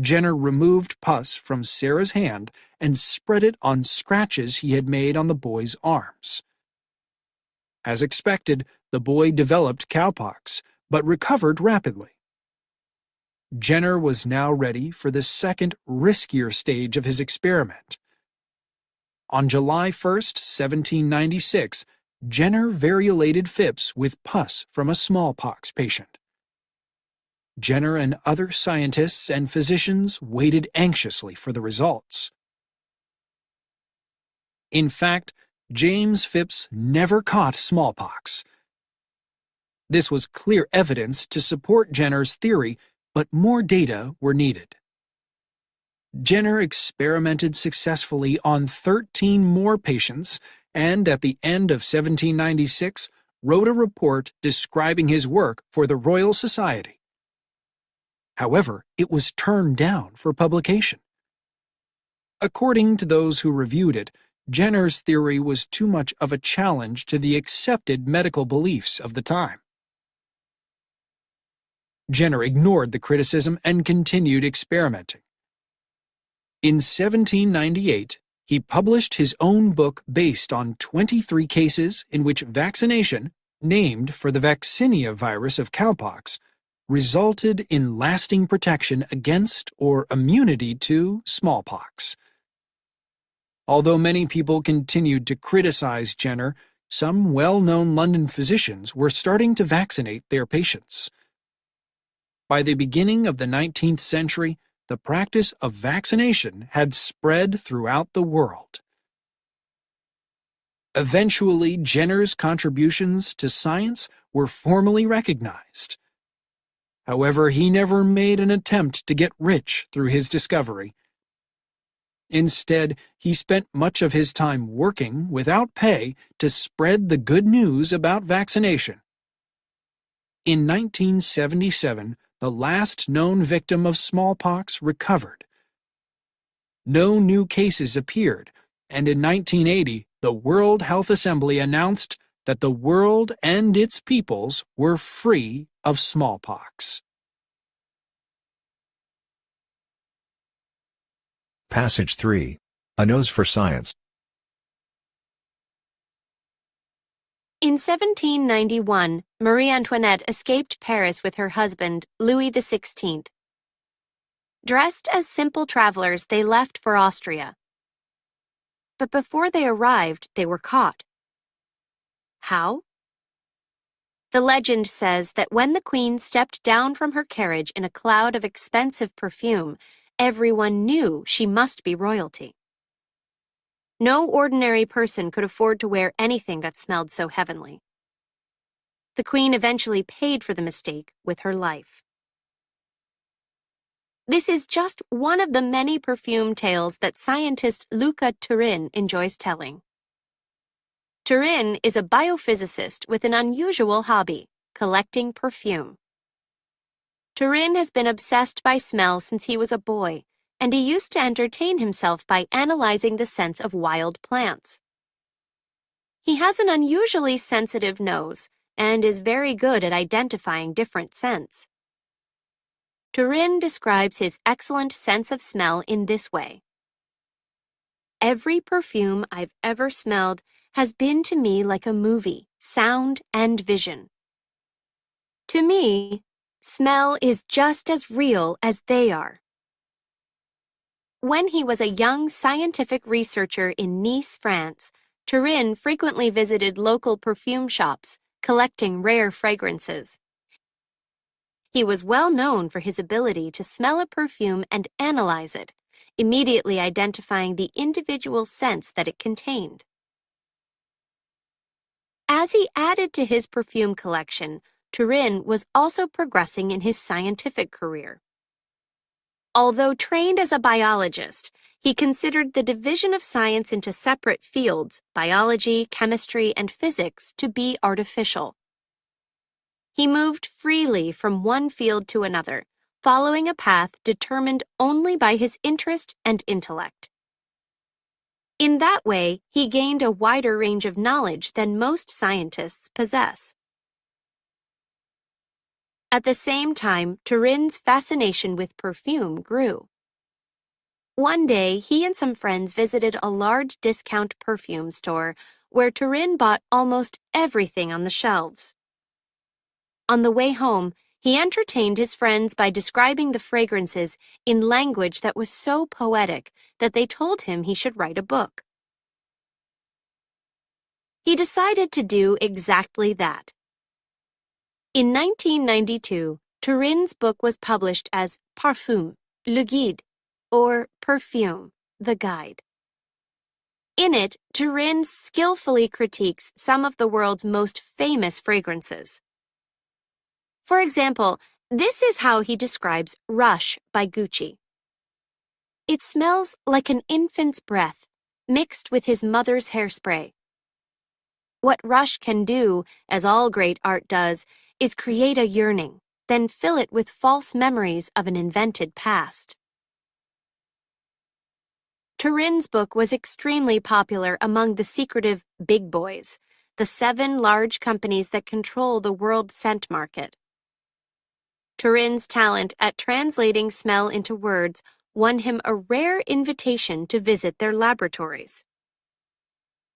Jenner removed pus from Sarah's hand and spread it on scratches he had made on the boy's arms. As expected, the boy developed cowpox, but recovered rapidly. Jenner was now ready for the second, riskier stage of his experiment. On July 1, 1796, Jenner variolated Phipps with pus from a smallpox patient. Jenner and other scientists and physicians waited anxiously for the results. In fact, James Phipps never caught smallpox. This was clear evidence to support Jenner's theory, but more data were needed. Jenner experimented successfully on 13 more patients and, at the end of 1796, wrote a report describing his work for the Royal Society. However, it was turned down for publication. According to those who reviewed it, Jenner's theory was too much of a challenge to the accepted medical beliefs of the time. Jenner ignored the criticism and continued experimenting. In 1798, he published his own book based on 23 cases in which vaccination, named for the vaccinia virus of cowpox, resulted in lasting protection against or immunity to smallpox. Although many people continued to criticize Jenner, some well-known London physicians were starting to vaccinate their patients. By the beginning of the 19th century, the practice of vaccination had spread throughout the world. Eventually, Jenner's contributions to science were formally recognized. However, he never made an attempt to get rich through his discovery. Instead, he spent much of his time working without pay to spread the good news about vaccination. In 1977, the last known victim of smallpox recovered. No new cases appeared, and in 1980, the World Health Assembly announced that the world and its peoples were free of smallpox. Passage 3. A Nose for Science. In 1791, Marie Antoinette escaped Paris with her husband, Louis XVI. Dressed as simple travelers, they left for Austria. But before they arrived, they were caught. How? The legend says that when the Queen stepped down from her carriage in a cloud of expensive perfume, everyone knew she must be royalty. No ordinary person could afford to wear anything that smelled so heavenly. The Queen eventually paid for the mistake with her life. This is just one of the many perfume tales that scientist Luca Turin enjoys telling. Turin is a biophysicist with an unusual hobby, collecting perfume. Turin has been obsessed by smell since he was a boy, and he used to entertain himself by analyzing the scents of wild plants. He has an unusually sensitive nose and is very good at identifying different scents. Turin describes his excellent sense of smell in this way. Every perfume I've ever smelled has been to me like a movie, sound and vision. To me, smell is just as real as they are. When he was a young scientific researcher in Nice, France, Turin frequently visited local perfume shops, collecting rare fragrances. He was well known for his ability to smell a perfume and analyze it, immediately identifying the individual scents that it contained. As he added to his perfume collection, Turin was also progressing in his scientific career. Although trained as a biologist, he considered the division of science into separate fields, biology, chemistry, and physics, to be artificial. He moved freely from one field to another, following a path determined only by his interest and intellect. In that way, he gained a wider range of knowledge than most scientists possess. At the same time, Turin's fascination with perfume grew. One day, he and some friends visited a large discount perfume store where Turin bought almost everything on the shelves. On the way home, he entertained his friends by describing the fragrances in language that was so poetic that they told him he should write a book. He decided to do exactly that. In 1992, Turin's book was published as Parfum, le Guide, or Perfume, the Guide. In it, Turin skillfully critiques some of the world's most famous fragrances. For example, this is how he describes Rush by Gucci. It smells like an infant's breath, mixed with his mother's hairspray. What Rush can do, as all great art does, is create a yearning, then fill it with false memories of an invented past. Turin's book was extremely popular among the secretive big boys, the 7 large companies that control the world scent market. Turin's talent at translating smell into words won him a rare invitation to visit their laboratories.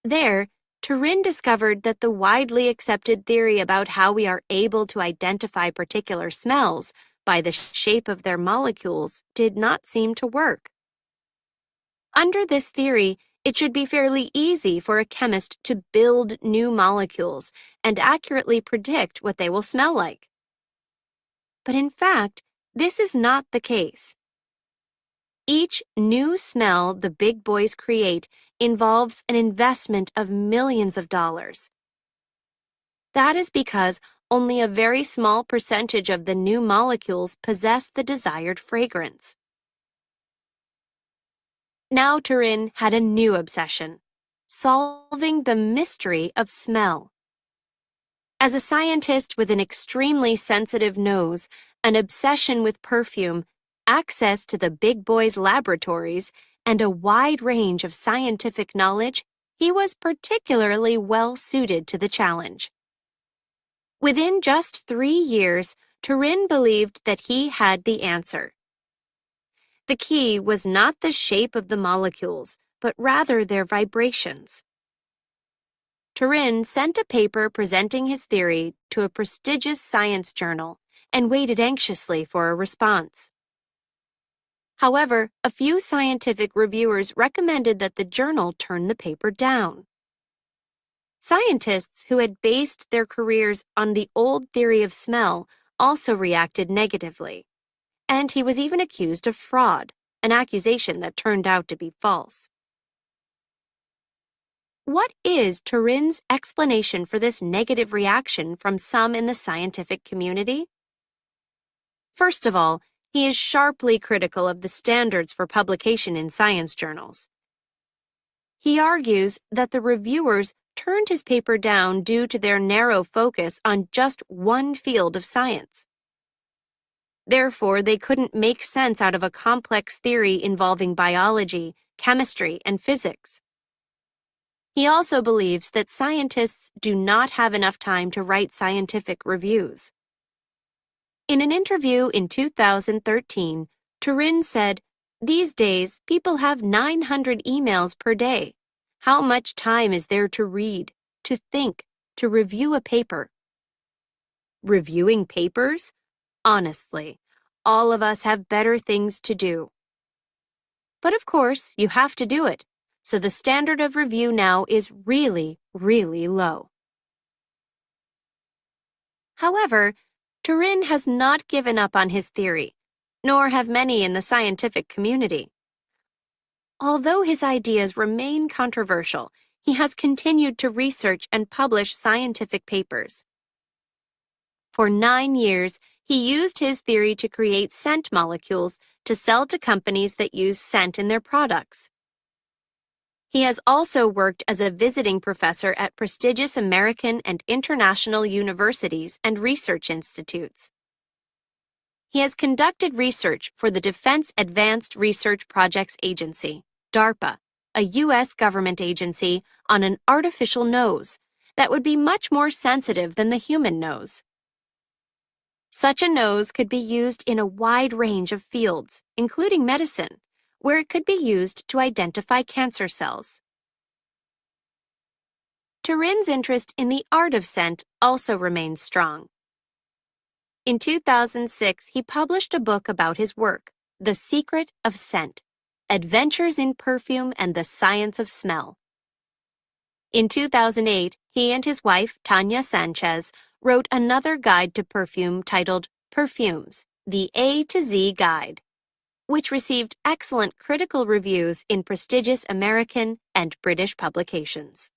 There, Turin discovered that the widely accepted theory about how we are able to identify particular smells by the shape of their molecules did not seem to work. Under this theory, it should be fairly easy for a chemist to build new molecules and accurately predict what they will smell like. But in fact, this is not the case. Each new smell the big boys create involves an investment of millions of dollars. That is because only a very small percentage of the new molecules possess the desired fragrance. Now Turin had a new obsession: solving the mystery of smell. As a scientist with an extremely sensitive nose, an obsession with perfume, access to the big boys' laboratories, and a wide range of scientific knowledge, he was particularly well suited to the challenge. Within just 3 years, Turin believed that he had the answer. The key was not the shape of the molecules, but rather their vibrations. Turin sent a paper presenting his theory to a prestigious science journal and waited anxiously for a response. However, a few scientific reviewers recommended that the journal turn the paper down. Scientists who had based their careers on the old theory of smell also reacted negatively, and he was even accused of fraud, an accusation that turned out to be false. What is Turin's explanation for this negative reaction from some in the scientific community? First of all, he is sharply critical of the standards for publication in science journals. He argues that the reviewers turned his paper down due to their narrow focus on just one field of science. Therefore, they couldn't make sense out of a complex theory involving biology, chemistry, and physics. He also believes that scientists do not have enough time to write scientific reviews. In an interview in 2013, Turin said, "These days, people have 900 emails per day. How much time is there to read, to think, to review a paper?" Reviewing papers? Honestly, all of us have better things to do. But of course, you have to do it, so the standard of review now is really, really low. However, Turin has not given up on his theory, nor have many in the scientific community. Although his ideas remain controversial, he has continued to research and publish scientific papers. For 9 years, he used his theory to create scent molecules to sell to companies that use scent in their products. He has also worked as a visiting professor at prestigious American and international universities and research institutes. He has conducted research for the Defense Advanced Research Projects Agency, DARPA, a U.S. government agency, on an artificial nose that would be much more sensitive than the human nose. Such a nose could be used in a wide range of fields, including medicine, where it could be used to identify cancer cells. Turin's interest in the art of scent also remains strong. In 2006, he published a book about his work, The Secret of Scent: Adventures in Perfume and the Science of Smell. In 2008, he and his wife, Tanya Sanchez, wrote another guide to perfume titled Perfumes: The A to Z Guide, which received excellent critical reviews in prestigious American and British publications.